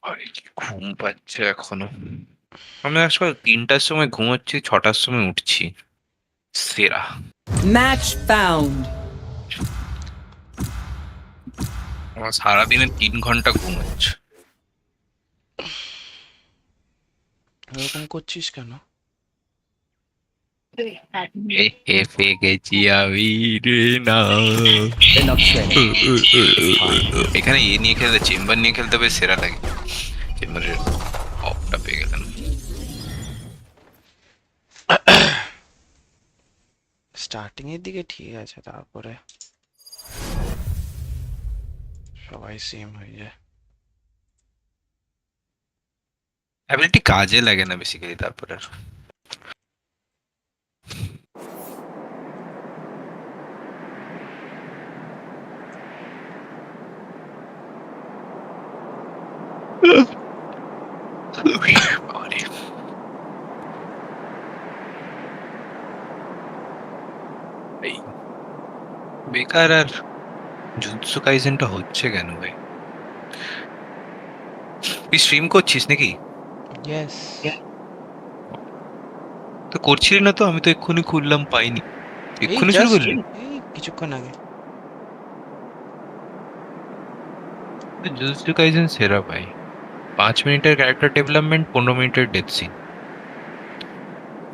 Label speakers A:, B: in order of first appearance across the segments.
A: ভাই ঘুম পাচ্ছে এখনো। আমি আজকাল ৩টার সময় ঘুমোচ্ছি, ৬টার সময় উঠছি। সেরা।
B: Match found.
A: আমার সারাদিনে ৩ ঘন্টা ঘুম হচ্ছে।
C: এরকম করছিস কেন?
A: গেছি আমি রে না। এখানে নিয়ে খেলতে, চেম্বার নিয়ে খেলতে বেশ সেরা লাগে। চেম্বারের অফটা পেয়ে গেলেন।
C: স্টার্টিং এর দিকে ঠিক আছে, তারপরে সবাই সেম হয়ে যায়।
A: অ্যাবিলিটি কাজে লাগে না বেসিক্যালি তারপরে আর। বাবারে। এই বেকার আর জুজুৎসু কাইসেনটা হচ্ছে কেন ভাই? তুই স্ট্রিম করছিস নাকি?
C: ইয়েস।
A: তো করছিলি না তো? আমি তো এক্ষুনি খুললাম, পাইনি।
C: এই
A: এক্ষুনি শুরু
C: জাস্ট
A: করলি?
C: এই কিছুক্ষণ আগে।
A: জুজুৎসু কাইসেন সেরা ভাই। ৫ মিনিটের ক্যারেক্টার ডেভেলপমেন্ট, ১৫ মিনিটের ডেথ সিন।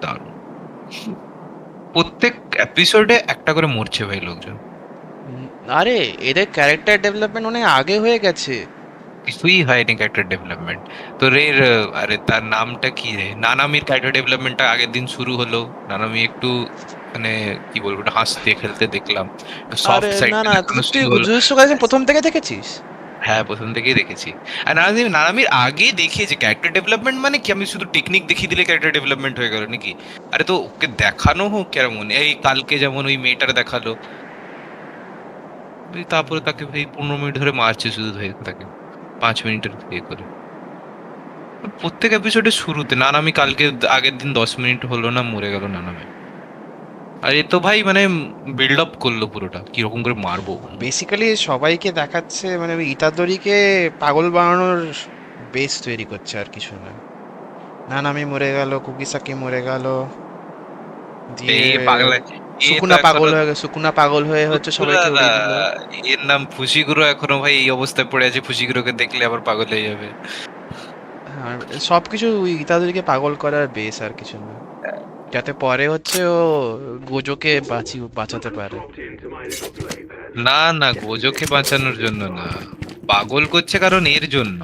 A: দারুণ। প্রত্যেক এপিসোডে একটা করে মরছে ভাই লোকজন।
C: আরে এদের ক্যারেক্টার ডেভেলপমেন্ট অনেক আগে হয়ে গেছে।
A: কিছুই হয়নি ক্যারেক্টার ডেভেলপমেন্ট। তো রে আরে তার নামটা কি রে, নানামির ক্যারেক্টার ডেভেলপমেন্টটা আগের দিন শুরু হলো। নানামি একটু মানে কি বলবো, একটু হাসতে খেলতে দেখলাম, সফট
C: আরে না
A: সাইডটা
C: না,
A: দেখানো
C: তুই
A: শুরু হলো।
C: জুজুৎসু কাইসেন প্রথম থেকে দেখেছিস?
A: হ্যাঁ, প্রথম থেকেই দেখেছি। আর নানামির আগে দেখিয়েছে ক্যারেক্টার ডেভেলপমেন্ট, মানে কি আমি শুধু টেকনিক দেখিয়ে দিলে ক্যারেক্টার ডেভেলপমেন্ট হয়ে গেল নাকি? আরে তো ওকে দেখানো হোক কেমন, এই কালকে যেমন ওই মেয়েটার দেখালো, তারপরে তাকে ভাই ১৫ মিনিট ধরে মারছে শুধু ধরে তাকে, ৫ মিনিটের ইয়ে করে। প্রত্যেক এপিসোডের শুরুতে নানামি কালকে, আগের দিন ১০ মিনিট হলো না মরে গেল নানামি। আর এ তো ভাই মানে বিল্ড আপ করলো পুরোটা কিরকম করে মারবো।
C: বেসিক্যালি সবাইকে দেখাচ্ছে, মানে ওই ইতাদোরিকে পাগল বানানোর বেস তৈরি করছে, আর কিছু না। নানামি মরে গেল, কুকিসাকি মরে গেল, দিয়ে
A: এই পাগলা, এ তো
C: সুকুনা পাগল
A: এখনো
C: হয়ে গেল, সুকুনা পাগল হয়ে হচ্ছে সবাইকে
A: দাদা,
C: উড়িয়ে দিল।
A: এর নাম ফুশিগুরো, এখনো ভাই এই অবস্থায় পড়ে আছে। ফুশিগুরোকে দেখলে আবার পাগল হয়ে যাবে।
C: হ্যাঁ, সবকিছু ওই ইতাদোরিকে পাগল করার বেস, আর কিছু না। যাতে পরে হচ্ছে ও গোজোকে বাঁচাতে পারে।
A: না না, গোজোকে বাঁচানোর জন্য না, পাগল করছে কারণ এর জন্য।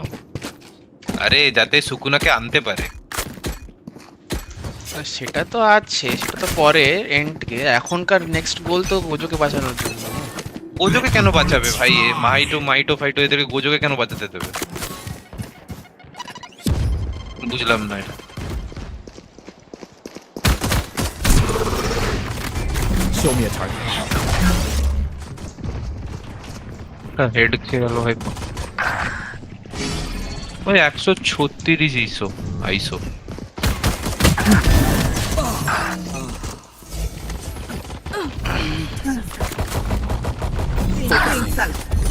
A: আরে যাতে সুকুনাকে আনতে পারে।
C: আর সেটা তো আছে, সেটা তো পরে এন্ডকে, এখনকার নেক্সট গোল তো গোজোকে বাঁচানোর জন্য।
A: গোজোকে কেন বাঁচাবে ভাই? এ মাইটো মাইটো ফাইটো এদেরকে গোজোকে কেন বাঁচাতে দেবে? বুঝলাম না এটা।
D: Show me a target.
A: Head খেয়ে গেল ভাই। ওই ১৩৬ ইসো আইসো।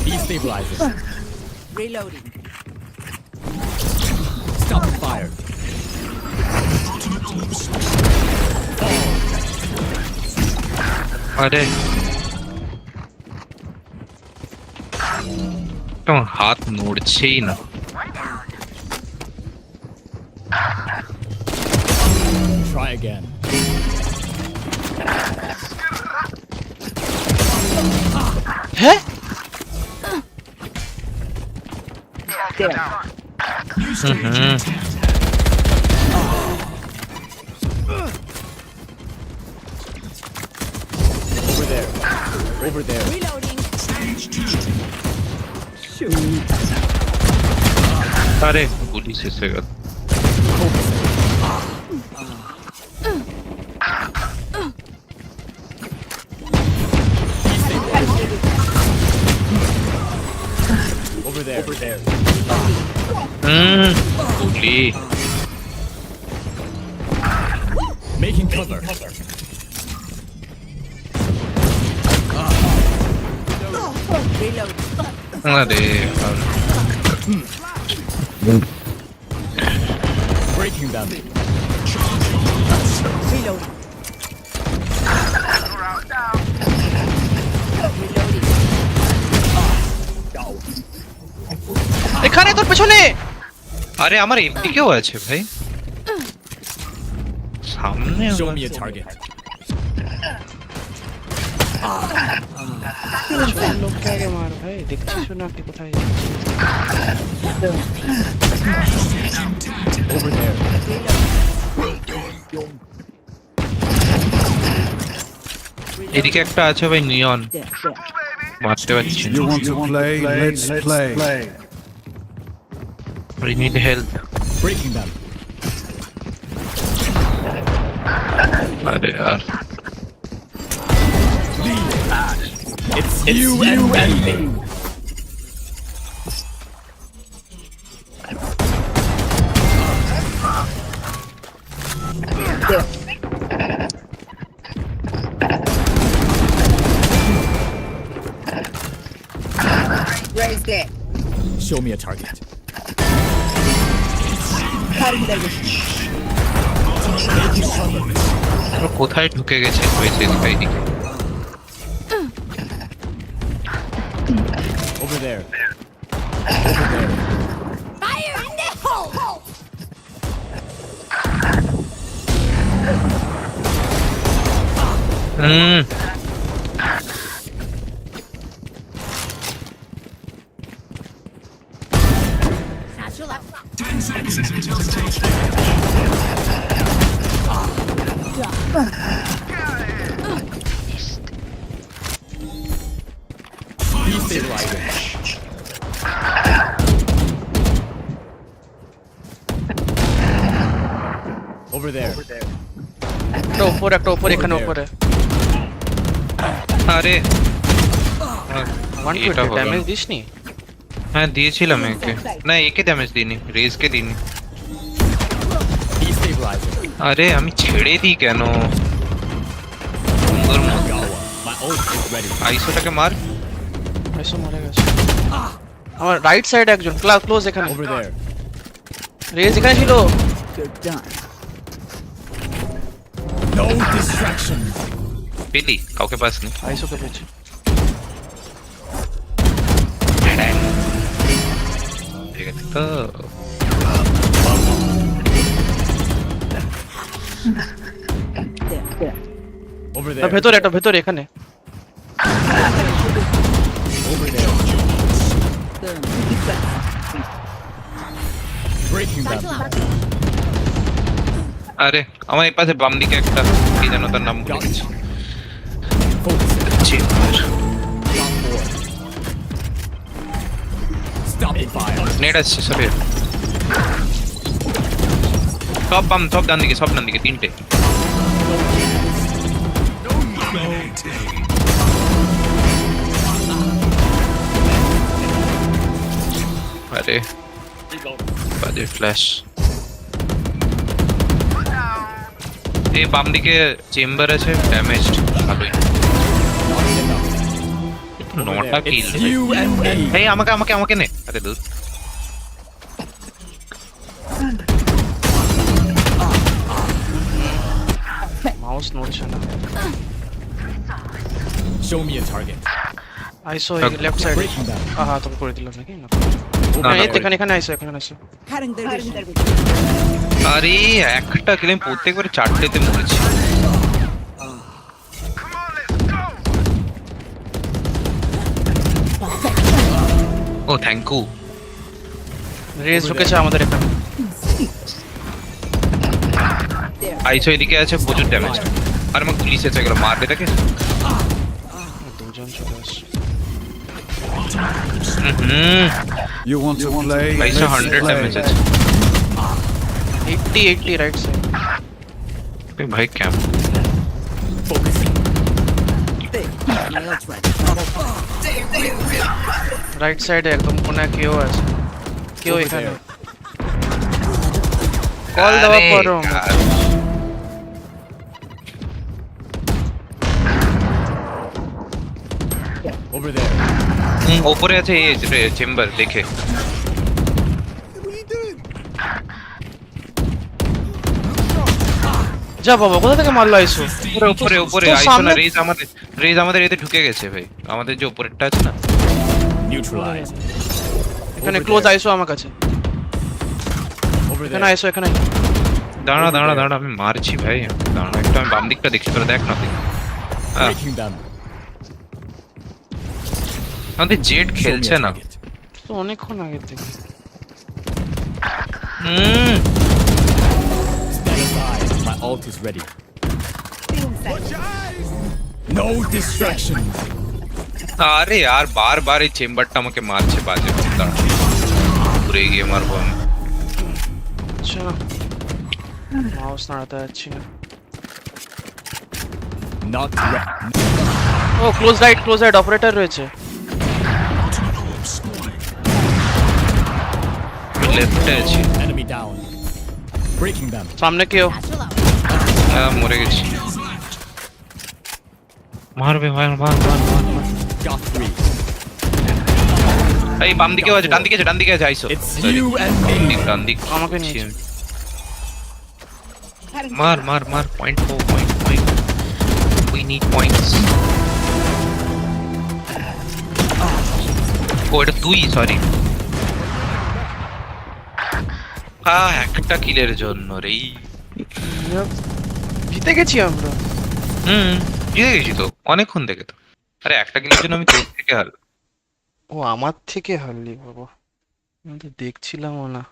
D: Destabilizing.
B: Reloading.
D: Stop the fire.
A: আরে তোমার হাত নড়ছেই না।
D: Try again.
C: হ্যাঁ,
A: হুম।
D: Over there. Over there.
B: Reloading.
A: আরে গুলি শেষ হয়ে গেল।
D: Over there. Over there.
A: গুলি।
D: Making cover.
B: Reloading.
A: আরে
D: Breaking them.
B: Reloading.
C: এখানে তোর পেছনে
A: আরে আমার এমপি কেউ আছে ভাই সামনে
D: Show
A: আমার-
D: me a target.
C: লোককে আগে মার ভাই দেখছিস না আপনি কোথায়
D: Over there.
A: এদিকে একটা আছে ভাই নিয়ন মারতে পারছি
E: You want to play? Let's play.
A: I need help
D: Breaking them.
A: আরে আর
D: It's you and me.
B: Raise there.
D: Show me a target.
A: ও কোথায় ঢুকে গেছে হয়েছে এদিকে
D: Over there. Over there.
B: Fire in the hole.
A: Hmm
B: Satchel up.
D: Destabilizing. Over there.
C: একটা উপরে এখানে উপরে
A: আরে
C: 120
A: এটা হলো
C: ড্যামেজ
A: না।
C: দিসনি
A: হ্যাঁ দিয়েছিলাম একে না একে ড্যামেজ দিইনি রেজকে দিইনি
D: Destabilizing.
A: আরে আমি ছেড়ে দিই কেন সুন্দর মতো
D: Gawa. My ult is ready.
A: আইসোটাকে মার
C: এসো মরে গেছে আমার রাইট সাইড একজন ক্লোজ এখানে
D: Over there.
C: রেজ এখানে ছিল
D: No distraction.
A: পেলি কাউকে পাসনি
C: আইসোকে পেয়েছি
A: ঠিক আছে তো
D: Over
C: না
D: there.
C: ভেতরে একটা ভেতরে এখানে
D: Over there. Breaking them.
A: আরে আমার এই পাশে বাম দিকে একটা কি জানো তার নাম ভুলে গেছি
D: Focus.
A: Chamber
D: Top 4. Stopping fire.
A: Net আসছে সবে সব ডান দিকে তিনটে আরে বাজে ফ্ল্যাশ এই বাম দিকে চেম্বার আছে ড্যামেজড ভালোই নটা কিল
D: It's you and me.
A: এই আমাকে নে আরে দুধ
C: মাউস নড়ছে না
D: Show me a target.
C: আইসো লেফট সাইড
D: Breaking them.
C: আহা তুমি করে দিলাম নাকি না
A: না,
C: এই তো
A: না,
C: এখানে আইসো এখানে আইসো
B: Cutting their vision.
A: আরে একটা কিল আমি প্রত্যেকবার চারটেতে মরেছি ও থ্যাংক ইউ
C: রেজ ঢুকেছে আমাদের এখানে
A: আইসো এদিকে আছে প্রচুর ড্যামেজ আর আমার পুলিশ আছে এগুলো মারবে তাকে
C: দুজন চলে আসছে
A: হুম
E: You want to play?
A: আইসো
E: Let's
A: 100 ড্যামেজ
E: play.
A: আছে
C: 80 রাইট সাইড
A: এই ভাই ক্যাম্প
D: Focusing.
C: রাইট সাইডে একদম কোনা কেউ আছে কেউ
D: Over
C: এখানে
D: there.
C: কল দেওয়া পরও
D: Over there.
A: ওপরে আছে এই চেম্বার দেখে
C: যা বাবা, কোথা থেকে মারলো আইসো?
A: উপরে উপরে উপরে
C: তোর
A: আইসো না,
C: সামনে-
A: রেজ আমাদের এতে ঢুকে গেছে ভাই, আমাদের যে উপরেরটা আছে না।
D: Neutralized.
C: এখানে
D: Over
C: ক্লোজ
D: there.
C: আইসো আমার কাছে,
D: Over
C: এখানে
D: there.
C: আইসো, এখানে।
A: দাঁড়া দাঁড়া দাঁড়া, আমি মারছি ভাই, দাঁড়া একটু, আমি বাম দিকটা দেখছি, তোরা দেখ না তুই। হ্যাঁ,
D: Breaking them.
A: আমাদের জেট
D: Show me
A: খেলছে
D: a
A: না।
D: target.
C: তো অনেকক্ষণ আগে থেকে।
A: হুম,
D: Stand aside. My ult is ready. No distractions.
A: আরে আর বারবার এই চেম্বারটা আমাকে মারছে, বাজে। দাঁড়া, ঘুরে গিয়ে মারবো আমি।
C: আচ্ছা, মাউস নাড়াতে যাচ্ছি না।
D: Not ready.
C: ও ক্লোজ রাইট অপারেটর রয়েছে।
A: লেফটে আছি।
D: Enemy down. Breaking them.
C: সামনে কেউ?
B: Satchel out.
A: হ্যাঁ, মরে গেছি। মারবে, মার মার মার মার মার।
D: Got three.
A: এই বাম দিকেও আছে, ডান দিকে আছে আইসো।
D: It's
A: Sorry,
D: you and me.
A: ডান দিক।
C: আমাকে নিয়েছে।
A: মার মার মার, পয়েন্ট উই নিড পয়েন্টস। ও এটা তুই, সরি। একটা কিলের জন্য রে।
C: জিতে গেছি আমরা।
A: জিতে গেছি তো অনেকক্ষণ থেকে তো। আরে একটা কিলের জন্য আমি তোর থেকে হার।
C: ও আমার থেকে হারলি বাবা, আমি তো দেখছিলামও না।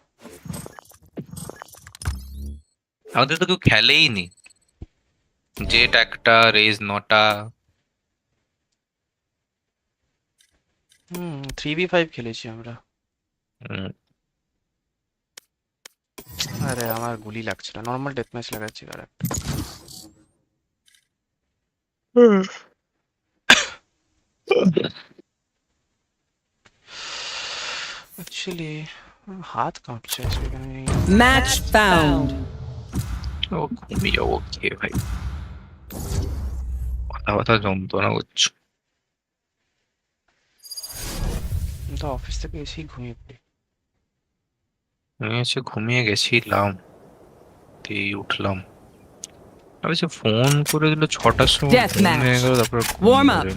A: আমাদের তো কেউ খেলেই নি। জেট একটা, রেজ নটা।
C: 3v5 খেলেছি আমরা।
A: হুম,
C: আরে আমার গুলি লাগছে না, নর্মাল ডেথ ম্যাচ লাগাচ্ছি আর একটা। অ্যাকচুয়ালি হাত কাঁপছে সেখানে।
F: Match found.
A: ও ঘুমিয়ে যাবো খেয়ে ভাই, মাথা ব্যথা যন্ত্রণা করছে।
C: তো অফিস থেকে এসেই ঘুমিয়ে পড়ি।
A: আমি এসে ঘুমিয়ে গেছিলাম, দিয়ে উঠলাম। আমি সে ফোন করে দিল 6টার সময়,
F: Death
A: ঘুম
F: match.
A: ভেঙে গেল, তারপরে
F: Warm up.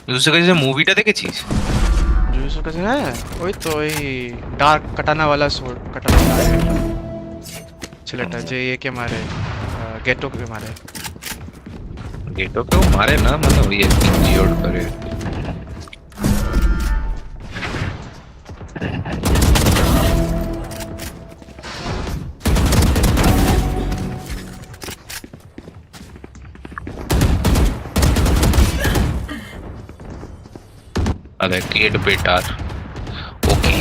A: বুঝতে পারছিস যে মুভিটা দেখেছিস?
C: জুসের কাছে, হ্যাঁ ওই তো ওই ডার্ক কাটানাওয়ালা সোর্ড কাটানা ছেলেটা যে একে মারে, গেটোকে মারে।
A: গেটো কেউ মারে না, মানে ওই আর কি জিওর করে। আরে গেট বেটার, ওকে।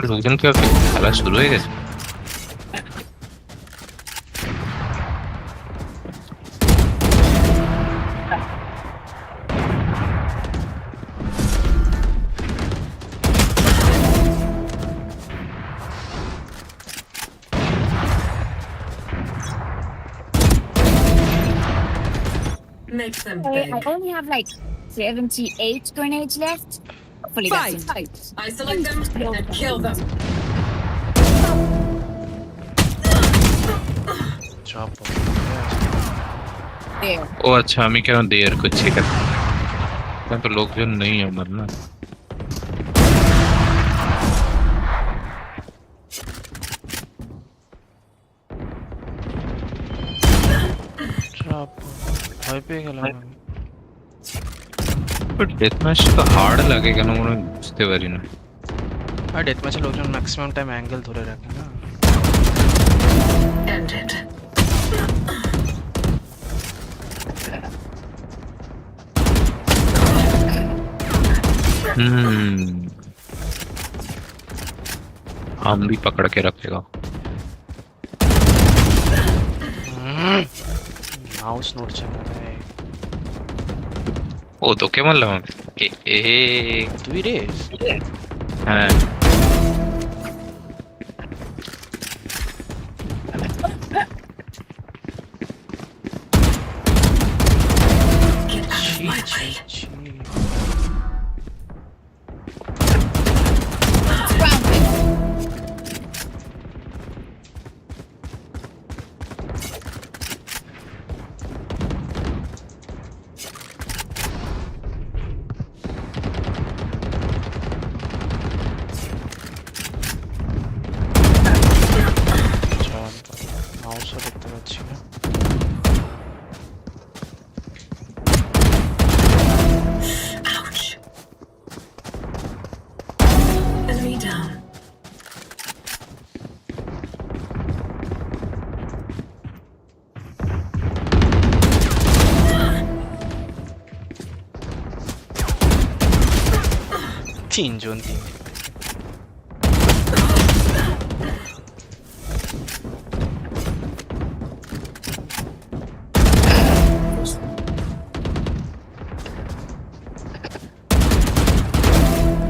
A: লোকজন কি আর খেলা শুরু হয়ে গেছে?
F: Makes them
B: Hey, I only have like 78 grenades left. Hopefully that's
F: Fight.
B: enough.
F: I select them and kill them.
C: চাপ
B: There.
A: ও আচ্ছা, আমি কেন দেয়ার করছি এখানে? এখানে তো লোকজন নেই আমার, না?
C: চাপ, ভয় পেয়ে গেলাম আমি।
A: বাট ডেথ ম্যাচ তো হার্ড লাগে কেন মনে হয় বুঝতে পারি না।
C: আর ডেথ ম্যাচে লোকজন ম্যাক্সিমাম টাইম অ্যাঙ্গেল ধরে রাখে না।
F: Ended.
A: हम भी पकड़ के रखेगा।
C: মাউস নড়ছে না রে।
A: ও তোকে মারলাম আমি। এ
C: তুই রে?
A: হ্যাঁ
F: Get out of my way.
C: ছি।
B: Grounded.
C: মাউসও দেখতে পাচ্ছি না।
F: Ouch. Enemy down.
C: তিনজন তিন।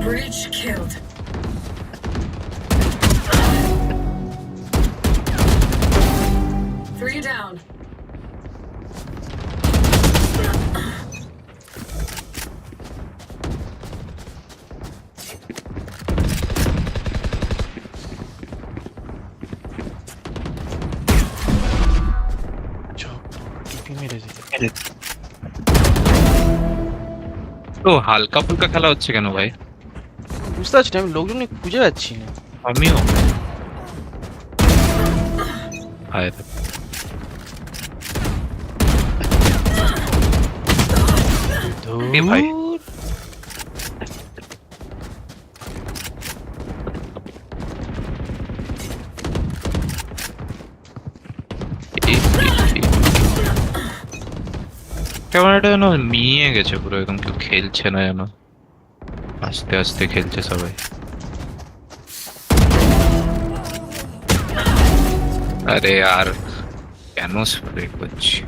F: Breach killed. Three down.
C: টিপি মেরে দিল।
A: তো হালকা ফুলকা খেলা হচ্ছে কেন ভাই?
C: বুঝতে পারছি না, আমি লোকজন খুঁজে পাচ্ছি না।
A: আমিও হায় রে। এ ভাই।
C: ধুর।
A: ক্যামেরাটা যেন নিয়ে গেছে পুরো, একদম কেউ খেলছে না যেন, আস্তে আস্তে খেলছে সবাই। আরে আর কেন স্প্রে করছি?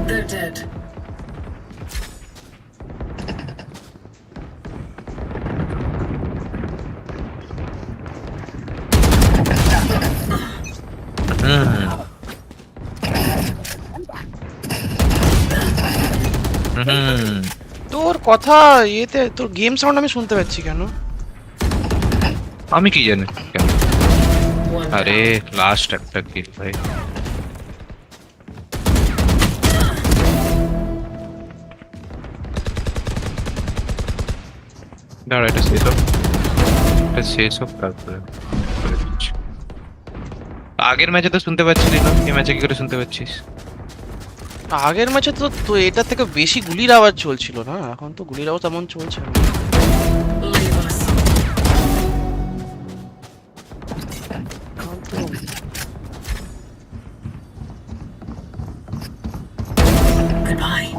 F: They're dead.
C: তোর কথা এতে তোর গেম সাউন্ড আমি শুনতে পাচ্ছি কেন?
A: আমি কি জানি কেন।
F: One
A: আরে
F: down.
A: লাস্ট একটা কিল ভাই। দাঁড়া, এটা শেষ হোক, এটা শেষ হোক তারপরে করে দিচ্ছি। আগের ম্যাচে তো শুনতে পাচ্ছিলি না, এই ম্যাচে কি করে শুনতে পাচ্ছিস?
C: আগের ম্যাচে তো তো এটা থেকে বেশি গুলির আওয়াজ চলছিল না, এখন তো গুলির আওয়াজ তেমন চলছে না।
F: Leave us.
C: এখন তো
F: Goodbye.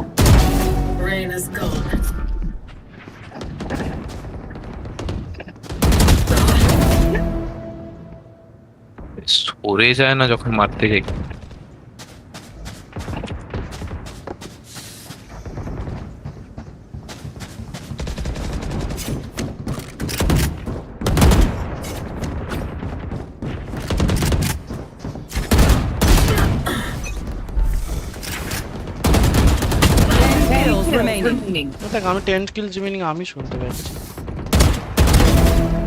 F: Rain is gone.
A: সরে যায় না যখন মারতে যাই।
B: Kills remaining.
C: দেখ, আমি 10 কিল জিমিনিং আমি শুনতে পাচ্ছি।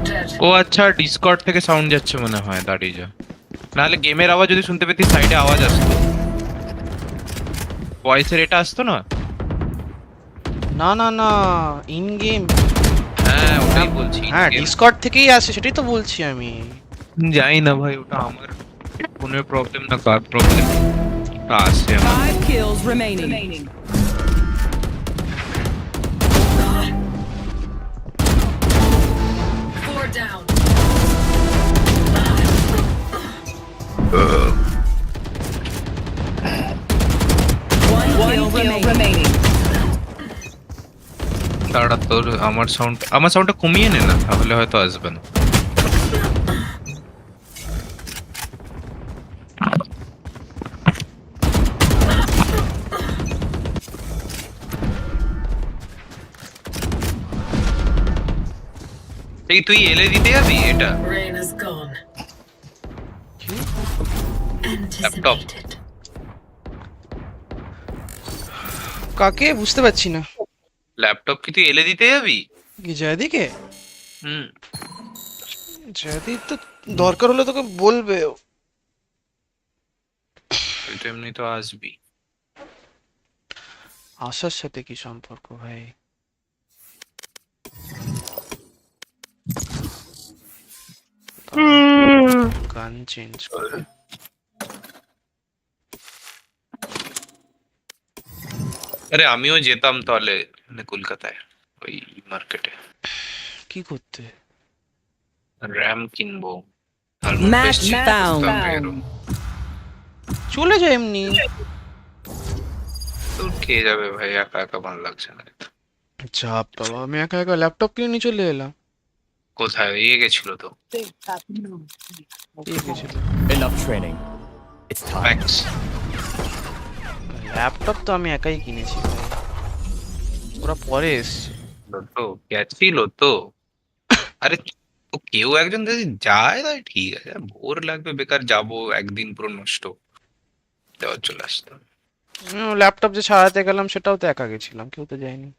F: Dead.
A: ও আচ্ছা, ডিসকর্ড থেকে সাউন্ড যাচ্ছে মনে হয়, দাঁড়িয়ে যা। নাহলে গেমের আওয়াজ যদি শুনতে পেতি, সাইডে আওয়াজ আসতো, ভয়েসের এটা আসতো না।
C: না না না, ইন গেম।
A: হ্যাঁ ওটাই বলছি।
C: হ্যাঁ, ডিসকর্ড থেকেই আসে, সেটাই তো বলছি আমি।
A: যাই না ভাই, ওটা আমার ফোনের প্রবলেম না কার প্রবলেম, ওটা আসে আমার।
G: 5 kills remaining.
F: Four down.
G: One kill remaining.
A: দাঁড়া, তোর আমার সাউন্ডটা কমিয়ে নে না, তাহলে হয়তো আসবে না। এই তুই এলে দিতে যাবি এটা
F: Rain is gone.
A: Laptop
F: Anticipated.
C: কাকে বুঝতে পারছি না।
A: ল্যাপটপ কি তুই এলে দিতে যাবি?
C: কি জয়দিকে?
A: হুম
C: জয়দি তো দরকার হলে তোকে বলবে ও।
A: তুই তো এমনি তো আসবি।
C: আশার সাথে কি সম্পর্ক ভাই? গান চেঞ্জ করে।
A: আরে আমিও যেতাম তাহলে মানে কলকাতায় ওই মার্কেটে
C: কি করতে?
A: র্যাম কিনবো।
G: Match found.
C: চলে যায় এমনি।
A: তোর কে যাবে ভাই, একা একা ভালো লাগছে না।
C: যা বাবা, আমি একা একা ল্যাপটপ কিনে নিয়ে চলে এলাম।
A: কোথায় ইয়ে গেছিল তো
C: ঠিক আছে,
D: Enough training. It's time.
A: Max.
C: Laptop তো আমি একাই কিনেছি ভাই, ওরা পরে এসছে।
A: তো গেছিল তো। আরে তো কেউ একজন যদি যায় তাই ঠিক আছে, বোর লাগবে বেকার যাবো একদিন পুরো নষ্ট, দেওয়ার চলে আসতো।
C: ল্যাপটপ যে ছাড়াতে গেলাম সেটাও তো একা গেছিলাম, কেউ তো যায়নি।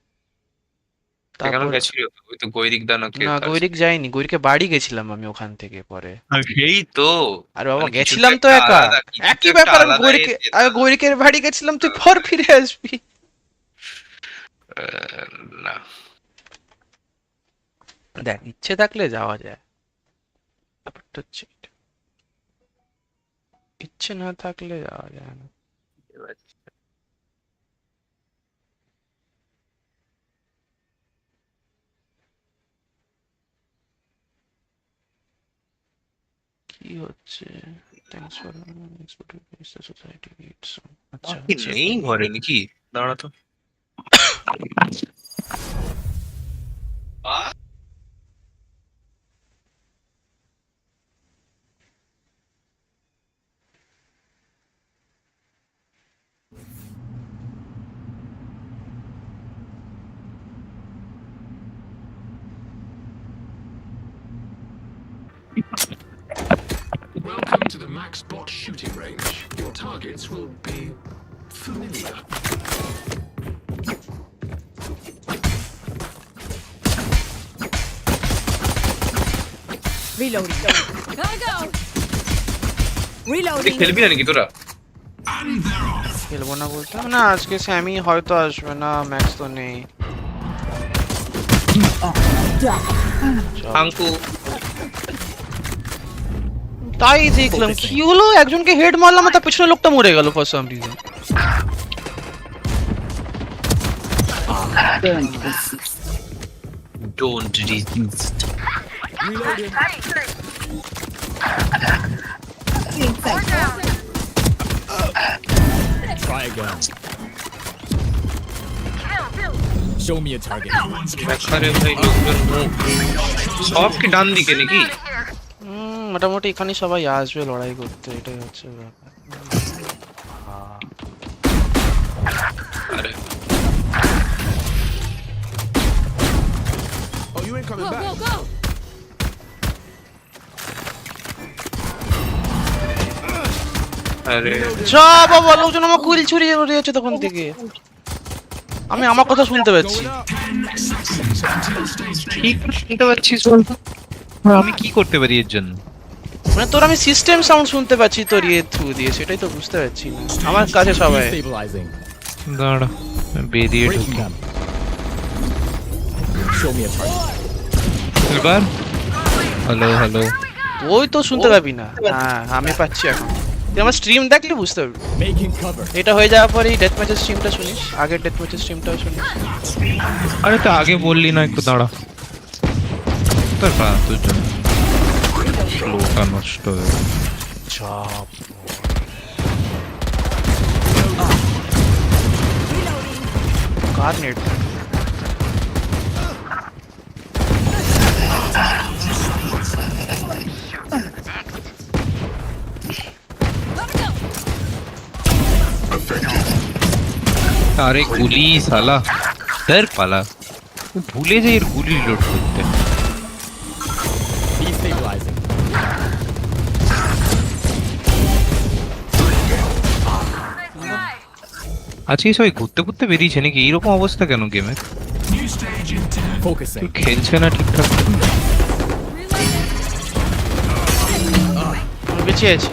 A: সেখানে
C: তারপর
A: গেছিল ওই তো গৈরিক দানকে।
C: না, গৈরিক যাইনি, গৈরিকে বাড়ি গেছিলাম আমি ওখান থেকে পরে।
A: সেই তো
C: আরে বাবা
A: মানে কিছু
C: গেছিলাম তো
A: একটা
C: একা,
A: আলাদা, কিছু
C: একই
A: একটা
C: ব্যাপার।
A: আলাদা
C: গৈরিকে
A: এসে
C: আমি গৈরিকের বাড়ি গেছিলাম, তুই পর ফিরে আসবি।
A: না
C: দেখ ইচ্ছে থাকলে যাওয়া যায়, ব্যাপারটা হচ্ছে এটা। ইচ্ছে না থাকলে যাওয়া যায় না। কি হচ্ছে? Thanks for society needs. আচ্ছা
A: কি নেই ঘরে নাকি? দাঁড়া তো।
H: Welcome to the MaxBot shooting range. Your targets will be familiar.
G: Reloading. Gotta go. Reloading.
A: খেলবি না নাকি তোরা?
H: And they're off.
C: খেলবো না বলতে না, আজকে স্যামি হয়তো আসবে না, ম্যাক্স তো নেই।
A: আঙ্কু
C: তাই দেখলাম কি হলো, একজনকে হেড মারলাম তার পেছনে লোকটা মরে গেল for some reason.
A: Don't resist.
D: Reloading. Try again. Show me a target.
A: আরে ভাই লোকজন সব কি ডান দিকে নাকি?
C: মোটামুটি এখানে সবাই আসবে লড়াই করতে, এটাই হচ্ছে ব্যাপার।
A: আরে
D: Oh, you ain't coming back.
G: Go, go.
A: আরে
C: যা বাবা, লোকজন আমার কুইল ছুরিয়ে উড়িয়েছে তখন থেকে। আমি আমার কথা শুনতে পাচ্ছি।
A: ঠিক শুনতে পাচ্ছিস বলতো? আমি কি করতে পারি এর জন্য?
C: মানে তোর আমি সিস্টেম সাউন্ড শুনতে পাচ্ছি তোর ইয়ে থ্রু দিয়ে, সেটাই তো বুঝতে পারছি না। আমার কাছে সবাই
D: Stabilizing.
A: দাঁড়া বেরিয়ে
D: Breaking
A: ঢুকি
D: them. Show me a target.
A: এবার। হ্যালো হ্যালো
C: ওই তো শুনতে পাবি না। হ্যাঁ আমি পাচ্ছি এখন, তুই আমার স্ট্রিম দেখলে বুঝতে পারবি।
D: Making cover.
C: এটা হয়ে যাওয়ার পরেই ডেথ ম্যাচের স্ট্রিমটা শুনিস, আগের ডেথ ম্যাচের স্ট্রিমটাও শুনিস।
A: আরে তো আগে বললি না একটু দাঁড়া, তোর তোর জন্য ফ্লোটা নষ্ট হয়ে গেল।
C: চাপ কার নেট?
A: আরে গুলি সালা, ডর পালা ভুলে যাই এর গুলি লোড করতে। আজকে সবাই ঘুরতে ঘুরতে বেরিয়েছে নাকি? এইরকম অবস্থা কেন গেমের?
H: New stage in 10.
D: Focusing.
A: খেলছে না ঠিকঠাক।
C: আমি বেঁচে আছি।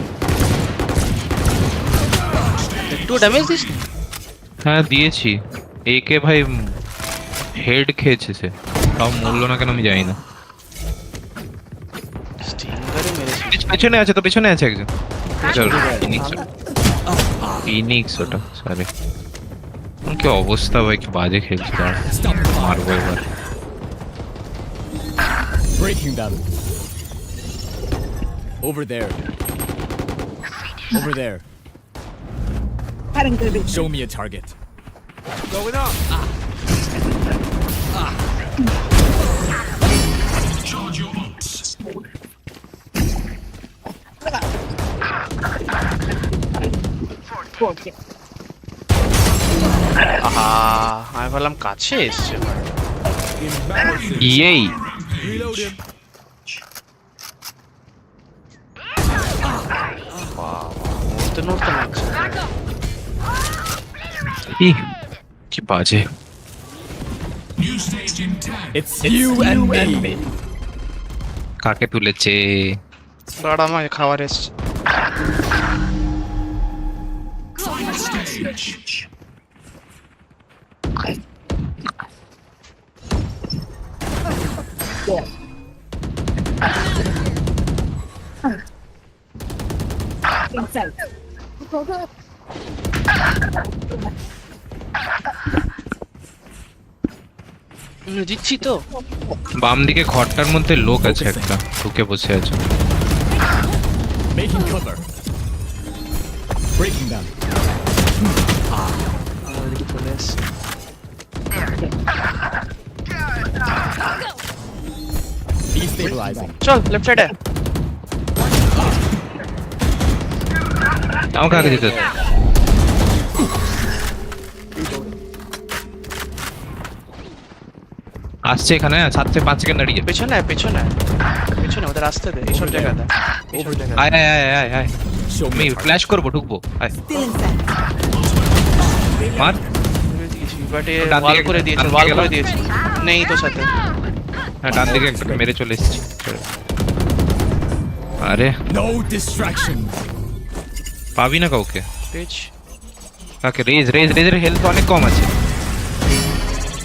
C: একটু ড্যামেজ দিস না?
A: হ্যাঁ দিয়েছি। একে ভাই হেড খেয়েছে সে, তাও মরলো না কেন আমি জানি না।
C: স্টিঙ্গারে মেরেছি।
A: পেছনে আছে তো, পেছনে আছে একজন। ফিনিক্স ওটা, সরি। কি অবস্থা ভাই, কি বাজে খেলছে।
D: Stop the fire.
A: মারবো এবার।
D: Breaking them. Over there. Over there. Show me a target.
H: Charge your ults.
C: আহা, আমি ভাবলাম কাছে এসছে।
A: ইয়েই
D: Reloading.
C: নড়তে নড়তে মারছে।
A: কি বাজে।
H: New stage in 10.
D: It's you and me.
A: কাকে তুলেছে?
C: দাঁড়া, আমার খাবার এসছে।
H: Final stage.
B: Inside.
C: দিচ্ছি তো।
A: বাম দিকে ঘরটার মধ্যে লোক আছে একটা, ঢুকে বসে আছে।
D: Making cover. Breaking them.
C: আমার দিকে চলে এসছে।
D: Destabilizing.
C: চল লেফট সাইডে।
A: আমাকে আগে যেতে দে। আসছে এখানে, সাথে 5 সেকেন্ড দাঁড়িয়ে।
C: পেছনে পেছনে পেছনে ওদের আসতে দে, এইসব জায়গাতে। এইসব জায়গাতে।
A: আয় আয় আয় আয় আয়।
D: Show
A: আমি
D: me a target.
A: ফ্ল্যাশ করবো, ঢুকবো। আয় মার।
C: বাট এ
A: ডান
C: ওয়াল
A: দিকে-
C: করে দিয়েছে,
A: ডান দিকে
C: ওয়াল
A: গেল।
C: করে দিয়েছে। নেই তোর সাথে।
A: হ্যাঁ ডান দিকে একটা মেরে চলে এসেছি। আরে
D: No distraction.
A: পাবি না কাউকে।
C: পেছ
A: কাকে? রেজের হেলথ অনেক কম আছে।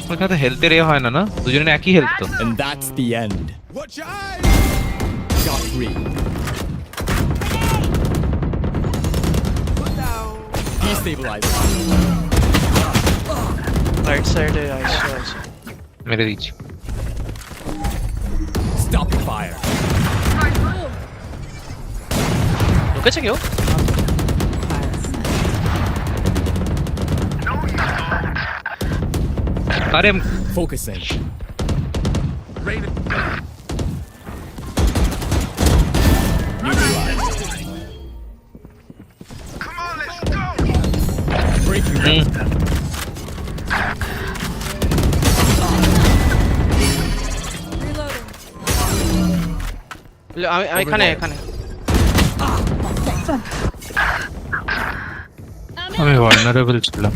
A: ওখানে তো হেলথের এ হয় না, না দুজনের একই হেলথ তো।
D: And that's the end.
E: Watch out!
D: Shot 3. Destabilizing.
C: Right সাইডে আইসো আছে।
A: মেরে দিচ্ছি।
D: Stop the fire.
C: ঢুকেছে কেউ?
A: আরে
D: Focusing. Neutralized. Breaking them.
C: আমি এখানে এখানে।
A: আমি ভালনারেবল ছিলাম।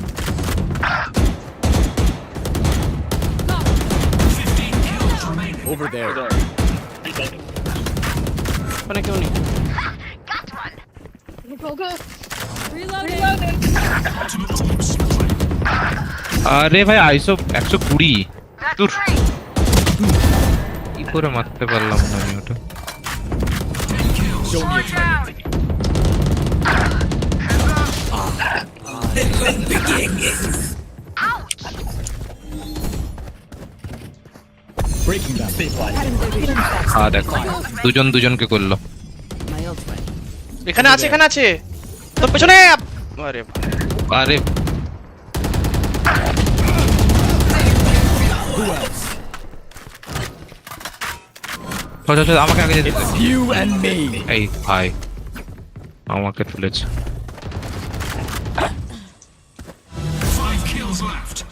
D: Over there.
C: ওখানে কেউ নেই।
A: আরে ভাই আইসো 120 দূর। কি করে মারতে পারলাম না আমি ওটা?
D: Show me a target. Breaking them.
A: দেখো দুজন দুজনকে করলো।
C: এখানে আছে, এখানে আছে তোর পেছনে। আরে
A: আরে
D: Who else?
A: আমাকে আগে যেতে দে।
D: You and me.
A: এই ভাই আমাকে তুলেছে।
H: 5 kills left.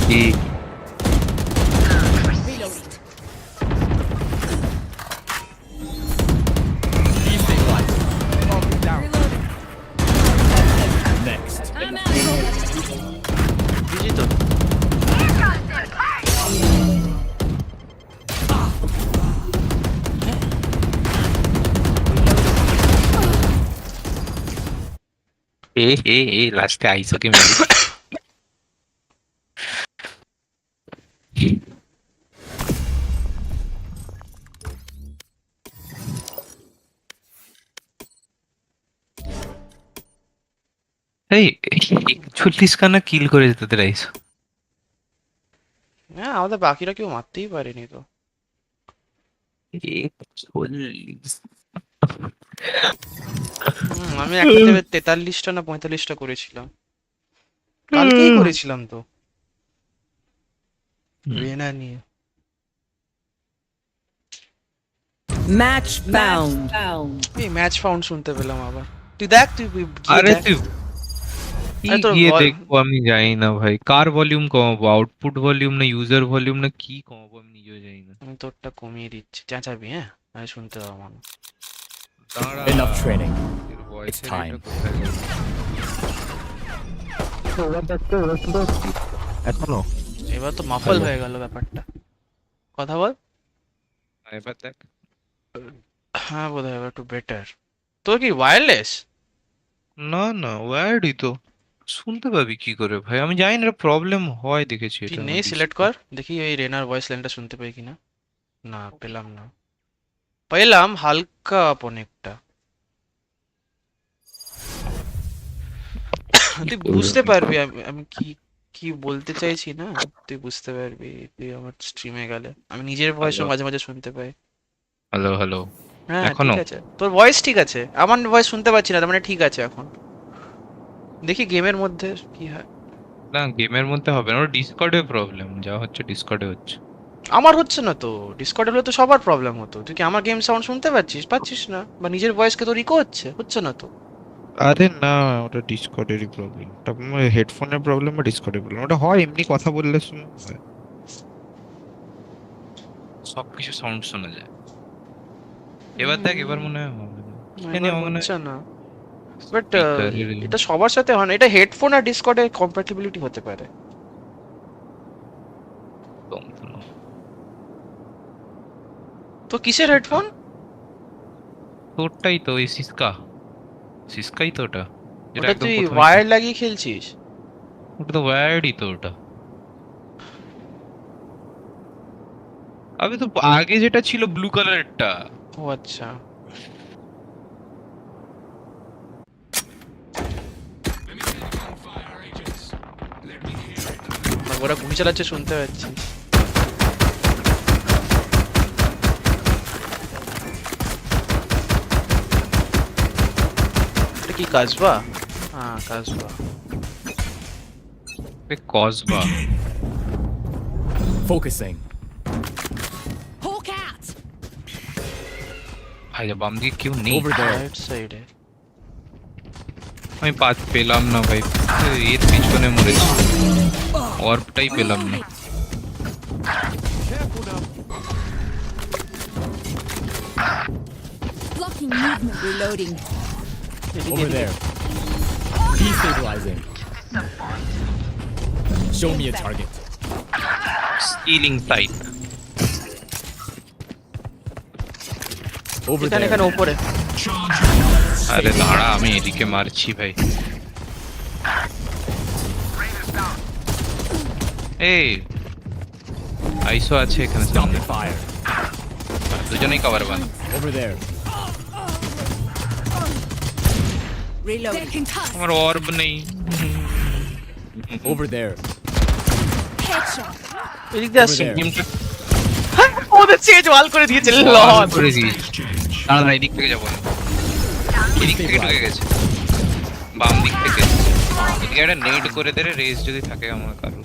A: কি
D: Destabilizing.
A: এ লাস্টে আইসোকে মেরে এই 41 খানা কিল করেছে তোদের আইসো।
C: হ্যাঁ, আমাদের বাকিরা কেউ মারতেই পারেনি তো।
A: 41
C: আমি একটা টেবে 43টা না 45টা করেছিলাম, কালকেই করেছিলাম তো রেনা নিয়ে।
G: Match found.
C: এই ম্যাচ ফাউন্ড শুনতে পেলাম আবার। তুই দেখ, তুই গিয়ে
A: আরে
C: দেখ।
A: তুই
C: আরে তোর
A: গিয়ে
C: বল।
A: দেখবো, আমি জানি না ভাই কার ভলিউম কমাবো, আউটপুট ভলিউম না ইউজার ভলিউম না কি কমাবো আমি নিজেও জানি না।
C: আমি তোরটা কমিয়ে দিচ্ছি, চেঁচাবি, হ্যাঁ আমি শুনতে পাবো না।
A: দাঁড়া,
D: Enough training.
A: এর voice-এর
D: time.
A: এটা কোথায় গেল? এখনো
C: এবার তো মাফল হয়ে গেল ব্যাপারটা, কথা বল।
A: এবার দেখ।
C: হ্যাঁ বোধ হয় এবার একটু বেটার। তোর কি ওয়্যারলেস?
A: না না ওয়ার্ডই তো, শুনতে পাবি কি করে ভাই, আমি জানি না এটা প্রবলেম হয়, দেখেছি
C: তুই
A: এটা
C: নেই,
A: আমার
C: সিলেক্ট
A: Discord-এ।
C: কর দেখি ওই রেনার ভয়েস লাইনটা শুনতে পাই কিনা। না পেলাম না, পেলাম হালকা অনেকটা। তুই বুঝতে পারবি আমি কি কি বলতে চাইছি না, তুই বুঝতে পারবি তুই আমার স্ট্রিমে গেলে। আমি নিজের ভয়েসও
A: হ্যালো
C: মাঝে মাঝে শুনতে পাই।
A: Hello hello.
C: হ্যাঁ
A: এখনো
C: ঠিক আছে, তোর ভয়েস ঠিক আছে, আমার ভয়েস শুনতে পাচ্ছি না, তার মানে ঠিক আছে এখন। দেখি গেমের মধ্যে কি হয়।
A: না গেমের মধ্যে হবে না, ওটা ডিসকর্ডে প্রবলেম, যা হচ্ছে ডিসকর্ডে হচ্ছে।
C: আমার হচ্ছে না তো, ডিসকর্ডে হলে তো সবার প্রবলেম হতো। তুই কি আমার গেম সাউন্ড শুনতে পাচ্ছিস না, বা নিজের ভয়েসকে তোর ইকো হচ্ছে না তো।
A: আরে না ওটা ডিসকর্ডেরই প্রবলেম, ওটা হেডফোনের প্রবলেম বা ডিসকর্ডের প্রবলেম, ওটা হয় এমনি কথা বললে হয় সবকিছু সাউন্ড শোনা যায়। এবার দেখ, এবার মনে হয় হবে না।
C: এবার
A: আমার মনে
C: হচ্ছে
A: হয়
C: না, বাট
A: স্পিকারের
C: এটা সবার সাথে হয় না, এটা হেডফোন আর ডিসকর্ডে কম্প্যাটিবিলিটি হতে পারে। তো কিসের হেডফোন?
A: তোরটাই তো, ওই সিসকাই তো ওটা, যেটা
C: ওটা
A: একদম
C: তুই
A: প্রথমে
C: ওয়্যার লাগিয়ে খেলছিস?
A: ওটা তো ওয়্যার্ডই তো ওটা। আমি তো আগে যেটা ছিল ব্লু কালারেরটা।
C: ও আচ্ছা,
H: Fire agents. Let me hear it.
C: ওরা গুলি চালাচ্ছে শুনতে পাচ্ছি। এটা কি কাজবা? হ্যাঁ কাজবা।
A: কসবা
D: Focusing.
G: Hawk out.
A: ভাই বাম দিকে কেউ নেই,
D: Over there.
C: রাইট সাইডে।
A: আমি পাত পেলাম না ভাই, এর পিছনে মরেছি, অর্বটাই পেলাম না।
G: Blocking movement. Reloading.
D: Over there. Destabilizing. Show me a target.
A: Stealing site.
D: Over
C: এখানে
D: there.
C: উপরে।
A: আরে দাঁড়া, আমি এদিকে মারছি ভাই। এই আইসো আছে এখানে
D: Stop
A: সামনে,
D: the fire.
A: দুজনেই কভার বান।
D: Over there.
G: Reloading.
A: আমার অর্ব নেই।
D: Over there.
G: Headshot.
C: এদিক দিয়ে
D: Over
C: আসছে।
D: there.
A: গেমটা
C: ওদের চেয়ে জল করে দিয়েছে
A: অন
C: লন।
A: করে দিয়েছি। দাঁড়া দাঁড়া, এদিক থেকে যাবো না, এদিক থেকে ঢুকে গেছে, বাম দিক থেকে। এদিকে একটা নেট করে দে রে, রেস যদি থাকে আমার কারো।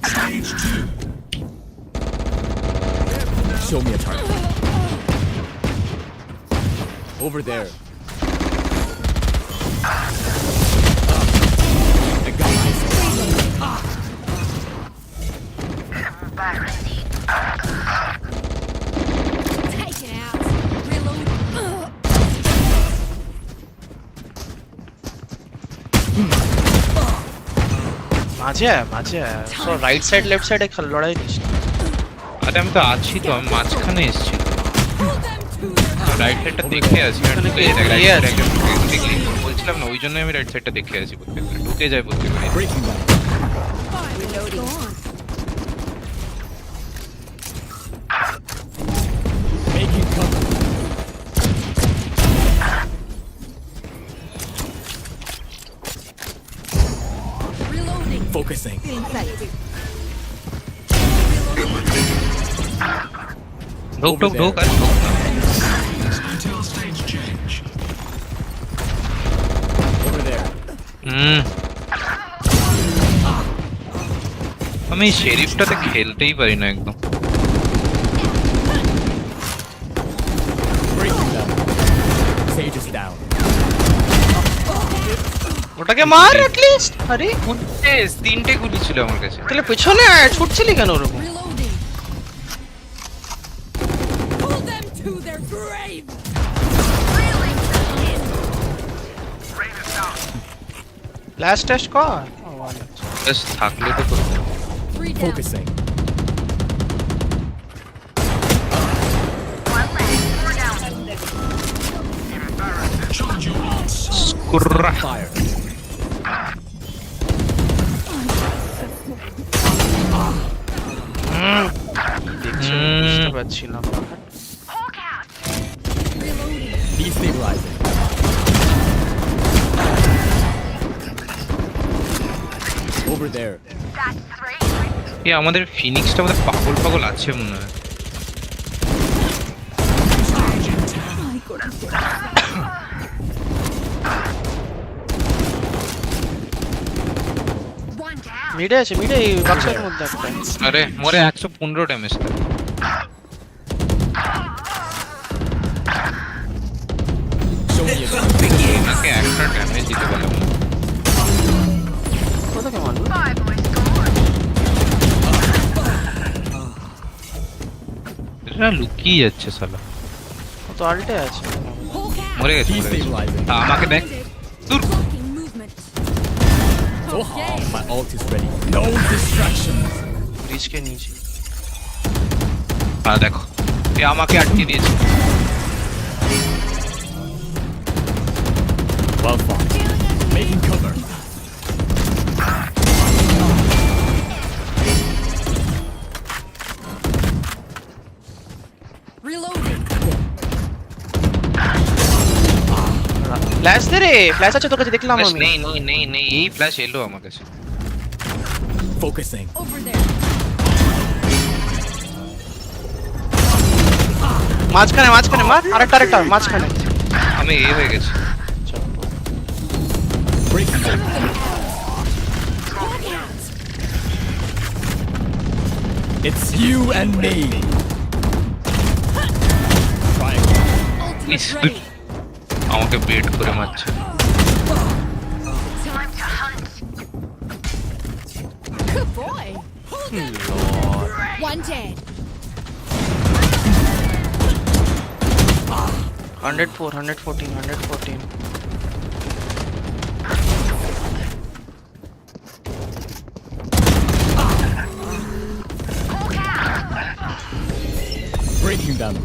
D: Show me a target. Over there. I got myself.
G: Take it out. Reload.
C: মাঝে সব রাইট সাইড লেফট সাইডে লড়াই নিস না।
A: আরে আমি তো আছি তো, আমি মাঝখানে এসেছি, রাইট সাইডটা দেখে আসি।
C: ওখানে কে
A: রাইট
C: কে
A: সাইড
C: আছে?
A: একজন দেখলি বলছি পাচ্ছিলাম না, ওই জন্য আমি রাইট সাইডটা দেখে আছি প্রত্যেকবার, ঢুকে যায় প্রত্যেকবার।
D: Breaking them.
G: Reloading.
D: Making cover.
G: Reloading.
D: Focusing.
A: ঢোক ঢোক ঢোক আর ঢোক না।
H: Until stage change.
D: Over there.
A: আমি এই শেরিফটাতে খেলতেই পারি না একদম।
D: Breaking them. Sage is down.
C: ওটাকে মার অ্যাটলিস্ট। আরে
A: তিনটে গুলি ছিল আমার কাছে।
C: তাহলে পেছনে ছুটছিলি কেন ওরকম?
G: Reloading. Pull them to their grave.
C: Last test কর।
A: ব্যাস থাকলে তো করতে।
G: 3 down.
D: Focusing.
H: Charge your arts.
A: কুর্রা।
D: Fire.
C: দেখছি বুঝতে পারছিলাম না।
D: Destabilizing. Over there.
A: এই আমাদের ফিনিক্সটা আমাদের পাগল পাগল আছে মনে হয়।
C: মিডে আছে, মিডে এই বাক্সের মধ্যে একটা।
A: আরে মরে 115 ড্যামেজ।
D: Show me a
A: ওনাকে একটা ড্যামেজ দিতে পারলাম না।
C: কোথাকে মারবো?
A: এটা লুকিয়ে যাচ্ছে শালা।
C: ও তো আল্টে আছে।
A: মরে গেছে মরে গেছে।
D: Destabilizing.
A: আমাকে দেখ দূর।
G: Blocking movement.
D: Oh, my ult is ready. No distractions.
C: রিচকে নিয়েছি।
A: দেখো এ আমাকে আটকে দিয়েছে।
D: Well fought. Making cover.
G: Reloading.
C: Flash দে রে, ফ্ল্যাশ আছে তোর কাছে দেখলাম
A: ফ্ল্যাশ
C: আমি।
A: নেই নেই নেই নেই, এই ফ্ল্যাশ এলো আমার কাছে।
D: Focusing.
G: Over there.
C: মাঝখানে মাঝখানে মার, আরেকটা মাঝখানে।
A: আমি এ হয়ে গেছি।
D: Breaking them. It's you and me. Triangle.
A: ইস, আমাকে বেট করে মারছে।
G: Good boy. Hold them. One dead.
C: 104, 114, 114.
D: Breaking them.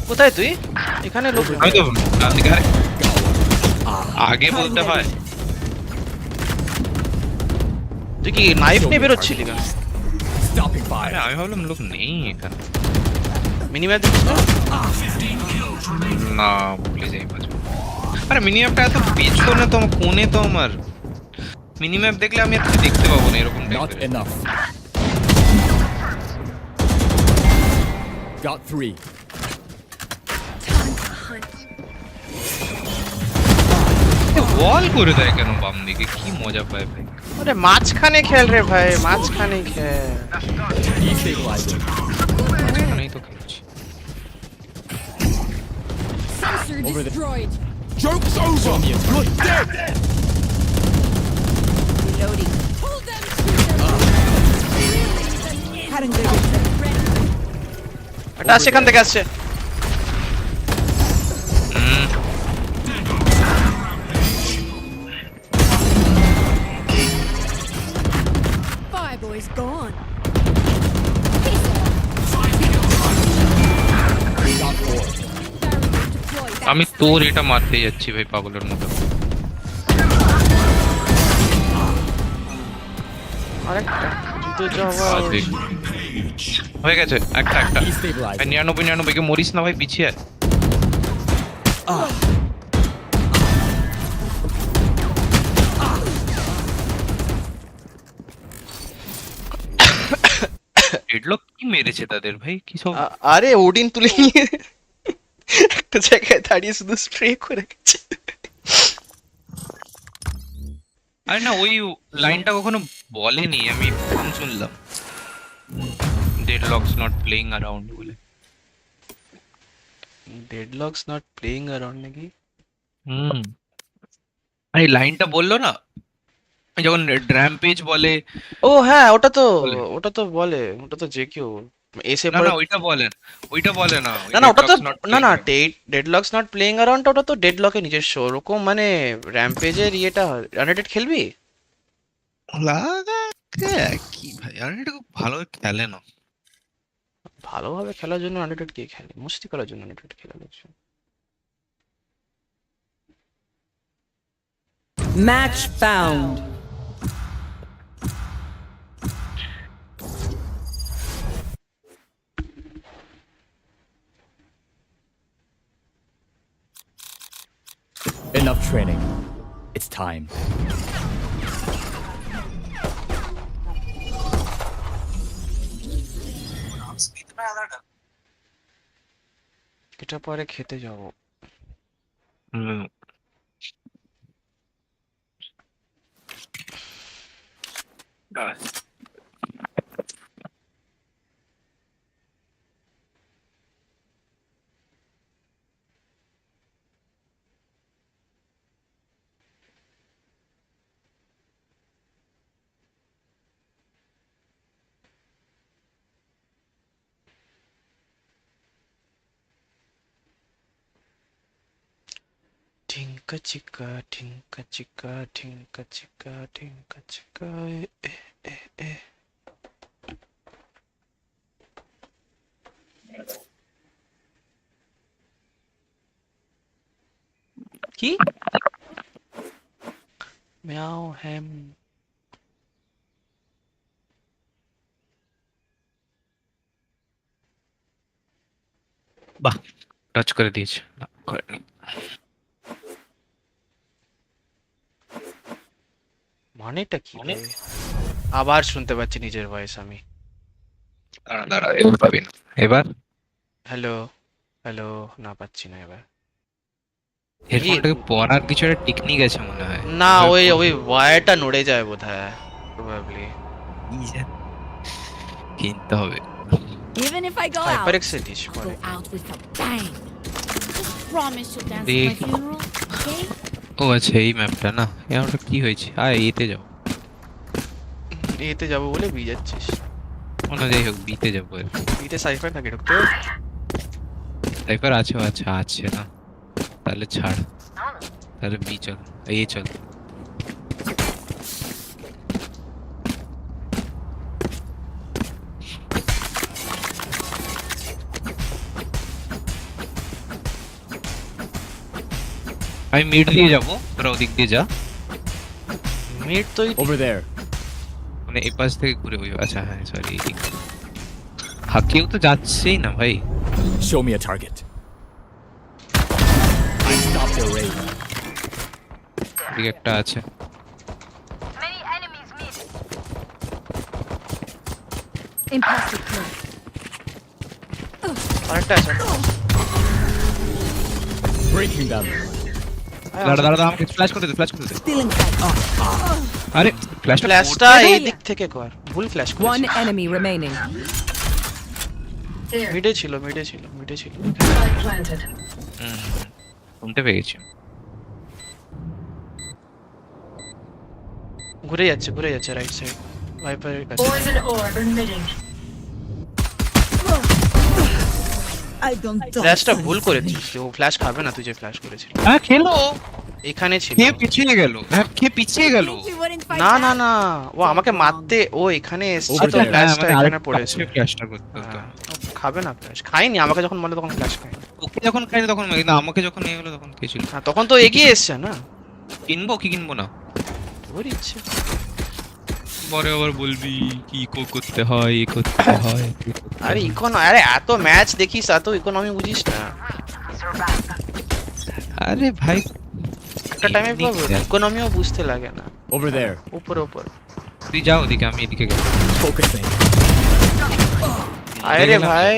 C: কোথায় তুই? এখানে লোক।
A: আমি তো ডান দিকে। আরে আগে বলতে হয়।
C: তুই কি নাইফ নিয়ে বেরোচ্ছিলি কেন?
D: Stopping
A: আরে
D: fire.
A: আমি ভাবলাম লোক নেই এখানে।
C: মিনিম্যাপ দিচ্ছিস না?
A: না প্লিজ এই বাজো। আরে মিনিম্যাপটা এত পেছনে তো কোণে তো আমার। মিনিম্যাপ দেখলে আমি এত দেখতে পাবো না এরকম
D: Not
A: টাইপের।
D: enough. Got 3.
A: ওয়াল করে দেয় কেন বাম দিকে, কি মজা পায় ভাই।
C: আরে মাঝখানে খেল রে ভাই, মাঝখানে খেল।
D: Destabilizing.
A: এখানেই তো খেলছি।
G: Sensor
D: Over there.
G: destroyed.
D: Joke's over. You're dead.
G: Reloading. Pull them to their ready.
C: এটা সেখান থেকে আসছে।
A: হুম,
G: Fireboy's gone.
D: Got 4.
G: Barrier deployed.
A: আমি তোর এটা মারতে যাচ্ছি ভাই পাগলের মতো।
C: আরেকটা জুতো যাওয়া
A: আরে, হয়ে গেছে একটা।
D: Destabilizing.
A: ভাই 99 কে মরিস না ভাই, পিছিয়ে আয়। ডেডলক কি মেরেছে তাদের ভাই, কি সব।
C: আরে ওডিন তুলে নিয়ে একটা জায়গায় দাঁড়িয়ে শুধু স্প্রে করে গেছে।
A: আরে না, ওই লাইনটা কখনো বলেনি, আমি প্রথম শুনলাম ডেডলকস নট প্লেইং অ্যারাউন্ড বলে।
C: ডেডলকস নট প্লেইং অ্যারাউন্ড নাকি?
A: হুম, এই লাইনটা বললো না যখন র্যাম্পেজ বলে।
C: ও হ্যাঁ, ওটা তো
A: বলে।
C: বলে, ওটা তো যে কেউ এসে
A: না
C: পরে।
A: না, ওইটা বলেন, ওইটা বলে না।
C: না না, ওটা তো
A: Deadlock's not
C: না না,
A: playing around।
C: Deadlock's not playing around ওটা তো ডেডলকের নিজস্ব ওরকম মানে র্যাম্পেজের ইয়েটা। আনরেটেড খেলবি?
A: লাগা কি ভাই, আর এটা খুব ভালো খেলে না।
C: ভালোভাবে খেলার জন্য আনরেটেড কে খেলে? মস্তি করার জন্য আনরেটেড খেলা লোকজন।
I: Match found.
D: Enough training. It's time.
C: এটা পরে খেতে যাবো।
A: হুম।
C: ঠিঙ্কা চিকা ঠিঙ্কা চিকা ঠিঙ্কা চিকা ঠিঙ্কা চিকা এ এ এ। কি মিয়াও হ্যাম?
A: বাহ, টাচ করে দিয়েছে। না, করেনি।
C: মানেটা কি রে? আবার শুনতে পাচ্ছি নিজের ভয়েস আমি।
A: দাঁড়া দাঁড়া, এবার পাবি না। এবার
C: হ্যালো হ্যালো, না পাচ্ছি না এবার।
A: হেডফোনটাকে পরার কিছু একটা টেকনিক আছে মনে হয়।
C: না, ওই ওয়্যারটা নড়ে যায় বোধহয়, প্রবাবলি।
A: কিনতে হবে।
G: Even if I go out,
C: HyperX A this
G: I'll
C: পরে।
G: go out with a bang. Just promise you'll dance at my
A: Deख-
G: funeral, okay?
A: ও আচ্ছা, এই ম্যাপটা না, এই ম্যাপটা কি হয়েছে? এতে যাও।
C: এতে যাবো বলে বি যাচ্ছিস?
A: মনে যাই হোক, বিতে যাবো।
C: বিতে সাইফার থাকে ঢুকতে।
A: সাইফার আছে? আচ্ছা আছে না, তাহলে ছাড়, তাহলে বি চল, এই চল। আমি মিড দিয়ে যাবো, তোরা ওদিক দিয়ে যা।
C: মিড তো
D: Over there.
A: মানে এই পাশ থেকে ঘুরে ওই, আচ্ছা হ্যাঁ সরি, এই দিক। কেউ তো যাচ্ছেই না ভাই।
D: Show me a target. I stopped their raid.
A: এদিকে একটা আছে।
G: Impossible play.
C: আরেকটা আছে।
D: Breaking them.
A: দাঁড়া দাঁড়া, আমাকে ফ্ল্যাশ করে দে, ফ্ল্যাশ করে দে।
I: Still inside.
A: আরে ফ্ল্যাশটা
C: ফ্ল্যাশটা এই দিক থেকে কর, ভুল ফ্ল্যাশ
I: One
C: করেছি।
I: enemy remaining.
F: There.
C: মিডে ছিল মিডে ছিল মিডে ছিল।
F: Spike planted.
A: শুনতে পেয়েছি।
C: ঘুরে যাচ্ছে রাইট সাইড ভাইপারের কাছে।
F: Poison orb emitting.
I: I don't
C: ফ্ল্যাশটা ভুল করেছিস, ও ফ্ল্যাশ খাবে না, তুই যে ফ্ল্যাশ করেছিস।
A: হ্যাঁ খেলো,
C: এখানে ছিল।
A: কে পিছিয়ে গেল? হ্যাঁ কে পিছিয়ে গেল?
G: You wouldn't fight
C: না
G: back.
C: না না, ও আমাকে মারতে ও এখানে এসেছে তো
A: আচ্ছা, হ্যাঁ,
C: ফ্ল্যাশটা
A: মানে
C: এখানে
A: আরেকটা
C: পড়েছে।
A: ফ্ল্যাশটা করতে হতো।
C: হ্যাঁ, ও খাবে না ফ্ল্যাশ, খাইনি, আমাকে যখন বলে তখন ফ্ল্যাশ খাইনি।
A: ওকে যখন খাইনি তখন কিন্তু আমাকে যখন নিয়ে গেলো তখন কে ছিল?
C: হ্যাঁ তখন তো এগিয়ে এসছে না,
A: কিনবো কি কিনবো না
C: তোর ইচ্ছে।
A: পরে আবার বলবি কি করতে হয় এ করতে হয়।
C: আরে আরে এত ম্যাচ দেখিস, এত ইকোনমি বুঝিস না,
A: আরে ভাই
C: একটা টাইমে ইকোনমিও বুঝতে লাগে না।
D: Over there.
C: উপর উপর
A: তুই যাও ওদিকে, আমি এদিকে গেলাম।
D: Focusing.
C: আরে ভাই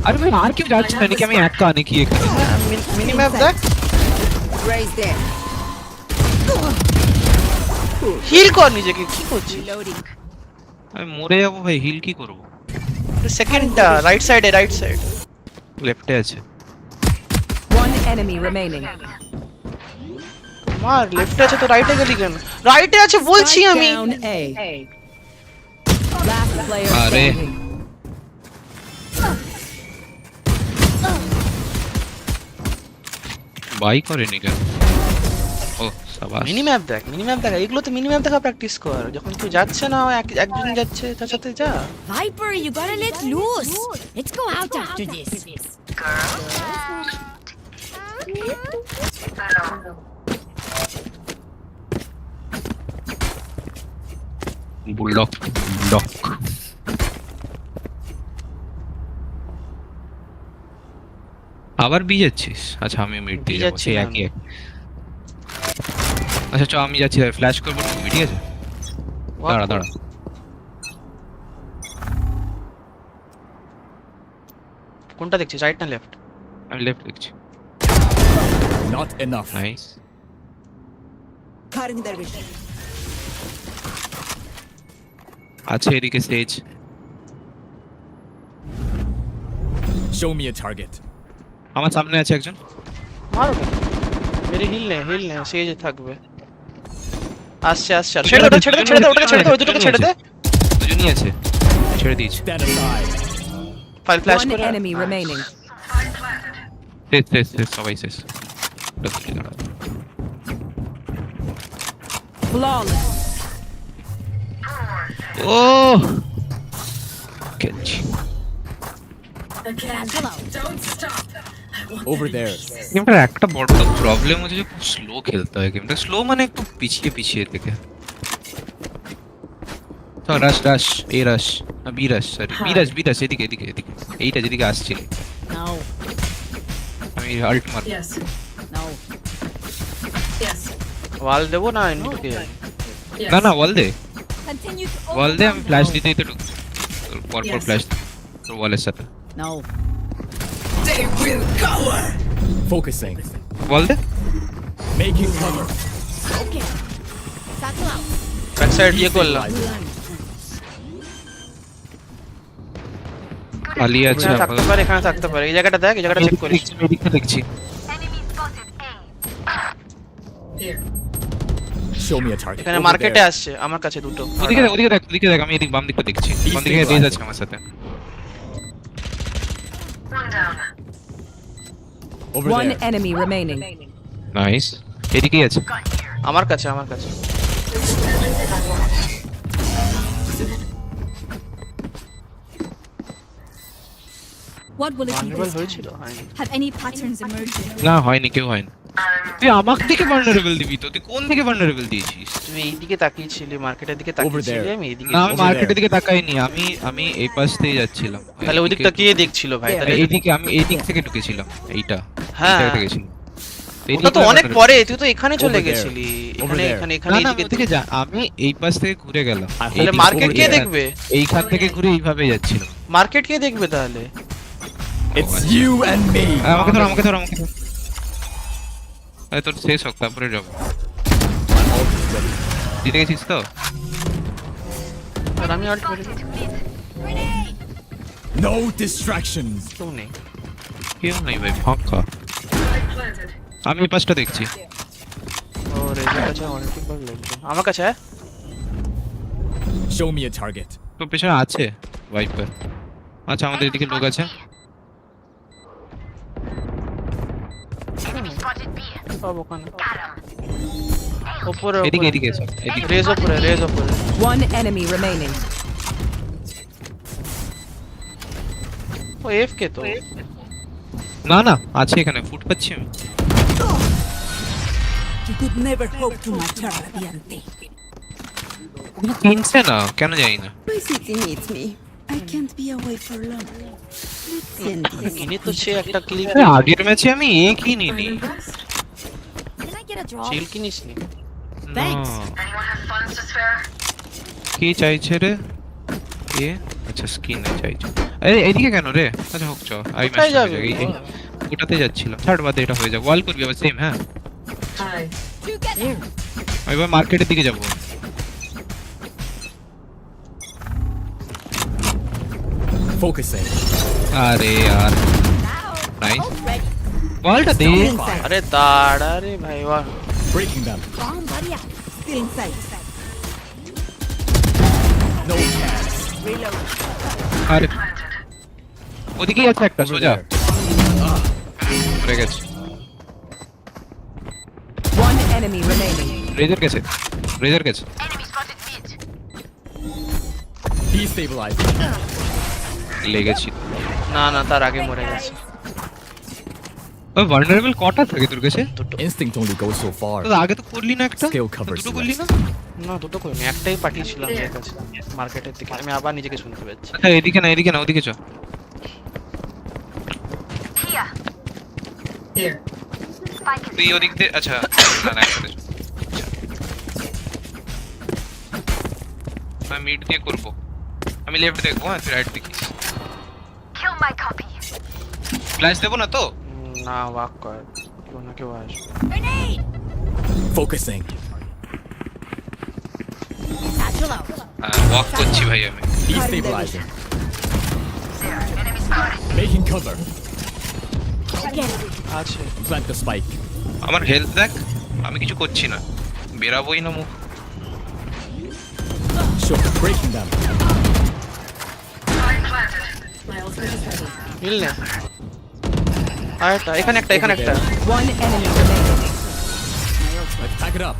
A: আরে ভাই আর কেউ যাচ্ছে না নাকি? আমি একা নাকি এখানে?
C: মিনি ম্যাপ দেখ,
I: Raise there.
C: হিল কর নিজেকে, কি করছিস?
A: আমি মরে যাবো ভাই, হিল কি করবো?
C: সেকেন্ডটা রাইট সাইডে, রাইট সাইড
A: লেফটে আছে।
I: One enemy remaining.
C: মার, লেফটে আছে তো রাইটে গেলি কেন? রাইটে আছে বলছি
I: Strike
C: আমি।
I: down A. Last player
A: Are.
I: standing.
A: Buy করেনি কেন? ও সাবাস।
C: মিনি ম্যাপ দেখ, মিনি ম্যাপ দেখ, এগুলো তো মিনি ম্যাপ দেখা প্র্যাকটিস কর, যখন কেউ যাচ্ছে না একজন যাচ্ছে তার সাথে যা।
G: Viper, you gotta let loose. Let's go out after this.
A: Bulldog bulldog. আবার বি যাচ্ছিস? আচ্ছা আমি মিড দিয়ে যাবো,
C: যাচ্ছি
A: সেই
C: না
A: একই এক। আচ্ছা চ আমি যাচ্ছি, ফ্ল্যাশ করবো তুমি, ঠিক আছে? দাঁড়া দাঁড়া।
C: কোনটা দেখছিস, রাইট না লেফট?
A: আমি লেফট দেখছি।
D: Not enough.
A: Nice.
I: Cutting their vision.
A: আছে এদিকে stage.
D: Show me a target.
A: আমার সামনে আছে একজন।
C: মারো কেন? মেরে হিল নে, হিল নে, সে যে থাকবে। আসছে আসছে, ছেড়ে দে, ছেড়ে দে, ছেড়ে দে, ওটাকে ছেড়ে দে, ওই দুটোকে ছেড়ে দে।
A: দুজনই আছে, ছেড়ে দিয়েছি।
D: Stand aside.
C: File flash
I: One
C: করে।
I: enemy remaining.
A: শেষ শেষ শেষ, সবাই শেষ।
I: Flawless.
A: ও খেলছি।
F: Again, don't stop.
D: Over there.
A: গেমটার একটা বড় প্রবলেম হচ্ছে যে খুব স্লো খেলতে হয় গেমটা। স্লো মানে একটু পিছিয়ে পিছিয়ে থেকে। তো রাশ রাশ, এ রাশ, বি রাশ, সরি বি রাশ, এদিকে এদিকে এদিকে, এইটা যেদিকে আসছিল।
G: No,
A: আমি আল্ট মার।
F: Yes,
G: no.
F: yes,
C: ওয়াল দেবো না এমনি ঢুকে যাবে?
F: yes.
A: না না ওয়াল দে,
G: Continue to
A: ওয়াল দে, আমি ফ্ল্যাশ
G: overwhelm.
A: দিতেই তো ঢুক পরপর
F: Yes.
A: ফ্ল্যাশ তোর ওয়ালের সাথে।
G: No.
D: Focusing.
A: ওয়াল দে।
D: Making cover.
G: Okay. Satchel out.
C: Back side দিয়ে করলাম।
A: খালি আছে
C: এখানে থাকতে পারে, এখানে থাকতে পারে, এই জায়গাটা দেখ, এই জায়গাটা চেক করিস।
A: এদিকটা দেখছি।
F: Here.
D: Show me a target.
C: এখানে
D: Over
C: মার্কেটে
D: there.
C: আসছে আমার কাছে দুটো।
A: ওদিকে দেখ, ওদিকে দেখ, ওদিকে দেখ, আমি এদিক বাম দিকটা দেখছি। বাম দিকে রেজ আছে আমার সাথে।
D: Over
I: One
D: there.
I: enemy remaining.
A: Nice, এদিকেই আছে।
C: আমার কাছে, আমার কাছে।
G: What will it be
C: vulnerable
G: this
C: হয়েছিল,
G: time?
C: হয়নি।
G: Have any patterns emerged?
A: না হয়নি, কেউ হয়নি। তুই আমার দিকে ভালনারেবল দিবি তো? তুই কোন দিকে ভালনারেবল দিয়েছিস?
C: তুই এই দিকে তাকিয়েছিলি, মার্কেটের দিকে তাকিয়েছিলি,
D: there.
C: আমি এইদিকে।
A: না আমি
D: Over
A: মার্কেটের
D: there.
A: দিকে তাকাইনি, আমি এই পাশ দিয়ে যাচ্ছিলাম।
C: তাহলে ওই দিকটা কে দেখছিল ভাই? তাহলে
A: এইদিকে, আমি এই দিক থেকে ঢুকেছিলাম, এইটা
C: হ্যাঁ।
A: এইটা গেছিলাম।
C: ওটা তো অনেক পরে, তুই তো এখানে চলে
D: Over there.
C: গেছিলি,
D: Over
C: এখানে
D: there.
C: এখানে
A: না
C: এখানে
A: না
C: এইদিকে
A: ওদিকে যা, আমি এই পাশ থেকে ঘুরে গেলাম।
D: তাহলে
C: তাহলে
A: এইদিকে
C: মার্কেট
A: ঘুরে
C: কে
A: গেলাম।
C: দেখবে?
A: এইখান থেকে ঘুরে এইভাবে যাচ্ছিলাম।
C: মার্কেট কে দেখবে তাহলে?
D: It's you and me.
A: আমাকে ধর, আমাকে ধর, আমাকে ধর। আরে তোর শেষ হোক তারপরে যাবো।
D: My ult is ready.
A: জিতে গেছিস তো?
C: আর আমি অল্ট করে
D: No distractions.
C: কেউ নেই।
A: কেউ নেই ভাই, ফাঁকা।
F: Planted.
A: আমি এই পাশটা দেখছি।
C: ও রেজার কাছে অনেকবার লোকজন আমার কাছে।
D: Show me a target.
A: তো পেছনে আছে ভাইপার। আচ্ছা আমাদের এদিকে লোক আছে।
C: সব ওখানে উপরে,
A: এদিকে এদিকে এসো, এদিকে।
C: রেজ উপরে, রেজ উপরে।
I: One enemy remaining.
C: ও এফকে তো।
A: না না আছে এখানে, ফুট পাচ্ছি আমি।
I: You could never hope to mature Radiante.
A: কিনছে না কেন জানি না।
I: My city needs me. I can't be away for long. Let's send this.
C: কিনে তো সে একটা ক্লিক
A: আরে আগের ম্যাচে আমি এ কিনিনি।
F: I'm impressed.
B: Can I get a drop?
C: চিল কিনিস নি?
G: Thanks.
F: Anyone have funds to spare?
A: কি চাইছে রে এ? আচ্ছা স্কিন চাইছে। আরে এদিকে কেন রে? আচ্ছা হোক চ আমি
C: কোথায়
A: ম্যাচ
C: যাবে?
A: ওটাতে যাচ্ছিলাম। থার্ড বাদে এটা হয়ে যাবে। ওয়াল করবি আবার সেম। হ্যাঁ
F: Hi.
G: Together.
A: আমি এবার মার্কেটের দিকে যাবো।
D: Focusing.
A: আরে यार নাইস বলটা দে।
C: আরে দাঁড়া রে ভাই, বাহ
D: Breaking them.
I: Bomb barrier. Still inside.
D: No chance.
I: Reload.
A: আরে ওদিকেই আছে একটা সোজা পড়ে গেছে।
I: One enemy remaining.
A: রেজার গেছে, রেজার গেছে।
D: Destabilizing.
A: লেগেছি।
C: না না, তার আগে মরে গেছে।
A: ওই ভালনারেবল কটা থাকে তোর কাছে?
D: Instinct only goes so far.
A: তো আগে তো করলি না একটা?
D: Skill covers
A: দুটো
D: the
A: করলি
D: rest.
A: না?
C: না দুটো করিনি, একটাই পাঠিয়েছিলাম এর কাছে মার্কেটের দিকে। আমি আবার নিজেকে শুনতে পাচ্ছি।
A: আচ্ছা এদিকে না, এদিকে না, ওদিকে চ।
F: Here.
A: তুই ওদিক দিয়ে, আচ্ছা না না একসাথে চ। আমি মিড দিয়ে করব। আমি লেফট দেখবো, হ্যাঁ তুই রাইট দেখিস। ফ্ল্যাশ দেবো না তো?
C: না ওয়াক কর, কেউ না কেউ আসবে।
G: Grenade.
D: Focusing.
G: Satchel out.
A: হ্যাঁ ওয়াক করছি ভাই আমি।
D: Destabilizing. Making cover.
C: আছে
D: Plant the spike.
A: আমার হেলথ দেখ, আমি কিছু করছি না, বেরাবোই না মুখ।
D: Sure. Breaking them.
F: Spike planted. My ultimate is ready.
C: মিল না। আরেকটা এখানে, একটা এখানে একটা।
I: One enemy remaining.
D: Let's pack it up.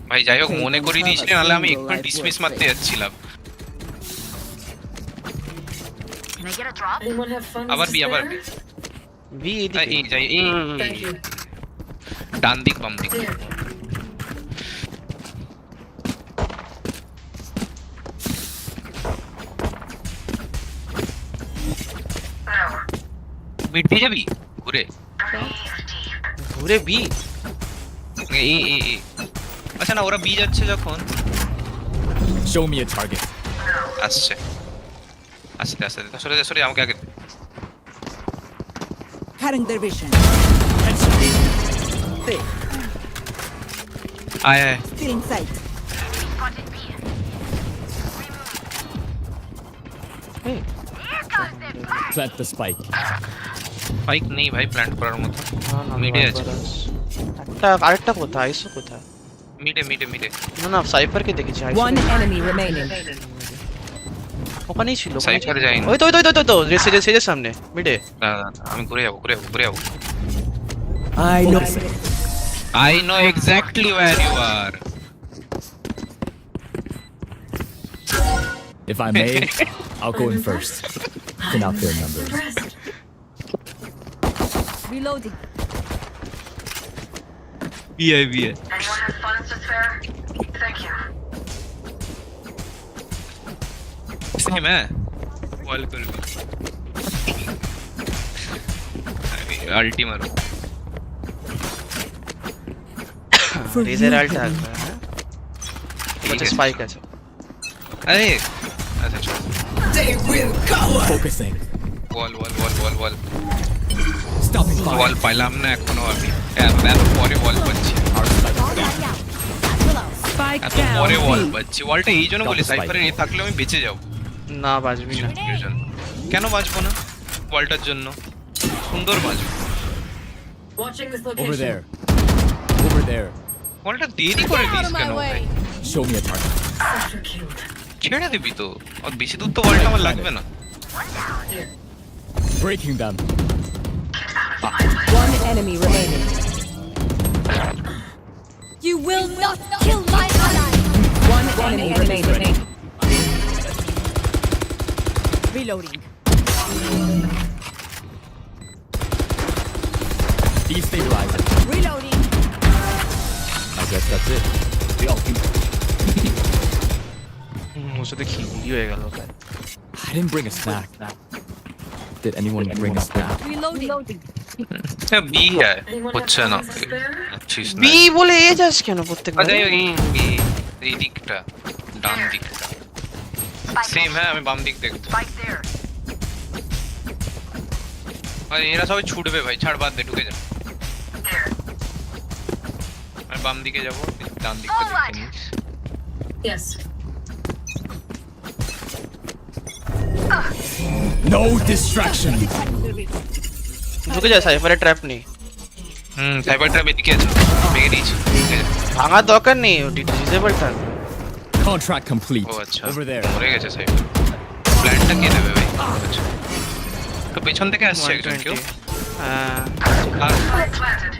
A: ভাই যাই হোক মনে করিয়ে দিয়েছিলেন, নাহলে আমি একটু ডিসমিস মারতে যাচ্ছিলাম।
F: Anyone have funds
A: আবার
F: to
A: বি, আবার
F: spare?
A: বি।
C: ভি এদিকে।
A: এই যাই এই
F: Thank you.
A: ডান দিক বাম দিক।
F: Here.
A: মিড দিয়ে যাবি ঘুরে?
C: ঘুরে বি।
A: এই এই এই আচ্ছা না, ওরা বি যাচ্ছে যখন।
D: Show me a target.
A: আসছে আস্তে আস্তে সরে যা, সরে আমাকে আগে।
I: Cutting their vision.
A: আয় আয়।
I: Still in sight.
D: Plant the spike.
A: Bike নেই ভাই প্ল্যান্ট করার মতো। মিডে আছে,
C: একটা আরেকটা কোথায়? আইসো কোথায়?
A: মিডে মিডে মিডে।
C: না না, সাইফারকে দেখেছি। আইসো
I: One enemy remaining.
C: ওখানেই ছিল।
A: সাইফার যাইনি।
C: ওই তো ওই তো ওই তো সেজের সামনে মিডে।
A: না না, আমি ঘুরে যাবো ঘুরে যাবো ঘুরে যাবো।
I: I know.
A: I know exactly where you are.
D: If I may, I'll go in first. Thin out their numbers.
F: Impressed.
I: Reloading.
A: বিয়ে বিয়ে।
F: Anyone have funds to spare? Thank you.
A: Same হ্যাঁ বল করবি। আল্টি মারো।
C: রেজার আল্ট আসবে। হ্যাঁ আচ্ছা স্পাইক আছে।
A: আরে আচ্ছা চল।
D: Focusing.
A: বল বল বল বল বল।
D: Stopping
A: বল
D: fire.
A: পাইলাম না এখনো আমি। এত পরে বল পাচ্ছি,
D: Our spike down.
G: Satchel out.
I: Spike
A: এত পরে
I: down.
A: বল
I: B.
A: পাচ্ছি। বলটা এই জন্য বলি সাইফারের এ থাকলে আমি বেঁচে যাবো।
C: না বাজবি না।
A: এর জন্য। কেন বাঁচবো না? বলটার জন্য সুন্দর বাঁচবো।
F: Watching this
D: Over
F: location.
D: there. Over there.
A: বলটা দেরি করে
G: Get out
A: this
G: of my
A: কেন ভাই?
G: way.
D: Show me a target.
F: Sector killed.
A: ছেড়ে দিবি তো, আর বেশি দূর তো বলটা আমার লাগবে না।
F: Here.
D: Breaking them.
I: One enemy remaining.
G: You will not kill my ally.
I: One enemy remaining.
G: Reloading.
D: Destabilizing.
G: Reloading.
D: I guess that's it. The ultimate.
C: ওর সাথে খিচুড়ি হয়ে গেল
D: I didn't bring a snack. Did anyone bring a snack?
G: Reloading.
A: B হ্যাঁ
F: Anyone have
A: হচ্ছে না
F: funds to spare?
A: আচ্ছিস না
C: B বলে এ যাস কেন প্রত্যেকবার
A: আচ্ছা এই দিকটা ডান দিকটা সেম হ্যাঁ আমি বাম দিক দেখছি
F: Byte there.
A: আর এরা সবাই ছুটবে ভাই ছাড় বাদ দে ঢুকে যা
F: There.
A: আমি বাম দিকে যাবো ডান দিকটা দেখে নিস
F: Yes.
D: No distraction.
C: ঢুকে যায় সাইফারের ট্র্যাপ নেই
A: সাইবার ট্র্যাপ এদিকে আছে ভেঙে দিয়েছি
C: ভাঙার দরকার নেই ডিসেবল থাক
D: Contract complete.
A: ও আচ্ছা
D: Over there.
A: মরে গেছে সাইবার প্ল্যানটা কে নেবে ভাই আচ্ছা তো পেছন থেকে আসছে একজন কেউ আর
F: Byte planted.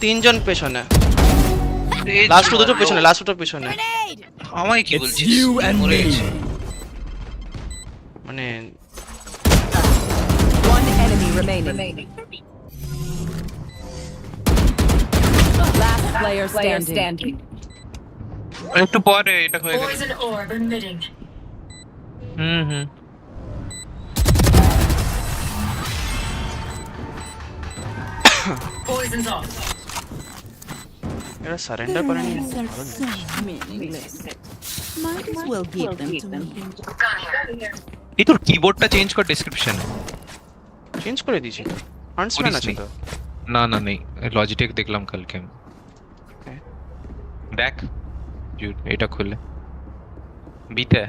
C: তিনজন পেছনে
A: এই
C: লাস্ট
A: ছিল,
C: দুটো পেছনে লাস্ট দুটো পেছনে
G: Grenade.
A: আমায় কি
D: It's
A: বলছিস
D: you and
A: মরে
D: me.
A: গেছে
C: মানে
J: One enemy remaining. Last player standing.
A: একটু পরে এটা হয়ে গেছে
F: Poison orb emitting.
A: হুম
F: Poison's off.
C: এরা সারেন্ডার করেনি
I: These are so meaningless. Might as well give them to me.
F: Gun here.
A: এই তোর কিবোর্ডটা চেঞ্জ কর ডেসক্রিপশনে
C: চেঞ্জ করে দিয়েছি হান্টসম্যান আছে তো
A: না না নেই লজিটেক দেখলাম কালকে আমি।
C: Okay.
A: দেখ এটা খুলে বিতে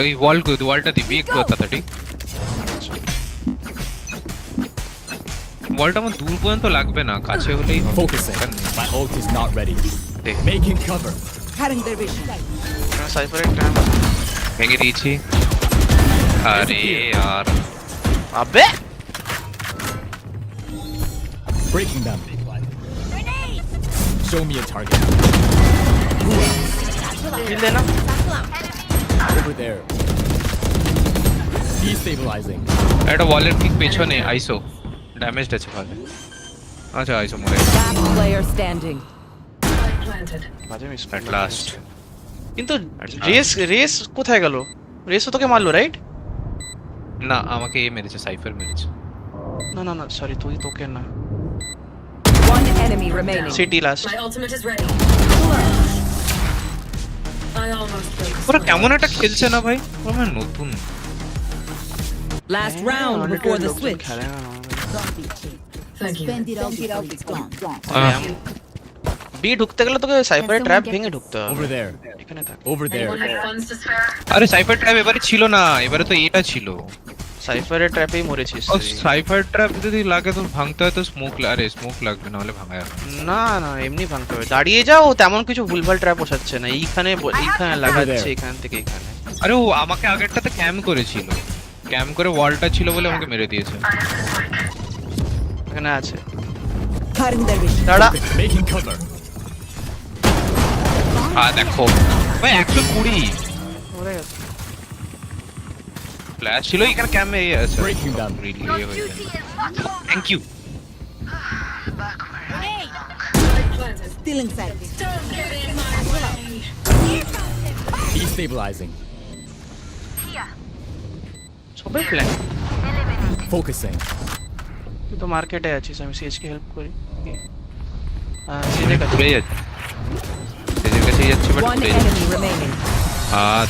A: এই ওয়ালটা দিবি একটু তাড়াতাড়ি ওয়ালটা আমার দূর পর্যন্ত লাগবে না কাছে হলেই হবে।
D: Focusing. My ult is not ready. Making cover.
J: Cutting their vision.
C: সাইফারের ট্র্যাপ
A: ভেঙে দিয়েছি আরে আর
C: আবে
D: Breaking them. Show me a target.
C: কিল দে না
D: Over there. Destabilizing.
A: একটা ওয়ালের ঠিক পেছনে আইসো ড্যামেজড আছে ভালো আচ্ছা আইসো মরে
J: Last player standing.
F: Byte planted.
C: বাজে মিস
A: এট লাস্ট
C: কিন্তু রেস কোথায় গেল রেসও তোকে মারলো রাইট
A: না আমাকে এ মেরেছে সাইফার মেরেছে
C: না না না সরি তুই তোকে না
J: One enemy remaining.
C: City last
F: My ultimate is ready. I almost broke the
A: ওরা
F: spell.
A: কেমন একটা খেলছে না ভাই ওরা নতুন
J: Last round before the switch.
C: খেলে না
F: Thank you.
I: Spend it all before it's gone.
C: B ঢুকতে গেলে তোকে সাইফারের ট্র্যাপ ভেঙে ঢুকতে হবে
D: Over there.
C: এখানে থাক
D: Over there.
F: Anyone have funds to spare?
A: আরে সাইফার ট্র্যাপ এবারে ছিল না এবারে তো এটা ছিল
C: সাইফারের ট্র্যাপেই মরেছিস
A: ও
C: তুই।
A: সাইফার ট্র্যাপ যদি লাগে তো ভাঙতে হয় তো আরে স্মোক লাগবে না হলে ভাঙা যাবে না।
C: না না এমনি ভাঙতে হবে দাঁড়িয়ে যাও তেমন কিছু ভুলভাল ট্র্যাপ বসাচ্ছে না এইখানে এইখানে লাগাচ্ছে এখান থেকে এখানে
A: আরে ও আমাকে আগেরটাতে ক্যাম করেছিল ক্যাম করে ওয়ালটা ছিল বলে আমাকে মেরে দিয়েছে
C: এখানে আছে
J: Cutting their vision.
C: দাঁড়া
D: Making cover.
A: দেখো ভাই 120
C: মরে গেছে
A: ফ্ল্যাশ ছিল এখানে ক্যামে আছে
D: Breaking them.
A: রিলি হয়ে গেল thank you
F: Byte planted.
J: Still inside.
F: Don't get in my way.
D: Destabilizing.
C: সবাই প্ল্যান
D: Focusing.
C: তুই তো মার্কেটে আছিস আমি সিএস কে হেল্প করি সিএস কে
A: ঘুরে যাচ্ছে সেজের কাছেই যাচ্ছে বাট
J: One
A: ঘুরে যাচ্ছে
J: enemy remaining.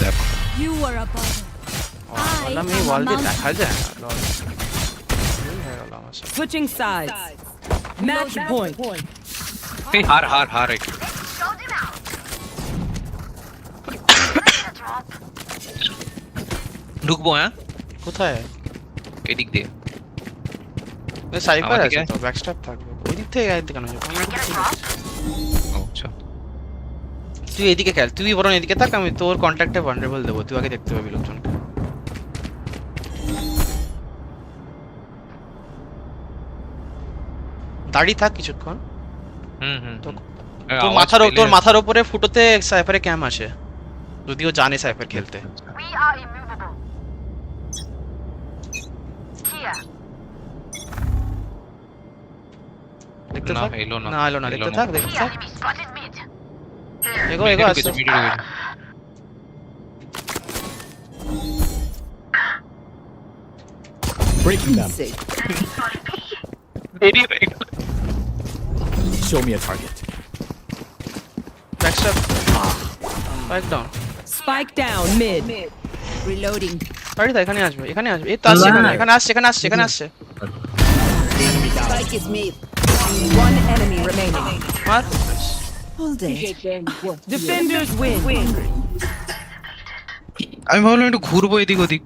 A: দেখো
G: You were a bother.
C: বললাম এই ওয়াল দিয়ে দেখা যায় না লল হয়ে গেল আমার সাথে
J: Switching sides. Match point.
A: এই হার একটু ঢুকবো হ্যাঁ
C: কোথায়
A: এদিক দিয়ে
C: সাইফার
A: আমার
C: আছে
A: দিকে?
C: তো ব্যাকস্ট্যাপ থাকবে ওই দিক থেকে গাইতে কেন যাবো
A: আচ্ছা
C: তুই এদিকে খেল তুই বরং এদিকে থাক আমি তোর কন্ট্যাক্টে ভালনারেবল দেবো তুই আগে দেখতে পাবি লোকজনকে দাঁড়িয়ে থাক কিছুক্ষণ
A: হুম
C: তো-
A: এই
C: তোর
A: আওয়াজ
C: মাথার
A: পেলে-
C: তোর মাথার উপরে ফুটোতে সাইফারে ক্যাম আসে যদিও জানে সাইফার খেলতে। দেখতে
A: না
C: থাক,
A: এলো না,
C: না এলো না,
A: এলো
C: দেখতে
A: না।
C: থাক, দেখতে থাক, এগো
A: মিডে
C: এগো
A: ঢুকেছে,
C: আস্তে।
A: মিডে ঢুকেছে।
D: Breaking them.
A: দেরি হয়ে গেল।
D: Show me a target.
C: Backstab, back down.
J: Spike down mid.
G: Reloading.
C: আরে দা এখানে আসবে, এখানে আসবে, এই তো আসছে, এখানে আসছে, এখানে আসছে, এখানে আসছে।
G: Spike is mid.
J: One enemy remaining.
C: মার।
I: All day.
J: Defenders win.
A: আমি ভাবলাম একটু ঘুরবো এদিক ওদিক,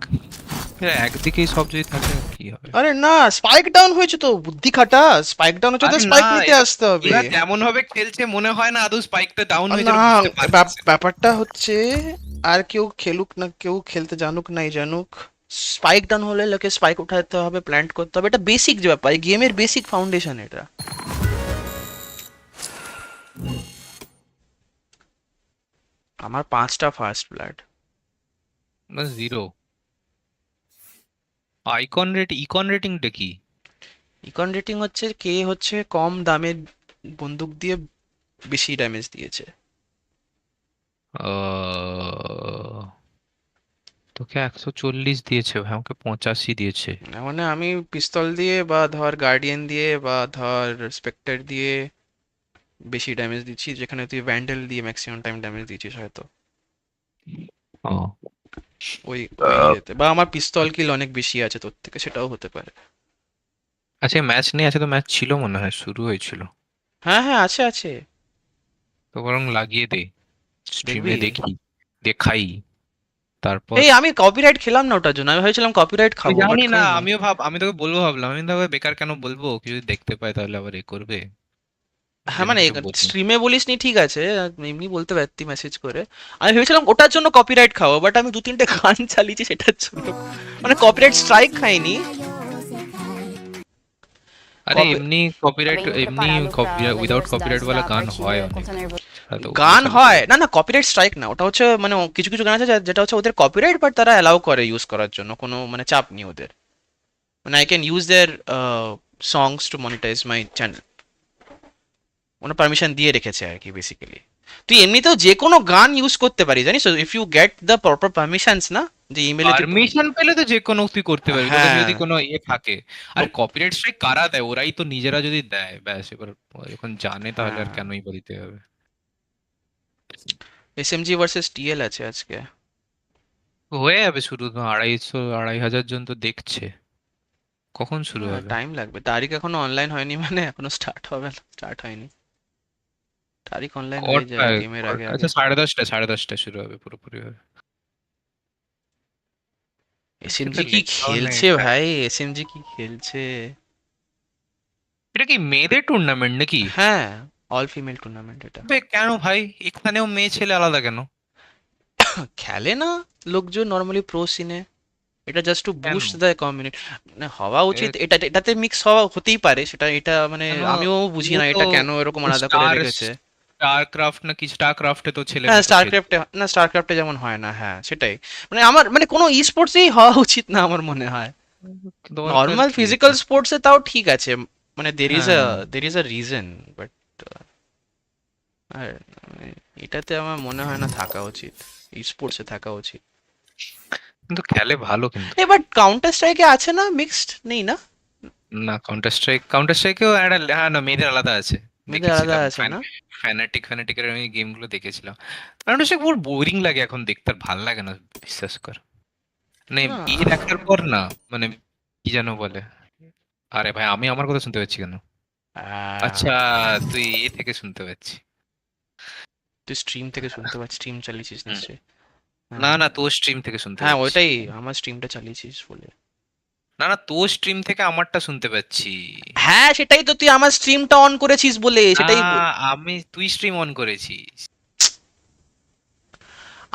A: একদিকেই সব যদি থাকে কি হবে।
C: আরে না, স্পাইক ডাউন হয়েছে তো, বুদ্ধি খাটা। স্পাইক ডাউন হচ্ছে তো
A: আরে
C: স্পাইক
A: না,
C: নিতে আসতে হবে।
A: এরা যেমন ভাবে খেলছে মনে হয় না আদৌ স্পাইকটা ডাউন হয়েছে
C: না,
A: বুঝতে পারছি।
C: ব্যাপারটা হচ্ছে আর কেউ খেলুক না, কেউ খেলতে জানুক নাই জানুক, স্পাইক ডাউন হলে লোকে স্পাইক উঠাতে হবে, প্ল্যান্ট করতে হবে। এটা বেসিক যে ব্যাপার, গেমের বেসিক ফাউন্ডেশন এটা। আমার 5টা ফার্স্ট ব্লাড।
A: না জিরো। ইকন রেটিংটা কি?
C: ইকন রেটিং হচ্ছে কে হচ্ছে কম দামের বন্দুক দিয়ে বেশি ড্যামেজ দিয়েছে।
A: তোকে 140 দিয়েছে ভাই, আমাকে 85 দিয়েছে।
C: মানে আমি পিস্তল দিয়ে বা ধর গার্ডিয়ান দিয়ে বা ধর স্পেক্টার দিয়ে বেশি ড্যামেজ দিচ্ছি, যেখানে তুই ভ্যান্ডেল দিয়ে ম্যাক্সিমাম টাইম ড্যামেজ দিচ্ছিস হয়তো।
A: ও
C: ওই ওই ইয়েতে, বা আমার পিস্তল কিল অনেক বেশি আছে তোর থেকে, সেটাও হতে পারে।
A: আচ্ছা ম্যাচ নেই, আছে তো ম্যাচ ছিল মনে হয়, শুরু হয়েছিল।
C: হ্যাঁ হ্যাঁ, আছে আছে।
A: তো বরং লাগিয়ে দে, স্ট্রিমে
C: দেখবি?
A: দেখি, দেখাই তারপর।
C: এই আমি কপিরাইট খেলাম না ওটার জন্য, আমি ভেবেছিলাম কপিরাইট
A: তুই
C: খাবো, বাট
A: জানি না,
C: খাইনি।
A: আমি তোকে বলবো ভাবলাম, আমি তো বেকার কেন বলবো, কেউ যদি দেখতে পায় তাহলে আবার এ করবে। ওই
C: হ্যাঁ
A: জন্য
C: মানে
A: কিছু বলিনি।
C: স্ট্রিমে বলিসনি ঠিক আছে, এমনি বলতে পারতি মেসেজ করে। আমি ভেবেছিলাম ওটার জন্য কপিরাইট খাবো, বাট আমি 2-3টে গান চালিয়েছি সেটার জন্য, মানে কপিরাইট স্ট্রাইক খাইনি।
A: আরে এমনি কপিরাইট, এমনি উইদাউট কপিরাইট ওয়ালা গান হয় অনেক। হয়তো ওগুলো
C: গান
A: খালি
C: হয় না, না কপিরাইট স্ট্রাইক না, ওটা হচ্ছে মানে কিছু কিছু গান আছে যেটা হচ্ছে ওদের কপিরাইট, বাট তারা অ্যালাউ করে ইউজ করার জন্য, কোনো মানে চাপ নেই ওদের। মানে I can use their songs to monetize my channel, ওনার পারমিশন দিয়ে রেখেছে আর কি বেসিক্যালি। তুই এমনিতেও যে কোনো গান ইউজ করতে পারিস জানিস, if you get the proper permissions, না যে ইমেলে
A: পারমিশন পেলে তো যে কোনো তুই করতে পারবি, তোদের
C: হ্যাঁ।
A: যদি কোনো ইয়ে থাকে। আর কপিরাইট স্ট্রাইক কারা দেয়? ওরাই তো নিজেরা যদি দেয় ব্যাস, এবার যখন জানে তাহলে আর
C: হ্যাঁ।
A: কেনই বা দিতে হবে।
C: এসএমজি ভার্সেস টিএল আছে আজকে।
A: হয়ে যাবে শুরু তো, 250 জন তো দেখছে। কখন শুরু হবে?
C: টাইম লাগবে, তারিখ এখনো অনলাইন হয়নি, মানে এখনো স্টার্ট হবে না, স্টার্ট হয়নি। তারিখ অনলাইন হয়ে যায়
A: কটায়?
C: গেমের আগে আগে।
A: আচ্ছা 10:30 শুরু হবে পুরোপুরি হবে।
C: এসএমজি
A: সেটা
C: কি
A: লেখাও নেই
C: খেলছে
A: এখানে।
C: ভাই, এসএমজি কি খেলছে।
A: এটা কি মেয়েদের টুর্নামেন্ট নাকি?
C: হ্যাঁ, অল ফিমেল টুর্নামেন্ট এটা।
A: কেন ভাই, এখানেও মেয়ে ছেলে আলাদা কেন?
C: খেলে না লোকজন নর্মালি প্রো সিনে, এটা জাস্ট টু
A: কেন?
C: Boost the community. মানে হওয়া উচিত, এটাতে মিক্স হওয়া হতেই পারে, সেটা এটা মানে
A: কেন?
C: আমিও বুঝি
A: ও
C: না
A: তো
C: এটা কেন এরকম আলাদা করে রেখেছে।
A: স্টারক্রাফট নাকি, স্টারক্রাফটে তো ছেলে
C: হ্যাঁ
A: মেয়ে তো খেলছে।
C: স্টারক্রাফটে, না স্টারক্রাফটে যেমন হয় না, হ্যাঁ সেটাই। মানে আমার মানে কোনো ই স্পোর্টসেই হওয়া উচিত না আমার মনে হয়।
A: দরকার
C: নর্মাল
A: কি
C: ফিজিক্যাল
A: এটা?
C: স্পোর্টসে তাও ঠিক আছে, মানে
A: হ্যাঁ,
C: there is a reason, but এটাতে আমার মনে হয় না থাকা উচিত, ই স্পোর্টসে থাকা উচিত।
A: কিন্তু খেলে ভালো কিন্তু।
C: এবার কাউন্টার স্ট্রাইকে আছে না, মিক্সড নেই না?
A: না কাউন্টার স্ট্রাইকেও একটা, হ্যাঁ না মেয়েদের আলাদা আছে।
C: মেয়েদের আলাদা
A: দেখেছিলাম
C: আছে না?
A: ফ্যানাটিকের আমি গেমগুলো দেখেছিলাম। কাউন্টার স্ট্রাইক পুরো বোরিং লাগে এখন দেখতে, আর ভাল লাগে না, বিশ্বাস কর। মানে
C: না
A: বিয়ে দেখার পর না, মানে কি যেন বলে। আরে ভাই আমি আমার কথা শুনতে পাচ্ছি কেন? আচ্ছা, তুই এ থেকে শুনতে পাচ্ছি।
C: তুই স্ট্রিম থেকে শুনতে পাচ্ছিস, স্ট্রিম চালিয়েছিস
A: হুম।
C: নিশ্চয়ই।
A: না
C: হ্যাঁ
A: না, তোর স্ট্রিম থেকে শুনতে
C: হ্যাঁ,
A: পাচ্ছি।
C: ওইটাই, আমার স্ট্রিমটা চালিয়েছিস বলে।
A: না না, তোর স্ট্রিম থেকে আমারটা শুনতে পাচ্ছি।
C: হ্যাঁ সেটাই তো, তুই আমার স্ট্রিমটা অন করেছিস বলে
A: না,
C: সেটাই
A: তুই স্ট্রিম অন করেছিস।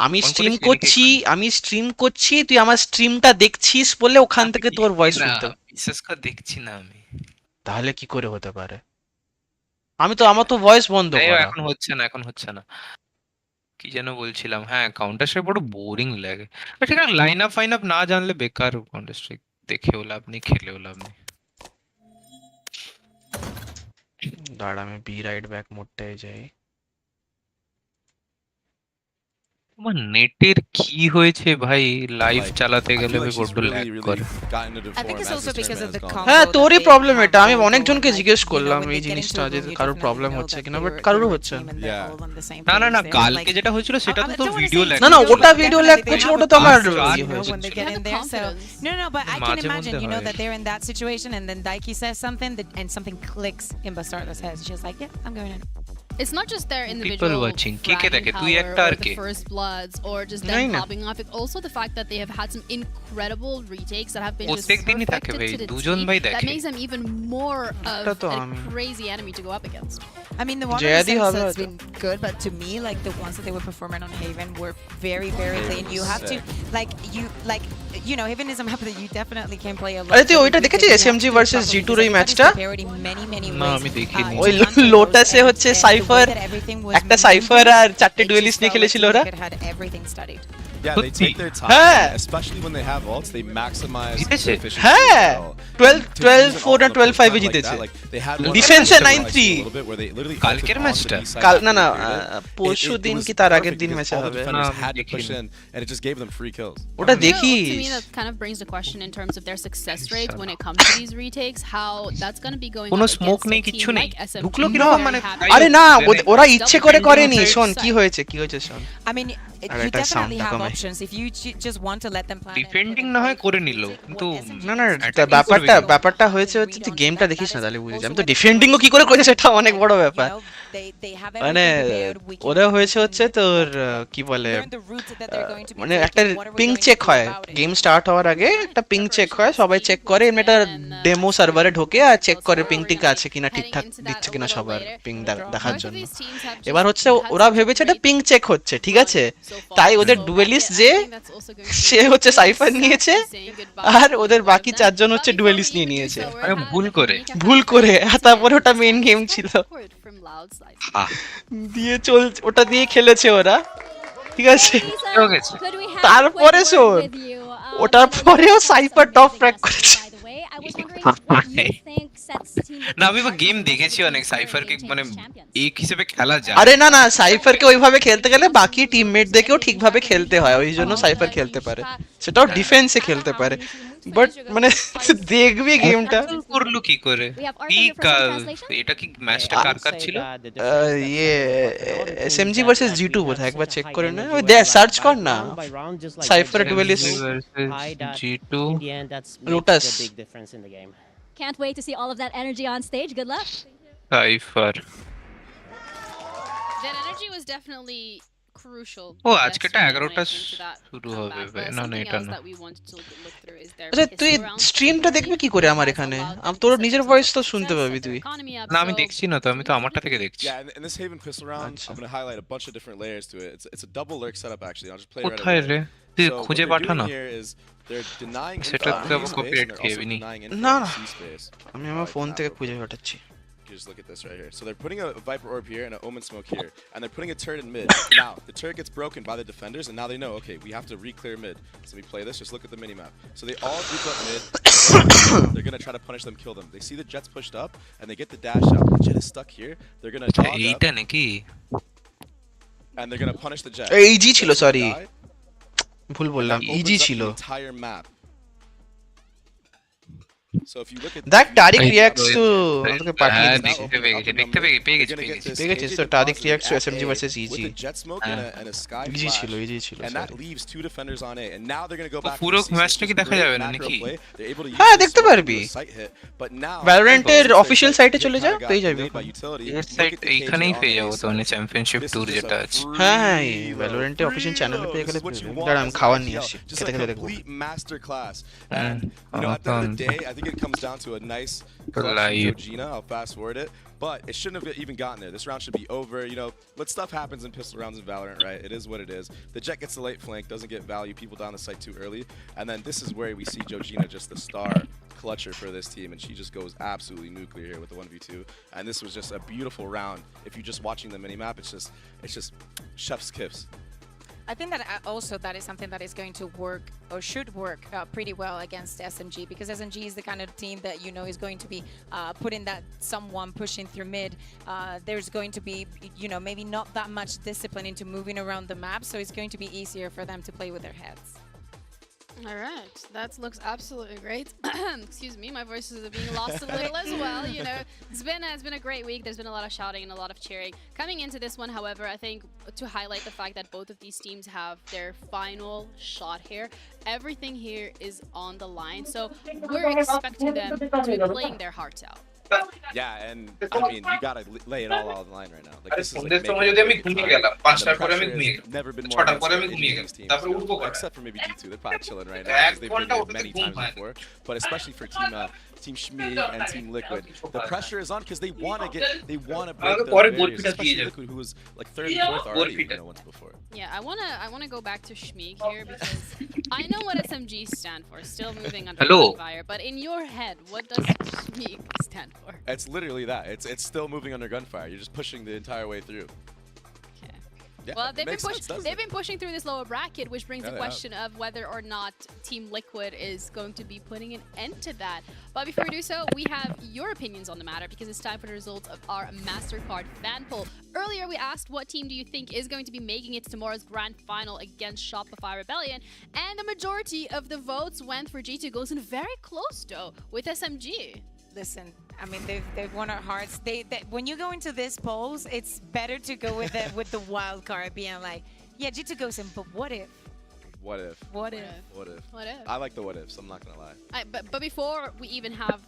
C: আমি
A: অন
C: স্ট্রিম
A: করেছিস এদিকে
C: করছি,
A: এখানে।
C: আমি স্ট্রিম করছি, তুই আমার স্ট্রিমটা দেখছিস বলে ওখান
A: আমি
C: থেকে তোর
A: দেখছি
C: ভয়েস
A: না,
C: শুনতে।
A: বিশেষ করে দেখছি না আমি।
C: তাহলে কি করে হতে পারে? আমার তো ভয়েস বন্ধ
A: যাই হোক,
C: করা।
A: এখন হচ্ছে না, এখন হচ্ছে না। কি যেন বলছিলাম, হ্যাঁ কাউন্টার স্ট্রাইক বড় বোরিং লাগে। বাট এখানে লাইন আপ ফাইন আপ না জানলে বেকার কাউন্টার স্ট্রাইক দেখেও লাভ নেই, খেলেও লাভ নেই।
C: দাঁড়া আমি বি রাইট ব্যাক মোডটায় যাই।
A: আমার নেটের কি হয়েছে ভাই, লাইভ চালাতে
D: I
A: গেলে
D: feel like she's
A: বড্ড ল্যাগ
D: really
A: করে।
D: gotten into
J: I think
D: form
J: it's
D: as
J: also
D: this
J: because of
D: tournament
J: the
D: has gone.
J: combo
C: হ্যাঁ
J: that
C: তোরই
J: they
C: প্রবলেম
J: have
C: এটা, আমি
J: both
C: অনেকজনকে
J: going,
C: জিজ্ঞেস
J: like, you know,
C: করলাম
J: when
C: এই
J: they get
C: জিনিসটা
J: into a
C: যে
J: room, you
C: কারোর
J: definitely
C: প্রবলেম
J: know
C: হচ্ছে
J: that
C: কিনা, বাট
J: they're
C: কারোর
J: a
C: হচ্ছে
J: team
C: না।
J: and they're
D: Yeah.
J: all on the same
A: না না
J: page.
A: না,
J: They're
A: কালকে
J: like,
A: যেটা হয়েছিল সেটা
J: I
A: তো
J: don't wanna
A: video
J: say
A: lag
C: না না
J: zero,
C: ওটা
J: but
C: video
J: definitely
C: lag
J: they
C: করছিল,
J: have
C: ওটা
J: a
C: তো আমার
J: boost,
C: ইয়ে
J: you know,
C: হয়েছে।
J: when they
F: They
J: get
F: have
J: in
F: the
J: there. So
F: confidence.
J: no, no, but I can
A: মাঝে
J: imagine,
A: মধ্যে
J: you know,
A: হয়।
J: that they're in that situation, and then Daiki says something, and something clicks in Bastarda's head. She's like, "Yeah, I'm going in."
F: It's not just their
A: People
F: individual
A: watching. K K
F: fragging
A: দেখে? তুই
F: power
A: একটা
F: or
A: R
F: the
A: K?
F: first bloods or just
C: নাই
F: them
C: না।
F: popping off. It's also the fact that they have had some incredible retakes that have been just
A: প্রত্যেক দিনই থাকে
F: perfected
A: ভাই,
F: to the
A: দুজন
F: T
A: ভাই
F: that
A: দেখে।
F: makes them even more
C: এটা
F: of
C: তো
F: a
C: আমি।
F: crazy enemy to go up against.
J: I mean, the one on the
C: Jayadi
J: Sims
C: হবে
J: that's
C: হয়তো।
J: been good, but to me, like the ones that they were performing on Haven were very, very clean. You have to, you know, Haven is a map that you definitely can play a lot.
C: আরে তুই
J: of
C: ওইটা
J: different
C: দেখেছিস
J: things. You have
C: SMG
J: to do it
C: versus
J: properly
C: G2 র
J: because
C: ওই
J: everybody's
C: ম্যাচটা?
J: prepared in many, many
A: না,
J: ways,
A: আমি দেখিনি।
J: to
C: ওই
J: counter those,
C: লোটাসে
J: and
C: হচ্ছে
J: the way
C: cipher,
J: that everything was
C: একটা
J: moving,
C: সাইফার আর চারটে
J: it just
C: ডুয়েলিস্ট নিয়ে
J: felt like
C: খেলেছিল
J: Team
C: ওরা।
J: Liquid had everything studied.
D: Yeah, they take their time,
C: হ্যাঁ।
D: and especially when they have ults, they maximize
A: জিতেছে?
D: the efficiency.
C: হ্যাঁ
D: of it all.
C: 12-4 না 12-5 এ
D: Like
C: জিতেছে।
D: that, like, they had one
C: Defense A
D: that I
C: 9-3
D: a little bit where they literally
A: কালকের
D: ulted on the
A: ম্যাচটা?
D: B side
C: কাল
D: after
C: না না
D: they cleared it.
C: পরশু
D: It
C: দিন
D: was
C: কি তার আগের
D: perfect
C: দিন
D: because
C: ম্যাচে
D: all the
C: হবে।
D: defenders
A: না, আমি
D: had to push
A: দেখিনি।
D: in, and it just gave them free kills.
C: ওটা
F: You know, to
C: দেখিস।
F: me, that kind of brings the question in terms of their success rates when it comes to these retakes, how that's going to be going
A: কোনো
F: up
A: smoke
F: against
A: নেই,
F: a
A: কিচ্ছু
F: team
A: নেই,
F: like SMG.
A: ঢুকলো
F: who
A: কিরকম
F: very
A: মানে
F: happy
C: আরে
F: with
C: না
A: মানে
C: ওরা ইচ্ছে করে করেনি,
F: Double
C: শোন
F: defending
C: কি হয়েছে কি হয়েছে শোন।
J: I mean,
C: আর
J: you
C: এটা
J: definitely
C: sound
J: have
C: কমাই।
J: options if you just want to let them plan.
A: Defending না হয় করে নিল, কিন্তু
C: না না
A: attacking
C: ব্যাপারটা
A: করবে কি?
C: ব্যাপারটা হয়েছে হচ্ছে তুই গেমটা দেখিস না তাহলে বুঝিস। আমি তো ডিফেন্ডিংও কি করে করেছে সেটা অনেক বড় ব্যাপার। মানে ওরা হয়েছে হচ্ছে তোর কি বলে মানে একটা পিং চেক হয় গেম স্টার্ট হওয়ার আগে, একটা পিং চেক হয়, সবাই চেক করে, এমনি একটা ডেমো সার্ভারে ঢোকে আর চেক করে পিং টিক আছে কিনা, ঠিকঠাক দিচ্ছে কিনা সবার পিং দেখার জন্য। এবার হচ্ছে ওরা ভেবেছে এটা পিং চেক হচ্ছে, ঠিক আছে, তাই ওদের ডুয়েলিস্ট যে সে হচ্ছে সাইফার নিয়েছে আর ওদের বাকি চারজন হচ্ছে ডুয়েলিস্ট নিয়ে নিয়েছে
A: আরে
C: ভুল করে। আর তারপরে ওটা মেইন গেম ছিল, দিয়ে ওটা দিয়ে খেলেছে ওরা, ঠিক আছে। তারপরে শোন ওটার পরেও সাইফার টপ ফ্র্যাগ করেছে।
A: না আমি গেম দেখেছি অনেক, সাইফারকে মানে এক হিসেবে খেলা যায়।
C: আরে না না সাইফারকে ওইভাবে খেলতে গেলে বাকি টিমমেটদেরকেও ঠিকভাবে খেলতে হয়, ওই জন্য সাইফার খেলতে পারে, সেটাও ডিফেন্সে খেলতে পারে। বাট মানে দেখবি গেমটা
A: করলো কি করে, এটা কি ম্যাচটা কার কার ছিল?
C: ইয়ে এসএমজি ভার্সেস জি2 বোধহয়, একবার চেক করে না, ওই দেখ সার্চ কর না cipher duellist
A: G2
C: lotus.
B: Can't wait to see all of that energy on stage. Good luck.
A: Cipher.
F: That energy was definitely crucial.
A: ও আজকেটা 11টা শুরু হবে ভাই, না না এটা না।
C: আচ্ছা তুই স্ট্রিমটা দেখবি কি করে আমার এখানে, তোর নিজের ভয়েস তো শুনতে পাবি তুই।
A: না আমি দেখছি না তো, আমি তো আমারটা থেকে দেখছি।
D: Yeah, in this Haven pistol round, I'm going to highlight a bunch of different layers to it. It's a double lurk setup actually. I'll just play it right
A: কোথায় রে,
D: away.
A: তুই
D: So what
A: খুঁজে
D: they're
A: পাঠা
D: doing
A: না।
D: here is they're denying
A: সেটা
D: info
A: তো
D: on B space,
A: copyright
D: and they're
A: খেয়ে
D: also
A: নি।
D: denying
C: না
D: info
C: না
D: on C space.
C: আমি আমার ফোন থেকে খুঁজে পাঠাচ্ছি।
D: You just look at this right here. So they're putting a Viper orb here and an Omen smoke here, and they're putting a turret in mid. Now the turret gets broken by the defenders, and now they know, okay, we have to re-clear mid. So we play this. Just look at the minimap. So they all group up mid. They're gonna try to punish them, kill them. They see the Jets pushed up, and they get the dash out. The Jet is stuck here. They're gonna dog up,
A: এইটা নাকি?
D: and they're gonna punish the Jet.
C: Easy ছিল, sorry ভুল বললাম, easy ছিল।
D: Entire map. So if you look at
C: দেখ তারিক reacts two তোকে পাঠিয়ে
A: হ্যাঁ
C: দিচ্ছি,
A: দেখতে পেয়ে গেছি।
C: দেখেছিস তো Tarik reacts to SMG versus easy,
D: with a jet smoke and a sky
C: easy
D: flash,
C: ছিল ইজি ছিল।
D: and that leaves two defenders on A, and now they're gonna go back.
A: পুরো ম্যাচটা কি দেখা যাবে না নাকি?
D: They're able to use
C: হ্যাঁ
D: this
C: দেখতে
D: smoke to
C: পারবি,
D: do a sight hit, but now
C: ভ্যালোরেন্টের
D: since their
C: official
D: sight
C: সাইটে
D: hit
C: চলে যা,
D: kinda got
C: পেয়ে যাবি
D: delayed by
C: ওখানে।
D: utility,
A: এর
D: look
A: সাইট
D: at the
A: এইখানেই
D: KJ
A: পেয়ে
D: on
A: যাবো
D: A
A: তো, মানে
D: side.
A: Championship
D: This is
A: tour
D: just
A: যেটা
D: a
A: আছে।
C: হ্যাঁ
D: free
C: ভ্যালোরেন্টে
D: load.
C: অফিশিয়াল চ্যানেলে পেয়ে
D: This
C: গেলে
D: is what you
C: পেয়ে
D: want
C: দাঁড়া আমি
D: as a
C: খাবার
D: YGL.
C: নিয়ে আসছি,
D: Just
C: খেতে
D: a
C: খেতে দেখবো।
D: complete master class. And you know, at the end of the day, I think it comes down to a nice clutch from
A: Live.
D: Georgina. I'll fast forward it, but it shouldn't have even gotten there. This round should be over. You know, what stuff happens in pistol rounds in Valorant, right? It is what it is. The Jet gets the late flank, doesn't get value, people down the site too early, and then this is where we see Georgina just the star clutcher for this team, and she just goes absolutely nuclear here with the 1v2. And this was just a beautiful round. If you're just watching the minimap, it's just chef's kiss.
J: I think that also that is something that is going to work or should work pretty well against SMG, because SMG is the kind of team that you know is going to be putting that someone pushing through mid. There's going to be, you know, maybe not that much discipline into moving around the map, so it's going to be easier for them to play with their heads.
F: All right, that looks absolutely great. Excuse me, my voice is being lost a little as well. You know, it's been a great week. There's been a lot of shouting and a lot of cheering coming into this one. However, I think to highlight the fact that both of these teams have their final shot here. Everything here is on the line, so we're expecting them to be playing their hearts out.
D: Yeah, and I mean, you gotta lay it all on the line right now. Like, this is like never been more against teams, except for maybe D2. They're probably chilling right now because they've been here many times before. But especially for Team Schmid and Team Liquid, the pressure is on because they want to break the barriers, especially Liquid, who was like 3rd and 4th already once before.
F: Yeah, I wanna go back to Schmeek here because I know what SMG stand for, still moving under gunfire. But in your head, what does Schmeek stand for?
D: It's literally that. It's still moving under gunfire. You're just pushing the entire way through.
F: Okay.
D: Yeah,
F: well, they've been pushing through this lower bracket, which brings the question of whether or not Team Liquid is going to be putting an end to that. But before we do so, we have your opinions on the matter because it's time for the results of our MasterCard fan poll. Earlier, we asked what team do you think is going to be making it to tomorrow's grand final against Shopify Rebellion, and the majority of the votes went for G2 Ghosts, and very close though with SMG.
J: Listen, I mean, they've won our hearts. When you go into this polls, it's better to go with the wild card, being like, yeah, G2 goes in, but what if?
D: What if?
J: What if?
D: What if?
F: What if?
D: I like the what ifs. I'm not gonna lie.
F: But before we even have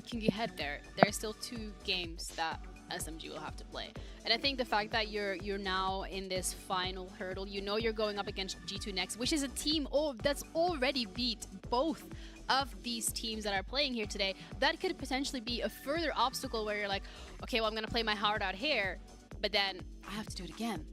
F: King Head there are still 2 games that SMG will have to play. And I think the fact that you're now in this final hurdle, you know you're going up against G2 next, which is a team that's already beat both of these teams that are playing here today. That could potentially be a further obstacle where you're like, okay, well, I'm gonna play my heart out here, but then I have to do it again.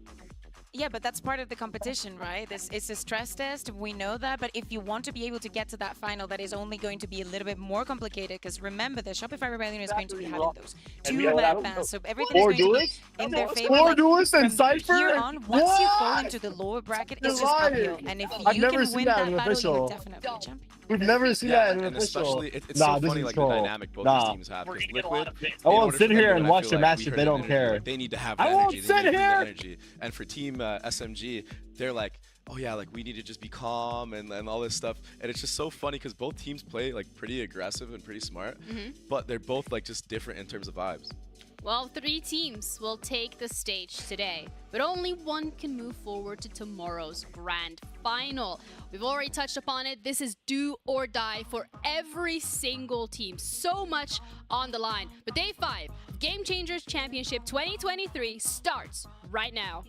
J: Yeah, but that's part of the competition, right? It's a stress test. We know that. But if you want to be able to get to that final, that is only going to be a little bit more complicated. Because remember, the Shopify Rebellion is going to be having those 2 map bans. So everything is going to be in their favor. Like, from here on, once you fall into the lower bracket, it's just uphill. And if you can win that battle, you're definitely a champion.
K: We've never seen that in an
D: and
K: official.
D: Especially, it's so funny, like the dynamic both these teams have. Because Liquid,
K: I won't sit here and watch the match if they don't care.
D: They need to have the energy. They need the energy. And for Team SMG, they're like, oh yeah, like we need to just be calm and all this stuff. And it's just so funny because both teams play like pretty aggressive and pretty smart, but they're both like just different in terms of vibes.
F: Well, 3 teams will take the stage today, but only one can move forward to tomorrow's grand final. We've already touched upon it. This is do or die for every single team. So much on the line. But Day 5, Game Changers Championship 2023 starts right now.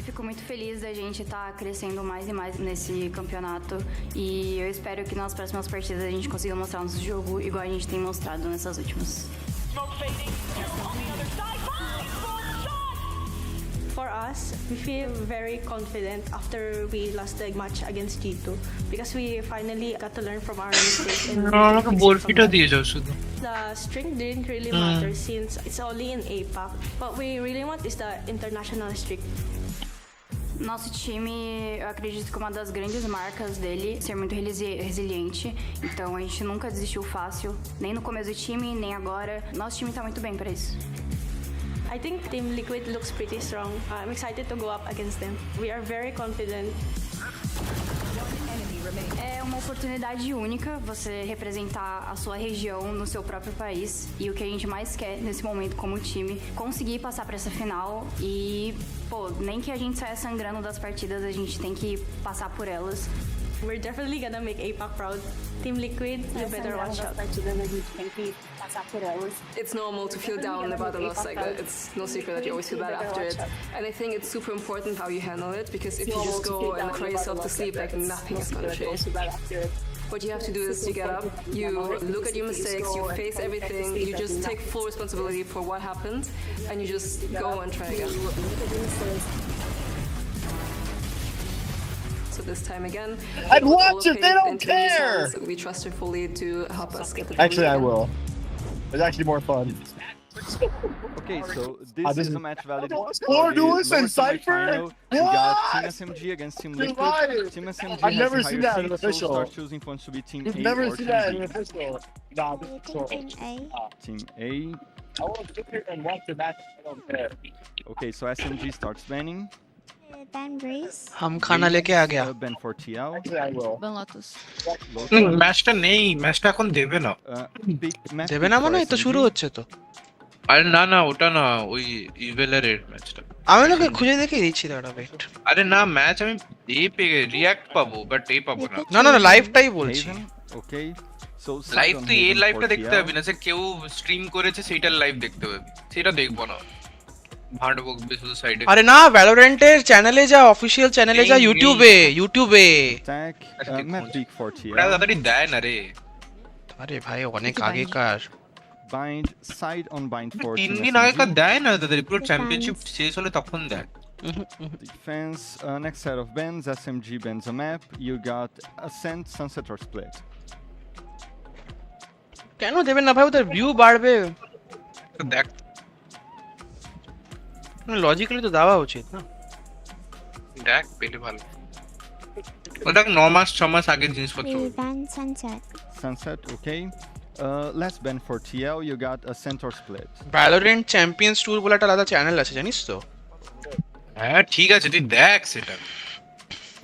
L: Fico muito feliz da gente estar crescendo mais e mais nesse campeonato e eu espero que nas próximas partidas a gente consiga mostrar nosso jogo igual a gente tem mostrado nessas últimas.
M: For us, we feel very confident after we lost the match against G2 because we finally got to learn from our mistakes. The string didn't really matter since it's only in APAC. What we really want is the international streak.
L: Nosso time, eu acredito que uma das grandes marcas dele é ser muito resiliente. Então a gente nunca desistiu fácil, nem no começo do time, nem agora. Nosso time tá muito bem para isso.
M: I think Team Liquid looks pretty strong. I'm excited to go up against them. We are very confident.
L: É uma oportunidade única você representar a sua região no seu próprio país. E o que a gente mais quer nesse momento como time, conseguir passar para essa final e, pô, nem que a gente saia sangrando das partidas, a gente tem que passar por elas.
M: We're definitely gonna make APAC proud. Team Liquid, you better watch out.
N: It's normal to feel down about a loss like that. It's no secret that you always feel bad after it. And I think it's super important how you handle it, because if you just go and cry yourself to sleep, like nothing is gonna change. What you have to do is you get up, you look at your mistakes, you face everything, you just take full responsibility for what happened, and you just go and try again. So this time again,
K: I'd
N: with all
K: watch
N: the
K: it, they
N: faith
K: don't
N: in Timmy's
K: care!
N: hands, we trust her fully to help us get the
K: Actually, I
N: win.
K: will. It's actually more fun.
O: Okay, so this is a match valid
K: Or
O: for the
K: Lewis and
O: lower
K: Cypher?
O: semifinal. We got Team
K: What?
O: SMG against Team
K: You're
O: Liquid.
K: lying.
O: Team SMG
K: I've
O: has
K: never
O: the
K: seen
O: higher
K: that in
O: seed, so
K: official.
O: start choosing wants to be Team
K: You've
O: A
K: never
O: or
K: seen
O: Team
K: that
O: B.
K: in official. Nah, this is troll.
O: Team A.
K: I want to sit here and watch the match. I don't care.
O: Okay, so SMG starts banning.
C: हम खाना लेके आ गया
O: Ban for TL.
K: Actually, I will.
A: ম্যাচটা নেই, ম্যাচটা এখন দেবে না।
C: দেবে না মানে তো শুরু হচ্ছে তো।
A: আরে না না, ওটা না, ওই ইভেলারের ম্যাচটা।
C: আমি ওকে খুঁজে দেখিয়ে দিচ্ছি, দাঁড়া ওয়েট।
A: আরে না, ম্যাচ আমি রিয়াক্ট পাবো, বাট এই পাবো না।
C: না না না, লাইভটাই বলছি।
O: Okay. So
A: live
O: side on
A: তো এই
O: Haven
A: লাইভটা
O: for
A: দেখতে
O: TL.
A: হবে না, সে কেউ স্ট্রিম করেছে সেইটার লাইভ দেখতে হবে, সেটা দেখবো না। ভাঁড় বকবে শুধু সাইডে।
C: আরে না, ভ্যালোরেন্টের চ্যানেলে যা, অফিশিয়াল চ্যানেলে যা, ইউটিউবে
O: Attack map peak for TL.
A: ওটা তাড়াতাড়ি দেয় না রে।
C: আরে ভাই অনেক আগেকার।
O: Bind side on bind for
A: 3
O: Team
A: দিন
O: SMG.
A: আগেকার দেয় না তাদের, পুরো চ্যাম্পিয়নশিপ শেষ হলে তখন দেয়।
O: Defense, next set of bans, SMG bans a map. You got Ascent, Sunset or Split.
C: কেন দেবেন না ভাই, ওদের ভিউ বাড়বে।
A: দেখ
C: লজিক্যালি তো দেওয়া উচিত না।
A: দেখ পেলে ভালো। ওটা 9 মাস 6 মাস আগের জিনিসপত্র।
O: Sunset, okay. Last ban for TL, you got Ascent or Split.
C: Valorant champions tour বলে একটা আলাদা চ্যানেল আছে, জানিস তো?
A: হ্যাঁ ঠিক আছে, তুই দেখ সেটা।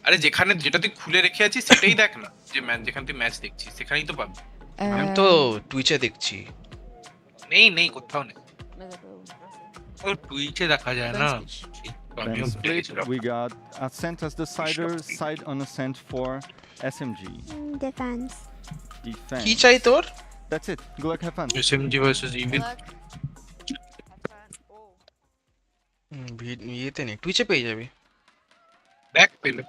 A: আরে যেখানে যেটা তুই খুলে রেখে আছিস সেটাই দেখ না, যে ম্যাচ যেখানে তুই ম্যাচ দেখছিস সেখানেই তো পাবি।
C: আমি তো টুইচে দেখছি।
A: নেই কোথাও নেই, ও টুইচে দেখা যায় না।
O: Ban Split, we got Ascent as decider, side on Ascent for SMG.
I: Defense.
O: Defense.
C: কি চাই তোর?
O: That's it. Good luck, have fun.
A: SMG versus EVIL।
C: ইয়েতে নেই, টুইচে পেয়ে যাবি।
A: দেখ পেলে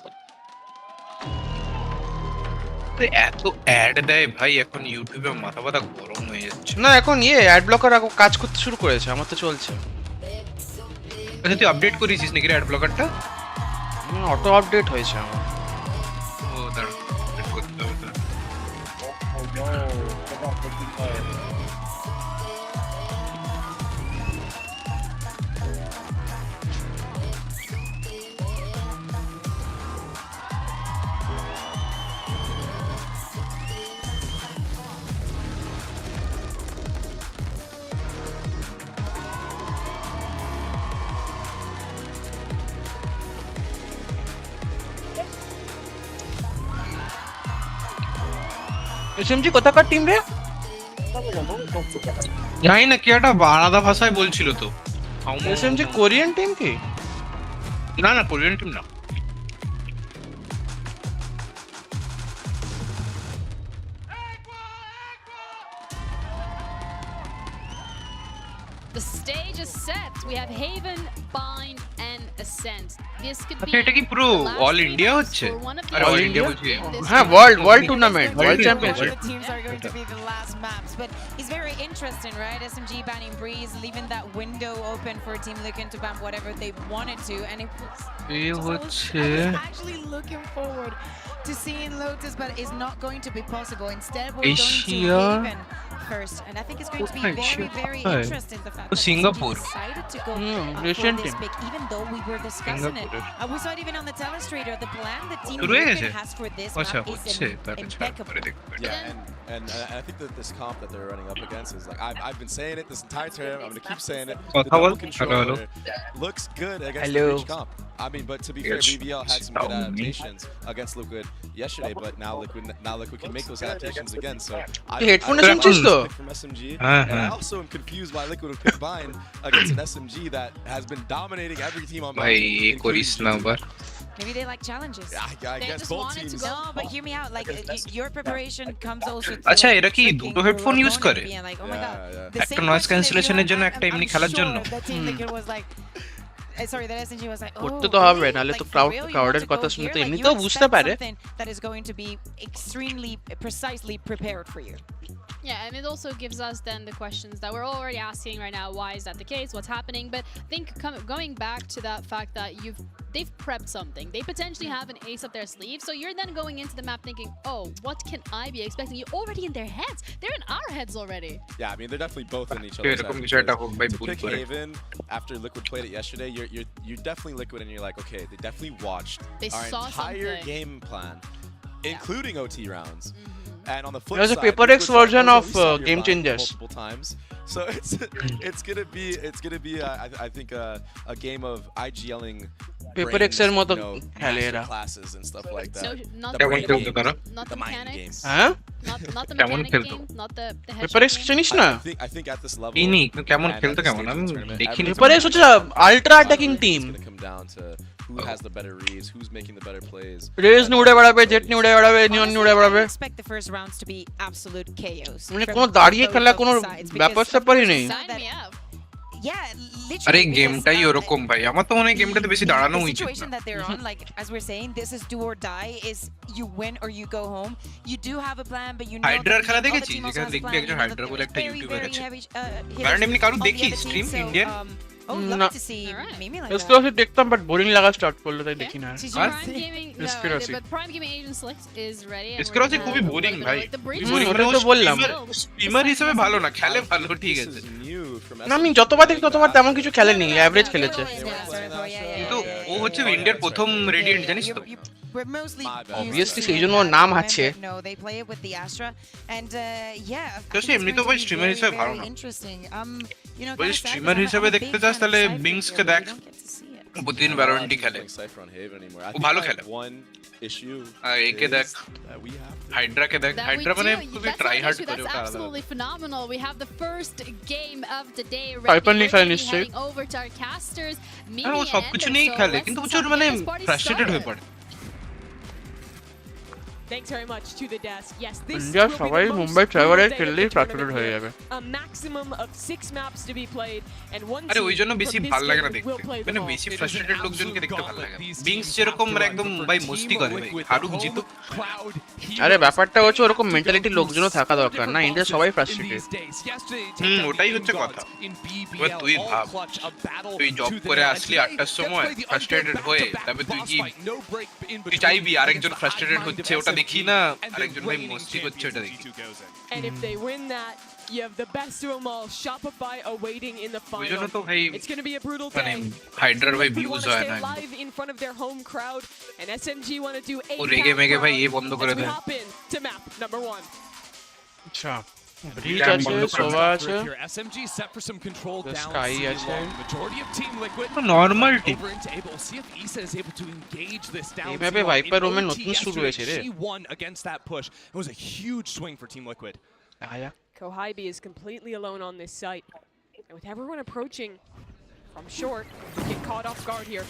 A: এত অ্যাড দেয় ভাই, এখন ইউটিউবে মাথা ব্যথা গরম হয়ে যাচ্ছে।
C: না এখন অ্যাড ব্লকার কাজ করতে শুরু করেছে, আমার তো চলছে।
A: আচ্ছা তুই আপডেট করেছিস নাকি অ্যাড ব্লকারটা?
C: অটো আপডেট হয়েছে আমার।
A: ও দাঁড়া, আপডেট করতে হবে তো।
C: এসএমজি কোথাকার টিম রে?
A: জানি না, কি একটা আলাদা ভাষায় বলছিল তো।
C: এসএমজি কোরিয়ান টিম কি?
A: না না, কোরিয়ান টিম না।
F: The stage is set. We have Haven, Bind, and Ascent. This could be
A: আচ্ছা এটা কি পুরো
F: the last
A: all
F: three
A: India
F: maps
A: হচ্ছে?
F: for one of the
A: আরে অল
F: teams
A: ইন্ডিয়া
F: in
A: বলছি।
F: this
C: হ্যাঁ,
F: tournament.
C: World tournament, world
J: The
C: championship.
J: teams are going to be the last maps, but it's very interesting, right? SMG banning Breeze, leaving that window open for Team Liquid to ban whatever they wanted to, and it was.
A: এই
J: I
A: হচ্ছে
J: was actually looking forward to seeing Lotus, but it's not going to be possible. Instead, we're going to
A: Asia.
J: Haven first, and I think it's going to be very, very
A: Hi.
J: interesting the fact
A: Oh,
J: that
A: Singapore.
J: SMG decided to go for
C: Asian
J: this
C: team.
J: pick, even though we were discussing it.
A: Singapore.
J: We saw it even on the telestrator. The plan that Team
A: শুরু হয়ে
J: Liquid
A: গেছে?
J: has for this
A: আচ্ছা
J: map is
A: হচ্ছে, তারপরে ছাড়
J: impeccable.
A: করে দেখতে পারি।
D: Yeah, and I think that this comp that they're running up against is like I've been saying it this entire term. I'm gonna keep saying it. The double controller looks good against the reach comp. I mean, but to be fair, BBL had some good adaptations against Liquid yesterday, but now Liquid can make those adaptations again. So
C: headphone
D: I
C: শুনছিস তো?
D: pick from SMG, and I also am confused why Liquid would pick Byte against an SMG that has been dominating every team on
A: ভাই
D: Byte.
A: করিস না আবার
J: Maybe they like challenges.
D: I guess both teams.
J: No, but hear me out. Like your preparation comes also.
A: আচ্ছা এরা কি দুটো headphone use করে
J: Like, oh my god.
A: একটা নয়েজ ক্যান্সেলেশনের জন্য একটা এমনি খেলার জন্য
J: Sorry, that SNG was like,
C: করতে তো হবে নালে তো ক্রাউডের কথা শুনে তো এমনিতেও বুঝতে পারে
J: that is going to be extremely precisely prepared for you.
F: Yeah, and it also gives us then the questions that we're already asking right now. Why is that the case? What's happening? But I think going back to that fact that they've prepped something. They potentially have an ace up their sleeve. So you're then going into the map thinking, oh, what can I be expecting? You're already in their heads. They're in our heads already.
D: Yeah, I mean they're definitely both in each other's heads. To pick Haven after Liquid played it yesterday, you're definitely Liquid, and you're like, okay, they definitely watched our entire game plan, including OT rounds. And on the flip
C: There's
D: side,
C: a HyperX version of
D: we saw your
C: Game
D: line
C: Changers
D: multiple times. So it's gonna be I think a game of IGLing
C: HyperX এর মতো খেলে এরা
D: classes and stuff like that.
F: So not
A: কেমন খেলতে তারা
F: not the mechanics.
C: হ্যাঁ
F: Not the
A: কেমন
F: mechanic
A: খেলতো
F: game, not the
C: HyperX চিনিস না
D: I think at this level
A: ইনি কেমন খেলতে কেমন আমি দেখিনি
C: HyperX হচ্ছে ultra attacking team
D: It's gonna come down to who has the better reads, who's making the better plays.
C: Raze নিয়ে উড়ে বেড়াবে জেট নিয়ে উড়ে বেড়াবে নিয়ন নিয়ে উড়ে বেড়াবে
J: I expect the first rounds to be absolute chaos.
C: মানে কোনো দাঁড়িয়ে খেলা কোনো ব্যাপার স্যাপারই নেই
F: Sign me up.
J: Yeah, literally.
A: আরে গেমটাই ওরকম ভাই আমার তো মনে হয় গেমটাতে বেশি দাঁড়ানো
J: the
A: উচিত
J: situation that they're on, like as we're saying, this is do or die. Is you win or you go home. You do have a plan, but you know.
A: হাইড্রার খেলা
J: that the
A: দেখেছিস
J: team also
A: যেখানে
J: has a
A: দেখবি
J: plan,
A: একজন
J: you know
A: Hydra
J: that
A: বলে
J: they're
A: একটা
J: very,
A: YouTuber
J: very
A: আছে
J: heavy,
A: কারণ এমনি কারো
J: hitters on the
A: দেখি
J: other team,
A: stream
J: so,
A: Indian
J: Oh,
C: No.
J: love to see Mimi like that.
C: Exclusive দেখতাম বাট বোরিং লাগা স্টার্ট করলো তাই দেখি না
F: See, Prime Gaming,
C: Conspiracy.
F: but Prime Gaming Agent Select is ready. and
A: Conspiracy
F: we're
A: খুবই
F: gonna
A: boring
F: look
A: ভাই
F: at the bridge.
A: Boring
C: ওটাই তো বললাম
A: স্ট্রিমার হিসেবে ভালো না খেলে ভালো ঠিক আছে
C: না আমি যতবার দেখি ততবার তেমন কিছু খেলেনি অ্যাভারেজ খেলেছে
A: কিন্তু ও হচ্ছে ইন্ডিয়ার প্রথম রেডিয়েন্ট জানিস তো
J: We're mostly
C: Obviously, সেই জন্য ওর নাম আছে
J: No, they play it with the Astra, and yeah.
A: তো সে এমনি তো ভাই স্ট্রিমার হিসেবে ভালো না
J: Interesting. You know,
A: ওই স্ট্রিমার হিসেবে দেখতে চাস তাহলে বিংস কে দেখ প্রতিদিন ভ্যালোরেন্টই খেলে ও ভালো খেলে আর একে দেখ হাইড্রা কে দেখ
F: That we
A: হাইড্রা মানে
F: do.
A: খুবই
F: That's
A: try
F: not an
A: hard
F: issue.
A: করে
F: That's
A: ওটা আলাদা
F: absolutely phenomenal. We have the first game of the day
C: Hyper
F: ready.
C: League
F: We're gonna be
C: নিশ্চয়ই।
F: heading over to our casters.
A: ও সবকিছু নিয়েই খেলে কিন্তু প্রচুর মানে ফ্রাস্ট্রেটেড হয়ে পড়ে
P: Thanks very much to the desk. Yes, this
C: India
P: will be
C: সবাই
P: the most
C: Mumbai
P: brutal
C: traveller
P: day of
C: খেললেই
P: the
C: frustrated
P: tournament
C: হয়ে
P: here.
C: যাবে
P: A maximum of 6 maps to be played and one
A: আরে
P: team
A: ওই জন্য বেশি
P: from this
A: ভাল লাগে না
P: game
A: দেখতে
P: will play
A: মানে
P: them all.
A: বেশি ফ্রাস্ট্রেটেড লোকজনকে দেখতে ভালো লাগে বিংস যেরকম মানে একদম ভাই মস্তি করে ভাই হারুক জিতুক
C: আরে ব্যাপারটা হচ্ছে ওরকম মেন্টালিটি লোকজনও থাকা দরকার না ইন্ডিয়া সবাই ফ্রাস্ট্রেটেড
A: ওটাই হচ্ছে কথা এবার তুই ভাব তুই জব করে আসলি 8টার সময় ফ্রাস্ট্রেটেড হয়ে তবে তুই কি তুই চাইবি আরেকজন ফ্রাস্ট্রেটেড হচ্ছে ওটা দেখি না আরেকজন ভাই মস্তি করছে ওটা দেখি
P: And if they win that, you have the best of them all, Shopify awaiting in the
A: ওই জন্য
P: final.
A: তো ভাই
P: It's going to be a brutal
A: মানে
P: day.
A: হাইড্রার ভাই
P: We
A: ভিউজ
P: want to
A: হয়
P: stay
A: না
P: live in front of their home crowd, and SMG want to do a
A: ও রেগে মেগে ভাই এ বন্ধ করে
P: as we
A: দেয়
P: hop in to map number 1.
C: আচ্ছা ব্রিজ আছে সোভা আছে
Q: SMG set for some control down
C: sky
Q: C
C: আছে
Q: long. Majority of Team Liquid
A: normal team
Q: over into Able. See if Issa is able to engage this down
C: এই
Q: C
C: ভাবে
Q: long.
C: Viper
Q: In
C: রোমের
Q: OT
C: নতুন শুরু
Q: yesterday,
C: হয়েছে রে
Q: she won against that push. It was a huge swing for Team Liquid.
C: আয়া
P: Kohibi is completely alone on this site. And with everyone approaching from short, get caught off guard here.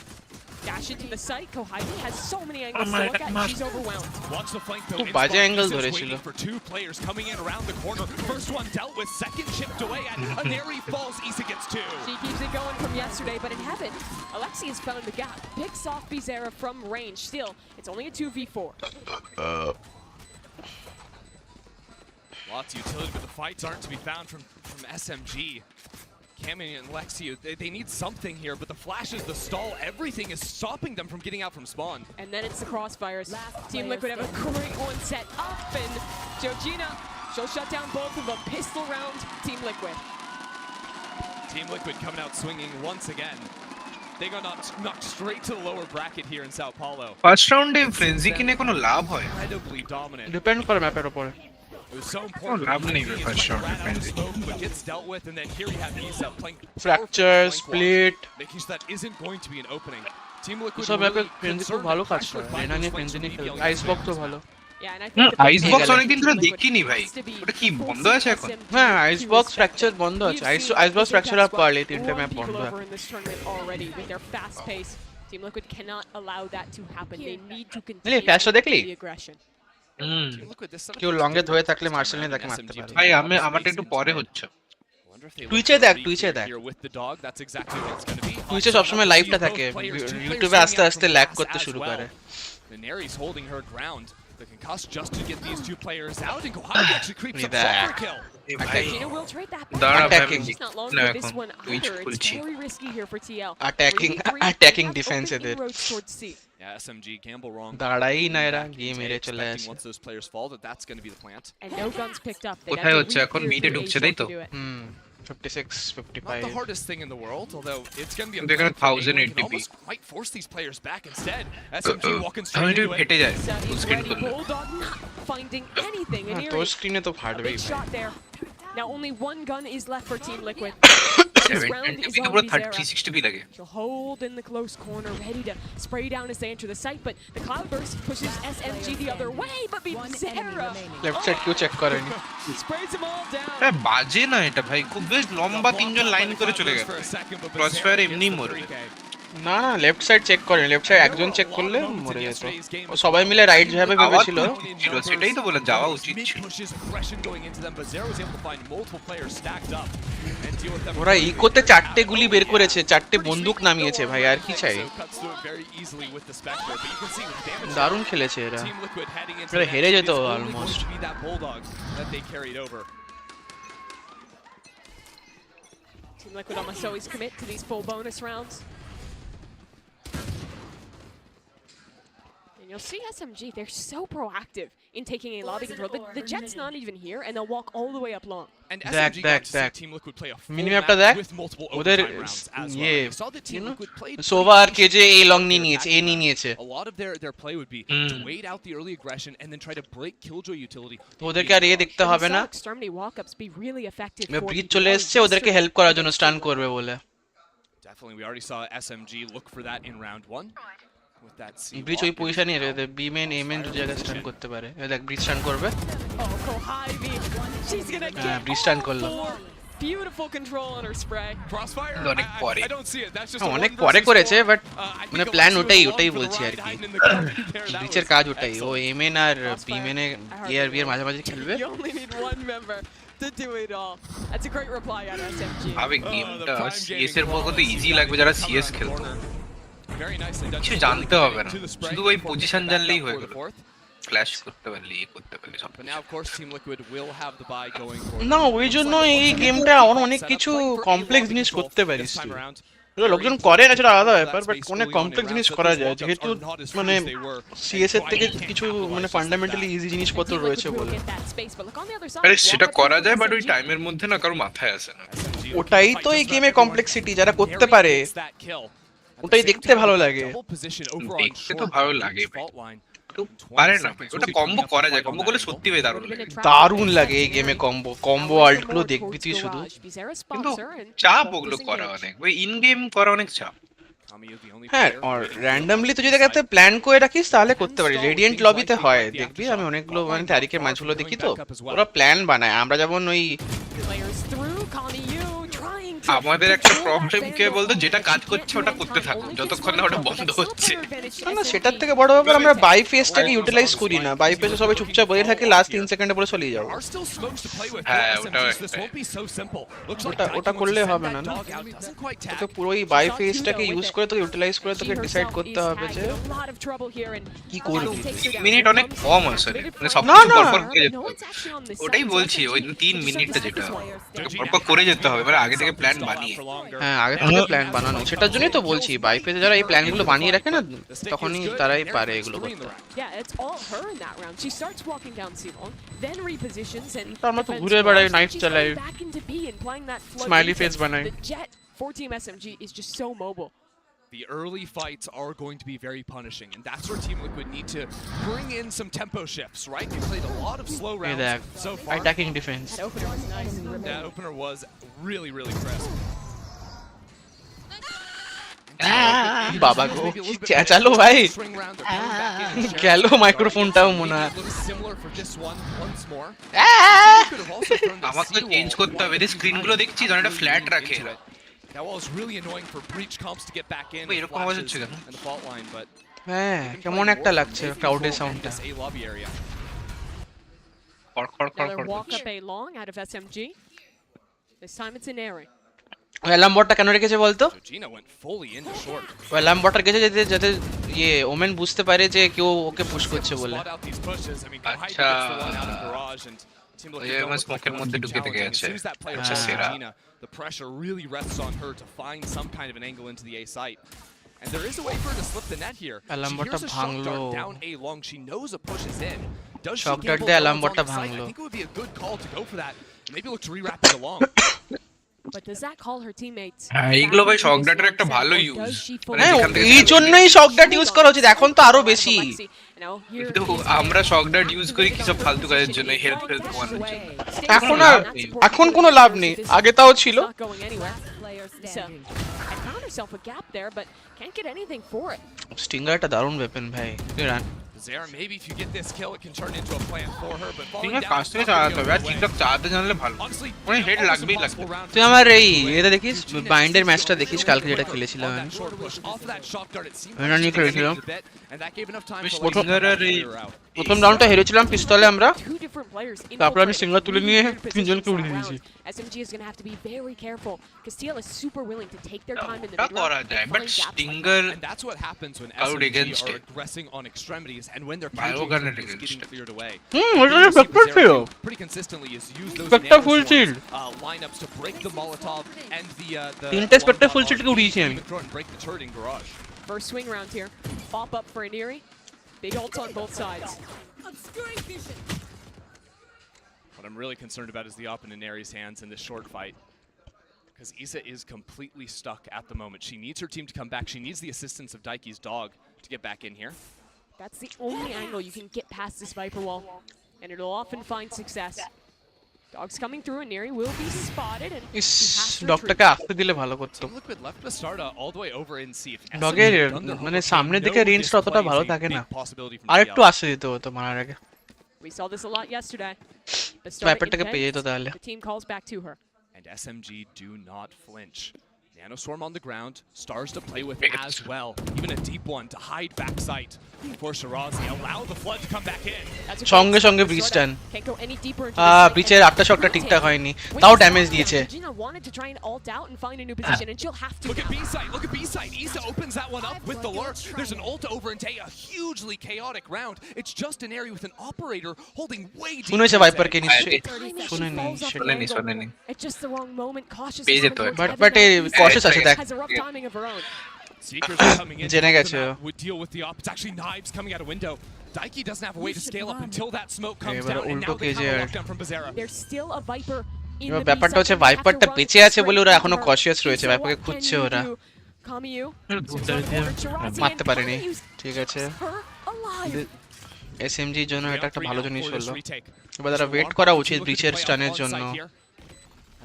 P: Dash into the site. Kohibi has so many angles to look at. She's overwhelmed.
Q: Watch the flank though.
C: খুব বাজে angle
Q: Issa's
C: ধরেছিল
Q: waiting for two players coming in around the corner. First one dealt with, second chipped away at Aneri falls. Issa gets two.
P: She keeps it going from yesterday, but in heaven, Alexi has found the gap. Picks off Bizarra from range. Still, it's only a 2v4.
Q: Lots of utility, but the fights aren't to be found from SMG. Cammy and Lexi, they need something here, but the flashes, the stall, everything is stopping them from getting out from spawn.
P: And then it's the crossfires. Team Liquid have a great one set up, and Georgina, she'll shut down both of them. Pistol round, Team Liquid.
Q: Team Liquid coming out swinging once again. They got knocked straight to the lower bracket here in Sao Paulo.
A: First রাউন্ডে frenzy কিনে কোনো লাভ হয়
Q: Incredibly dominant.
C: Depend করে ম্যাপের উপরে
Q: It was so important.
A: লাভ নেই first রাউন্ডে
Q: Ran out of
A: frenzy
Q: smoke, but gets dealt with, and then here you have Issa playing
C: fracture split
Q: making sure that isn't going to be an opening. Team Liquid
R: সব ম্যাপে
Q: really
R: ফ্রেন্ডি খুব
Q: concerned
R: ভালো
Q: and
R: কাজ
Q: pressured
R: করে
Q: by
R: রেনা
Q: those
R: নিয়ে
Q: fights
R: ফ্রেন্ডি
Q: to
R: নিয়ে
Q: be able
R: খেলে
Q: to
R: ice
Q: get
R: box তো
Q: this
R: ভালো
F: Yeah, and I think the
A: আইসবক্স
F: big
A: অনেকদিন ধরে
F: Team Liquid
A: দেখিনি ভাই
F: needs to be
A: ওটা কি বন্ধ
F: forcing
A: আছে এখন
F: SMG
R: হ্যাঁ
F: to
R: Icebox
F: respect
R: Fracture
F: them.
R: বন্ধ আছে
F: We've
R: ice
F: seen
R: Icebox
F: the
R: Fracture
F: D3ATH
R: আর পারলে
F: squad
R: তিনটে
F: run
R: ম্যাপ
F: people
R: বন্ধ
F: over in this tournament already with their fast pace. Team Liquid cannot allow that to happen. They need to continue
R: ফ্ল্যাশটা দেখলি
F: the aggression.
Q: Team Liquid, this setup
R: কেউ
Q: is
R: লঙ্গে ধরে
Q: different
R: থাকলে
Q: this time
R: martial নিয়ে
Q: around,
R: তাকে
Q: and
R: মারতে
Q: SMG
R: পারে
A: ভাই
Q: taking
A: আমি
Q: up
A: আমারটা
Q: space
A: একটু
Q: into
A: পরে
Q: mid.
A: হচ্ছে
Q: Wonder if they look
R: টুইচে
Q: for a
R: দেখ,
Q: re-clear
R: টুইচে দেখ।
Q: here with the dog. That's exactly what it's going to be.
R: টুইচে
Q: Awesome
R: সবসময়
Q: enough to
R: লাইভটা
Q: see both
R: থাকে
Q: players, two players
R: ইউটিউবে আস্তে
Q: swinging out
R: আস্তে
Q: from
R: ল্যাগ
Q: gas
R: করতে
Q: as
R: শুরু
Q: well.
R: করে
Q: Neri's holding her ground. The concussed just to get these two players out, and Kohai actually creeps up
R: Back.
Q: for a kill.
F: Kino will trade that back.
A: দাঁড়া ভাই
R: Attacking.
F: It's not long
A: না
F: for
A: এখন
F: this one
A: Twitch
F: either. It's
A: খুলছি
F: very risky here for TL.
R: Attacking
F: 3v3, they
R: attacking
F: have
R: defense
F: open
R: এদের
F: inroads towards C.
Q: Yeah, SMG gamble wrong.
R: দাঁড়াই না এরা
Q: Back
R: গিয়ে
Q: into
R: মেরে
Q: A,
R: চলে
Q: expecting
R: আসে
Q: once those players fall that that's going to be the plant.
F: And no guns picked up. They
A: কোথায়
F: have to
A: হচ্ছে এখন?
F: re-clear
A: মিডে
F: through A
A: ঢুকছে,
F: short
A: তাই
F: to
A: তো?
F: do it.
R: 56
Q: Not the
R: 55
Q: hardest thing in the world, although it's going to be a
A: They're gonna
Q: plant that
A: 1080p.
Q: can almost might force these players back instead. SMG walking
A: আমি
Q: straight
A: একটু
Q: into
A: ফেটে
Q: it.
A: যায়
F: Sun
A: full
F: is
A: screen
F: ready.
A: করলে
F: Bulldog not finding anything. And
R: হ্যাঁ
F: here
R: তোর
F: is
R: স্ক্রিনে তো
F: a
R: ফাটবেই
F: big
R: ভাই
F: shot there. Now only one gun is left for Team Liquid. This round is
A: 720p তো
F: on
A: পুরো
F: Bizarra.
A: 360p লাগে
F: She'll hold in the close corner, ready to spray down as they enter the site, but the Cloudburst pushes SMG the other way, but Bizarra
R: left side কেউ check করেনি
F: sprays them all down.
A: হ্যাঁ বাজে না এটা ভাই খুব বেশ লম্বা তিনজন লাইন করে চলে গেছে ক্রসফায়ার এমনি মরবে
R: না না লেফট সাইড চেক করেনি লেফট সাইড একজন চেক করলে মরে যেত ও সবাই মিলে রাইট যাবে ভেবেছিল
A: ছিল সেটাই তো বলে যাওয়া উচিত
Q: Mid
A: ছিল
Q: pushes aggression going into them, but Zero was able to find multiple players stacked up and deal with them.
R: ওরা ইকোতে চারটে গুলি বের করেছে চারটে বন্দুক নামিয়েছে ভাই আর কি চাই
Q: So cuts through it very easily with the Spectre, but you can see with damage
R: দারুণ খেলেছে এরা
Q: Team Liquid heading into
R: এরা
Q: the
R: হেরে
Q: match,
R: যেত
Q: it's only
R: almost
Q: going to be that Bulldog that they carried over.
F: Team Liquid almost always commit to these full bonus rounds. And you'll see SMG, they're so proactive in taking a lobby control. The Jet's not even here, and they'll walk all the way up long.
Q: And
R: দেখ
Q: SMG
R: দেখ
Q: got to see
R: দেখ
Q: Team Liquid play a full
R: মিনিম্যাপটা
Q: map
R: দেখ
Q: with multiple
R: ওদের
Q: overtime rounds as well.
R: ইয়ে
Q: You saw that Team Liquid played
R: Sova আর KJ A long নিয়ে নিয়েছে এ নিয়ে নিয়েছে
Q: A lot of their play would be to wait out the early aggression and then try to break Killjoy utility.
R: ওদেরকে আর এ দেখতে হবে না
F: Extremity walk-ups be really effective.
R: Bridge চলে এসেছে ওদেরকে হেল্প করার জন্য স্টান করবে বলে
Q: Definitely, we already saw SMG look for that in round one. With that C
R: bridge ওই পজিশনে রয়েছে বি মেন এ মেন দু জায়গায় স্টান করতে পারে এই দেখ ব্রিজ স্টান করবে
F: She's gonna
R: হ্যাঁ
F: get
R: ব্রিজ স্টান করলো
F: beautiful control on her spray.
Q: Crossfire?
A: অনেক পরে
Q: I don't see it. That's just a
R: অনেক
Q: one
R: পরে
Q: versus
R: করেছে
Q: four.
R: বাট
Q: I
R: মানে
Q: think
R: প্ল্যান
Q: Alexio
R: ওটাই
Q: was
R: ওটাই
Q: along for the
R: বলছি আর
Q: ride,
R: কি
Q: hiding in the corner there. That
R: ব্রিচের
Q: was
R: কাজ ওটাই ও
Q: excellent.
R: এম এন আর বি মেনে এ আর বি এর মাঝামাঝি খেলবে
F: You only need one member to do it all. That's a great reply on SMG.
A: ভাবে গেমটা সিএস এর পর কত ইজি লাগবে যারা সিএস খেলতো
Q: Very nicely done.
A: কিছু জানতে হবে না
Q: To the spray.
A: শুধু ওই পজিশন জানলেই হয়ে
Q: For the
A: গেল
Q: fourth.
A: ফ্ল্যাশ করতে পারলি এ করতে পারলি সব
Q: But now, of course, Team Liquid will have the buy going for
R: না ওই জন্য এই গেমটা আরো অনেক কিছু কমপ্লেক্স জিনিস করতে পারিস তুই লোকজন করে না সেটা আলাদা ব্যাপার বাট অনেক কমপ্লেক্স জিনিস করা যায় যেহেতু মানে সিএস এর থেকে কিছু মানে ফান্ডামেন্টালি ইজি জিনিসপত্র রয়েছে বলে
A: আরে সেটা করা যায় বাট ওই টাইমের মধ্যে না কারো মাথায় আসে না
R: ওটাই তো এই গেমে কমপ্লেক্সিটি যারা করতে পারে ওটাই দেখতে ভালো লাগে
A: দেখতে তো ভালো লাগে ভাই পারে না ভাই ওটা কম্বো করা যায় কম্বো করলে সত্যি ভাই দারুণ লাগে
R: দারুণ লাগে এই গেমে কম্বো আল্ট গুলো দেখবি তুই শুধু
A: কিন্তু চাপ ওগুলো করা অনেক ওই ইন গেম করা অনেক চাপ
R: হ্যাঁ আর র্যান্ডমলি তুই যদি একটা প্ল্যান করে রাখিস তাহলে করতে পারিস রেডিয়েন্ট লবিতে হয় দেখবি আমি অনেকগুলো মানে তারিখের ম্যাচগুলো দেখি তো ওরা প্ল্যান বানায় আমরা যেমন ওই
A: আমাদের একটা প্রবলেম কে বলতো যেটা কাজ করছে ওটা করতে থাকো যতক্ষণ না ওটা বন্ধ হচ্ছে
R: না সেটার থেকে বড় ব্যাপার আমরা বাই ফেসটাকে ইউটিলাইজ করি না বাই ফেসে সবাই চুপচাপ বসে থাকে লাস্ট 3 সেকেন্ডে পরে চলে যাও
A: হ্যাঁ
R: ওটা করলে হবে না না তো পুরোই বাই ফেসটাকে ইউজ করে তোকে ইউটিলাইজ করে তোকে ডিসাইড করতে হবে যে কি করবি
A: মিনিট অনেক কম আসলে মানে সব
R: না,
A: কিছু
R: না।
A: পরপর করে যেতে হবে ওটাই বলছি ওই 3 মিনিটটা যেটা পরপর করে যেতে হবে মানে আগে থেকে প্ল্যান বানিয়ে
R: হ্যাঁ আগে থেকে প্ল্যান বানানো সেটার জন্যই তো বলছি বাই ফেসে যারা এই প্ল্যানগুলো বানিয়ে রাখে না তখনই তারাই পারে এগুলো করতে
F: Yeah, it's all her in that round. She starts walking down C-long, then repositions and
R: আমরা তো ঘুরে বেড়াই নাইট
F: she's
R: চালাই
F: going back into B and playing that flood
R: smiley
F: defense.
R: Face বানাই
F: The Jet for Team SMG is just so mobile.
Q: The early fights are going to be very punishing, and that's where Team Liquid need to bring in some tempo shifts, right? They played a lot of slow
R: এই
Q: rounds
R: দেখ
Q: so far.
R: Attacking defence
F: That opener was nice.
Q: That opener was really, really crisp.
R: বাবা গো চেঁচালো ভাই গেল মাইক্রোফোনটাও মনে হয়
A: আমার তো change করতে হবে এই স্ক্রিনগুলো দেখছি যেন এটা ফ্ল্যাট রাখে
Q: That wall is really annoying for Breach comps to get back in.
A: এরকম আওয়াজ হচ্ছে কেন
Q: And the fault line, but
R: হ্যাঁ কেমন একটা লাগছে ক্রাউডের সাউন্ডটা
Q: this A lobby area.
P: Another walk up A long out of SMG. This time it's an airy.
R: Alarm বটটা কেন রেখেছে বলতো
Q: Gina went fully into short.
R: Alarm বটটা রেখেছে যাতে যাতে ইয়ে ওমেন বুঝতে পারে যে কেউ ওকে পুশ করছে বলে
Q: Spot out these pushes. I mean,
A: আচ্ছা
Q: Hyper gets the one out of garage and Team Liquid
A: ওই
Q: don't
A: আমার
Q: look like
A: স্মোকের
Q: they're
A: মধ্যে
Q: really
A: ঢুকে থেকে
Q: challenging. As
A: আছে
Q: soon as that player
A: আচ্ছা
Q: falls
A: সেরা
Q: on Gina, the pressure really rests on her to find some kind of an angle into the A site. And there is a way for her to slip the net here.
R: Alarm
Q: She
R: bota
Q: hears a shock
R: bhanglo.
Q: dart down A long. She knows a push is in. Does she
R: Shock dart
Q: gamble
R: de
Q: the
R: alarm
Q: bullets on
R: bota
Q: the site? I
R: bhanglo.
Q: think it would be a good call to go for that. Maybe look to re-wrap it along.
P: But does that call her teammates?
A: হ্যাঁ এইগুলো ভাই শক ডাটার একটা ভালো use
R: হ্যাঁ এই জন্যই শক ডাট use করা উচিত এখন তো আরো বেশি
A: কিন্তু আমরা শক ডাট ইউজ করি কি সব ফালতু কাজের জন্য হেল্প করানোর জন্য
R: এখন আর এখন কোনো লাভ নেই আগে তাও ছিল
P: Not going anywhere. So, I found herself a gap there, but can't get anything for it.
R: Stinger একটা দারুণ ওয়েপন ভাই run
Q: Zara, maybe if you get this kill, it can turn into a plan for her. But falling
A: ঠিক আছে
Q: down,
A: কাছ থেকে চালাতে হবে আর ঠিকঠাক চালাতে জানলে ভালো মানে হেড লাগবেই লাগবে
R: তুই আমার এই এটা দেখিস বাইন্ডের ম্যাচটা দেখিস কালকে যেটা খেলেছিলাম আমি এটা নিয়ে খেলেছিলাম প্রথম রাউন্ডটা হেরেছিলাম পিস্তলে আমরা তারপর আমি সিঙ্গার তুলে নিয়ে তিনজনকে উড়িয়ে দিয়েছি
P: SMG is going to have to be very careful because TL is super willing to take their time in the
A: এটা
P: mid
A: করা যায় but Stinger
Q: And that's what happens when
A: Out
Q: SMG
A: against
Q: are
A: it.
Q: aggressing on extremities and when their
A: Bio gun
Q: counter is
A: against
Q: getting
A: it.
Q: cleared away.
R: ওটা factor ছিল
Q: Pretty consistently is use those
R: Spectre
Q: nano
R: full
Q: swarms,
R: shield.
Q: Lineups to break the Molotov and the
R: তিনটে Spectre full
Q: Molotov
R: shield কে উড়িয়েছি আমি
Q: even throw and break the turret in garage.
P: First swing round here. Pop up for an Eerie. Big ults on both sides.
Q: What I'm really concerned about is the op in Inari's hands in this short fight. Because Isa is completely stuck at the moment. She needs her team to come back. She needs the assistance of Daiki's dog to get back in here.
P: That's the only angle you can get past this Viper wall. And it'll often find success. Dog's coming through and Neri will be spotted and
R: is
P: he has to
R: ডগটাকে
P: retreat.
R: আসতে দিলে ভালো করতো
Q: Team Liquid left Bastarda all the way over in C. If
R: ডগের
Q: SMG done their
R: মানে
Q: homework,
R: সামনের
Q: they
R: দিকে
Q: know
R: রেঞ্জটা
Q: this
R: অতটা
Q: play
R: ভালো
Q: is a
R: থাকে
Q: big
R: না
Q: possibility from
R: আর
Q: TL.
R: একটু আসতে দিতে হতো মারার আগে
P: We saw this a lot yesterday. Bastarda
R: স্নাইপারটাকে পেয়ে যেত
P: invents,
R: তাহলে
P: the team calls back to her.
Q: And SMG do not flinch. Nano Swarm on the ground, stars to play with as well. Even a deep one to hide back sight. For Shirazi, allow the flood to come back in.
P: That's a
R: সঙ্গে
P: great
R: সঙ্গে
P: start.
R: Bridge
P: Bastarda
R: টান
P: can't go any deeper into the site.
R: ব্রিচের আটটা শটটা ঠিকঠাক হয়নি তাও damage দিয়েছে
P: Gina wanted to try and ult out and find a new position, and she'll have to.
Q: Look at B side, look at B side. Isa opens that one up with the lurk. There's an ult over into A, a hugely chaotic round. It's just an area with an operator holding way deep.
R: শুনেছে ভাইপারকে নিশ্চয়ই
P: She
R: শুনেনি
P: falls off the
A: শোনেনি
P: angle
A: শোনেনি
P: at just the wrong moment. Cautious.
A: পেয়ে
P: is
A: যেত
P: hard work.
R: But
P: Evan
R: but
P: Daniels
R: কশেস আছে দেখ
P: has a rough timing of her own.
Q: Seekers are coming in.
R: জেনে
Q: help
R: গেছে
Q: them
R: O.
Q: out, would deal with the op. It's actually knives coming out a window. Daiki doesn't have a way to scale up until that smoke comes
R: এবারে
Q: down. And
R: উল্টো
Q: now the
R: কেজে
Q: counter
R: R
Q: lockdown from Bazera.
P: There's still a Viper in
R: এবার
P: the
R: ব্যাপারটা হচ্ছে
P: B side. They have to
R: ভাইপারটা
P: run
R: বেঁচে আছে বলে ওরা
P: straight
R: এখনো
P: into her.
R: কশিয়াস রয়েছে
P: So
R: ভাইপারকে
P: what
R: খুঁজছে
P: can you
R: ওরা
P: do? Kamiyu,
R: মারতে পারেনি ঠিক আছে
P: her alive.
R: এসএমজির জন্য এটা একটা ভালো জিনিস
Q: For this
R: হলো
Q: retake.
R: এবার তারা
Q: So
R: ওয়েট
Q: long
R: করা
Q: term,
R: উচিত
Q: looking to
R: ব্রিচের
Q: play
R: স্টানের
Q: on
R: জন্য
Q: site here,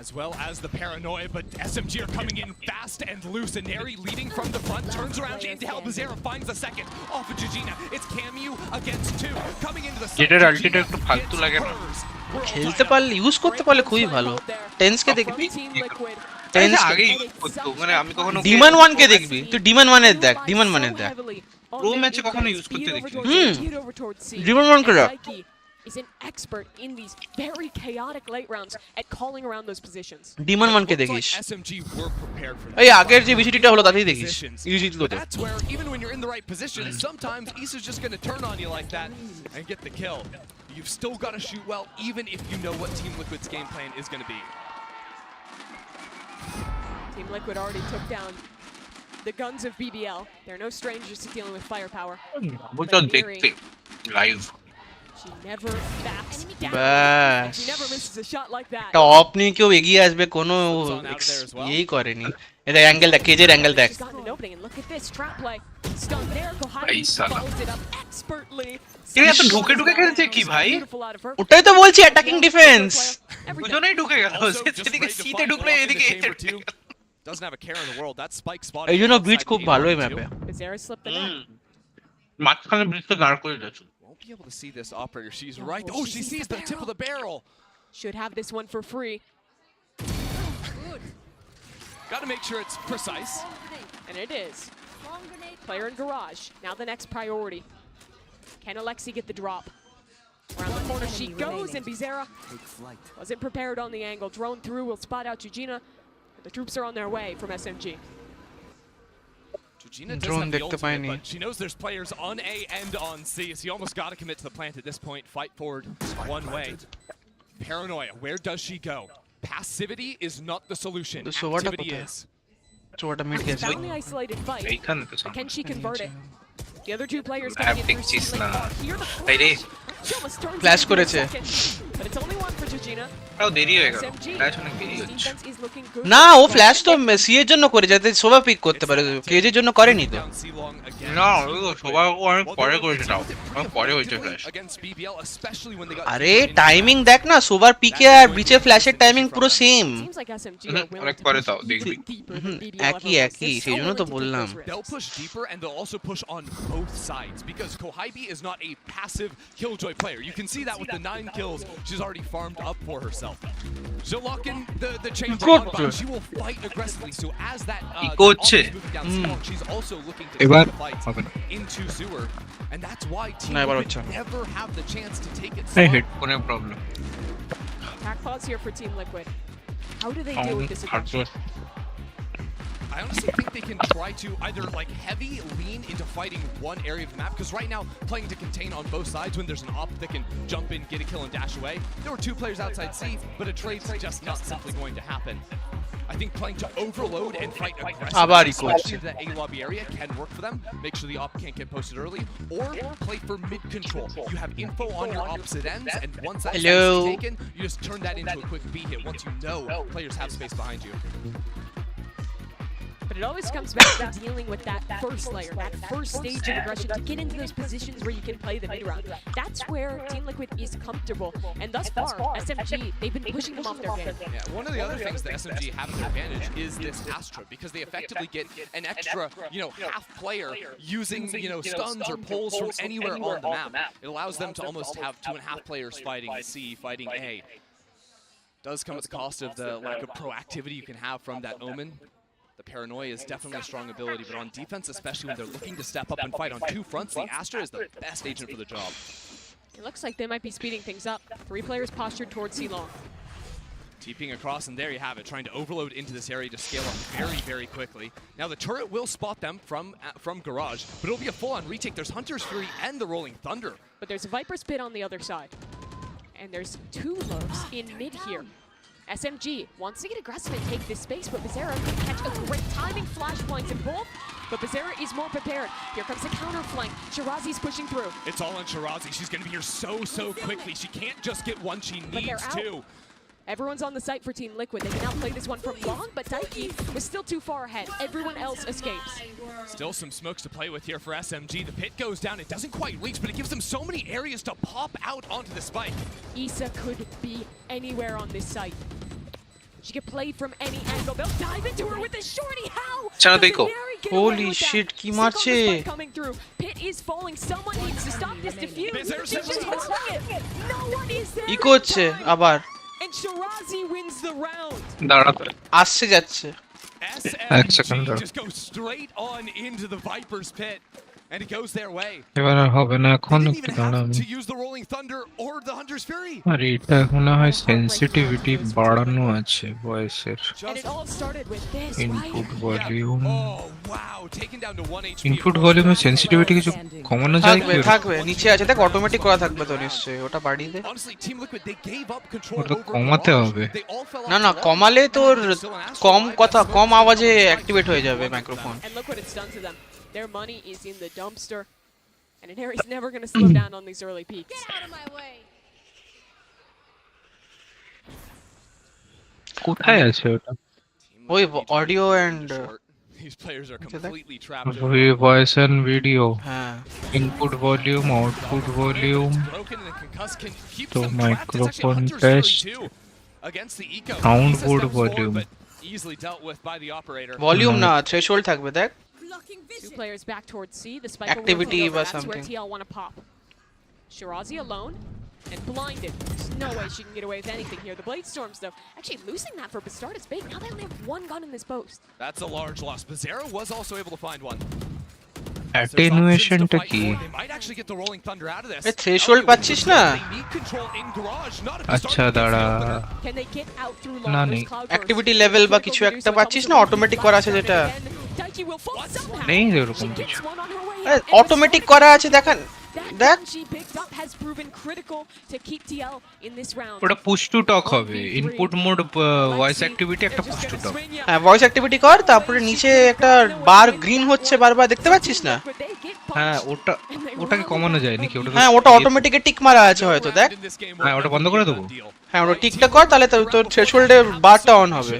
Q: as well as the paranoia, but SMG are coming in fast and loose. And Neri leading from the front, turns around to help. Bazera finds the second off of Jujina. It's Camu against two. Coming into the side.
A: যেটার আলটিটা একটু ফালতু লাগে না
R: খেলতে পারলে use করতে পারলে খুবই ভালো টেন্সকে দেখবি টেন্স
A: আগেই করতো মানে আমি কখনো
R: ডিমান 1 কে দেখবি তুই ডিমান 1 এর দেখ ডিমান 1 এর দেখ
A: প্রো ম্যাচে কখনো ইউজ করতে দেখিনি
R: ডিমান 1 কে দেখ
P: is an expert in these very chaotic late rounds at calling around those positions.
R: Demand 1 কে দেখিস
Q: SMG were prepared for
R: এই আগের যে বিসিটিটা হলো তাতেই দেখিস ইউজ দিত
Q: But that's where even when you're in the right position, sometimes Isa's just going to turn on you like that and get the kill. You've still got to shoot well, even if you know what Team Liquid's game plan is going to be.
P: Team Liquid already took down the guns of BBL. They're no strangers to dealing with firepower.
A: বুঝছো দেখতে live
P: She never backs down.
R: ব্যাস
P: She never misses a shot like that.
R: একটা of নিয়ে কেউ এগিয়ে আসবে কোনো এই করেনি এটা অ্যাঙ্গেল দেখ কেজের অ্যাঙ্গেল দেখ
P: She's gotten an opening, and look at this trap play. Stun there, Kohai
A: Ay, sala.
P: follows it up expertly.
A: এই এত ঢুকে ঢুকে খেলছে কি ভাই
P: Beautiful out of her.
R: ওটাই তো বলছি অ্যাটাকিং ডিফেন্স
A: দুজনেই ঢুকে গেল সেদিকে সিতে ঢুকলো এদিকে এতে ঢুকে গেল।
Q: doesn't have a care in the world. That spike spot.
R: এই জন্য ব্রিজ খুব ভালো এই ম্যাপে।
F: Bizarre slipped the net.
A: মাঝখানে ব্রিজটা দাঁড় করে দিয়েছে।
Q: Won't be able to see this operator. She's right. Oh, she sees the tip of the barrel.
P: Should have this one for free.
Q: Got to make sure it's precise.
P: And it is. Player in garage. Now the next priority. Can Alexi get the drop? Around the corner she goes, and Bizarra wasn't prepared on the angle. Drone through will spot out Jujina. The troops are on their way from SMG.
Q: Jujina doesn't have the ultimate, but she knows there's players on A and on C, so you almost got to commit to the plant at this point. Fight forward one way. Paranoia, where does she go? Passivity is not the solution. Activity is.
R: So what I mean is
P: Found the isolated fight. Can she convert it? The other two players
A: I have
P: coming in
A: pictures
P: through
A: now.
P: Here the she almost turns
R: Flash
P: it into a
R: করেছে।
P: second, but it's only one for Jujina.
A: তাও দেরি হয়ে গেল।
P: SMG.
A: Flash অনেক দেরি
P: His
A: হচ্ছে।
P: defense is looking good.
R: না ও flash তো সি এর জন্য করে যাতে সোভা পিক করতে পারে, কেজের জন্য করেনি তো।
A: না ও সবাই অনেক পরে করেছে তাও। অনেক পরে হয়েছে ফ্ল্যাশ।
R: আরে টাইমিং দেখ না, সোভার পিকে আর ব্রিচে ফ্ল্যাশের টাইমিং পুরো same.
P: Seems like SMG are willing
A: অনেক
P: to
A: পরে
P: push
A: তাও দেখবি।
P: deeper than BBL
R: একই
P: ever was.
R: একই
P: They're
R: সেই
P: so
R: জন্য তো
P: willing to take
R: বললাম।
P: those risks.
Q: They'll push deeper and they'll also push on both sides because Kohibi is not a passive killjoy player. You can see that with the 9 kills she's already farmed up for herself. She'll lock in the chamber on, but she will fight aggressively. So as that
A: করছে।
Q: moving down Silong, she's also looking to
A: এবার
Q: take the fight into sewer, and that's why Team
R: না, এবার
Q: Liquid
R: হচ্ছে না।
Q: never have the chance to take it.
A: এই হেডফোনের problem.
P: Attack pause here for Team Liquid. How do they deal with this aggression?
Q: I honestly think they can try to either like heavy lean into fighting one area of the map, because right now playing to contain on both sides when there's an op that can jump in, get a kill and dash away. There were 2 players outside C, but a trade's just not simply going to happen. I think playing to overload and fight aggressively, especially in the A lobby area, can work for them. Make sure the op can't get posted early, or play for mid control. You have info on your opposite ends, and once that site is taken, you just turn that into a quick B hit once you know players have space behind you.
P: But it always comes back to dealing with that first layer, that first stage of aggression to get into those positions where you can play the mid round. That's where Team Liquid is comfortable. And thus far, SMG, they've been pushing them off their game.
Q: Yeah, one of the other things that SMG have an advantage is this Astra, because they effectively get an extra, half player using, stuns or pulls from anywhere on the map. It allows them to almost have 2.5 players fighting C, fighting A. Does come at the cost of the lack of proactivity you can have from that Omen. The paranoia is definitely a strong ability, but on defense, especially when they're looking to step up and fight on 2 fronts, the Astra is the best agent for the job.
P: It looks like they might be speeding things up. 3 players postured towards C-Long.
Q: TPing across, and there you have it, trying to overload into this area to scale up very, very quickly. Now the turret will spot them from Garage, but it'll be a full-on retake. There's Hunter's Fury and the Rolling Thunder.
P: But there's a Viper's Pit on the other side. And there's 2 lows in mid here. SMG wants to get aggressive and take this space, but Bizarra can catch a great timing flashpoints in both. But Bizarra is more prepared. Here comes the counter flank. Shirazi's pushing through.
Q: It's all on Shirazi. She's going to be here so quickly. She can't just get one, she needs 2.
P: Everyone's on the site for Team Liquid. They can now play this one from long, but Daiki was still too far ahead. Everyone else escapes.
Q: Still some smokes to play with here for SMG. The pit goes down. It doesn't quite reach, but it gives them so many areas to pop out onto the spike.
P: Issa could be anywhere on this site. She can play from any angle. They'll dive into her with this shorty. How?
R: Holy shit, কি মারছে?
P: Coming through. Pit is falling. Someone needs to stop this defuse. She's just holding it. No one is there.
R: কি করছে আবার?
P: And Shirazi wins the round.
A: দাঁড়াতে
R: আসছে যাচ্ছে।
Q: SMG just goes straight on into the Viper's pit. And it goes their way.
A: এবার হবে না এখন একটু দাঁড়াবে।
Q: To use the Rolling Thunder or the Hunter's Fury.
A: আর এটা মনে হয় সেনসিটিভিটি বাড়ানো আছে ভয়েসের।
P: And it all started with this.
A: Input volume.
Q: Oh wow, taken down to 1 HP.
A: Input ভলিউমের সেনসিটিভিটি কিছু কমানো যায় কি?
R: থাকবে নিচে আছে দেখ অটোমেটিক করা থাকবে তো নিশ্চয়ই ওটা বাড়িয়ে দে।
Q: Honestly, Team Liquid they gave up control
A: ওটা
Q: over
A: কমাতে হবে।
R: না কমালে তোর কম আওয়াজে অ্যাক্টিভেট হয়ে যাবে microphone.
P: And look what it's done to them. Their money is in the dumpster. And Inari's never going to slow down on these early peaks.
F: Get out of my way.
A: কোথায় আছে ওটা?
R: ওই audio and
Q: These players are completely trapped.
A: Voice and video.
R: হ্যাঁ।
A: Input volume, output volume.
Q: Broken and concussed can keep
A: So
Q: them trapped. It's actually
A: microphone
Q: Hunter's Fury
A: test.
Q: too against the eco.
A: Soundboard volume.
Q: easily dealt with by the operator.
R: Volume না threshold থাকবে দেখ
F: 2 players back towards C. The spike
R: Activity
F: will rotate over.
R: or
F: That's where
R: something.
F: TL want to pop. Shirazi alone and blinded. There's no way she can get away with anything here. The Blade Storms, though, actually losing that for Bastard is big. Now they only have one gun in this post.
Q: That's a large loss. Bizarro was also able to find one.
A: অ্যাটেনুয়েশনটা কি
Q: They might actually get the rolling thunder out of this.
R: A threshold পাচ্ছিস না
Q: They need control in garage, not if
A: আচ্ছা দাঁড়া
F: Can they get out through
A: না
F: long
A: নেই
R: activity level বা কিছু একটা পাচ্ছিস না অটোমেটিক করা আছে যেটা
F: Daiki will fall somehow.
A: নেই এরকম কিছু
R: অটোমেটিক করা আছে দেখান দেখ
F: She picked up has proven critical to keep TL in this round.
A: ওটা পুশ টু টক হবে ইনপুট মোড ভয়েস অ্যাক্টিভিটি একটা পুশ টু টক
R: হ্যাঁ ভয়েস অ্যাক্টিভিটি কর তারপরে নিচে একটা বার গ্রিন হচ্ছে বারবার দেখতে পাচ্ছিস না
A: হ্যাঁ ওটা ওটাকে কমানো যায় নাকি ওটা
R: হ্যাঁ ওটা অটোমেটিক টিক মারা আছে হয়তো দেখ
A: হ্যাঁ ওটা বন্ধ করে দেবো
R: হ্যাঁ ওটা টিকটা কর তাহলে তোর থ্রেশহোল্ডের বারটা অন হবে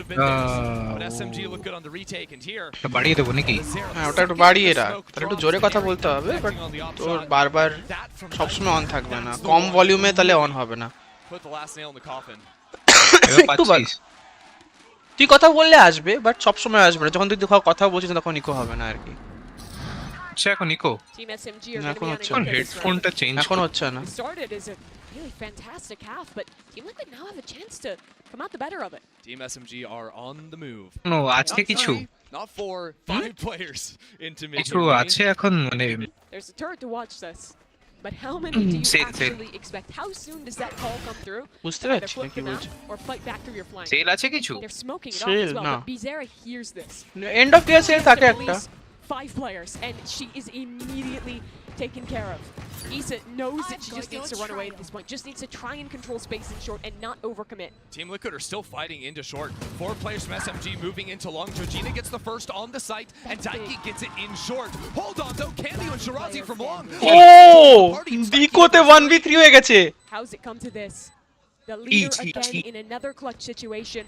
Q: But SMG look good on the retake, and here
A: এটা বাড়িয়ে দেবো নাকি
R: হ্যাঁ ওটা একটু বাড়িয়ে রাখ তাহলে একটু জোরে কথা বলতে হবে বাট তোর বারবার সবসময় অন থাকবে না কম ভলিউমে তাহলে অন হবে না
Q: put the last nail in the coffin.
R: একটু তুই কথা বললে আসবে বাট সবসময় আসবে না যখন তুই কথা বলছিস তখন ইকো হবে না আর কি
A: আচ্ছা এখন ইকো
F: Team SMG are
R: এখন
F: going
R: হচ্ছে
F: to
R: না
F: be
A: হেডফোনটা চেঞ্জ
R: এখন হচ্ছে না
F: started as a really fantastic half, but Team Liquid now have a chance to come out the better of it.
Q: Team SMG are on the move.
A: No আজকে
Q: Not
A: কিছু
Q: 3, not 4, 5 players into mid.
A: কিছু আছে এখন মানে
F: There's a turret to watch this. But how many do you actually expect? How soon does that call come through?
R: বুঝতে
F: Either
R: পারছি না
F: flip
R: কি
F: them out
R: বলছিস
F: or fight back through your flank.
A: Sale আছে কিছু
F: They're smoking it off
R: Sale,
F: as well,
R: no.
F: but Bizarra hears this.
R: End of year sale থাকে একটা
F: 5 players, and she is immediately taken care of. Isa knows that she just needs to run away at this point. Just needs to try and control space in short and not overcommit.
Q: Team Liquid are still fighting into short. 4 players from SMG moving into long. Georgina gets the first on the site, and Daiki gets it in short. Hold on though, Cameo and Shirazi from long.
R: O ডিকোতে 1v3 হয়ে গেছে
F: How's it come to this? The leader again in another clutch situation.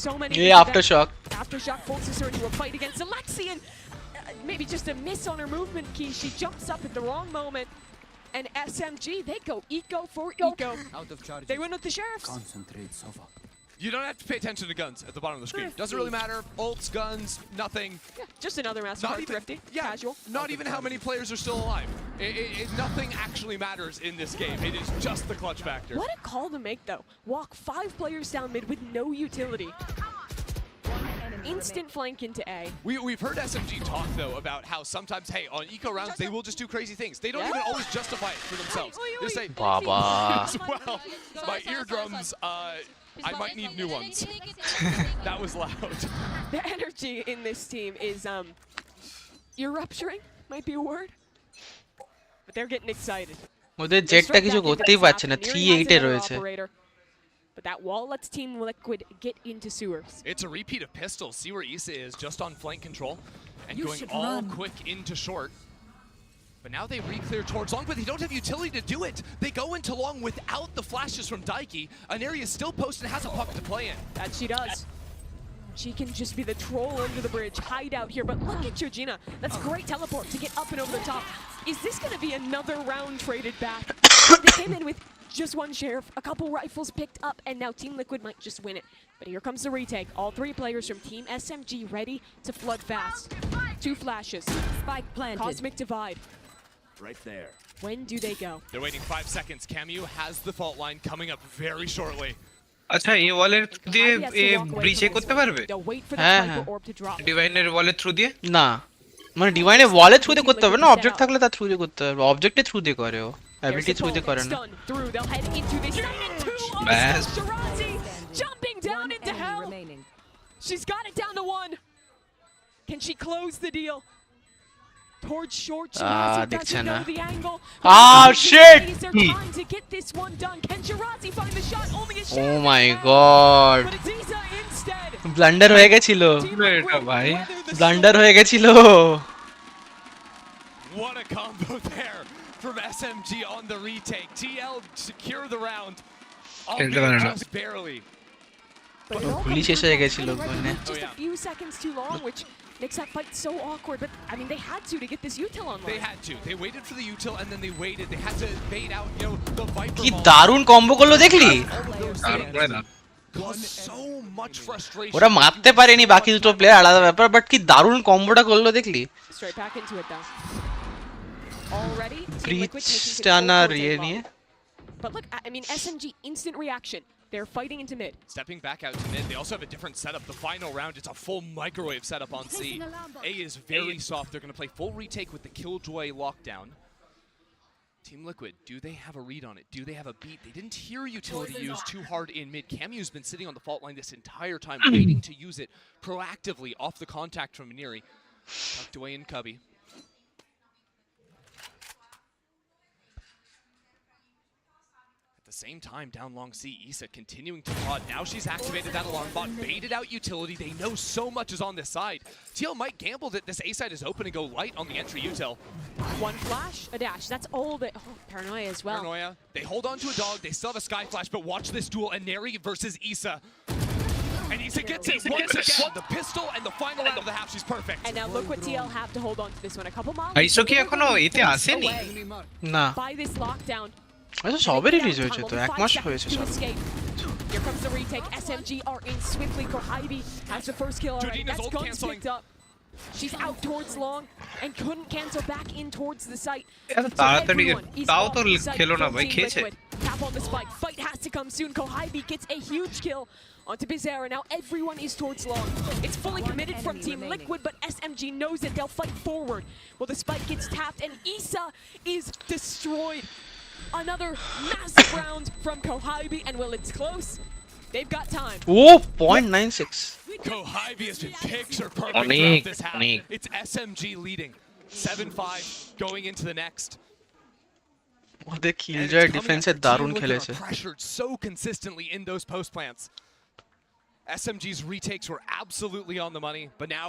F: So many.
R: Yeah, aftershock.
F: Aftershock forces her into a fight against Alexi, and maybe just a miss on her movement key. She jumps up at the wrong moment. And SMG, they go eco for eco.
H: Out of charges.
F: They win with the sheriffs.
H: Concentrate, Sova.
Q: You don't have to pay attention to guns at the bottom of the screen. Doesn't really matter. Ults, guns, nothing.
F: Yeah, just another master thrifty, casual.
Q: Not even how many players are still alive. Nothing actually matters in this game. It is just the clutch factor.
F: What a call to make, though. Walk 5 players down mid with no utility. Instant flank into A.
Q: We've heard SMG talk, though, about how sometimes, hey, on eco rounds, they will just do crazy things. They don't even always justify it for themselves. They say,
R: Baba.
Q: well, my eardrums, I might need new ones. That was loud.
F: The energy in this team is, ear rupturing, might be a word. But they're getting excited.
R: ওদের জেটটা কিছু করতেই পারছে না 3-8 এ রয়েছে
F: But that wall lets Team Liquid get into sewers.
Q: It's a repeat of pistols. See where Issa is, just on flank control, and going all quick into short. But now they re-clear towards long, but they don't have utility to do it. They go into long without the flashes from Daiki. An area is still posted and has a puck to play in.
F: That she does. She can just be the troll under the bridge, hide out here. But look at Georgina. That's great teleport to get up and over the top. Is this going to be another round traded back? They came in with just one sheriff, a couple rifles picked up, and now Team Liquid might just win it. But here comes the retake. All 3 players from Team SMG ready to flood fast. 2 flashes.
I: Spike planted.
F: Cosmic divide.
H: Right there.
F: When do they go?
Q: They're waiting 5 seconds. Camu has the fault line coming up very shortly.
A: আচ্ছা এই ওয়ালের দিয়ে ব্রিচ করতে পারবে
R: হ্যাঁ হ্যাঁ
A: ডিভাইনের ওয়ালের through দিয়ে
R: না মানে ডিভাইনের ওয়ালের থ্রু দিয়ে করতে হবে না অবজেক্ট থাকলে তার থ্রু দিয়ে করতে হবে অবজেক্টের থ্রু দিয়ে করে ও অ্যাবিলিটি থ্রু দিয়ে করে না
A: ব্যাস
F: Jumping down into hell. She's got it down to 1. Can she close the deal? Towards short, she doesn't know the angle.
R: Ah, shit!
F: Trying to get this one done. Can Shirazi find the shot? Only a shot.
R: Oh my god.
F: But it's Isa instead.
R: Blunder হয়ে গেছিল
A: এটা ভাই
R: blunder হয়ে গেছিল
Q: What a combo there from SMG on the retake. TL secure the round. Just barely.
R: Police এসে গেছিল মানে
F: Just a few seconds too long, which makes that fight so awkward. But I mean, they had to get this util online.
Q: They had to. They waited for the util and then they waited. They had to bait out, the Viper.
R: কি দারুণ combo করলো দেখলি
Q: cause so much frustration.
R: ওরা মারতে পারেনি বাকি দুটো player আলাদা ব্যাপার বাট কি দারুণ কম্বোটা করলো দেখলি
P: Straight back into it though. Already, Team Liquid taking
R: bridge
P: control
R: টানা
P: towards
R: রিয়ে
P: A
R: নিয়ে
P: bomb. But look, I mean, SMG instant reaction. They're fighting into mid.
Q: Stepping back out to mid, they also have a different setup. The final round, it's a full microwave setup on C. A is very soft. They're going to play full retake with the Killjoy lockdown. Team Liquid, do they have a read on it? Do they have a beat? They didn't hear utility used too hard in mid. Camu's been sitting on the fault line this entire time, waiting to use it proactively off the contact from Maniri. Tucked away in Cubby. At the same time, down long C, Issa continuing to prod. Now she's activated that alarm bot, baited out utility. They know so much is on this side. TL might gamble that this A side is open and go light on the entry util.
P: One flash, a dash. That's all that. Oh, paranoia as well.
Q: Paranoia. They hold on to a dog. They still have a sky flash, but watch this duel. Aneri versus Issa. And Issa gets it once again. The pistol and the final round of the half. She's perfect.
P: And now look what TL have to hold on to this one. A couple miles.
A: আইসো কি এখনো এতে আসেনি
R: না
P: By this lockdown.
R: আচ্ছা সবে release হয়েছে তো এক মাস হয়েছে সব
P: Here comes the retake. SMG are in swiftly. Kohibi has the first kill already.
Q: Jordina's
P: That's
Q: ult
P: guns
Q: canceling.
P: picked up. She's out towards long and couldn't cancel back in towards the site.
A: এত তাড়াতাড়ি তাও তো খেলো না ভাই খেয়েছে
P: Tap on the spike. Byte has to come soon. Kohibi gets a huge kill onto Bizarra. Now everyone is towards long. It's fully committed from Team Liquid, but SMG knows it. They'll fight forward. Well, the spike gets tapped, and Issa is destroyed. Another massive round from Kohibi, and well, it's close. They've got time.
R: Oh, 0.96.
Q: Kohibi has been picture perfect
A: Onik,
Q: throughout this half.
A: Onik.
Q: It's SMG leading. 7-5 going into the next.
R: ওদের কিলজয় ডিফেন্সে দারুণ খেলেছে
Q: Pressured so consistently in those post plants. SMG's retakes were absolutely on the money, but now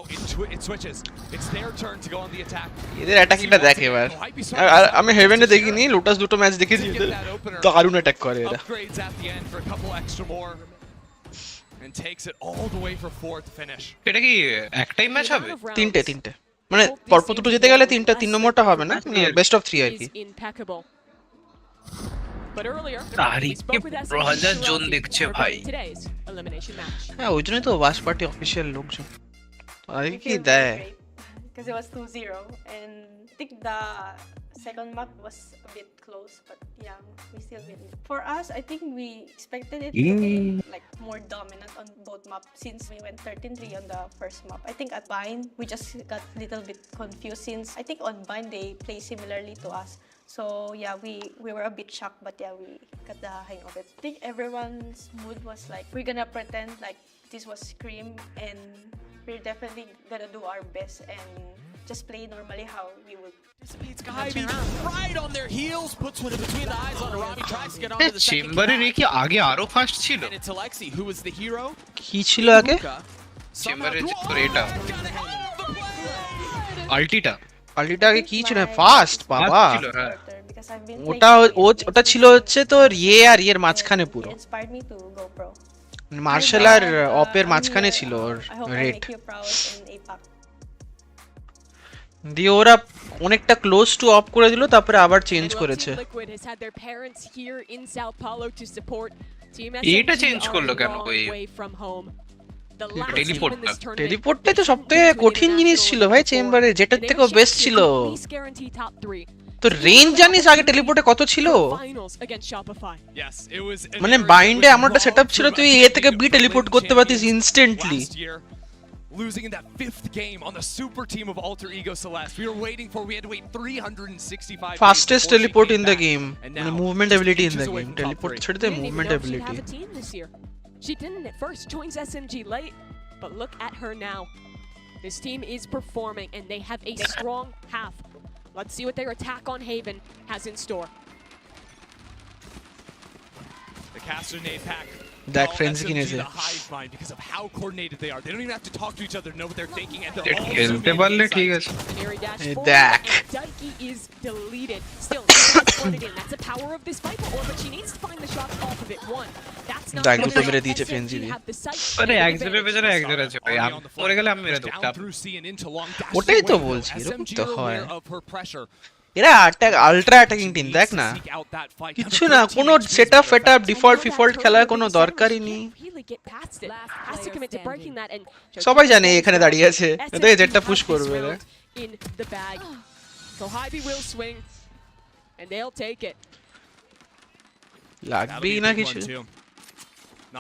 Q: it switches. It's their turn to go on the attack.
R: এদের অ্যাটাকিংটা দেখ এবার আমি হেভেনে দেখিনি lotus দুটো ম্যাচ দেখেছি এদের দারুণ অ্যাটাক করে এরা
Q: Upgrades at the end for a couple extra more. And takes it all the way for fourth finish.
A: এটা কি একটাই ম্যাচ হবে
R: তিনটে মানে পরপর দুটো জিতে গেলে তিন নম্বরটা হবে না বেস্ট অফ 3 আর কি
P: Impeccable. But earlier,
A: তারিখ 10000 জন দেখছে ভাই
P: today's elimination match.
R: হ্যাঁ ওই জন্যই তো ওয়াশ পার্টি অফিশিয়াল লোকজন আরে কি দেয়
M: Because it was 2-0 and I think the second map was a bit close, but yeah, we still win. For us, I think we expected it to be like more dominant on both maps since we went 13-3 on the first map. I think at Byte, we just got a little bit confused since I think on Byte they play similarly to us. So yeah, we were a bit shocked, but yeah, we got the hang of it. I think everyone's mood was like, we're gonna pretend like this was Scream and we're definitely gonna do our best and just play normally how we would.
S: Kohibi right on their heels, puts one in between the eyes on Arabi, tries to get onto the second
A: চেম্বারের কি আগে আরো fast ছিল
S: and it's Alexi who was the hero.
R: কি ছিল আগে
A: চেম্বারের তোর এটা আল্টিটা
R: আগে কি ছিল ফাস্ট বাবা
A: ছিল হ্যাঁ
R: ওটা ছিল হচ্ছে তোর আর এর মাঝখানে পুরো
M: Inspired me to go pro.
R: Marshal আর অপের মাঝখানে ছিল ওর রেট দিয়ে ওরা অনেকটা ক্লোজ টু অফ করে দিল তারপরে আবার চেঞ্জ করেছে
A: এটা চেঞ্জ করলো কেন ওই
R: টেলিপোর্টটাই তো সবথেকে কঠিন জিনিস ছিল ভাই চেম্বারে যেটার থেকেও বেস্ট ছিল তো রেঞ্জ জানিস আগে টেলিপোর্টে কত ছিল মানে বাইন্ডে আমারটা সেটআপ ছিল তুই এ থেকে বি টেলিপোর্ট করতে পারতিস instantly
Q: Losing in that fifth game on the super team of Alter Ego Celeste. We had to wait 365
R: fastest teleport in the game. And movement ability in the game. Teleport chhod de movement ability.
P: She didn't at first, joins SMG late, but look at her now. This team is performing and they have a strong half. Let's see what their attack on Haven has in store.
Q: The caster nade pack.
R: That frenzy কিনেছে
Q: because of how coordinated they are. They don't even have to talk to each other, know what they're thinking, and
A: খেলতে পারলে ঠিক আছে
R: দেখ
P: Dikey is deleted. Still, that's the power of this Viper orb, but she needs to find the shots off of it. One, that's not
R: দাগ দুটো মেরে দিয়েছে frenzy দিয়ে
A: আরে একজনের পেছনে একজন আছে ভাই আমি পড়ে গেলে আমি মেরে দেব
R: ওটাই তো বলছি এরকম তো হয় এরা আল্ট্রা অ্যাটাকিং টিম দেখ না কিছু না কোনো সেটআপ ফেটআপ ডিফল্ট খেলার কোনো দরকারই নেই
P: get past it. Has to commit to breaking that and
R: সবাই জানে এখানে দাঁড়িয়ে আছে এটাই জেটটা পুশ করবে রে
P: in the bag. So Hybe will swing and they'll take it.
R: লাগবেই না কিছু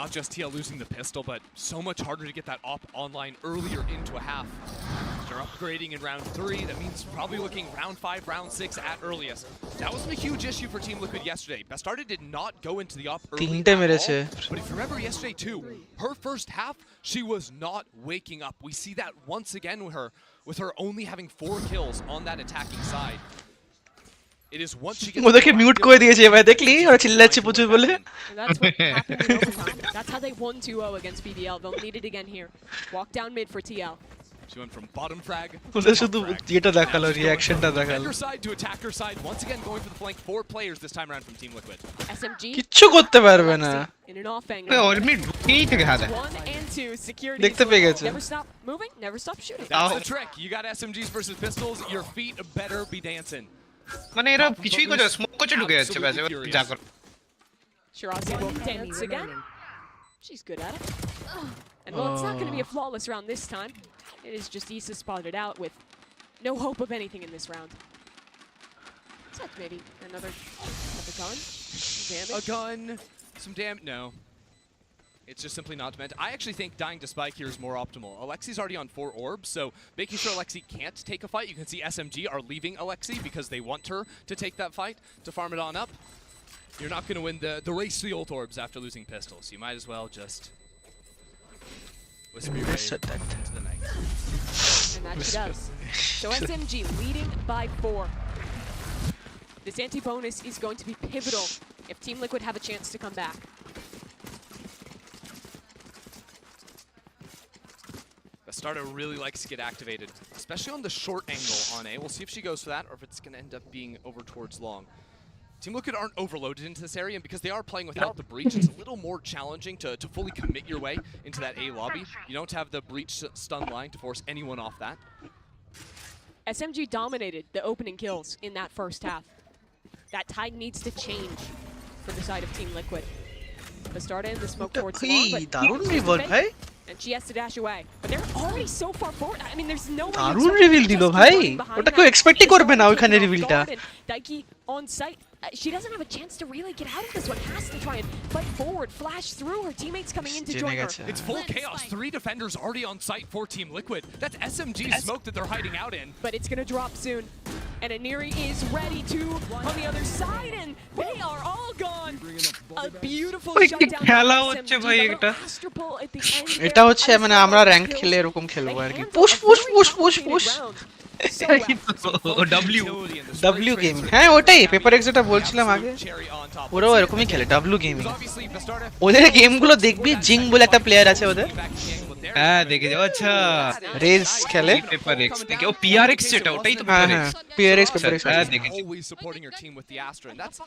Q: Not just TL losing the pistol, but so much harder to get that op online earlier into a half. They're upgrading in round 3. That means probably looking round 5, round 6 at earliest. That wasn't a huge issue for Team Liquid yesterday. Bastarda did not go into the op early at all. But if you remember yesterday too, her first half, she was not waking up. We see that once again with her only having 4 kills on that attacking side. It is once she gets
R: ওদেরকে mute করে দিয়েছে ভাই দেখলি ওরা চিল্লাচ্ছে প্রচুর বলে
P: That's what happened in overtime. That's how they won 2-0 against BDL. They'll need it again here. Walk down mid for TL.
Q: She went from bottom frag.
R: ওদের শুধু যেটা দেখালো রিঅ্যাকশনটা দেখালো
Q: Defender side to attacker side. Once again going for the flank. 4 players this time around from Team Liquid.
P: SMG
R: কিচ্ছু করতে পারবে না
P: in an off angle.
A: Already ঢুকেই থেকে হাতে
P: 1 and 2 security.
R: দেখতে পেয়ে গেছে
P: Never stop moving, never stop shooting.
Q: That's the trick. You got SMGs versus pistols. Your feet better be dancing.
A: মানে এরা কিছুই করে স্মোক করতে ঢুকে যাচ্ছে ব্যাস যা করে
P: Shirazi will dance again. She's good at it. And well, it's not going to be a flawless round this time. It is just Issa spotted out with no hope of anything in this round. So that's maybe another gun. Damage.
Q: A gun. Some damage. No. It's just simply not meant. I actually think dying to spike here is more optimal. Alexi's already on 4 orbs, so making sure Alexi can't take a fight. You can see SMG are leaving Alexi because they want her to take that fight, to farm it on up. You're not going to win the race to the ult orbs after losing pistols. You might as well just whisper your way into the night.
P: And that she does. So SMG leading by 4. This anti-bonus is going to be pivotal if Team Liquid have a chance to come back.
Q: Bastarda really likes to get activated, especially on the short angle on A. We'll see if she goes for that or if it's going to end up being over towards long. Team Liquid aren't overloaded into this area, and because they are playing without the breach, it's a little more challenging to fully commit your way into that A lobby. You don't have the breach stun line to force anyone off that.
P: SMG dominated the opening kills in that first half. That tide needs to change for the side of Team Liquid. Bastarda in the smoke towards long, but and she has to dash away. But they're already so far forward. I mean, there's no way
R: দারুণ reveal দিল ভাই ওটা কেউ এক্সপেক্টই করবে না ওখানে রিভিলটা
P: Daiki on site. She doesn't have a chance to really get out of this one. Has to try and fight forward, flash through. Her teammates coming in to join her.
Q: It's full chaos. 3 defenders already on site for Team Liquid. That's SMG's smoke that they're hiding out in.
P: But it's going to drop soon. And Aniri is ready to on the other side, and they are all gone. A beautiful shutdown.
R: খেলা হচ্ছে ভাই এটা এটা হচ্ছে মানে আমরা rank খেলে এরকম খেলবো আর কি push push push push push W gaming হ্যাঁ ওটাই পেপার এক্স যেটা বলছিলাম আগে ওরাও এরকমই খেলে ডব্লিউ গেমিং ওদের গেমগুলো দেখবি জিং বলে একটা প্লেয়ার আছে ওদের
A: হ্যাঁ দেখে যাও আচ্ছা
R: রেজ খেলে
A: পেপার এক্স দেখে ও পিআরএক্স যেটা ওটাই তো
R: হ্যাঁ হ্যাঁ পিআরএক্স পেপার এক্স
A: হ্যাঁ দেখেছি
Q: Always supporting your team with the Astra, and that's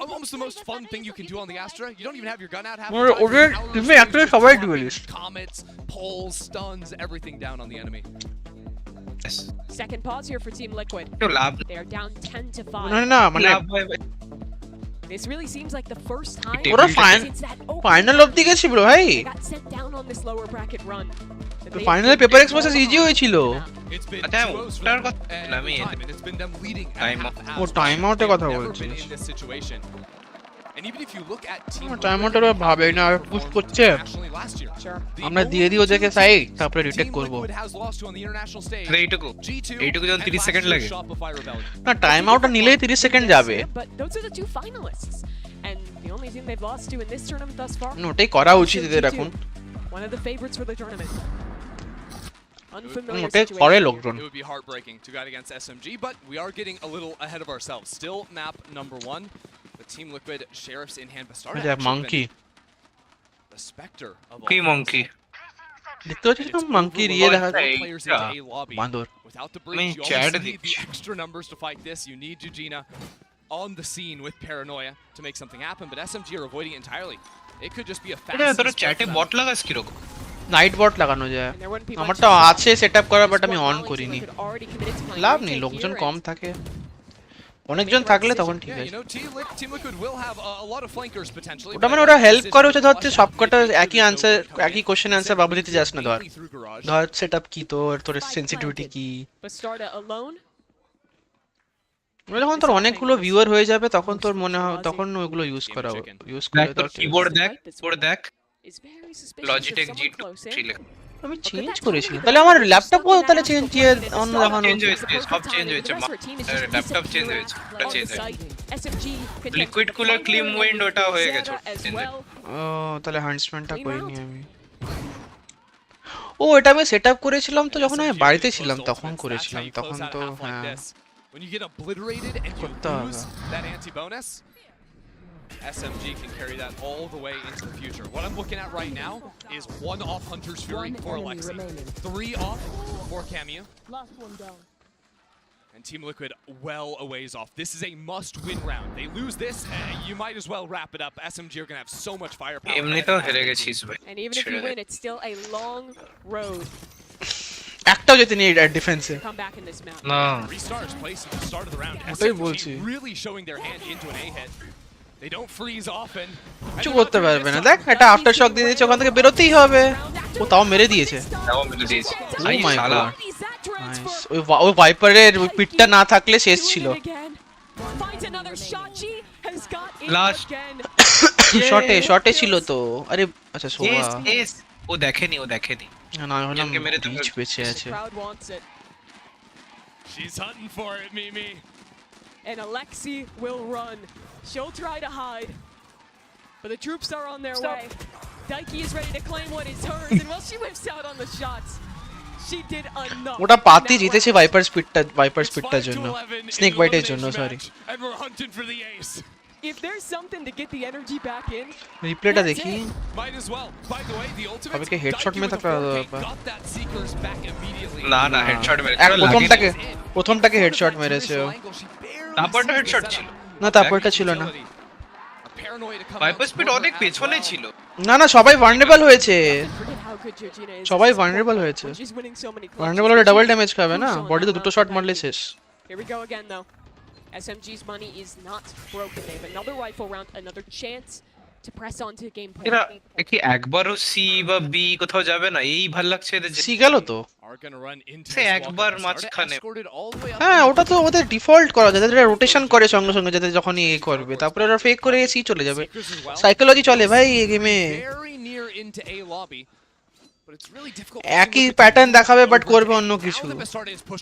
Q: almost the most fun thing you can do on the Astra. You don't even have your gun out half the time.
R: ওদের টিমে একটা সবাই duellist
Q: Comets, poles, stuns, everything down on the enemy.
P: Second pause here for Team Liquid. They are down 10 to 5.
R: না মানে
P: This really seems like the first time
R: ওরা final অবধি গেছে bro ভাই
P: got sent down on this lower bracket run.
R: ফাইনালে paper x versus easy হয়েছিল
A: আচ্ছা ওটার কথা আমি
R: ও টাইম আউটের কথা বলছি
Q: And even if you look at team
R: time আউটের ভাবে না পুশ করছে আমরা দিয়ে দিই ওদেরকে সাইড তারপরে রিটেক করব
A: এইটুকু যখন 30 সেকেন্ড লাগে
R: না টাইম আউটটা নিলেই 30 সেকেন্ড যাবে
P: But those are the two finalists, and the only team they've lost to in this tournament thus far.
R: ওটাই করা উচিত এদের এখন
P: One of the favorites for the tournament. Unfamiliar
R: ওটাই করে লোকজন
Q: It would be heartbreaking to go against SMG, but we are getting a little ahead of ourselves. Still map number 1. The Team Liquid sheriffs in hand. Bastarda.
R: Yeah, monkey.
Q: The specter of
A: Key monkey.
R: দেখতে হচ্ছে তো monkey রিয়ে দেখা বান্দর
Q: Without the breach, you also need the extra numbers to fight this. You need Eugenia on the scene with paranoia to make something happen, but SMG are avoiding it entirely. It could just be a fast.
A: এটা তোরা চ্যাটে বট লাগাস কি রকম
R: night বট লাগানো যায় আমারটা আছে setup করা বাট আমি অন করিনি লাভ নেই লোকজন কম থাকে অনেকজন থাকলে তখন ঠিক
Q: Yeah,
R: আছে।
Q: you know, Team Liquid will have a lot of flankers potentially.
R: ওটা মানে ওরা হেল্প করে হচ্ছে ধরতে সবকটা একই আনসার একই কোশ্চেন আনসার বাবু দিতে যাস না ধর ধর সেটআপ কি তোর সেনসিটিভিটি কি
P: Bastarda alone.
R: যখন তোর অনেকগুলো ভিউয়ার হয়ে যাবে তখন তোর মনে হয় তখন ওইগুলো ইউজ করা ইউজ করে
A: তোর কিবোর্ড দেখ Logitech G3 লেখা
R: আমি চেঞ্জ করেছি তাহলে আমার ল্যাপটপও তাহলে চেঞ্জ অন্য দেখানো
A: চেঞ্জ হয়েছে সব চেঞ্জ হয়েছে ল্যাপটপ চেঞ্জ হয়েছে ওটা চেঞ্জ হয়েছে লিকুইড কুলার ক্লিম উইন্ড ওটা হয়ে গেছে
R: ও তাহলে হ্যান্ডসম্যানটা করিনি আমি ও এটা আমি সেটআপ করেছিলাম তো যখন আমি বাড়িতে ছিলাম তখন করেছিলাম তখন তো হ্যাঁ
Q: When you get obliterated and you lose that anti-bonus, SMG can carry that all the way into the future. What I'm looking at right now is 1 off Hunter's Fury for Alexi, 3 off for Cameo, and Team Liquid well a ways off. This is a must-win round. They lose this, you might as well wrap it up. SMG are going to have so much firepower.
P: And even if you win, it's still a long road.
R: একটাও যেতে নেই ডিফেন্সে
Q: না restarts place at the start of the round.
R: ওটাই বলছি
Q: Really showing their hand into an A hit. They don't freeze often.
R: কিছু করতে পারবে না দেখ এটা আফটার শক দিয়ে দিয়েছে ওখান থেকে বেরোতেই হবে ও তাও মেরে দিয়েছে ও মাই গড নাইস ওই ভাইপারের পিটটা না থাকলে শেষ ছিল
A: লাস্ট
R: শটে ছিল তো আরে আচ্ছা সোয়া
A: ও দেখেনি
R: না হলাম বিচ বেঁচে আছে
Q: She's hunting for it, Mimi.
P: And Alexi will run. She'll try to hide. But the troops are on their way. Daiki is ready to claim what is hers. And while she whips out on the shots, she did enough.
R: ওটা পাতি জিতেছে viper স্পিডটার জন্য snake বাইটের জন্য sorry
Q: And we're hunting for the ace.
P: If there's something to get the energy back in,
R: রিপ্লেটা দেখি
Q: Might as well. By the way, the ultimate
R: তবে কি headshot মে থাকা
Q: got that seekers back immediately.
A: না headshot মেরেছে
R: এক প্রথমটাকে headshot মেরেছে ও
A: তারপরটা headshot ছিল
R: না তারপরটা ছিল না
A: ভাইপার স্পিড অনেক পেছনে ছিল
R: না সবাই ভালনারেবল হয়েছে সবাই ভালনারেবল হয়েছে ভালনারেবল হলে ডাবল ড্যামেজ খাবে না বডিতে দুটো শট মারলে শেষ
P: here we go again though. SMG's money is not broken. They have another rifle round, another chance to press on to gameplay.
A: এরা কি একবারও সি বা বি কোথাও যাবে না এই ভাল লাগছে এদের
R: সি গেল তো
A: সে একবার মাঝখানে
R: হ্যাঁ ওটা তো ওদের ডিফল্ট করা যায় যাতে রোটেশন করে সঙ্গে সঙ্গে যাতে যখনই এ করবে তারপরে ওরা ফেক করে সি চলে যাবে সাইকোলজি চলে ভাই এই গেমে একই প্যাটার্ন দেখাবে বাট করবে অন্য কিছু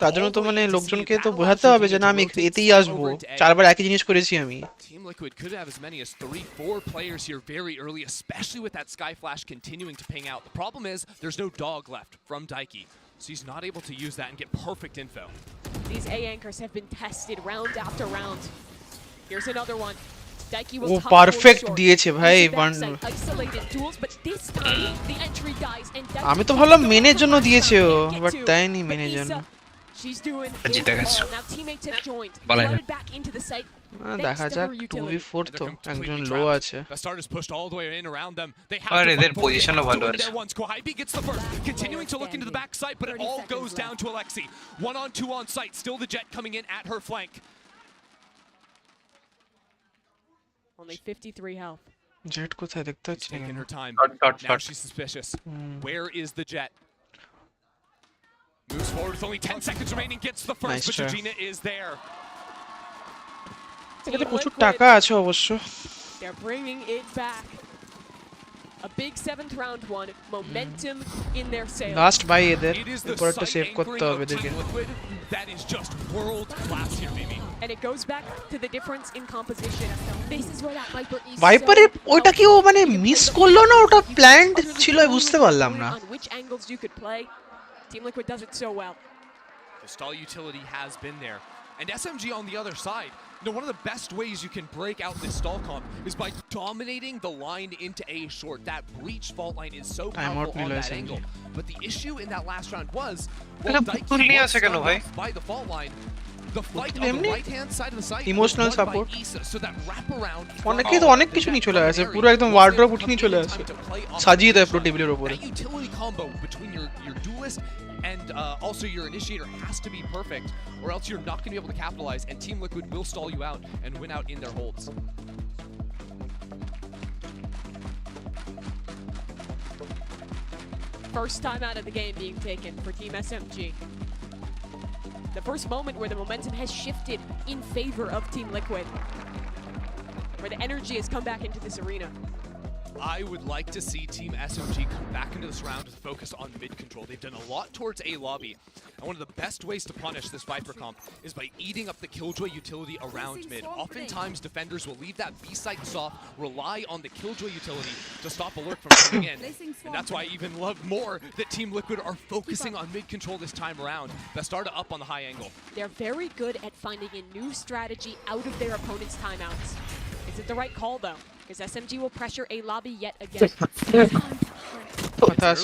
R: তার জন্য তো মানে লোকজনকে তো বোঝাতে হবে যে না আমি এতেই আসবো চারবার একই জিনিস করেছি আমি
Q: Team Liquid could have as many as 3-4 players here very early, especially with that Sky Flash continuing to ping out. The problem is there's no dog left from Daiki, so he's not able to use that and get perfect info.
P: These A anchors have been tested round after round. Here's another one. Daiki
R: ও
P: will top
R: perfect
P: for
R: দিয়েছে ভাই
P: isolated duels, but this time the entry dies and Daiki
R: আমি তো ভাবলাম মেনের জন্য দিয়েছে ও but দেয়নি মেনের জন্য
P: she's doing
A: জিতে গেছে
P: now teammates have joined
A: বালাই
P: flooded back into the site.
R: দেখা যাক 2v4 তো একজন লো আছে
Q: Bastarda's pushed all the way in around them. They have
A: আরে
Q: to
A: এদের
Q: fight for it.
A: পজিশনও ভালো আছে
Q: There once Kohibi gets the first, continuing to look into the backside, but it all goes down to Alexi. 1-on-2 on site, still the Jet coming in at her flank.
P: Only 53 health.
R: Jet কোথায় দেখতে পাচ্ছি না
Q: Taking her time.
A: Shot.
Q: Now she's suspicious. Where is the Jet? Moves forward with only 10 seconds remaining, gets the first,
R: Nice
Q: but
R: try.
Q: Georgina is there.
R: এখানে প্রচুর টাকা আছে অবশ্য
P: They're bringing it back. A big 7th round one, momentum in their sails.
R: Last buy এদের
Q: It is the
R: এরপর একটা save
Q: sight
R: করতে
Q: anchoring
R: হবে
Q: of
R: এদেরকে
Q: Team Liquid that is just world class here, Mimi.
P: And it goes back to the difference in composition. This is where that Viper is
R: ভাইপারের ওইটা কি ও মানে miss করলো না ওটা প্ল্যান্ড ছিল বুঝতে পারলাম না
P: on which angles you could play. Team Liquid does it so well.
Q: The stall utility has been there. And SMG on the other side, one of the best ways you can break out this stall comp is by dominating the line into A short. That breach fault line is so powerful on that angle. But the issue in that last round was, well, Daiki was by the fault line, The fight on the right-hand side of the site
R: emotional
Q: won by
R: support
Q: ASUS, so that wraparound
R: অনেকেই তো অনেক কিছু নিয়ে চলে আসে, পুরো একদম wardrobe উঠিয়ে নিয়ে চলে আসে, সাজিয়ে দেয় পুরো টেবিলের উপরে।
Q: That utility combo between your duelist and also your initiator has to be perfect, or else you're not going to be able to capitalize, and Team Liquid will stall you out and win out in their holds.
P: First time out of the game being taken for Team SMG. The first moment where the momentum has shifted in favor of Team Liquid, where the energy has come back into this arena.
Q: I would like to see Team SMG come back into this round with focus on mid control. They've done a lot towards A lobby, and one of the best ways to punish this Viper comp is by eating up the Killjoy utility around mid. Oftentimes, defenders will leave that B site soft, rely on the Killjoy utility to stop Alert from coming in, and that's why I even love more that Team Liquid are focusing on mid control this time around. Bastarda up on the high angle.
P: They're very good at finding a new strategy out of their opponent's timeouts. Is it the right call, though? Because SMG will pressure A lobby yet again.
Q: It's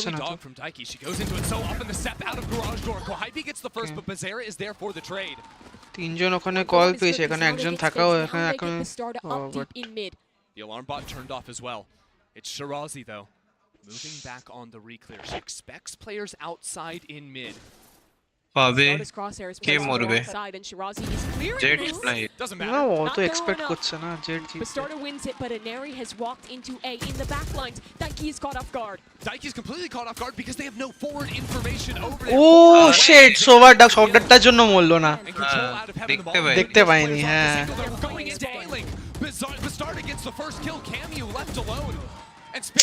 Q: early dog from Daiki. She goes into it so often. The step out of garage door. Kohype gets the first, but Bazera is there for the trade.
R: তিনজন ওখানে call পেয়েছে, এখানে একজন থাকাও এখানে এখন
Q: The alarm bot turned off as well. It's Shirazi though, moving back on the re-clear. She expects players outside in mid.
A: পাবে কে মরবে জেট নাই
R: না ও তো এক্সপেক্ট করছে না জেট জিতবে
P: Bastarda wins it, but Aneri has walked into A in the back lines. Daiki is caught off guard.
Q: Daiki is completely caught off guard because they have no forward information over
R: O sheet sober ডাক শটটার জন্য মরলো না দেখতে পাইনি হ্যাঁ
Q: Bastarda gets the first kill. Camu left alone.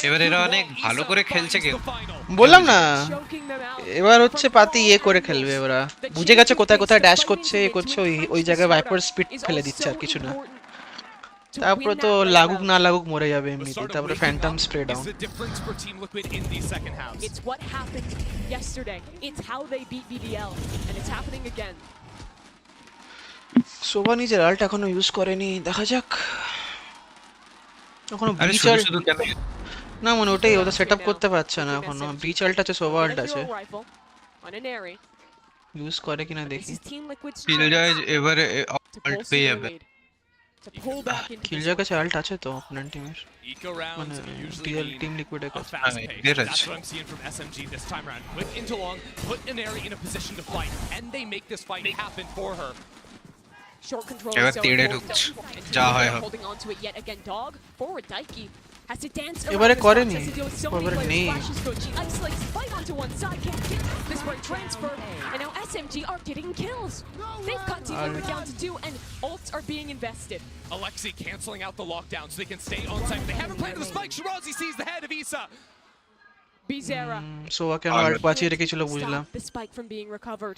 A: এবার এরা অনেক ভালো করে খেলছে কিন্তু
R: বললাম না এবার হচ্ছে পাতি ইয়ে করে খেলবে ওরা বুঝে গেছে কোথায় কোথায় ড্যাশ করছে এ করছে ওই জায়গায় ভাইপার স্পিড ফেলে দিচ্ছে আর কিছু না তারপরে তো লাগুক না লাগুক মরে যাবে এমনিতে তারপরে Phantom spray down
P: It's what happened yesterday. It's how they beat BBL, and it's happening again.
R: Sobha নিজের আল্ট এখনো ইউজ করেনি দেখা যাক এখনো শুধু কেন না মনে ওটাই ওটা সেটআপ করতে পারছে না এখনো বিচ আল্ট আছে সোভা আল্ট আছে ইউজ করে কিনা দেখি
A: কিলজয় এবারে আল্ট পেয়ে যাবে
R: কিলজয় কাছে আল্ট আছে তো আপনার টিমের মানে রিয়েল টিম লিকুইডের কাছে
Q: That's what I'm seeing from SMG this time around. Quick into long, put Aneri in a position to fight, and they make this fight happen for her.
P: Short control
A: এবার
P: so
A: তেড়ে ঢুকছে যা হয় হোক
P: holding on to it yet again. Dog forward Daiki has to dance
R: এবারে
P: around
R: করেনি
P: this, has to deal with so many
R: এবারে
P: players.
R: নেই
P: Flashes good. She isolates fight onto one side, can't get this right transfer, and now SMG are getting kills. They've cut Team Liquid down to 2, and ults are being invested.
Q: Alexi canceling out the lockdown so they can stay on site. They haven't planted the spike. Shirazi sees the head of Issa.
P: Bizarra
R: Sobha কেন Alt বাঁচিয়ে রেখেছিল বুঝলাম
P: the spike from being recovered.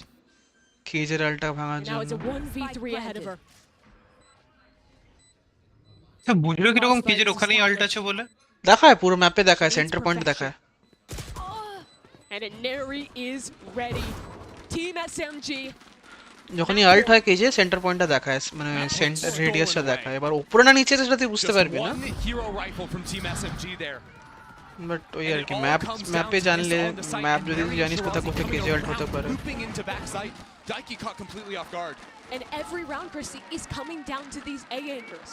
R: কেজের আল্টটা ভাঙার
P: Now it's
R: জন্য
P: a 1v3 ahead of her.
A: বুঝলো কিরকম কেজের ওখানেই Alt আছে বলে
R: দেখায় পুরো ম্যাপে দেখায় সেন্টার পয়েন্ট দেখায়
P: And Aneri is ready. Team SMG
R: যখনই আল্ট হয় কেজে সেন্টার পয়েন্টটা দেখায় মানে সেন্টার রেডিয়াসটা দেখায় এবার উপরে না নিচে সেটা তুই বুঝতে পারবি না
Q: Hero rifle from Team SMG there.
R: But ওই আর কি ম্যাপে জানলে ম্যাপ যদি জানিস কোথায় কোথায় কেজে আল্ট হতে পারে
Q: Looping into backside, Daiki caught completely off guard.
P: And every round, Percy, is coming down to these A anchors.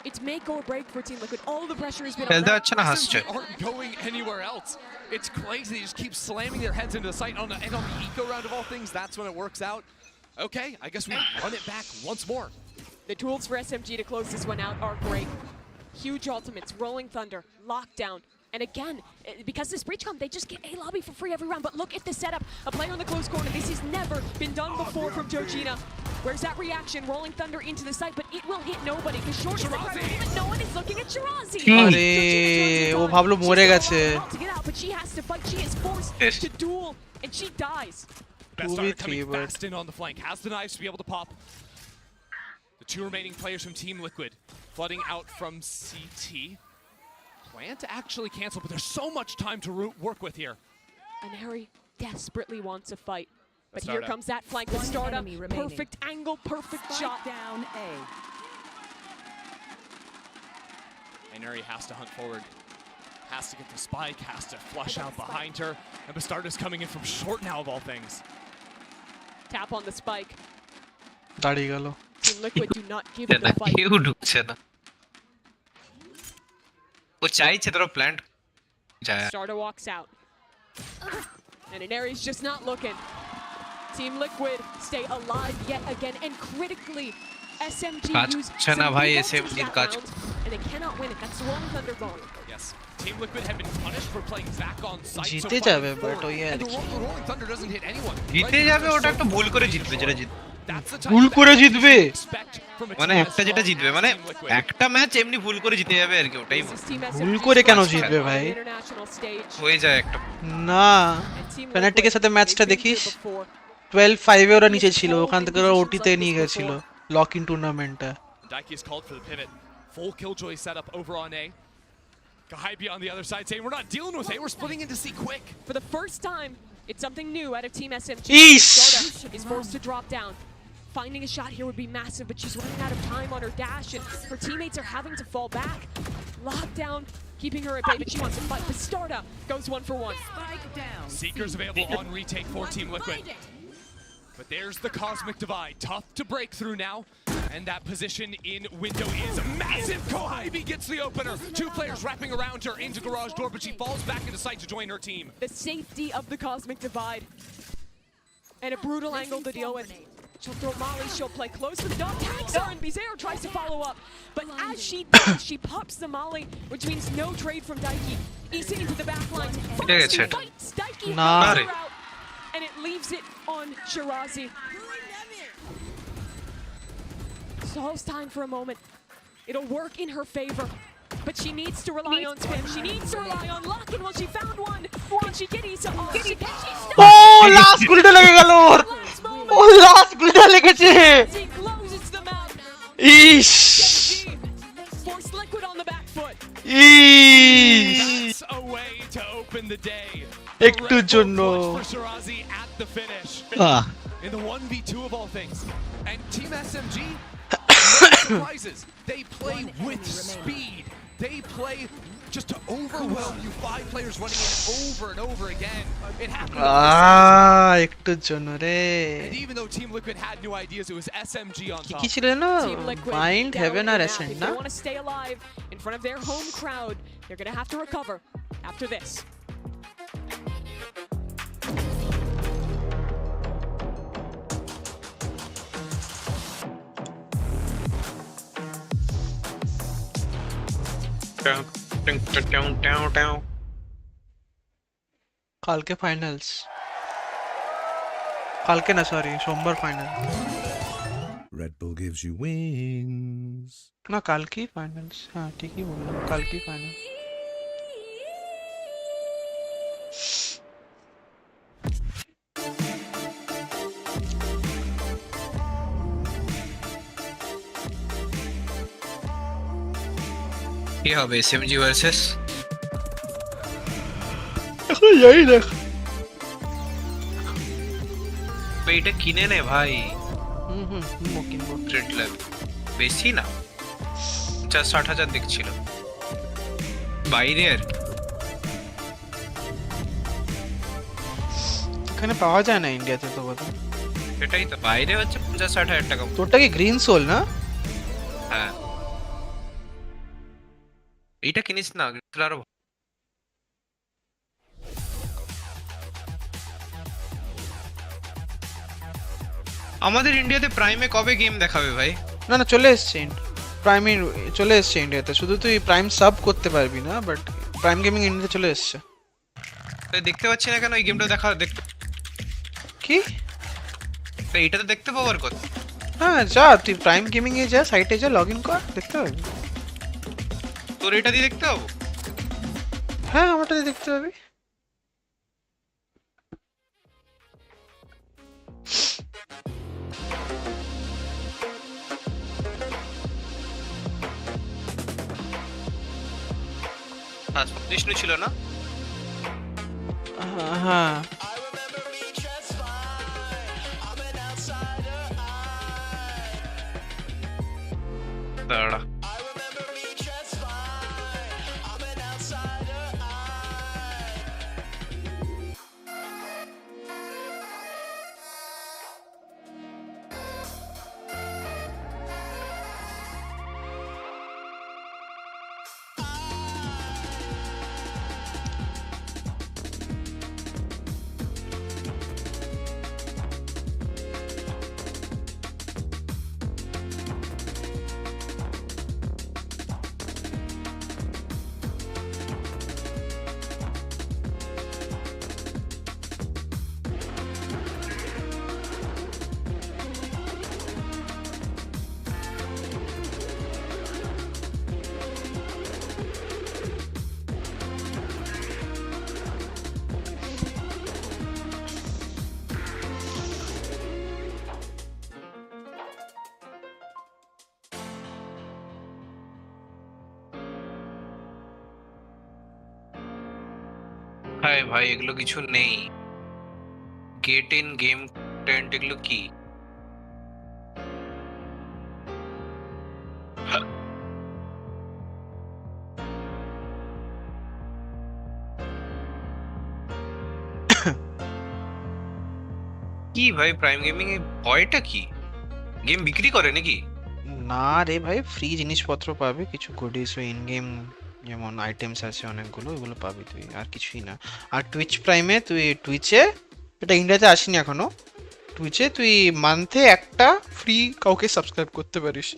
P: It's make or break for Team Liquid. All the pressure has been on them.
Q: SMG aren't going anywhere else. It's crazy. They just keep slamming their heads into the sight. And on the eco round of all things, that's when it works out. Okay, I guess we run it back once more.
P: The tools for SMG to close this one out are great. Huge ultimates, Rolling Thunder, Lockdown. And again, because this breach comp, they just get A lobby for free every round. But look at the setup. A player in the close corner. This has never been done before from Georgina. Where's that reaction? Rolling Thunder into the site, but it will hit nobody because Short is the but no one is looking at Shirazi.
R: আরে ও ভাবলো মরে গেছে
P: to get out, but she has to fight. She is forced to duel, and she dies.
Q: Bastarda coming fast in on the flank. Has the knives to be able to pop. The two remaining players from Team Liquid flooding out from CT. Plan to actually cancel, but there's so much time to work with here.
P: Aneri desperately wants a fight. But here comes that flank with Bastarda. Perfect angle, perfect shot.
I: Down A.
Q: Aneri has to hunt forward. Has to get the spike, has to flush out behind her. And Bastarda's coming in from short now of all things.
P: Tap on the spike.
R: দাঁড়িয়ে গেল।
P: Team Liquid do not give it
A: না
P: the fight.
A: কেউ ঢুকছে না, ও চাইছে তোরা plant যায়।
P: Starter walks out. And Inari's just not looking. Team Liquid stay alive yet again, and critically, SMG
A: কাজ
P: use
A: করছে না
P: some
A: ভাই
P: big
A: SMG
P: ultis
A: এর
P: that
A: কাজ।
P: round, and they cannot win it. That's one Thunderball.
Q: Yes, Team Liquid have been punished for playing back on site.
R: জিতে যাবে but ওই আর
Q: And the
R: কি।
Q: Rolling Thunder doesn't hit anyone.
A: জিতে যাবে, ওটা একটা ভুল করে জিতবে, যেটা জিতবে
Q: That's the
A: ভুল করে জিতবে,
Q: from a
A: মানে
Q: team
A: একটা
Q: as
A: যেটা
Q: strong
A: জিতবে,
Q: as
A: মানে
Q: Team Liquid.
A: একটা ম্যাচ এমনি ভুল করে জিতে যাবে আর কি, ওটাই
R: ভুল করে কেন জিতবে ভাই?
A: হয়ে যায় একটা।
R: না পেনাল্টিকের সাথে ম্যাচটা দেখিস, 12-5 এ ওরা নিচে ছিল, ওখান থেকে ওরা ওটিতে নিয়ে গেছিল লক ইন টুর্নামেন্টটা।
Q: Daiki is called for the pivot. Full Killjoy setup over on A. Gahaibi on the other side saying, we're not dealing with A, we're splitting into C quick.
P: For the first time, it's something new out of Team SMG.
R: Eesh.
P: Startup is forced to drop down. Finding a shot here would be massive, but she's running out of time on her dash, and her teammates are having to fall back. Lockdown, keeping her at bay, but she wants to fight. The startup goes 1-for-1.
Q: Seekers available on retake for Team Liquid. But there's the Cosmic Divide. Tough to break through now. And that position in window is massive. Kohaibi gets the opener. Two players wrapping around her into garage door, but she falls back into sight to join her team.
P: The safety of the Cosmic Divide. And a brutal angle to deal with. She'll throw Molly, she'll play close with the dog. Tags her, and Bizarre tries to follow up. But as she does, she pops the Molly, which means no trade from Daiki. Easing into the back line. Fights Daiki
R: Nah.
P: her out. And it leaves it on Shirazi. Solves time for a moment. It'll work in her favor. But she needs to rely on spin. She needs to rely on luck. And well, she found one. Can she get Isa off? Can she stop?
R: ও last গুলিটা লেগে গেল ওর, ও last গুলিটা লেগেছে।
P: He closes them out.
R: Is
P: Force Liquid on the back foot.
R: Is
Q: That's a way to open the day.
R: একটুর জন্য
Q: For Shirazi at the finish. In the 1v2 of all things. And Team SMG, no surprises. They play with speed. They play just to overwhelm you. 5 players running in over and over again. It happened.
R: একটুর জন্য রে।
Q: And even though Team Liquid had new ideas, it was SMG on top.
R: কি ছিল না
P: Team Liquid
R: mind
P: down
R: Haven
P: and
R: আর
P: out.
R: Ascent
P: If
R: না?
P: they want to stay alive in front of their home crowd, they're going to have to recover after this.
R: কালকে finals, কালকে না sorry সোমবার final.
H: Red Bull gives you wings.
R: না কালকেই finals, হ্যাঁ ঠিকই বললাম, কালকেই ফাইনাল।
A: কি হবে এসএমজি ভার্সেস?
R: এখন যাই দেখ।
A: এটা কিনে নে ভাই,
R: কিনবো।
A: ট্রেড ল্যাব বেশি না, 50-60 দেখছিল বাইরে আর কি।
R: এখানে পাওয়া যায় না ইন্ডিয়াতে তো কথা।
A: এটাই তো, বাইরে হচ্ছে 50-60 হাজার টাকা।
R: তোরটা কি গ্রিন সোল না?
A: হ্যাঁ এইটা কিনিস না, আরো আমাদের ইন্ডিয়াতে প্রাইমে কবে গেম দেখাবে ভাই?
R: না না চলে এসছে, প্রাইমে চলে এসছে ইন্ডিয়াতে, শুধু তুই প্রাইম সাব করতে পারবি না, বাট প্রাইম গেমিং ইন্ডিয়াতে চলে এসছে।
A: দেখতে পাচ্ছি না কেন এই গেমটা দেখা?
R: কি
A: এইটাতে দেখতে পাওয়ার কথা।
R: হ্যাঁ যা তুই প্রাইম গেমিং এ যা, সাইটে যা, লগ ইন কর, দেখতে পাবি।
A: তোর এটা দিয়ে দেখতে পাবো?
R: হ্যাঁ আমারটা দিয়ে দেখতে পাবি।
A: বিষ্ণু ছিল না?
R: হ্যাঁ
A: দাঁড়া হায় ভাই এগুলো কিছু নেই। গেট ইন গেম টেন্ট এগুলো কি? কি ভাই প্রাইম গেমিং এ ভয়টা কি? গেম বিক্রি করে নাকি?
C: না রে ভাই, ফ্রি জিনিসপত্র পাবে, কিছু গুডিস ও ইন গেম যেমন আইটেমস আছে অনেকগুলো, ওগুলো পাবি তুই, আর কিছুই না। আর টুইচ প্রাইমে তুই টুইচে, এটা ইন্ডিয়াতে আসেনি এখনো, টুইচে তুই মান্থে একটা ফ্রি কাউকে সাবস্ক্রাইব করতে পারিস।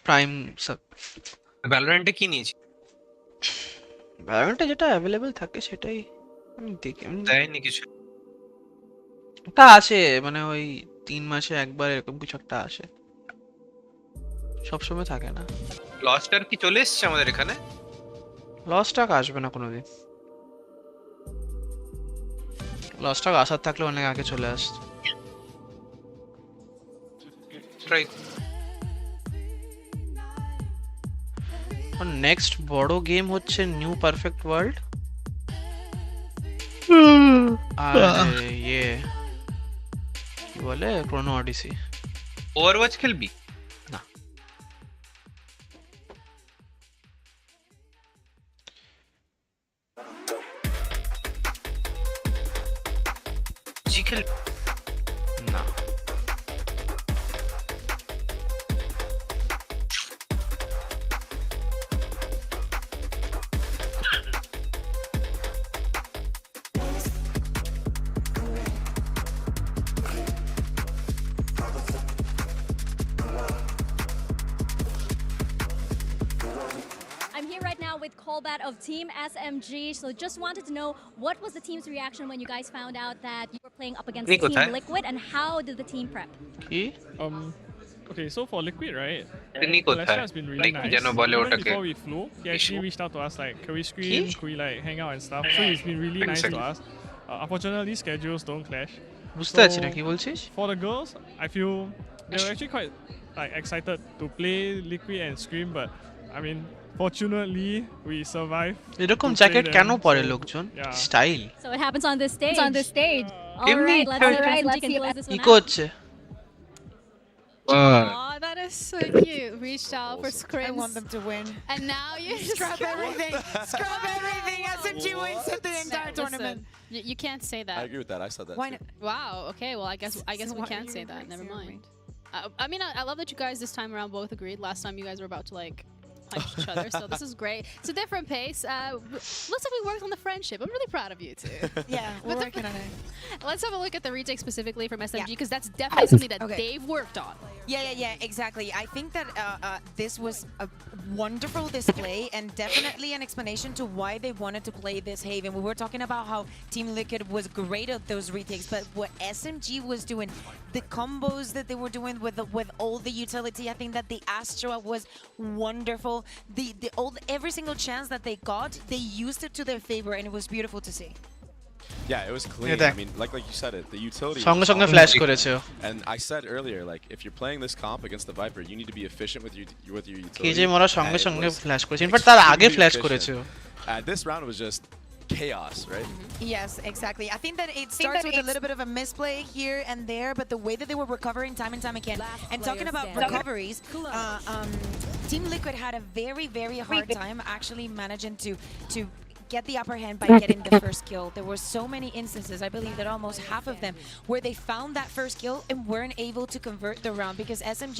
C: প্রাইম
A: ভ্যালোরেন্টে কি নিয়েছি?
C: ভ্যালোরেন্টে যেটা অ্যাভেলেবেল থাকে সেটাই আমি দেখি।
A: দেয়নি কিছু।
C: একটা আসে মানে ওই 3 মাসে একবার এরকম কিছু একটা আসে, সবসময় থাকে না।
A: লস্টার কি চলে এসেছে আমাদের এখানে?
C: লসটাক আসবে না কোনোদিন, লসটাক আসার থাকলে অনেক আগে চলে আসতো।
A: ট্রাই।
C: নেক্সট বড় গেম হচ্ছে নিউ পারফেক্ট ওয়ার্ল্ড আর ইয়ে কি বলে ক্রোনো অডিসি।
A: ওভারওয়াচ খেলবি?
C: না।
A: জি খেল
C: না।
T: I'm here right now with Colbat of Team SMG. So just wanted to know what was the team's reaction when you guys found out that you were playing up against
A: Nico,
T: Team Liquid, and how did the team prep?
C: কি
K: Okay, so for Liquid, right?
A: Nico
K: Lester has been really nice.
A: যেন বলে
K: Even
A: ওটাকে
K: before we flew, he actually reached out to us like, can we scream? Could we like hang out and stuff? So he's been really nice to us. Unfortunately, schedules don't clash.
C: বুঝতে পারছি না কি বলছিস।
K: For the girls, I feel they were actually quite like excited to play Liquid and Scream, but I mean, fortunately, we survived.
C: এরকম
K: to play
C: jacket
K: them,
C: কেন পরে
K: so,
C: লোকজন?
K: yeah.
C: Style.
T: So it happens on this stage.
B: On this stage.
T: All
C: এমনি
T: right, let's see if SMG can close this
C: কি
T: one out.
C: করছে?
F: Aw, that is so cute. Reached out for scrims.
J: I want them to win.
F: And now you
J: Scrub everything. Scrub everything. SMG wins at the entire tournament.
F: You can't say that.
D: I agree with that. I said that.
J: Why
D: too.
J: not?
F: Wow. Okay. Well, I guess
J: So
F: we
J: why
F: can't
J: are
F: say
J: you
F: that. Never
J: embarrassing
F: mind. I mean, I love that you guys this time around both agreed. Last time you guys were about to like punch each other, so this is great. It's a different pace. Looks like we worked on the friendship. I'm really proud of you two.
J: Yeah, we're working on it.
F: Let's have a look at the retake specifically from SMG because that's definitely something that they've worked on.
J: Yeah, exactly. I think that this was a wonderful display and definitely an explanation to why they wanted to play this Haven. We were talking about how Team Liquid was great at those retakes, but what SMG was doing, the combos that they were doing with all the utility, I think that the Astra was wonderful. Every single chance that they got, they used it to their favor, and it was beautiful to see.
D: Yeah, it was clean. I mean, like you said it, the utility.
C: সঙ্গে সঙ্গে flash করেছে।
D: And I said earlier, like if you're playing this comp against the Viper, you need to be efficient with your utility.
C: কেজে মরা সঙ্গে সঙ্গে flash করেছে, in fact তার আগে flash করেছে।
D: This round was just chaos, right?
J: Yes, exactly. I think that it starts with a little bit of a misplay here and there, but the way that they were recovering time and time again. And talking about recoveries, Team Liquid had a very, very hard time actually managing to get the upper hand by getting the first kill. There were so many instances, I believe that almost half of them, where they found that first kill and weren't able to convert the round because SMG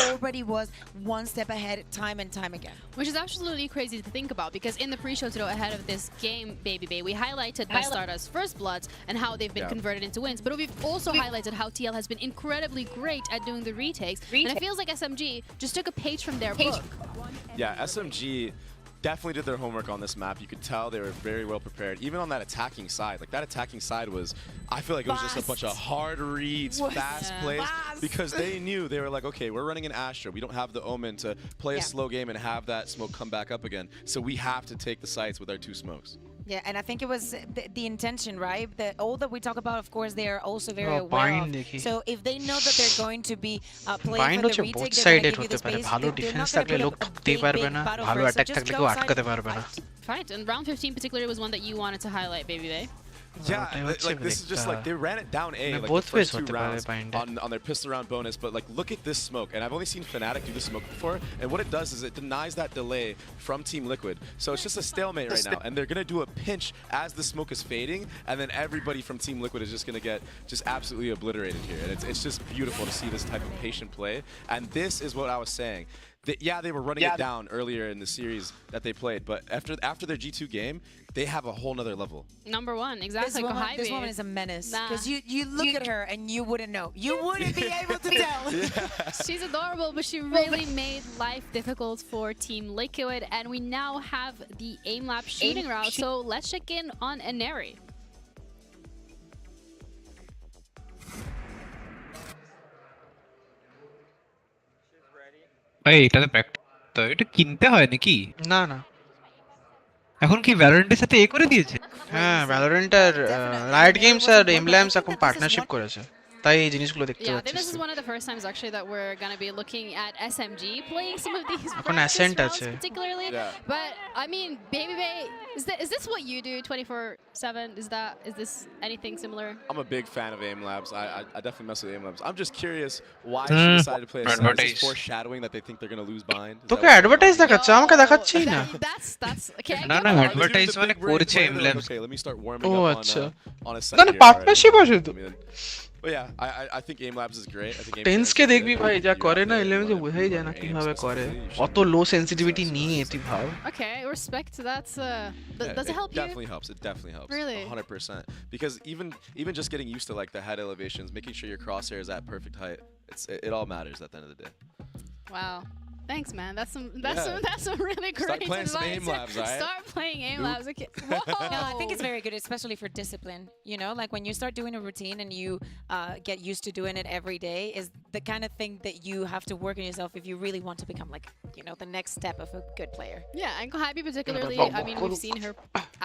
J: already was one step ahead time and time again.
F: Which is absolutely crazy to think about because in the pre-show today ahead of this game, Baby Bay, we highlighted Bastarda's first bloods and how they've been converted into wins, but we've also highlighted how TL has been incredibly great at doing the retakes, and it feels like SMG just took a page from their book.
D: Yeah, SMG definitely did their homework on this map. You could tell they were very well prepared. Even on that attacking side, like that attacking side was, I feel like it was just a bunch of hard reads, fast plays, because they knew, they were like, okay, we're running an Astra. We don't have the Omen to play a slow game and have that smoke come back up again. So we have to take the sites with our 2 smokes.
J: Yeah, and I think it was the intention, right? All that we talk about, of course, they are also very aware
R: Bind
J: of.
R: দেখি
J: So if they know that they're going to be playing
R: Bind
J: for the
R: হচ্ছে
J: retake,
R: both
J: they're going to
R: sided
J: give you
R: হতে
J: the
R: পারে
J: space.
R: ভালো
J: They're
R: defence
J: not
R: থাকলে
J: going to
R: লোক
J: put a
R: ঢুকতেই
J: big,
R: পারবে
J: big
R: না
J: battle
R: ভালো
J: first, so
R: অ্যাটাক
J: just
R: থাকলে
J: go
R: কেউ
J: side
R: আটকাতে
J: and
R: পারবে না
J: fight.
F: Right, and round 15 particularly was one that you wanted to highlight, Baby Bay.
D: Yeah, like this is just like they ran it down A like
R: both
D: the first
R: ways
D: 2 rounds on their pistol round bonus, but like look at this smoke, and I've only seen Fnatic do the smoke before, and what it does is it denies that delay from Team Liquid, so it's just a stalemate right now, and they're gonna do a pinch as the smoke is fading, and then everybody from Team Liquid is just gonna get just absolutely obliterated here, and it's just beautiful to see this type of patient play, and this is what I was saying. Yeah, they were running it down earlier in the series that they played, but after their G2 game, they have a whole nother level.
F: Number 1, exactly.
J: This woman is a menace. Because you look at her and you wouldn't know. You wouldn't be able to tell.
F: She's adorable, but she really made life difficult for Team Liquid, and we now have the aim lab shooting route, so let's check in on Aneri.
A: ভাই এটাতে practice তো এটা কিনতে হয় নাকি
R: না না
A: এখন কি ভ্যালোরেন্টের সাথে এ করে দিয়েছে
R: হ্যাঁ ভ্যালোরেন্ট আর রাইট গেমস আর এমব্লেমস এখন পার্টনারশিপ করেছে তাই এই জিনিসগুলো দেখতে
F: Yeah, I
R: পাচ্ছি
F: think this is one of the first times actually that we're going to be looking at SMG playing some of these
R: এখন
F: practice
R: Ascent
F: rounds
R: আছে
F: particularly. But I mean, Baby Bay, is this what you do 24/7? Is this anything similar?
D: I'm a big fan of aim labs. I definitely mess with aim labs. I'm just curious why she decided to play a side. Is this foreshadowing that they think they're going to lose bind?
R: তোকে advertise দেখাচ্ছে আমাকে দেখাচ্ছেই না
F: That's okay.
A: না না advertise মানে করছে emblem
D: Okay, let me start warming
R: ও
D: up
R: আচ্ছা
D: on a set.
R: না পার্টনারশিপ আছে তো
D: But yeah, I think aim labs is great. I think
R: TenZ কে দেখবি ভাই যা করে না এলএম যে বোঝাই যায় না কিভাবে করে অত লো সেনসিটিভিটি নিয়ে তুই ভাব
F: Okay, respect. Does it help you?
D: Definitely helps. It definitely helps.
F: Really?
D: 100%. Because even just getting used to like the head elevations, making sure your crosshair is at perfect height, it all matters at the end of the day.
F: Wow. Thanks, man. That's some really great
D: Start playing
F: advice.
D: some aim labs, right?
F: Start playing aim
D: Nope.
F: labs. Okay. Whoa.
J: No, I think it's very good, especially for discipline. You know, like when you start doing a routine and you get used to doing it every day, is the kind of thing that you have to work on yourself if you really want to become like, you know, the next step of a good player.
F: Yeah, and Kohabi particularly, I mean, we've seen her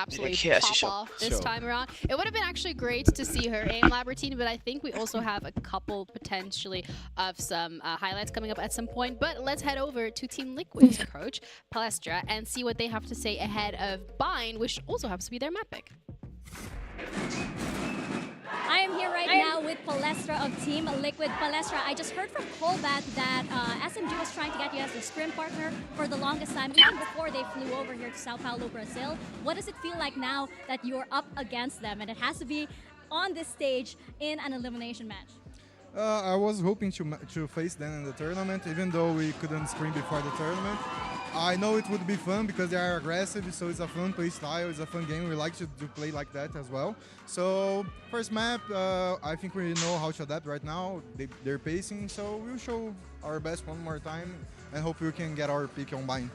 F: absolutely pop off this time around. It would have been actually great to see her aim lab routine, but I think we also have a couple potentially of some highlights coming up at some point. But let's head over to Team Liquid's coach, Palestra, and see what they have to say ahead of Byte, which also happens to be their map pick.
T: I am here right now with Palestra of Team Liquid. Palestra, I just heard from Colbat that SMG was trying to get you as a scrim partner for the longest time, even before they flew over here to Sao Paulo, Brazil. What does it feel like now that you're up against them and it has to be on this stage in an elimination match?
U: I was hoping to face them in the tournament, even though we couldn't scrim before the tournament. I know it would be fun because they are aggressive, so it's a fun play style, it's a fun game. We like to play like that as well. So first map, I think we know how to adapt right now. They're pacing, so we'll show our best one more time and hope we can get our pick on Byte.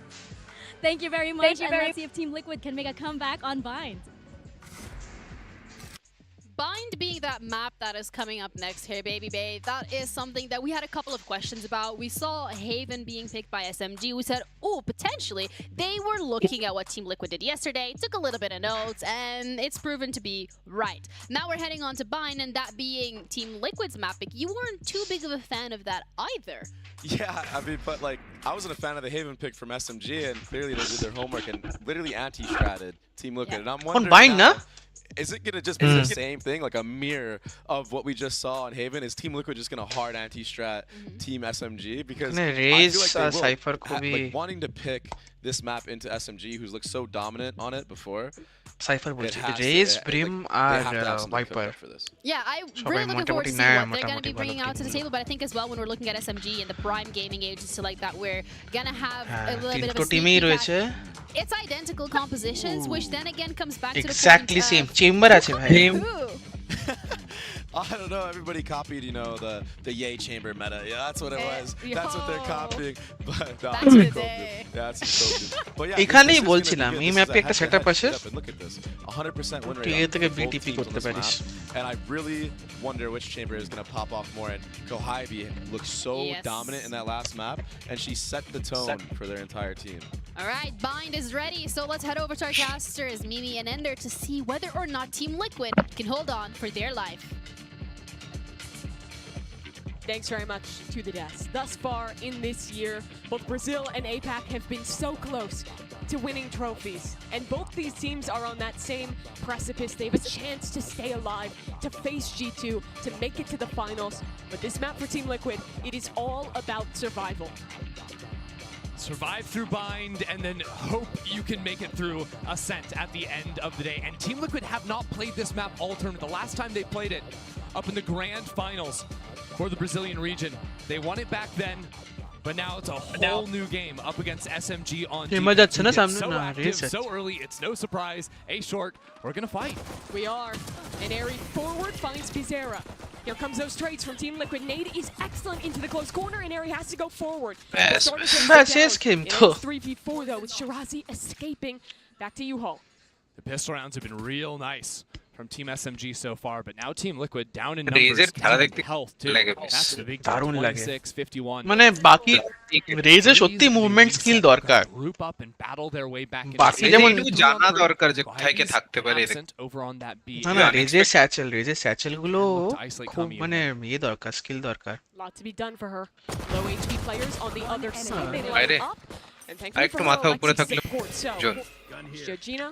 T: Thank you very much, and let's see if Team Liquid can make a comeback on Byte.
F: Byte being that map that is coming up next here, Baby Bay, that is something that we had a couple of questions about. We saw Haven being picked by SMG. We said, oh, potentially, they were looking at what Team Liquid did yesterday, took a little bit of notes, and it's proven to be right. Now we're heading on to Byte, and that being Team Liquid's map pick, you weren't too big of a fan of that either.
D: Yeah, I mean, but like, I wasn't a fan of the Haven pick from SMG, and clearly they did their homework and literally anti-stratted Team Liquid. And I'm wondering now, is it going to just be the same thing, like a mirror of what we just saw on Haven? Is Team Liquid just going to hard anti-strat Team SMG? Because I feel like they will, like, wanting to pick this map into SMG, who's looked so dominant on it before.
R: Cypher বলছি Raze Brim আর Viper
F: Yeah, I really looking forward to see what they're going to be bringing out to the table, but I think as well when we're looking at SMG and the prime gaming ages to like that, we're going to have a little bit of a sneak peek at it's identical compositions, which then again comes back to the
R: exactly same chamber আছে ভাই
D: I don't know. Everybody copied, you know, the Yay chamber meta. Yeah, that's what it was. That's what they're copying. But
F: Back to the day.
D: yeah, that's so good. But yeah,
R: এখানেই বলছিলাম এই ম্যাপে একটা setup আছে
D: Look at this. 100% win
R: তুই এ
D: rate
R: থেকে
D: on both
R: BTP
D: teams on
R: করতে
D: this
R: পারিস
D: map. And I really wonder which chamber is going to pop off more. And Kohibi looks so dominant in that last map, and she set the tone for their entire team.
F: All right, Bind is ready, so let's head over to our casters, Mimi and Ender, to see whether or not Team Liquid can hold on for their life.
P: Thanks very much to the Deaths. Thus far in this year, both Brazil and APAC have been so close to winning trophies. And both these teams are on that same precipice. They have a chance to stay alive, to face G2, to make it to the finals. But this map for Team Liquid, it is all about survival.
Q: Survive through Bind and then hope you can make it through Ascent at the end of the day. And Team Liquid have not played this map all tournament. The last time they played it up in the grand finals for the Brazilian region, they won it back then. But now it's a whole new game up against SMG on defense. So active, so early, it's no surprise. A short, we're gonna fight.
P: We are. And Airy forward finds Bizarra. Here comes those trades from Team Liquid. Nade is excellent into the close corner, and Airy has to go forward.
R: Best
P: 3v4 though, with Shirazi escaping. Back to you, Hall.
Q: The pistol rounds have been real nice from Team SMG so far, but now Team Liquid down in numbers, down in health too. That's the big deal. 26-51.
R: মানে বাকি রেজে সত্যি movement skill দরকার
Q: Group up and battle their way back into
R: বাকি যেমন
A: জানা দরকার যে কোথায় কে থাকতে পারে
Q: over on that B.
R: না না রেজে স্যাচেল গুলো খুব মানে ইয়ে দরকার স্কিল দরকার
P: Lot to be done for her. Low HP players on the other side. They line up. And thankfully for her, Alexi support. So, Georgina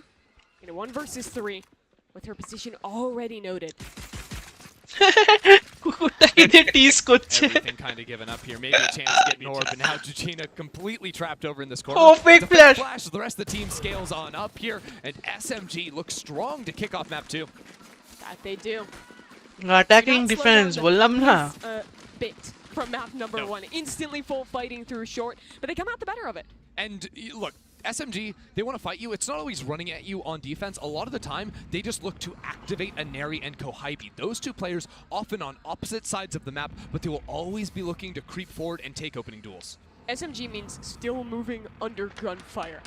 P: in a 1 versus 3 with her position already noted.
Q: Everything kind of given up here. Maybe a chance to get Nord, but now Georgina completely trapped over in this corner.
R: Oh, fake flash!
Q: The rest of the team scales on up here, and SMG looks strong to kick off map 2.
P: That they do.
R: Attacking defense, বললাম না
P: Bit from map number 1. Instantly full fighting through short, but they come out the better of it.
Q: And look, SMG, they want to fight you. It's not always running at you on defense. A lot of the time, they just look to activate Aneri and Kohibi. Those two players often on opposite sides of the map, but they will always be looking to creep forward and take opening duels.
P: SMG means still moving under gunfire.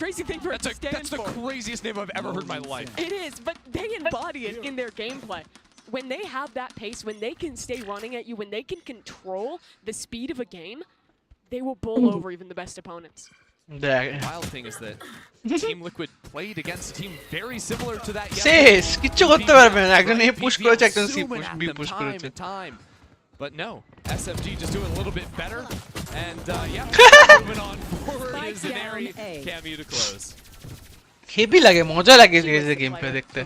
P: Crazy thing for it to stand
Q: That's the
P: for.
Q: craziest name I've ever heard in my life.
P: It is, but they embody it in their gameplay. When they have that pace, when they can stay running at you, when they can control the speed of a game, they will bowl over even the best opponents.
Q: The wild thing is that Team Liquid played against a team very similar to that
R: শেষ কিচ্ছু করতে পারবে না একজন এ push করেছে একজন C push B push করেছে
Q: But no, SMG just doing a little bit better, and yeah, moving on forward is an area cameo to close.
R: Heavy লাগে মজা লাগে এই গেম প্লে দেখতে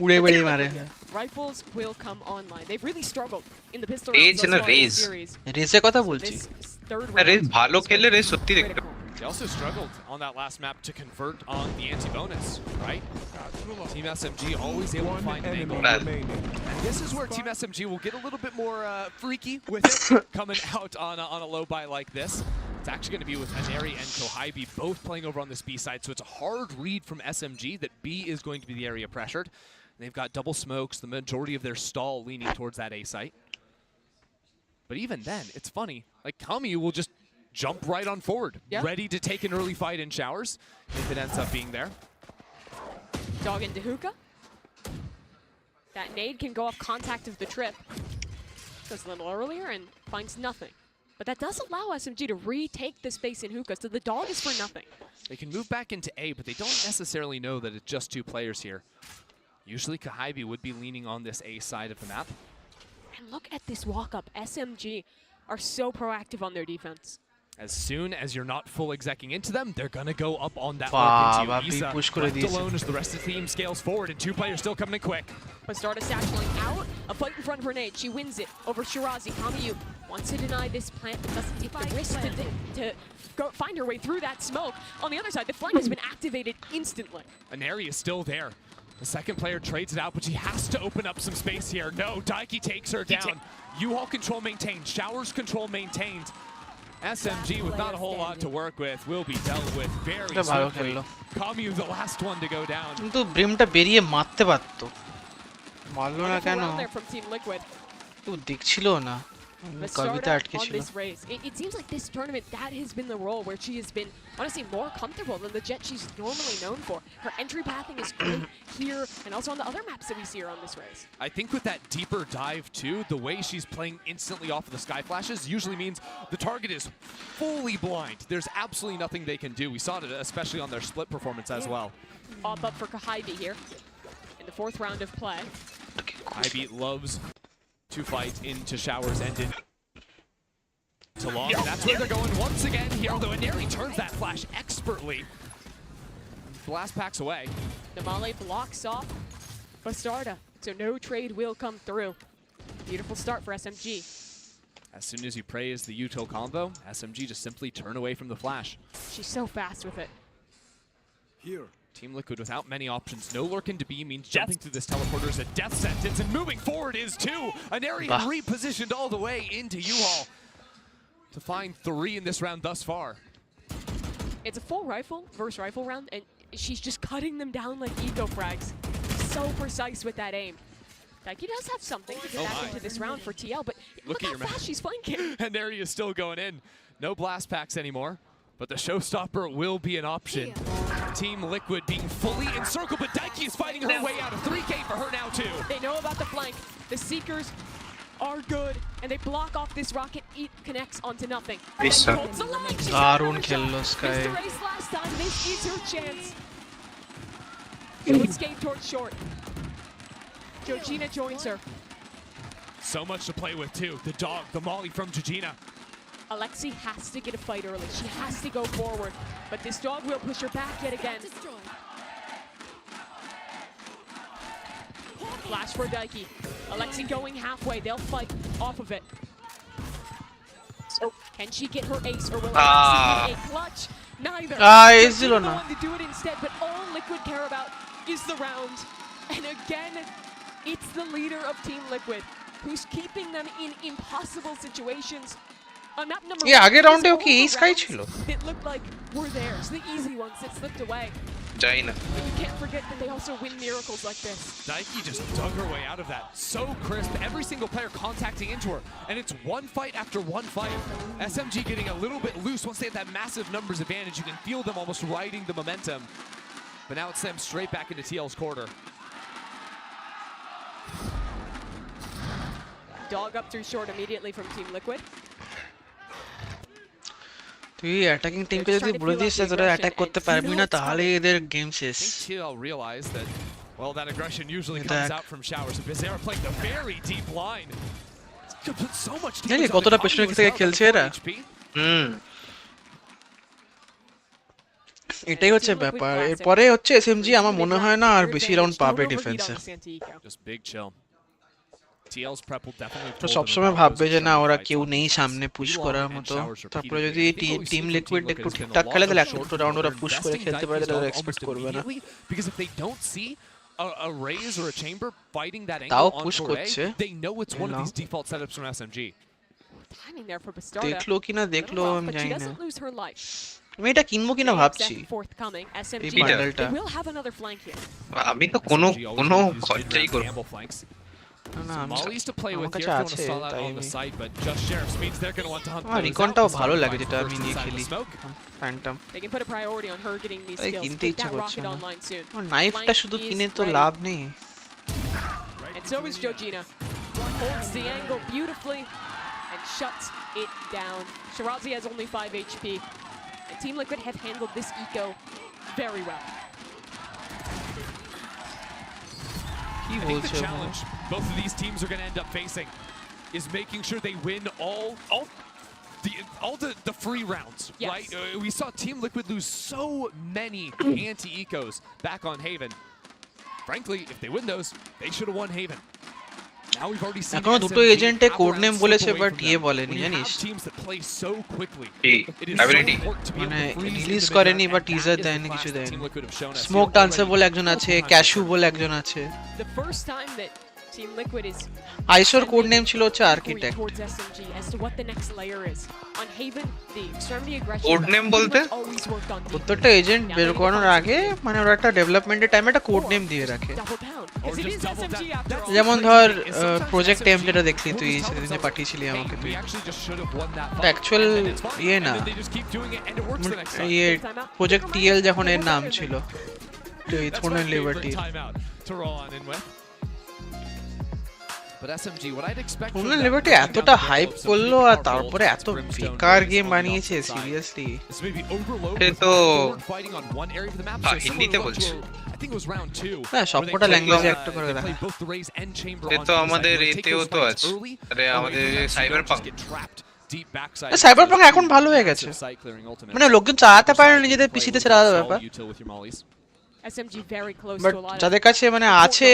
R: উড়ে বেড়ে মারে
P: Rifles will come online. They've really struggled in the pistol
A: series.
R: রেজে কথা বলছি
A: রেজ ভালো খেলে রেজ সত্যি দেখতে
Q: They also struggled on that last map to convert on the anti-bonus, right? Team SMG always able to find an angle. And this is where Team SMG will get a little bit more freaky with it, coming out on a low buy like this. It's actually going to be with Aneri and Kohibi both playing over on this B side, so it's a hard read from SMG that B is going to be the area pressured. They've got double smokes, the majority of their stall leaning towards that A site. But even then, it's funny, like Kamiyu will just jump right on forward, ready to take an early fight in showers, if it ends up being there.
P: Dog into hookah. That nade can go off contact of the trip. Goes a little earlier and finds nothing. But that does allow SMG to retake the space in hookah, so the dog is for nothing.
Q: They can move back into A, but they don't necessarily know that it's just two players here. Usually Kohibi would be leaning on this A side of the map.
P: And look at this walk-up. SMG are so proactive on their defense.
Q: As soon as you're not full execing into them, they're going to go up on that left into Isa. Left alone as the rest of the team scales forward, and two players still coming in quick.
P: Bastarda satcheling out. A fight in front of her nade. She wins it over Shirazi. Kamiyu wants to deny this plant, but doesn't take the risk to go find her way through that smoke. On the other side, the flank has been activated instantly.
Q: Aneri is still there. The second player trades it out, but she has to open up some space here. No, Daiki takes her down. U-Haul control maintained. Showers control maintained. SMG with not a whole lot to work with will be dealt with very swiftly. Kamiyu the last one to go down.
R: কিন্তু ব্রিমটা বেরিয়ে মারতে পারতো মারলো না কেন
P: round there from Team Liquid.
R: তো দেখছিল না কবিতা আটকে
P: On
R: ছিল
P: this race. It seems like this tournament, that has been the role where she has been honestly more comfortable than the Jet she's normally known for. Her entry pathing is great here and also on the other maps that we see her on this race.
Q: I think with that deeper dive too, the way she's playing instantly off of the sky flashes usually means the target is fully blind. There's absolutely nothing they can do. We saw it especially on their split performance as well.
P: Up for Kahaibi here in the 4th round of play.
Q: Kahaibi loves to fight into showers and into long. That's where they're going once again here, although Ineri turns that flash expertly. Blast packs away.
P: Namale blocks off Bastarda, so no trade will come through. Beautiful start for SMG.
Q: As soon as you praise the util combo, SMG just simply turn away from the flash.
P: She's so fast with it.
Q: Here. Team Liquid without many options. No lurking to be means jumping through this teleporter is a death sentence, and moving forward is two. Ineri repositioned all the way into U-Haul to find 3 in this round thus far.
P: It's a full rifle versus rifle round, and she's just cutting them down like eco frags. So precise with that aim. Daiki does have something to get back into this round for TL, but look at how fast she's flanking.
Q: Ineri is still going in. No blast packs anymore, but the showstopper will be an option. Team Liquid being fully encircled, but Daiki is fighting her way out of 3K for her now too.
P: They know about the flank. The Seekers are good, and they block off this rocket. It connects onto nothing.
R: দারুণ খেললো sky
P: Missed the race last time. This is her chance to escape towards short. Georgina joins her.
Q: So much to play with too. The dog, the molly from Georgina.
P: Alexi has to get a fight early. She has to go forward. But this dog will push her back yet again. Flash for Daiki. Alexi going halfway. They'll fight off of it. Can she get her ace, or will Alexi get a clutch? Neither.
R: Ace dilo na.
P: To do it instead, but all Liquid care about is the round. And again, it's the leader of Team Liquid who's keeping them in impossible situations. On map number
R: আগের রাউন্ডেও কি এই sky ছিল
P: it looked like were theirs, the easy ones that slipped away.
A: যাই না
P: But you can't forget that they also win miracles like this.
Q: Daiki just dug her way out of that. So crisp, every single player contacting into her. And it's one fight after one fight. SMG getting a little bit loose once they have that massive numbers advantage. You can feel them almost riding the momentum. But now it's them straight back into TL's quarter.
P: Dog up through short immediately from Team Liquid.
R: তুই attacking টিমকে যদি বলে this যে তোরা attack করতে পারবি না তাহলে এদের গেম শেষ
Q: TL realized that, well, that aggression usually comes out from showers. And Bizarre playing the very deep line. Put so much
R: জানি কতটা পেছনে থেকে খেলছে এরা এটাই হচ্ছে ব্যাপার এরপরে হচ্ছে এসএমজি আমার মনে হয় না আর বেশি রাউন্ড পাবে ডিফেন্সে
Q: Just big chill. TL's prep will definitely
R: তো সবসময় ভাববে যে না ওরা কেউ নেই সামনে পুশ করার মতো তারপরে যদি টিম লিকুইড একটু ঠিকঠাক খেলে তাহলে একটা রাউন্ড ওরা পুশ করে খেলতে পারে তাহলে এক্সপেক্ট করবে না
Q: because if they don't see a Raze or a chamber fighting that
R: তাও
Q: angle on
R: পুশ করছে
Q: they know it's one of these default setups from SMG.
P: Timing there for Bastarda.
R: দেখলো কিনা দেখলো আমি জানি না
P: doesn't lose her life.
R: আমি এটা কিনবো কিনা ভাবছি
P: Forthcoming SMG.
R: এই বান্ডেলটা
P: They will have another flank here.
A: আমি তো কোনো খরচাই করব
R: না আমি
Q: Molly's to play with
R: কাছে
Q: here if you want
R: আছে
Q: to stall out
R: তাই
Q: on the side, but just Sheriffs means they're going to want to hunt those
R: রিকনটাও
Q: out.
R: ভালো লাগে যেটা আমি নিয়ে
Q: Inside
R: খেলি
Q: the smoke.
R: Phantom
P: They can put a priority on her getting these
R: এই
P: skills.
R: কিনতে
P: Put
R: ইচ্ছা
P: that
R: করছে
P: rocket
R: না
P: online soon.
R: নাইফটা শুধু
P: Flank
R: কিনে
P: is
R: তো
P: ready.
R: লাভ নেই
P: And so is Georgina. Holds the angle beautifully and shuts it down. Shirazi has only 5 HP. And Team Liquid have handled this eco very well.
Q: I think the challenge both of these teams are going to end up facing is making sure they win all the free rounds,
P: Yes.
Q: right? We saw Team Liquid lose so many anti-ecos back on Haven. Frankly, if they win those, they should have won Haven. Now we've already seen
R: এখনো দুটো এজেন্টে code name বলেছে but ইয়ে বলেনি জানিস মানে release করেনি বা teaser দেয়নি কিছু দেয়নি স্মোক ডান্সার বলে একজন আছে ক্যাশু বলে একজন আছে
P: The first time that Team Liquid is
R: আইসোর কোড নেম ছিল হচ্ছে architect.
P: towards SMG as to what the next layer is. On Haven, the extremity aggression
A: code name বলতে
P: always worked on
R: প্রত্যেকটা এজেন্ট বের করানোর আগে মানে ওরা একটা ডেভেলপমেন্টের টাইমে একটা কোড নেম দিয়ে রাখে।
P: double pound. Because it is SMG after all.
R: যেমন ধর প্রজেক্ট এম যেটা দেখলি তুই সেদিন যে পাঠিয়েছিলি আমাকে তুই, অ্যাকচুয়াল ইয়ে না, ইয়ে প্রজেক্ট টিএল যখন এর নাম ছিল তুই Throne and Liberty.
Q: But SMG, what I'd expect
R: Throne
Q: from
R: and
Q: them
R: Liberty
Q: is
R: এতটা
Q: to
R: হাইপ
Q: develop
R: করলো
Q: some
R: আর
Q: big
R: তারপরে
Q: progress
R: এত
Q: for Brimstone
R: বেকার
Q: to
R: গেম
Q: find
R: বানিয়েছে
Q: outside.
R: Seriously.
Q: This may be overload,
A: সে
Q: but
A: তো
Q: they weren't fighting on one area of the map. So
A: হিন্দিতে
Q: similar
A: বলছে।
Q: to, I think it was round 2.
R: হ্যাঁ সবকটা ল্যাঙ্গুয়েজে একটা করে
Q: They
R: রাখা।
Q: played both the Raze and Chamber
A: say
Q: on
A: তো
Q: two
A: আমাদের
Q: sides. They take
A: এতেও
Q: those
A: তো
Q: fights
A: আছে,
Q: early,
A: আরে
Q: away
A: আমাদের
Q: from them, so you
A: cyber
Q: don't
A: punk.
Q: just get trapped deep backside.
R: Cyber punk এখন ভালো হয়ে গেছে,
Q: Massive site clearing ultimate.
R: মানে লোকজন চালাতে পারে না নিজেদের পিসিতে, সেটা আলাদা ব্যাপার।
Q: Util with your mollies.
P: SMG very close
R: but
P: to a lot
R: যাদের
P: of
R: কাছে মানে আছে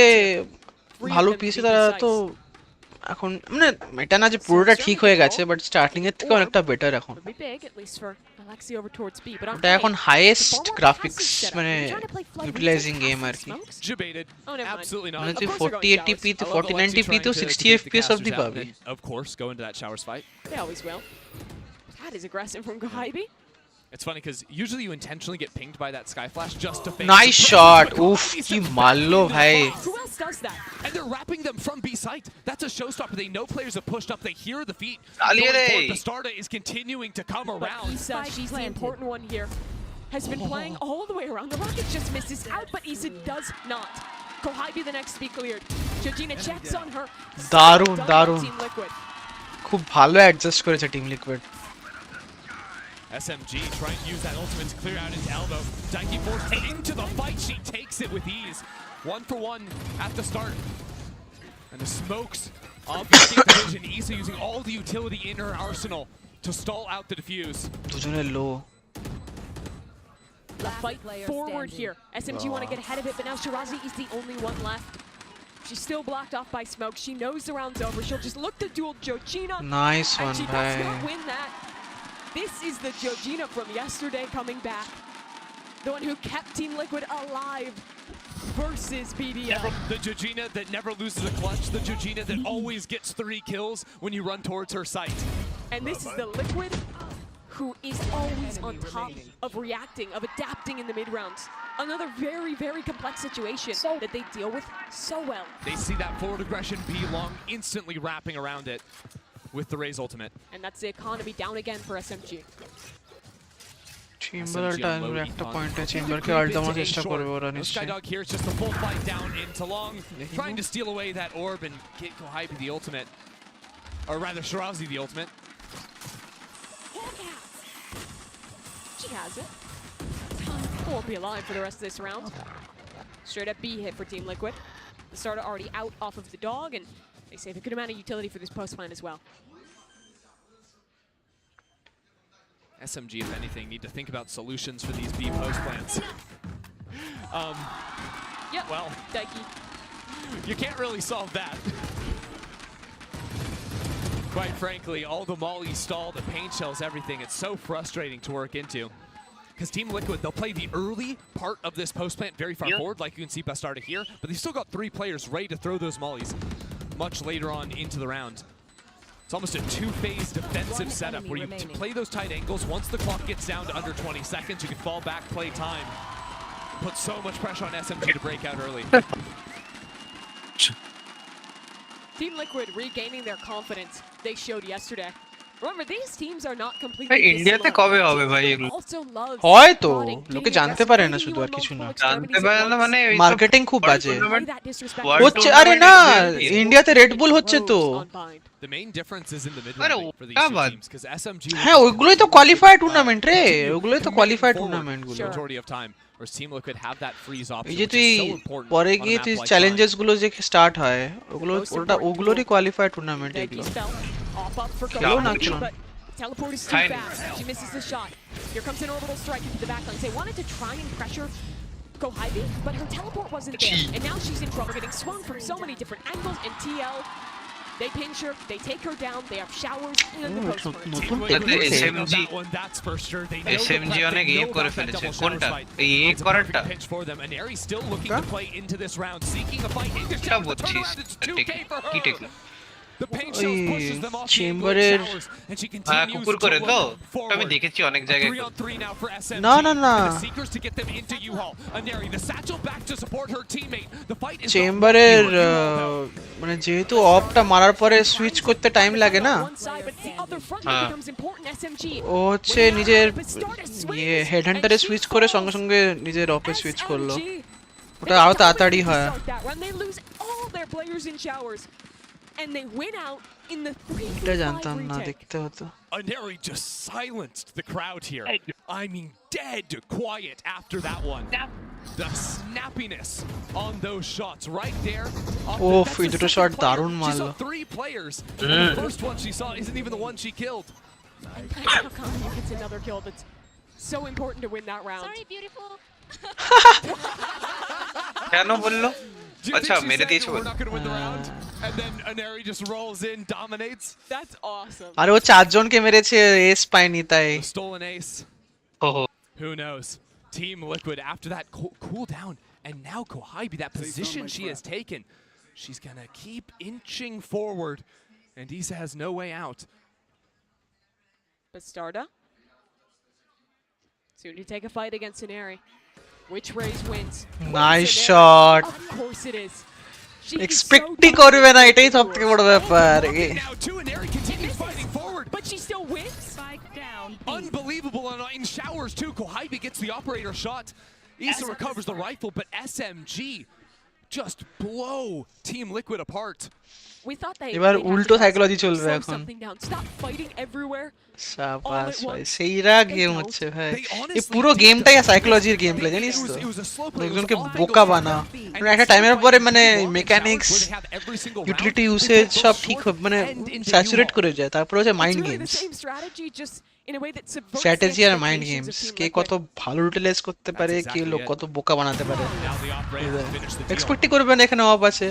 R: ভালো পিসি তারা তো এখন মানে এটা না যে পুরোটা ঠিক হয়ে গেছে, বাট স্টার্টিং এর থেকে অনেকটা বেটার এখন।
P: Could be big, at least for Alexi over towards B. But on
R: এটা এখন
P: A,
R: highest
P: the
R: graphics
P: passive setup.
R: মানে
P: They're trying to play flight
R: utilising
P: retail,
R: game
P: passive
R: আর কি।
P: smokes.
Q: Debated.
P: Oh, never mind.
Q: Absolutely not.
R: মানে
Q: Of
R: তুই
Q: course they're going
R: 4080p
Q: showers.
R: তে
Q: I love Alexi
R: 4090p
Q: trying
R: তেও
Q: to
R: 60
Q: take the
R: fps
Q: casters
R: অবধি
Q: out
R: পাবি।
Q: and, of course, go into that showers fight.
P: They always will. That is aggressive from Gohaibi.
Q: It's funny because usually you intentionally get pinged by that sky flash just to fake
R: nice
Q: surprise,
R: shot,
Q: but
R: উফ
Q: Gohaibi
R: কি
Q: steps
R: মারলো
Q: into the
R: ভাই।
Q: box. Who else does that? And they're wrapping them from B site. That's a showstopper. They know players have pushed up. They hear the feet.
A: Aliere.
Q: Going forward. Bastarda is continuing to come
P: But
Q: around.
P: Issa, she's the important one here, has been playing all the way around. The rocket just misses out, but Issa does not. Gohaibi the next to be cleared. Georgina checks on her.
R: দারুণ
P: Done by
R: দারুণ,
P: Team Liquid.
R: খুব ভালো adjust করেছে team liquid.
Q: SMG trying to use that ultimate to clear out his elbow. Daiki forced into the fight. She takes it with ease. 1-for-1 at the start. And the smokes obfuscate the vision. Issa using all the utility in her arsenal to stall out the defuse.
R: দুজনের লো।
P: The fight forward here. SMG want to get ahead of it, but now Shirazi is the only one left. She's still blocked off by smoke. She knows the round's over. She'll just look to duel Georgina.
R: Nice
P: And
R: one
P: she
R: ভাই।
P: does not win that. This is the Georgina from yesterday coming back. The one who kept Team Liquid alive versus BDL.
Q: The Georgina that never loses a clutch. The Georgina that always gets 3 kills when you run towards her site.
P: And this is the Liquid who is always on top of reacting, of adapting in the mid-rounds. Another very, very complex situation that they deal with so well.
Q: They see that forward aggression be long, instantly wrapping around it with the Raze ultimate.
P: And that's the economy down again for SMG.
R: চেম্বারটা একটা পয়েন্টে চেম্বারকে Alt দেওয়ার চেষ্টা করবে ওরা নিশ্চয়ই।
Q: Skydog here, it's just a full fight down into long, trying to steal away that orb and get Gohaibi the ultimate. Or rather, Shirazi the ultimate.
P: She has it. Won't be alive for the rest of this round. Straight up B hit for Team Liquid. The starter already out off of the dog, and they save a good amount of utility for this post plan as well.
Q: SMG, if anything, need to think about solutions for these B post plans.
P: Yep.
Q: Well,
P: Daiki.
Q: You can't really solve that. Quite frankly, all the molly stall, the paint shells, everything, it's so frustrating to work into. Because Team Liquid, they'll play the early part of this post plant very far forward, like you can see Bastarda here, but they've still got 3 players ready to throw those mollies much later on into the round. It's almost a 2-phase defensive setup where you play those tight angles. Once the clock gets down to under 20 seconds, you can fall back, play time. Put so much pressure on SMG to break out early.
P: Team Liquid regaining their confidence they showed yesterday. Remember, these teams are not
A: ভাই
P: completely
A: ইন্ডিয়াতে কবে হবে ভাই এগুলো?
R: হয় তো লোকে জানতে পারে না শুধু আর কিছু না,
A: জানতে পারে না মানে
R: মার্কেটিং খুব বাজে
A: World
R: হচ্ছে। আরে না ইন্ডিয়াতে রেড বুল হচ্ছে তো,
Q: The main difference is in the mid-range for these two teams because SMG
R: হ্যাঁ ওইগুলোই তো কোয়ালিফায়ার টুর্নামেন্ট রে, ওইগুলোই তো কোয়ালিফায়ার টুর্নামেন্ট গুলো।
Q: majority of time whereas Team Liquid have that freeze option
R: এই যে
Q: which
R: তুই
Q: is so important
R: পরে
Q: on a
R: গিয়ে
Q: map
R: তুই
Q: like
R: চ্যালেঞ্জেস গুলো যে স্টার্ট হয় ওগুলো ওগুলোরই কোয়ালিফায়ার টুর্নামেন্ট এগুলো।
P: Off up for
R: খেলো না
P: Gohaibi,
R: কেন?
P: but teleport is too fast. She misses the shot. Here comes an orbital strike into the backline. They wanted to try and pressure Gohaibi, but her teleport wasn't there. And now she's in trouble, getting swung from so many different angles, and TL They pinch her, they take her down, they have showers and the post burn.
R: নতুন
A: তাতে
R: technique
A: SMG SMG অনেক ইয়ে করে ফেলেছে কোনটা এই এ করারটা
Q: Pinch for them, and Neri still looking to play into this round, seeking a fight into
A: এটা
Q: showers. The
A: বুঝছিস
Q: turnaround, it's 2K for
A: কি
Q: her.
A: Technique
Q: The paint shells pushes them off the
R: চেম্বারের
Q: showers, and she continues
A: কুকুর
Q: to
A: করে তো
Q: look
A: ওটা আমি
Q: forward.
A: দেখেছি অনেক জায়গায়
Q: 3-on-3 now for SMG.
R: না না না
Q: And the seekers to get them into U-Haul. Neri, the satchel back to support her teammate. The fight is
R: চেম্বারের মানে যেহেতু অফটা মারার পরে সুইচ করতে টাইম লাগে না ও হচ্ছে নিজের ইয়ে হেডহান্টারে সুইচ করে সঙ্গে সঙ্গে নিজের অফে সুইচ করলো ওটা আরো তাড়াতাড়ি হয়
P: And they win out in the 3v5
R: এটা জানতাম না
P: retake.
R: দেখতে হতো
Q: Neri just silenced the crowd here. I mean, dead quiet after that one. The snappiness on those shots right there.
R: ওফ এই দুটো শট দারুণ
Q: She
R: মারলো
Q: saw 3 players. The first one she saw isn't even the one she killed.
P: How come he gets another kill that's so important to win that round?
T: Sorry, beautiful.
A: কেন বললো
Q: Do you
A: আচ্ছা
Q: think she
A: মেরে
Q: said
A: দিয়েছে
Q: we're not going to win the round? And then Neri just rolls in, dominates.
P: That's awesome.
R: আরে ও চারজনকে মেরেছে S পায়নি তাই
Q: The stolen ace.
A: ওহো
Q: Who knows? Team Liquid after that cool down, and now Kohaibi, that position she has taken, she's gonna keep inching forward, and Isa has no way out.
P: Bastarda soon to take a fight against Neri. Which Raze wins?
R: Nice shot
P: Of course it is.
R: এক্সপেক্টই করবে না এটাই সবথেকে বড় ব্যাপার
Q: Now too, and Neri continues fighting forward.
P: But she still wins.
Q: Unbelievable in showers too. Kohaibi gets the operator shot. Isa recovers the rifle, but SMG just blow Team Liquid apart.
P: We thought they
R: এবার
P: they'd have
R: উল্টো
P: to
R: psychology চলবে
P: slow
R: এখন
P: something down. Stop fighting everywhere.
R: সাবাস ভাই সেইরা game হচ্ছে ভাই এই পুরো গেমটাই সাইকোলজির গেম প্লে জানিস তো লোকজনকে বোকা বানাও মানে একটা টাইমের পরে মানে মেকানিক্স ইউটিলিটি ইউসেজ সব ঠিক হবে মানে স্যাচুরেট করে যায় তারপর হচ্ছে মাইন্ড গেমস স্ট্র্যাটেজি আর মাইন্ড গেমস কে কত ভালো ইউটিলাইজ করতে পারে কে লোক কত বোকা বানাতে পারে এক্সপেক্টই করবে না এখানে অফ আছে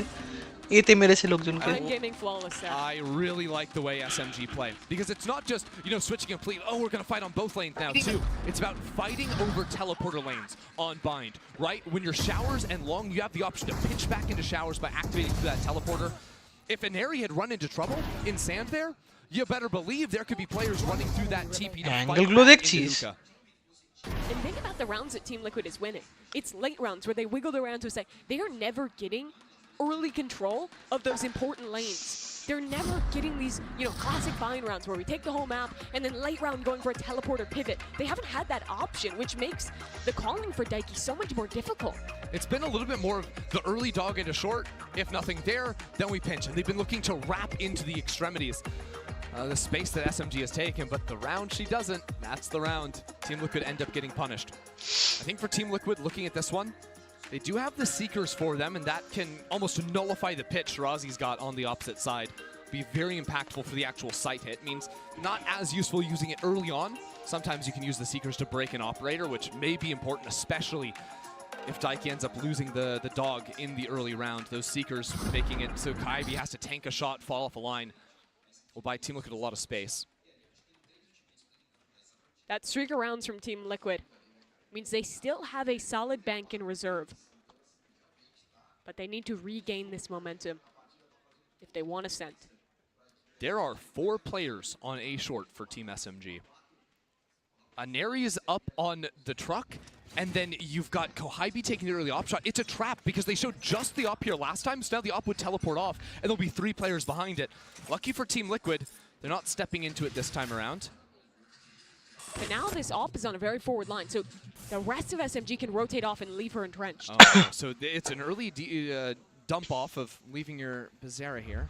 R: এতে মেরেছে লোকজনকে
Q: I really like the way SMG play because it's not just, you know, switching completely. Oh, we're going to fight on both lanes now too. It's about fighting over teleporter lanes on bind, right? When you're showers and long, you have the option to pitch back into showers by activating through that teleporter. If Neri had run into trouble in sand there, you better believe there could be players running through that TP to fight back into Hookah.
P: And think about the rounds that Team Liquid is winning. It's late rounds where they wiggle around to say they are never getting early control of those important lanes. They're never getting these, you know, classic bind rounds where we take the whole map and then late round going for a teleporter pivot. They haven't had that option, which makes the calling for Daiki so much more difficult.
Q: It's been a little bit more of the early dog into short. If nothing there, then we pinch. And they've been looking to wrap into the extremities. The space that SMG has taken, but the round she doesn't. That's the round. Team Liquid end up getting punished. I think for Team Liquid, looking at this one, they do have the Seekers for them, and that can almost nullify the pitch Razi's got on the opposite side. Be very impactful for the actual sight hit. Means not as useful using it early on. Sometimes you can use the Seekers to break an operator, which may be important, especially if Daiki ends up losing the dog in the early round. Those Seekers making it so Kaibi has to tank a shot, fall off a line. Will buy Team Liquid a lot of space.
P: That streak of rounds from Team Liquid means they still have a solid bank in reserve. But they need to regain this momentum if they want ascent.
Q: There are 4 players on A short for Team SMG. Neri is up on the truck, and then you've got Kohaibi taking the early op shot. It's a trap because they showed just the op here last time, so now the op would teleport off, and there'll be 3 players behind it. Lucky for Team Liquid, they're not stepping into it this time around.
P: But now this op is on a very forward line, so the rest of SMG can rotate off and leave her entrenched.
Q: So it's an early dump off of leaving your Bizarra here.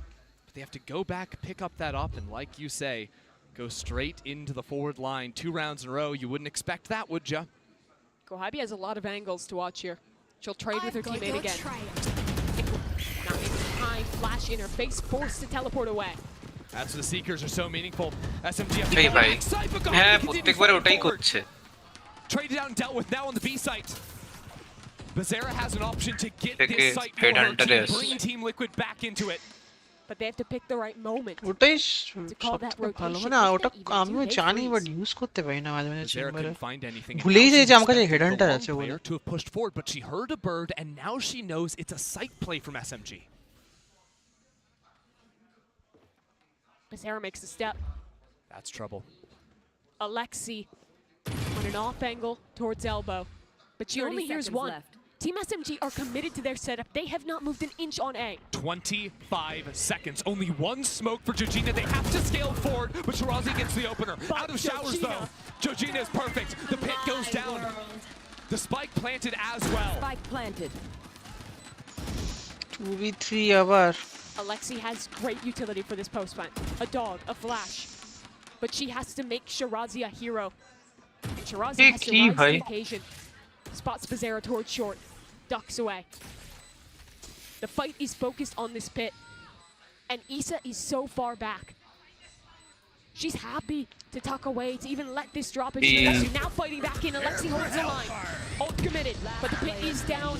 Q: But they have to go back, pick up that op, and like you say, go straight into the forward line. 2 rounds in a row. You wouldn't expect that, would ya?
P: Kohaibi has a lot of angles to watch here. She'll trade with her teammate again. Not in time, flash in her face, forced to teleport away.
Q: That's the Seekers are so meaningful. SMG have
A: এই
Q: to
A: ভাই
Q: backside, but
A: হ্যাঁ
Q: Kohaibi
A: প্রত্যেকবার
Q: continues
A: ওটাই
Q: forward.
A: করছে
Q: Traded out and dealt with now on the B site. Bizarra has an option to get
A: থেকে
Q: this site for her
A: Headhunter
Q: to
A: এসছে
Q: bring Team Liquid back into it.
P: but they have to pick the right moment.
R: ওটাই
P: to call that
R: সবথেকে ভালো
P: rotation.
R: মানে
P: If
R: ওটা
P: they even
R: আমিও
P: do, they
R: জানি but
P: freeze.
R: Use করতে পারি না মাঝে মাঝে
Q: Bizarre
R: চেম্বারে
Q: couldn't find anything. and
R: ভুলেই
Q: now
R: যাই
Q: she's
R: যে আমার কাছে
Q: expected the
R: হেডহান্টার
Q: long
R: আছে বলে
Q: player to have pushed forward, but she heard a bird, and now she knows it's a sight play from SMG.
P: Bizarra makes a step.
Q: That's trouble.
P: Alexi on an off angle towards elbow, but she
E: 30
P: only hears
E: seconds
P: one.
E: left.
P: Team SMG are committed to their setup. They have not moved an inch on A.
Q: 25 seconds. Only one smoke for Georgina. They have to scale forward, but Shirazi gets the opener. Out of showers, though. Georgina is perfect. The pit goes down. The spike planted as well.
E: Spike planted.
R: 2v3 আবার
P: Alexi has great utility for this post plant. A dog, a flash. But she has to make Shirazi a hero. And Shirazi has to rise to the occasion. Spots Bizarra towards short. Ducks away. The fight is focused on this pit. And Issa is so far back. She's happy to tuck away, to even let this drop. And she's now fighting back in. Alexi holds the line. Ult committed, but the pit is down.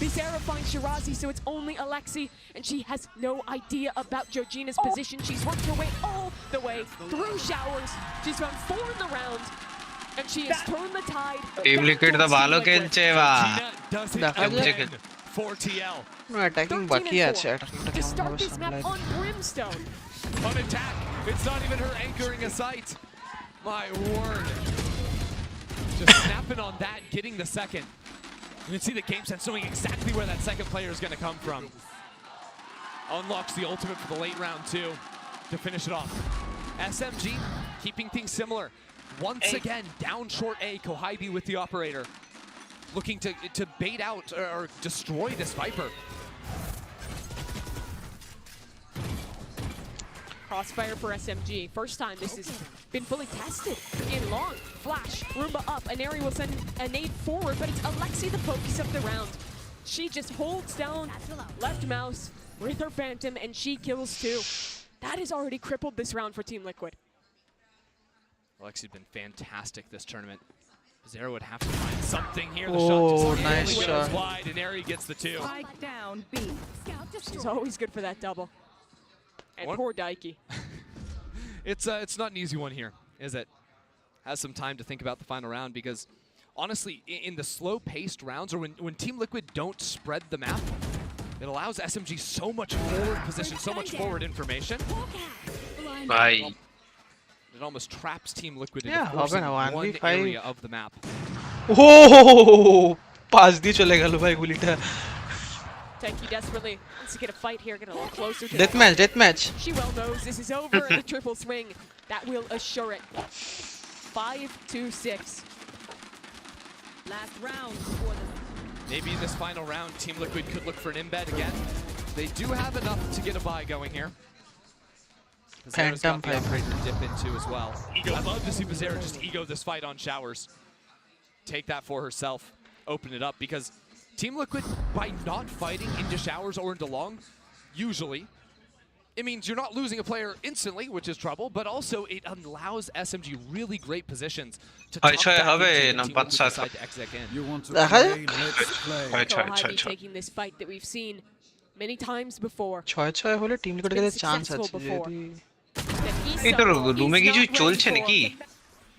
P: Bizarra finds Shirazi, so it's only Alexi, and she has no idea about Georgina's position. She's worked her way all the way through showers. She's found 4 in the round, and she has turned the tide.
A: Team Liquid the ভালো খেলছে বা
Q: Does it
R: দেখা যাক
Q: again for TL.
R: না attacking বাকি আছে অ্যাটাকিংটা
P: To
R: কেমন
P: start
R: ভাবে
P: this map
R: সামলায়
P: on Brimstone.
Q: On attack. It's not even her anchoring a sight. My word. Just snapping on that, getting the second. You can see the game sense knowing exactly where that second player is going to come from. Unlocks the ultimate for the late round too to finish it off. SMG keeping things similar. Once again, down short A, Kohaibi with the operator. Looking to bait out or destroy this Viper.
P: Crossfire for SMG. First time this has been fully tested. In long, flash, Roomba up. Aneri will send a nade forward, but it's Alexi the focus of the round. She just holds down left mouse with her Phantom, and she kills 2. That has already crippled this round for Team Liquid.
Q: Alexi's been fantastic this tournament. Zero would have to find something here. The shot just
R: nice shot.
Q: wide, and Ari gets the 2.
E: Spike down B.
P: She's always good for that double. And poor Daiki.
Q: It's not an easy one here, is it? Has some time to think about the final round because, honestly, in the slow-paced rounds or when Team Liquid don't spread the map, it allows SMG so much forward position, so much forward information.
A: Bye.
Q: It almost traps Team Liquid
R: Yeah,
Q: into forcing
R: হবে না,
Q: one
R: 1v5
Q: area of the map.
R: ও pass দিয়ে চলে গেল ভাই গুলিটা
P: Taiki desperately wants to get a fight here, get a little closer to
R: death match
P: She well knows this is over. The triple swing that will assure it. 5-6.
E: Last round for the
Q: Maybe in this final round, Team Liquid could look for an embed again. They do have enough to get a bye going here. Bizarra's got the operator to dip into as well. I'd love to see Bizarra just ego this fight on showers. Take that for herself. Open it up because Team Liquid, by not fighting into showers or into long, usually, it means you're not losing a player instantly, which is trouble, but also it allows SMG really great positions to top that team when they decide to exit again.
P: Kohaibi taking this fight that we've seen many times before.
R: 6-6 হলে team লিকুইডের কাছে chance আছে যদি
A: এই তো রুমে কিছু চলছে নাকি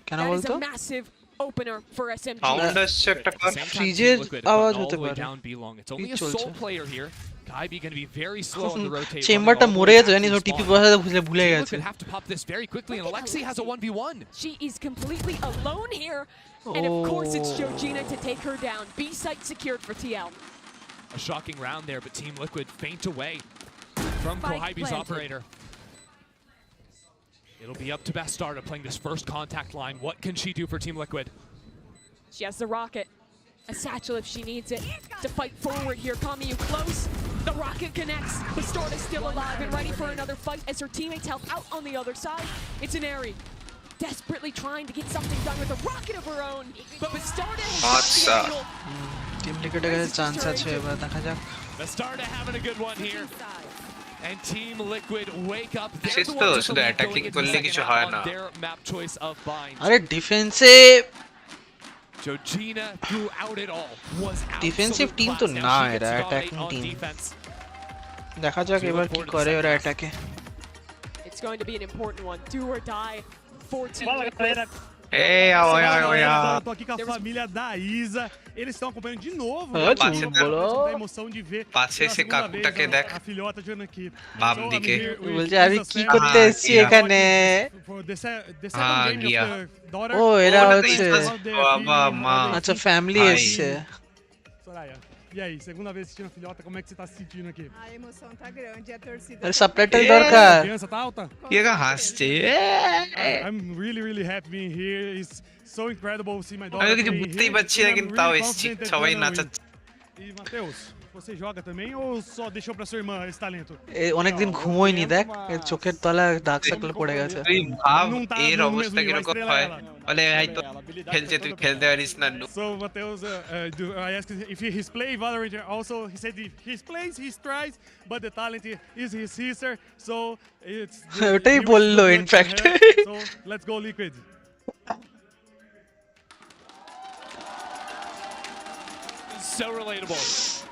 R: কেন বলতো
P: Massive opener for SMG.
A: Sound আসছে একটা কার
R: ফ্রিজের আওয়াজ হতে পারে
Q: It's only a sole player here. Kaibi going to be very slow on the rotate.
R: চেম্বারটা মরে যেত জানিস ও টিপি বসাতে ভুলে গেছে
Q: Liquid have to pop this very quickly, and Alexi has a 1v1.
P: She is completely alone here, and of course it's Georgina to take her down. B site secured for TL.
Q: A shocking round there, but Team Liquid faint away from Kohaibi's operator. It'll be up to Bastarda playing this first contact line. What can she do for Team Liquid?
P: She has the rocket. A satchel if she needs it. To fight forward here. Kamiyu close. The rocket connects. Bastarda's still alive and ready for another fight as her teammates help out on the other side. It's an Ari. Desperately trying to get something done with a rocket of her own. But Bastarda has got the angle.
R: Team লিকুইডের কাছে chance আছে এবার দেখা যাক
Q: Bastarda having a good one here. And Team Liquid wake up.
A: শেষ তো শুধু attacking করলে কিছু হয় না
Q: Their map choice of Byte.
R: আরে ডিফেন্সে
Q: Georgina throughout it all was
R: defensive team তো না এরা অ্যাটাকিং টিম দেখা যাক এবার কি করে ওরা অ্যাটাকে।
P: It's going to be an important one. Do or die for Team Liquid.
G: Eu tô aqui com a família da Isa. Eles estão acompanhando de novo. Da emoção de ver
A: পাশে সে কাকুটাকে দেখ
G: a filhota jogando aqui.
A: বাম দিকে
R: বলছে আমি কি করতে এসেছি এখানে।
A: হ্যাঁ গিয়া
R: ও এরা হচ্ছে
A: বাবা মা
R: আচ্ছা ফ্যামিলি এসেছে।
G: Soraya, e aí, segunda vez assistindo a filhota, como é que você tá se sentindo aqui?
V: A emoção tá grande, a torcida.
R: Subtitle দরকার।
G: A criança tá alta?
A: এগা হাসছে।
G: I'm really happy being here. It's so incredible see my daughter.
A: আমি কিছু বুঝতেই পারছি না কিন্তু তাও এসেছি সবাই নাচাচ্ছে।
G: E Matheus, você joga também ou só deixou pra sua irmã esse talento?
R: অনেকদিন ঘুমোইনি দেখ এর চোখের তলায় ডার্ক সার্কেল পড়ে গেছে।
A: তুই ভাব এর অবস্থা কিরকম হয় বলে হয়তো খেলছে তুই খেলতে পারিস না।
G: So Matheus, I asked if he's played Valorant also. He said he plays, he tries, but the talent is his sister. So it's
R: ওটাই বললো in fact.
G: So let's go Liquid.
Q: So relatable.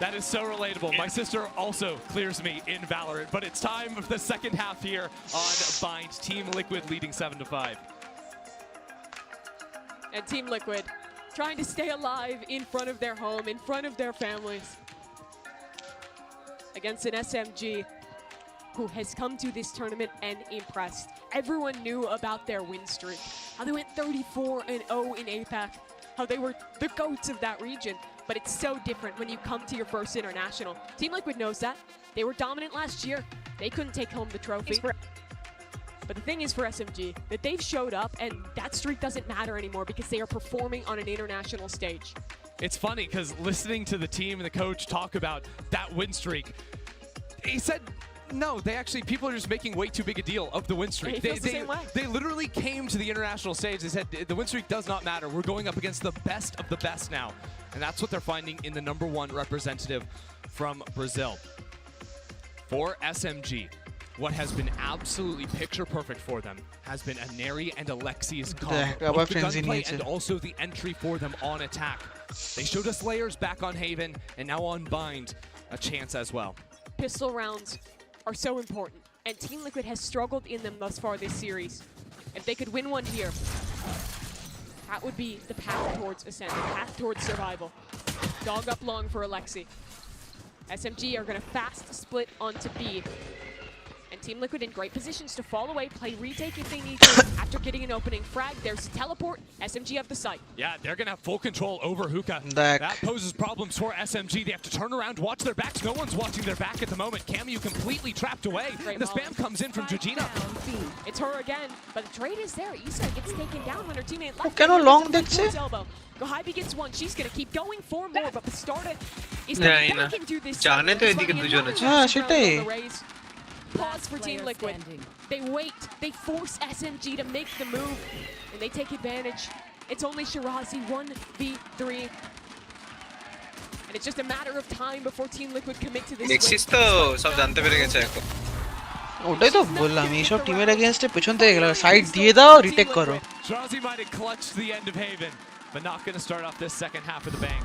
Q: That is so relatable. My sister also clears me in Valorant, but it's time for the second half here on Byte. Team Liquid leading 7-5.
P: And Team Liquid trying to stay alive in front of their home, in front of their families. Against an SMG who has come to this tournament and impressed. Everyone knew about their win streak. How they went 34-0 in APAC. How they were the GOATs of that region. But it's so different when you come to your first international. Team Liquid knows that. They were dominant last year. They couldn't take home the trophy. But the thing is for SMG, that they've showed up and that streak doesn't matter anymore because they are performing on an international stage.
Q: It's funny because listening to the team and the coach talk about that win streak, he said, no, people are just making way too big a deal of the win streak. They literally came to the international stage. They said the win streak does not matter. We're going up against the best of the best now. And that's what they're finding in the #1 representative from Brazil. For SMG, what has been absolutely picture perfect for them has been a Neri and Alexi's combo. Both the gunplay and also the entry for them on attack. They showed us layers back on Haven and now on Bind a chance as well.
P: Pistol rounds are so important, and Team Liquid has struggled in them thus far this series. If they could win one here, that would be the path towards ascent, the path towards survival. Dog up long for Alexi. SMG are going to fast split onto B. And Team Liquid in great positions to fall away, play retake if they need to. After getting an opening frag, there's a teleport. SMG have the site.
Q: Yeah, they're going to have full control over Hookah. That poses problems for SMG. They have to turn around, watch their backs. No one's watching their back at the moment. Cameo completely trapped away. And the spam comes in from Georgina.
P: It's her again, but the trade is there. Isa gets taken down when her teammate left.
R: কেন long দেখছে?
P: Gohaibi gets one. She's going to keep going for more, but Bastarda is back into this.
A: জানে তো এদিকে দুজন আছে।
R: হ্যাঁ সেটাই।
P: Pause for Team Liquid. They wait. They force SMG to make the move, and they take advantage. It's only Shirazi 1v3. And it's just a matter of time before Team Liquid commit to this.
A: দেখছিস তো সব জানতে পেরে গেছে এখন।
R: ওটাই তো বললাম এইসব টিমের এগেইনস্টে পেছন থেকে গেল সাইড দিয়ে দাও রিটেক করো।
Q: Shirazi might have clutched the end of Haven, but not going to start off this second half of the bang.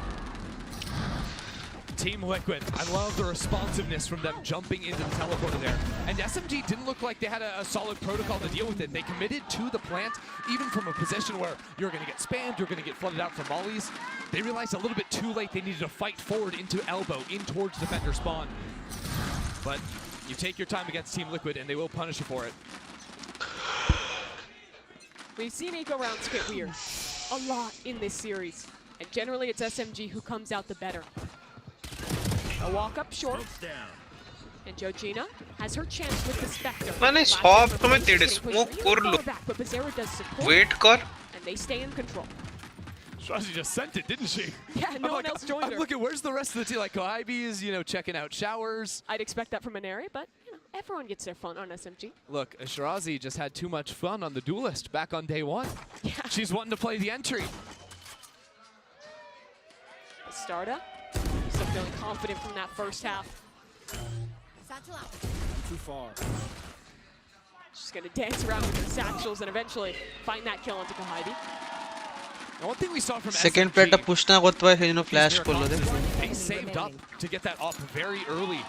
Q: Team Liquid, I love the responsiveness from them jumping into the teleporter there. And SMG didn't look like they had a solid protocol to deal with it. They committed to the plant, even from a position where you're going to get spammed, you're going to get flooded out from mollies. They realized a little bit too late they needed to fight forward into elbow, in towards defender spawn. But you take your time against Team Liquid and they will punish you for it.
P: We've seen eco rounds get weird a lot in this series. And generally it's SMG who comes out the better. A walk up short. And Georgina has her chance with the Spectre.
A: মানে সব সময় তেড়ে smoke করলো wait কর
P: and they stay in control.
Q: Shirazi just sent it, didn't she?
P: Yeah, no one else joined her.
Q: I'm looking, where's the rest of the team? Like, Koibi is, checking out showers.
P: I'd expect that from Aneri, but, everyone gets their fun on SMG.
Q: Look, Shirazi just had too much fun on the Duelist back on day 1.
P: Yeah.
Q: She's wanting to play the entry.
P: Bastarda, still feeling confident from that first half.
S: Too far.
P: She's going to dance around with her satchels and eventually find that kill onto Koibi.
Q: One thing we saw from
R: second প্লেটটা push না করতে পারে সেজন্য flash করলো
Q: they saved up to get that off very early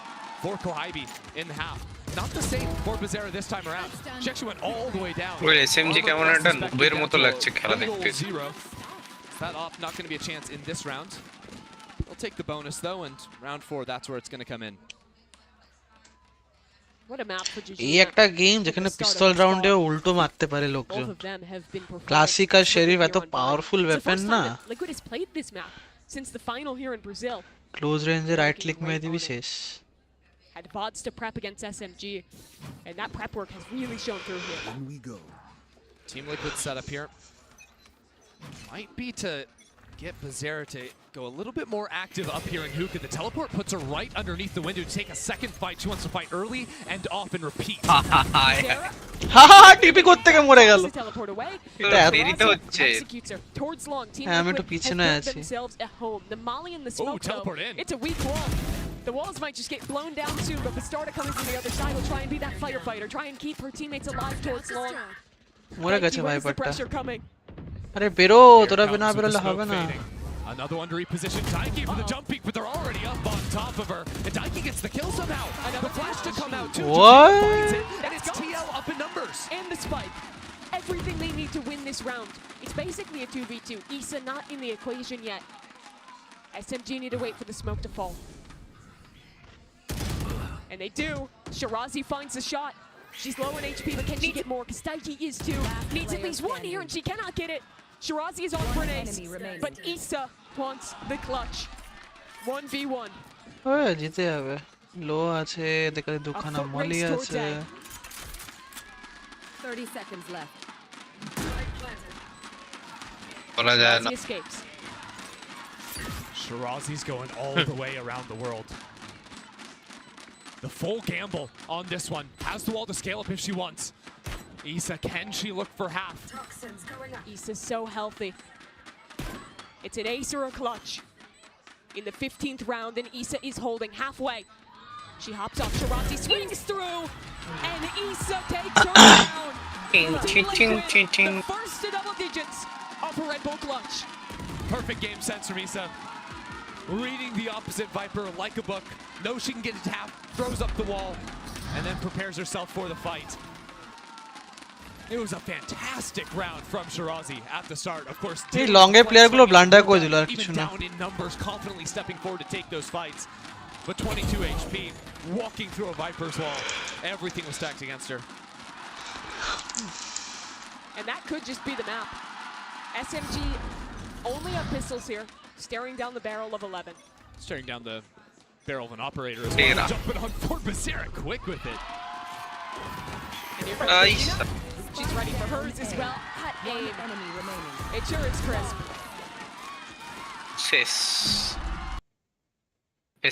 Q: for Kohibi in the half. Not the same for Bizarra this time around. She actually went all the way down.
A: ওই SMG কেমন একটা নুবের মতো লাগছে খেলা দেখতে
Q: That off not going to be a chance in this round. We'll take the bonus though, and round 4 that's where it's going to come in.
P: What a map for GG.
R: এই একটা game যেখানে পিস্তল রাউন্ডে উল্টো মারতে পারে লোকজন classic আর sheriff এত powerful weapon না
P: Liquid has played this map since the final here in Brazil.
R: Close রেঞ্জে রাইট ক্লিক মেরে দিবি শেষ
P: Had VODs to prep against SMG, and that prep work has really shown through here.
Q: In we go. Team Liquid setup here. Might be to get Bizarra to go a little bit more active up here in Hookah. The teleport puts her right underneath the window to take a second fight. She wants to fight early and often repeat.
R: Haha, টিপি করতে গিয়ে মরে গেল
P: Teleport away.
R: এটা দেরিতে হচ্ছে
P: Executes her towards long. Team
R: আমি একটু
P: Liquid
R: পিছনে
P: has put
R: আছি
P: themselves at home. The Molly and the smoke
Q: teleport in.
P: It's a weak wall. The walls might just get blown down soon, but Bastarda coming from the other side will try and be that firefighter, try and keep her teammates alive towards long.
R: মরে গেছে
P: Where's the
R: ভাইপারটা
P: pressure coming?
R: আরে বেরো তোরা না বেরোলে হবে না
Q: Another one to reposition Daiki for the jump peek, but they're already up on top of her. And Daiki gets the kill somehow. Another flash to come out too.
R: What?
Q: And it's TL up in numbers.
P: And the spike. Everything they need to win this round. It's basically a 2v2. Issa not in the equation yet. SMG need to wait for the smoke to fall. And they do. Shirazi finds the shot. She's low on HP, but can she get more? Because Daiki is too. Needs at least one here, and she cannot get it. Shirazi is on for an ace, but Issa wants the clutch. 1v1.
R: ওই জিতে যাবে লো আছে দেখে দুখানা মলি আছে
E: 30 seconds left.
A: বলা যায় না
P: Escapes.
Q: Shirazi's going all the way around the world. The full gamble on this one. Has the wall to scale up if she wants. Issa, can she look for half?
P: Issa's so healthy. It's an ace or a clutch. In the 15th round, and Issa is holding halfway. She hops off, Shirazi swings through, and Issa takes her down. The first to double digits of a Red Bull clutch.
Q: Perfect game sense from Issa. Reading the opposite Viper like a book. Knows she can get it half, throws up the wall, and then prepares herself for the fight. It was a fantastic round from Shirazi at the start. Of course,
R: এই long a player গুলো blunder করে দিল আর কিছু
Q: even
R: না
Q: down in numbers, confidently stepping forward to take those fights. But 22 HP, walking through a Viper's wall. Everything was stacked against her.
P: And that could just be the map. SMG only have pistols here, staring down the barrel of 11.
Q: Staring down the barrel of an operator as well. Jumping on for Bizarra, quick with it.
P: And here comes Regina. She's ready for hers as well. Hot aim.
E: Enemy remaining.
P: It sure is crisp.
A: শেষ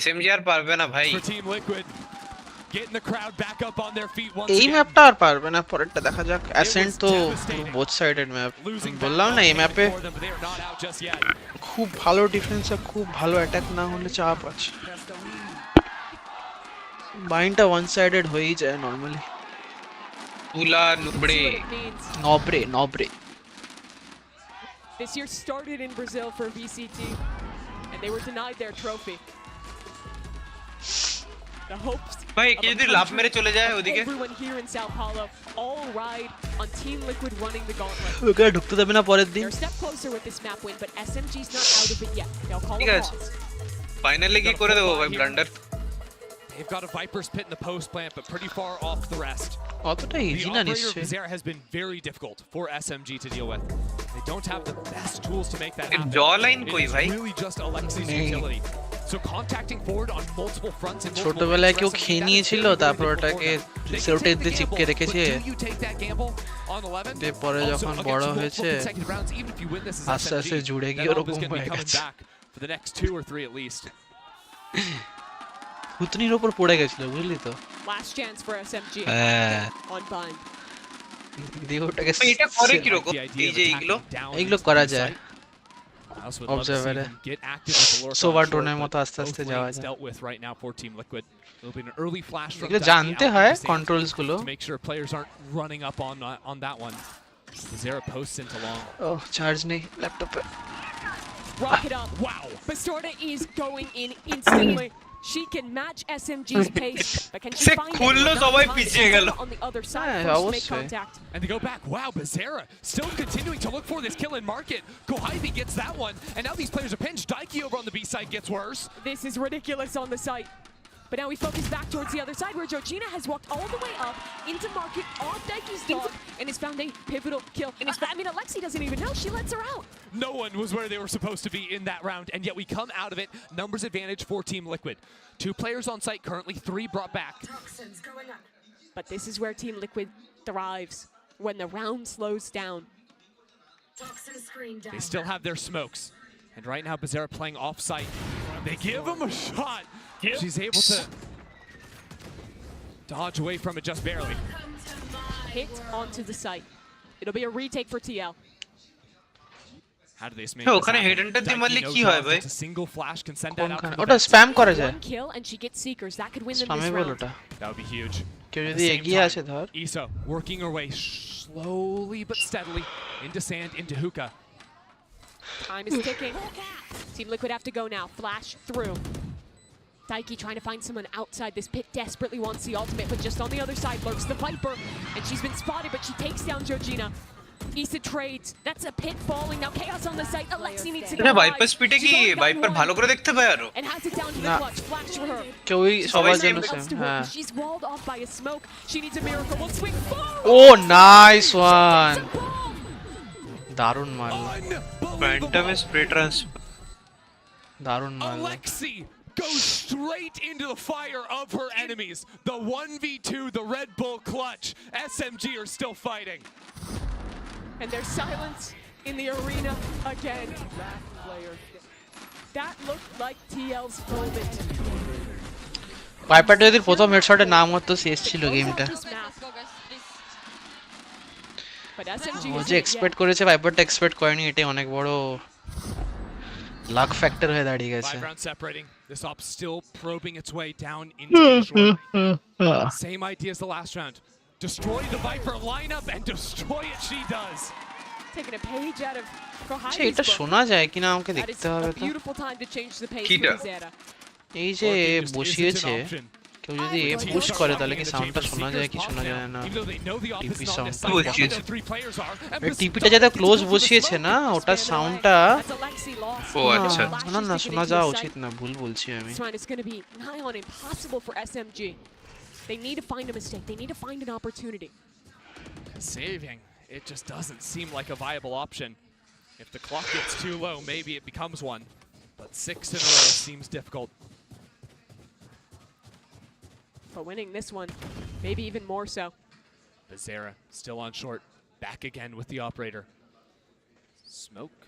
A: SMG আর পারবে না ভাই
Q: For Team Liquid, getting the crowd back up on their feet once
R: এই
Q: again.
R: ম্যাপটা আর পারবে না পরেরটা দেখা যাক অ্যাসেন্ট তো বোথ সাইডেড ম্যাপ বললাম না এই ম্যাপে খুব ভালো ডিফেন্স আর খুব ভালো অ্যাটাক না হলে চাপ আছে বাইনটা ওয়ান সাইডেড হয়েই যায় normally
A: পুলা
R: নবরে
P: This year started in Brazil for VCT, and they were denied their trophy. The hopes
A: ভাই কি যদি লাভ মেরে চলে যায় ওদিকে
P: everyone here in Sao Paulo all ride on Team Liquid running the gauntlet.
R: ওকে ঢুকতে দেবে না পরের দিন
P: They're a step closer with this map win, but SMG's not out of it yet. They'll call
A: ঠিক
P: it
A: আছে
P: pause.
A: Finally কি করে দেবো ভাই blunder
Q: They've got a Viper's pit in the post plant, but pretty far off the rest.
R: অতটা easy না
Q: The operator of
R: নিশ্চয়ই
Q: Bizarra has been very difficult for SMG to deal with. They don't have the best tools to make that happen.
A: jawline koi bhai
Q: It's really just Alexi's utility. So contacting forward on multiple fronts and multiple
R: ছোটবেলায় কেউ খেয়ে নিয়েছিল তারপর ওটাকে সেলটেড দিয়ে চিপকে রেখেছে পরে যখন বড় হয়েছে আস্তে আস্তে জুড়ে গিয়ে ওরকম হয়ে গেছে
Q: for the next 2 or 3 at least.
R: ভুতনির উপর পড়ে গেছিল বুঝলি তো
P: Last chance for SMG on bind.
R: দিওটাকে
A: এটা করে কি রকম এই যে
R: এইগুলো করা যায় অবজারভারে সোভার ড্রোনের মতো আস্তে আস্তে যাওয়া যায় এগুলো জানতে হয় কন্ট্রোলস গুলো
Q: to make sure players aren't running up on that one. Bizarra posts into long.
R: Oh, charge নেই ল্যাপটপে
P: Rock it up. Wow. Bastarda is going in instantly. She can match SMG's pace, but can she
A: Se
P: find
A: khullo sabai piche gelo.
P: on the other side
R: Yeah,
P: first to make
R: obviously.
P: contact?
Q: And they go back. Wow, Bizarra still continuing to look for this kill in market. Kohibi gets that one, and now these players are pinched. Daiki over on the B side gets worse.
P: This is ridiculous on the site. But now we focus back towards the other side where Georgina has walked all the way up into market off Daiki's dog and has found a pivotal kill. I mean, Alexi doesn't even know. She lets her out.
Q: No one was where they were supposed to be in that round, and yet we come out of it. Numbers advantage for Team Liquid. 2 players on site currently, 3 brought back.
P: But this is where Team Liquid thrives, when the round slows down.
Q: They still have their smokes. And right now, Bizarra playing off-site. They give him a shot. She's able to dodge away from it just barely.
P: Hit onto the site. It'll be a retake for TL.
Q: How do they make
A: হ্যাঁ
Q: this
A: ওখানে
Q: happen?
A: Head enter দিয়ে
Q: Daiki
A: মারলে
Q: no
A: কি হয়
Q: dodge,
A: ভাই?
Q: just a single flash can send that out to the
R: ওটা
Q: vent.
R: Spam করা যায়
P: One kill and she gets seekers. That could win them
R: স্প্যামে
P: this
R: ball
P: round.
R: ওটা
Q: That would be huge.
R: কেউ
Q: At
R: যদি
Q: the same
R: এগিয়ে
Q: time,
R: আসে ধর
Q: Issa working her way slowly but steadily into sand, into hookah.
P: Time is ticking. Team Liquid have to go now. Flash through. Daiki trying to find someone outside this pit, desperately wants the ultimate, but just on the other side lurks the Viper, and she's been spotted, but she takes down Georgina. Issa trades. That's a pit falling. Now Chaos on the site. Alexi needs to go
A: এটা
P: live.
A: Viper স্পিডে কি
P: She's only got
A: viper
P: one
A: ভালো করে দেখতে পায় আরো?
P: and has it down to the
R: না
P: clutch. Flash for her.
R: কেউই সবার জন্য
P: Else
R: সেম
P: to win.
R: হ্যাঁ
P: She's walled off by a smoke. She needs a miracle. We'll swing forward.
R: O nice one দারুণ মারল
A: ফ্যান্টমে স্প্রে ট্রান্সফার
R: দারুণ মারল
Q: Alexi goes straight into the fire of her enemies. The 1v2, the Red Bull clutch. SMG are still fighting.
P: And there's silence in the arena again. That looked like TL's moment.
R: ভাইপারটা যদি প্রথম হেডশটে নাম হতো শেষ ছিল গেমটা
P: But SMG
R: O
P: is
R: যে expect করেছে ভাইপারটা expect করেনি এটাই অনেক বড় লাক ফ্যাক্টর হয়ে দাঁড়িয়ে গেছে
Q: 5 rounds separating. This op still probing its way down into the short. Same idea as the last round. Destroy the Viper lineup and destroy it she does.
P: Taking a page out of
R: আচ্ছা
P: Kohabi's
R: এটা
P: book.
R: শোনা যায় কিনা আমাকে
P: That is
R: দেখতে হবে
P: a
R: তো
P: beautiful time to change the pace
A: কিটা?
P: for Bizarra.
R: এই যে বসিয়েছে কেউ যদি পুশ করে তাহলে কি সাউন্ডটা শোনা যায় কি শোনা যায় না টিপি সাউন্ড
A: বসিয়েছে
R: টিপিটা যাতে ক্লোজ বসিয়েছে না ওটা সাউন্ডটা
P: That's Alexi lost.
A: ও আচ্ছা
R: না না শোনা যাওয়া উচিত না ভুল বলছি আমি
P: This round is going to be nigh on impossible for SMG. They need to find a mistake. They need to find an opportunity.
Q: Saving, it just doesn't seem like a viable option. If the clock gets too low, maybe it becomes one. But 6 in a row seems difficult.
P: But winning this one, maybe even more so.
Q: Bizarra still on short. Back again with the operator. Smoke.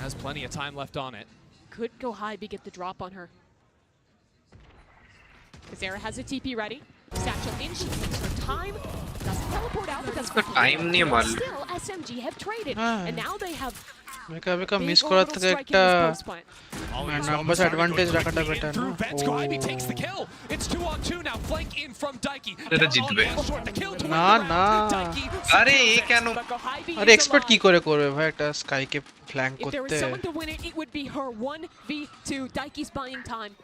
Q: Has plenty of time left on it.
P: Could Kohibi get the drop on her? Bizarra has a TP ready. Satchel in, she takes her time. Doesn't teleport out, but that's
A: time নিয়ে মারল
P: still SMG have traded. And now they have
R: মেকা মেকা miss করার থেকে একটা number advantage রাখাটা better
Q: Through vents, Kohibi takes the kill. It's 2-on-2 now. Flank in from Daiki.
A: এটা জিতবে
R: না না
A: আরে এ কেন
R: আরে এক্সপেক্ট কি করে করবে ভাই একটা স্কাইকে ফ্ল্যাঙ্ক
P: If there was
R: করতে
P: someone to win it, it would be her. 1v2. Daiki's buying time.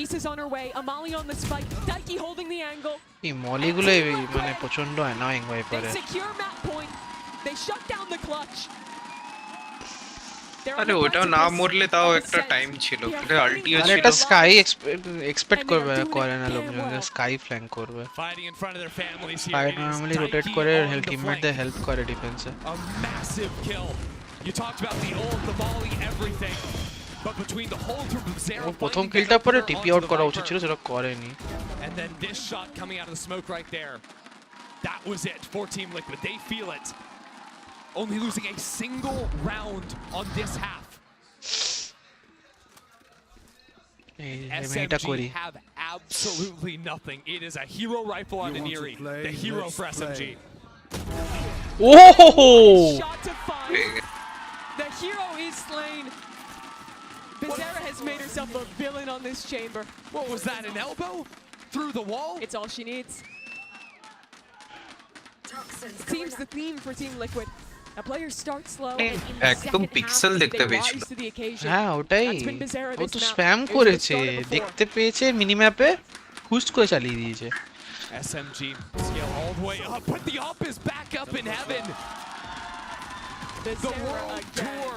P: Issa's on her way. Amali on the spike. Daiki holding the angle.
R: এই মলিগুলো মানে প্রচন্ড অ্যানয়িং হয়ে
P: They
R: পড়ে
P: secure map point. They shut down the clutch.
A: আরে ওটাও না মরলে তাও একটা টাইম ছিল এটা আলটিও
R: আর
A: ছিল
R: একটা স্কাই এক্সপেক্ট করবে করে না লোকজন স্কাই ফ্ল্যাঙ্ক করবে
Q: Fighting in front of their families here.
R: Sky
Q: It is
R: normally rotate
Q: Daiki
R: করে
Q: on the
R: টিমমেটদের
Q: flank.
R: হেল্প করে ডিফেন্সে
Q: A massive kill. You talked about the ult, the volley, everything. But between the hold from Bizarra
R: প্রথম
Q: finding
R: কিলটা
Q: the
R: পরে
Q: cover
R: টিপি
Q: onto
R: out
Q: the
R: করা
Q: Viper.
R: উচিত ছিল সেটা করেনি
Q: And then this shot coming out of the smoke right there. That was it for Team Liquid. They feel it. Only losing a single round on this half.
R: এটা করি
Q: SMG have absolutely nothing. It is a hero rifle on Aniri. The hero for SMG.
R: Oh!
P: Shot to 5. The hero is slain. Bizarra has made herself a villain on this chamber.
Q: What was that, an elbow? Through the wall?
P: It's all she needs. It seems the theme for Team Liquid A player starts slow and in the
A: একদম
P: second
A: pixel
P: half
A: দেখতে
P: they
A: পেয়েছিল।
P: rise to the occasion.
C: হ্যাঁ ওটাই,
P: That's been Bizarra
C: ও
P: this
C: তো
P: map.
C: Spam
P: It was the
C: করেছে,
P: start of before.
C: দেখতে পেয়েছে মিনিম্যাপে, হুস করে চালিয়ে দিয়েছে।
Q: SMG scale all the way up, but the op is back up in heaven. The world tour.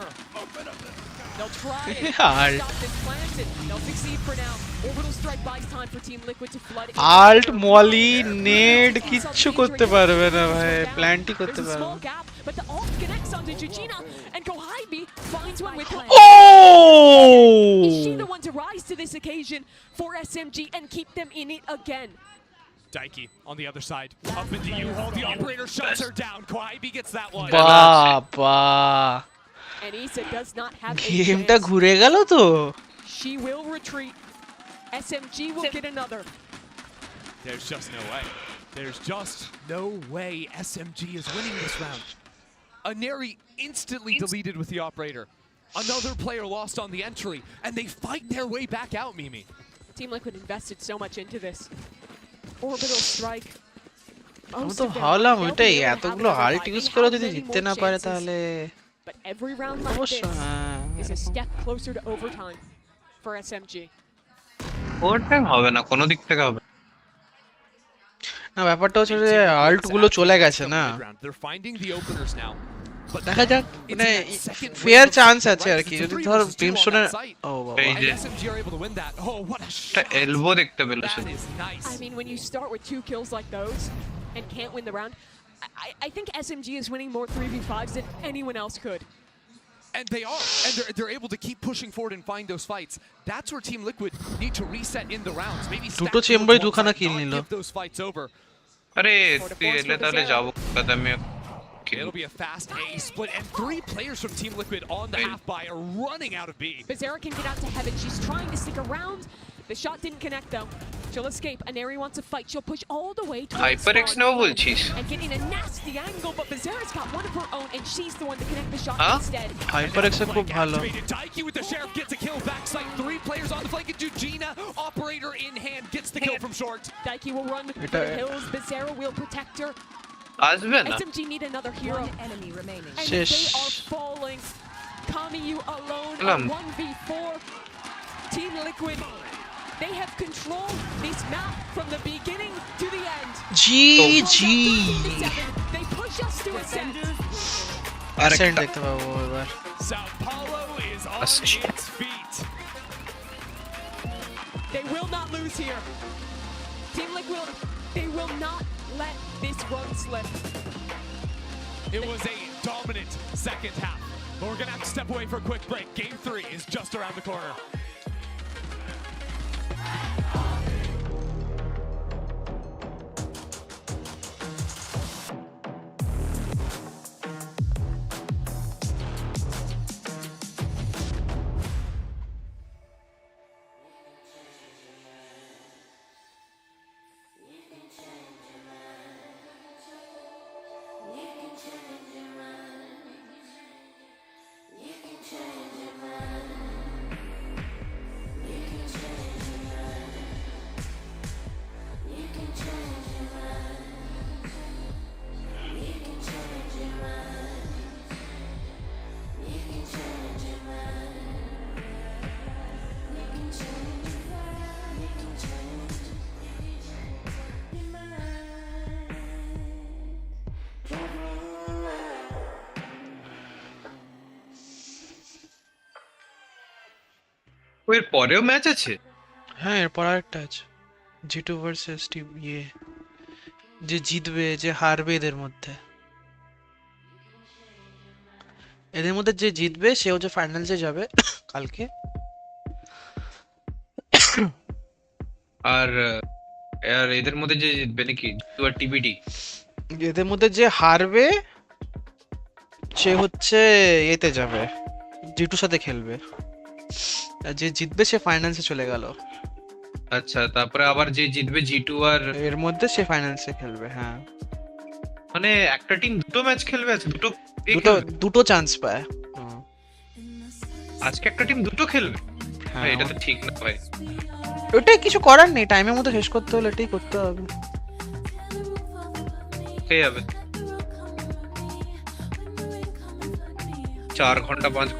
P: They'll try and
C: Alt.
P: stop this planted. They'll succeed for now. Orbital strike buys time for Team Liquid to flood it.
C: Ult molly নেড কিচ্ছু করতে পারবে না ভাই, প্ল্যান্টই করতে
P: There's a
C: পারবে
P: small gap, but the ult connects onto Jujina, and Gohaibi finds one with her.
C: Oh!
P: Is she the one to rise to this occasion for SMG and keep them in it again?
Q: Daiki on the other side. Up into U-Haul. The operator shuts her down. Kwaibi gets that one.
C: বাবা,
P: And Issa does not have a
C: গেমটা
P: chance.
C: ঘুরে গেল তো।
P: She will retreat. SMG will get another.
Q: There's just no way. There's just no way SMG is winning this round. Aneri instantly deleted with the operator. Another player lost on the entry, and they fight their way back out, Mimi.
P: Team Liquid invested so much into this. Orbital strike.
C: আমি তো ভাবলাম ওইটাই, এতগুলো Alt use করে যদি জিততে না পারে তাহলে
P: But every round like
C: অবশ্য
P: this
C: হ্যাঁ।
P: is a step closer to overtime for SMG.
A: Overtime হবে না, কোনো দিক থেকে হবে
C: না, ব্যাপারটা হচ্ছে যে আল্ট গুলো চলে গেছে না,
Q: They're finding the openers now.
C: দেখা যাক, মানে ফেয়ার চান্স আছে আর কি, যদি ধর ব্রিমস্টোনের ও বাবা
A: এই যে
Q: SMG are able to win that. Oh, what a
A: একটা এলবো দেখতে পেল
Q: That
A: শুধু।
Q: is nice.
P: I mean, when you start with 2 kills like those and can't win the round, I think SMG is winning more 3v5s than anyone else could.
Q: And they are, and they're able to keep pushing forward and find those fights. That's where Team Liquid need to reset in the rounds. Maybe
C: দুটো চেম্বারে দুখানা কিল
Q: not
C: নিল।
Q: give those fights over.
A: আরে তুই এলে তাহলে যাবো কথা আমি।
Q: It'll be a fast A split, and 3 players from Team Liquid on the half buy are running out of B.
P: Bizarra can get out to heaven. She's trying to stick around. The shot didn't connect though. She'll escape. Aneri wants to fight. She'll push all the way towards
A: HyperX
P: spawn
A: নেবো বলছিস?
P: and get in a nasty angle, but Bizarra's got one of her own, and she's the one to connect the shot
A: Huh?
P: instead.
C: HyperX খুব ভালো।
Q: Activated. Daiki with the sheriff gets a kill backside. 3 players on the flank, and Jujina, operator in hand, gets the kill from short.
P: Daiki will run for the hills. Bizarra will protect her.
A: আসবে না।
P: SMG need another hero.
E: One enemy remaining.
P: And
C: Shish.
P: they are falling. Kami, you alone
A: Kalam.
P: on 1v4. Team Liquid, they have controlled this map from the beginning to the end.
C: GG
P: They push us to ascend.
C: Accent দেখতে পাবো এবার।
Q: Sao Paulo is on its feet.
P: They will not lose here. Team Liquid, they will not let this run slip.
Q: It was a dominant second half, but we're gonna have to step away for a quick break. Game 3 is just around the corner.
A: এর পরেও match আছে?
C: হ্যাঁ, এরপর আরেকটা আছে, G2 versus team যে জিতবে যে হারবে এদের মধ্যে যে জিতবে সে হচ্ছে ফাইনালসে যাবে কালকে।
A: আর আর এদের মধ্যে যে জিতবে নাকি আর টিবিডি?
C: এদের মধ্যে যে হারবে সে হচ্ছে এতে যাবে, G2 সাথে খেলবে, আর যে জিতবে সে ফাইনালসে চলে গেল।
A: আচ্ছা, তারপরে আবার যে জিতবে G2 আর
C: এর মধ্যে সে ফাইনালসে খেলবে। হ্যাঁ,
A: মানে একটা টিম দুটো ম্যাচ খেলবে, আছে
C: দুটো চান্স পায়।
A: আজকে একটা টিম দুটো খেলবে? ভাই এটা তো ঠিক না ভাই।
C: ওটাই কিছু করার নেই, টাইমের মধ্যে শেষ করতে হলে এটাই করতে হবে।
A: কে যাবে? 4 ঘন্টা 5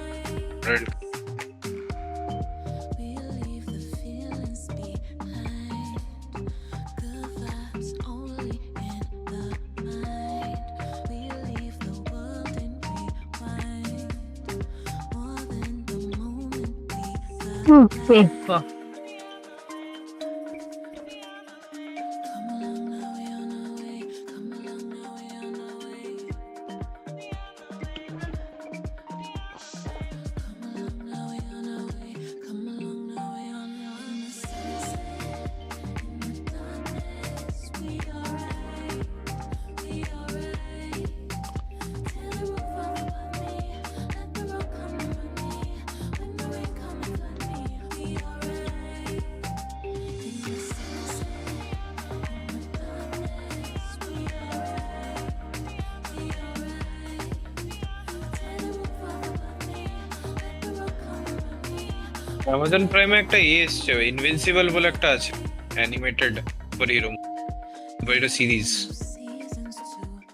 A: অ্যামাজন প্রাইমে একটা এসছে ইনভিনসিবল বলে একটা আছে অ্যানিমেটেড সুপারহিরো সিরিজ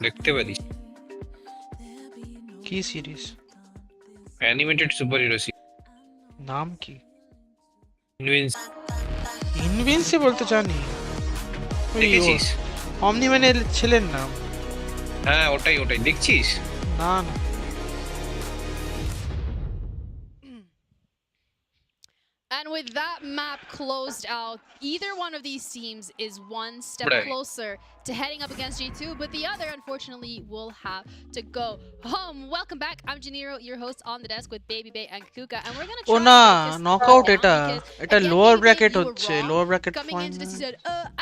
A: দেখতে পারিস
C: কি সিরিজ
A: অ্যানিমেটেড সুপারহিরো
C: নাম কি
A: ইনভিনসিবল
C: তো জানি
A: দেখেছিস
C: অমনি মানে ছেলের নাম
A: হ্যাঁ ওটাই দেখছিস
C: না না
F: And with that map closed out, either one of these teams is one step closer to heading up against G2, but the other, unfortunately, will have to go home. Welcome back. I'm Janiro, your host on the desk with Baby Bay and Kuka, and we're going to try
R: to knockout এটা lower bracket হচ্ছে lower bracket
F: coming into this season.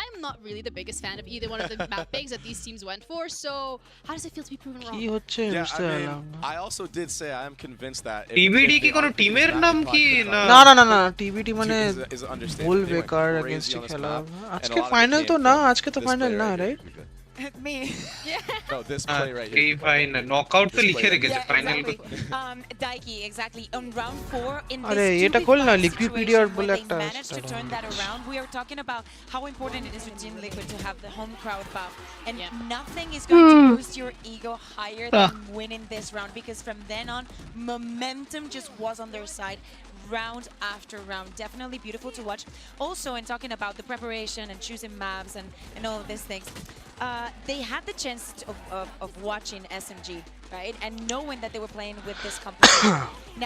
F: I'm not really the biggest fan of either one of the map picks that these teams went for, so how does it feel to be proven wrong?
C: কি হচ্ছে বুঝতে পারলাম
D: I also did say I am convinced that
A: TBD কি কোনো টিমের নাম কি
C: না টিবিটি মানে ভুল বেকার এগেইনস্ট খেলা আজকে ফাইনাল তো না আজকে তো ফাইনাল না right
J: Me.
D: No, this play right here.
A: Final knockout to লিখে রেখেছে final
J: Daiki, exactly. On round 4 in
C: আরে এটা খোল না লিকুইপিডিয়া বলে একটা
J: managed to turn that around. We are talking about how important it is for Team Liquid to have the home crowd buff, and nothing is going to boost your ego higher than winning this round, because from then on momentum just was on their side round after round. Definitely beautiful to watch. Also, in talking about the preparation and choosing maps and all of these things, they had the chance of watching SMG, right? And knowing that they were playing with this competition.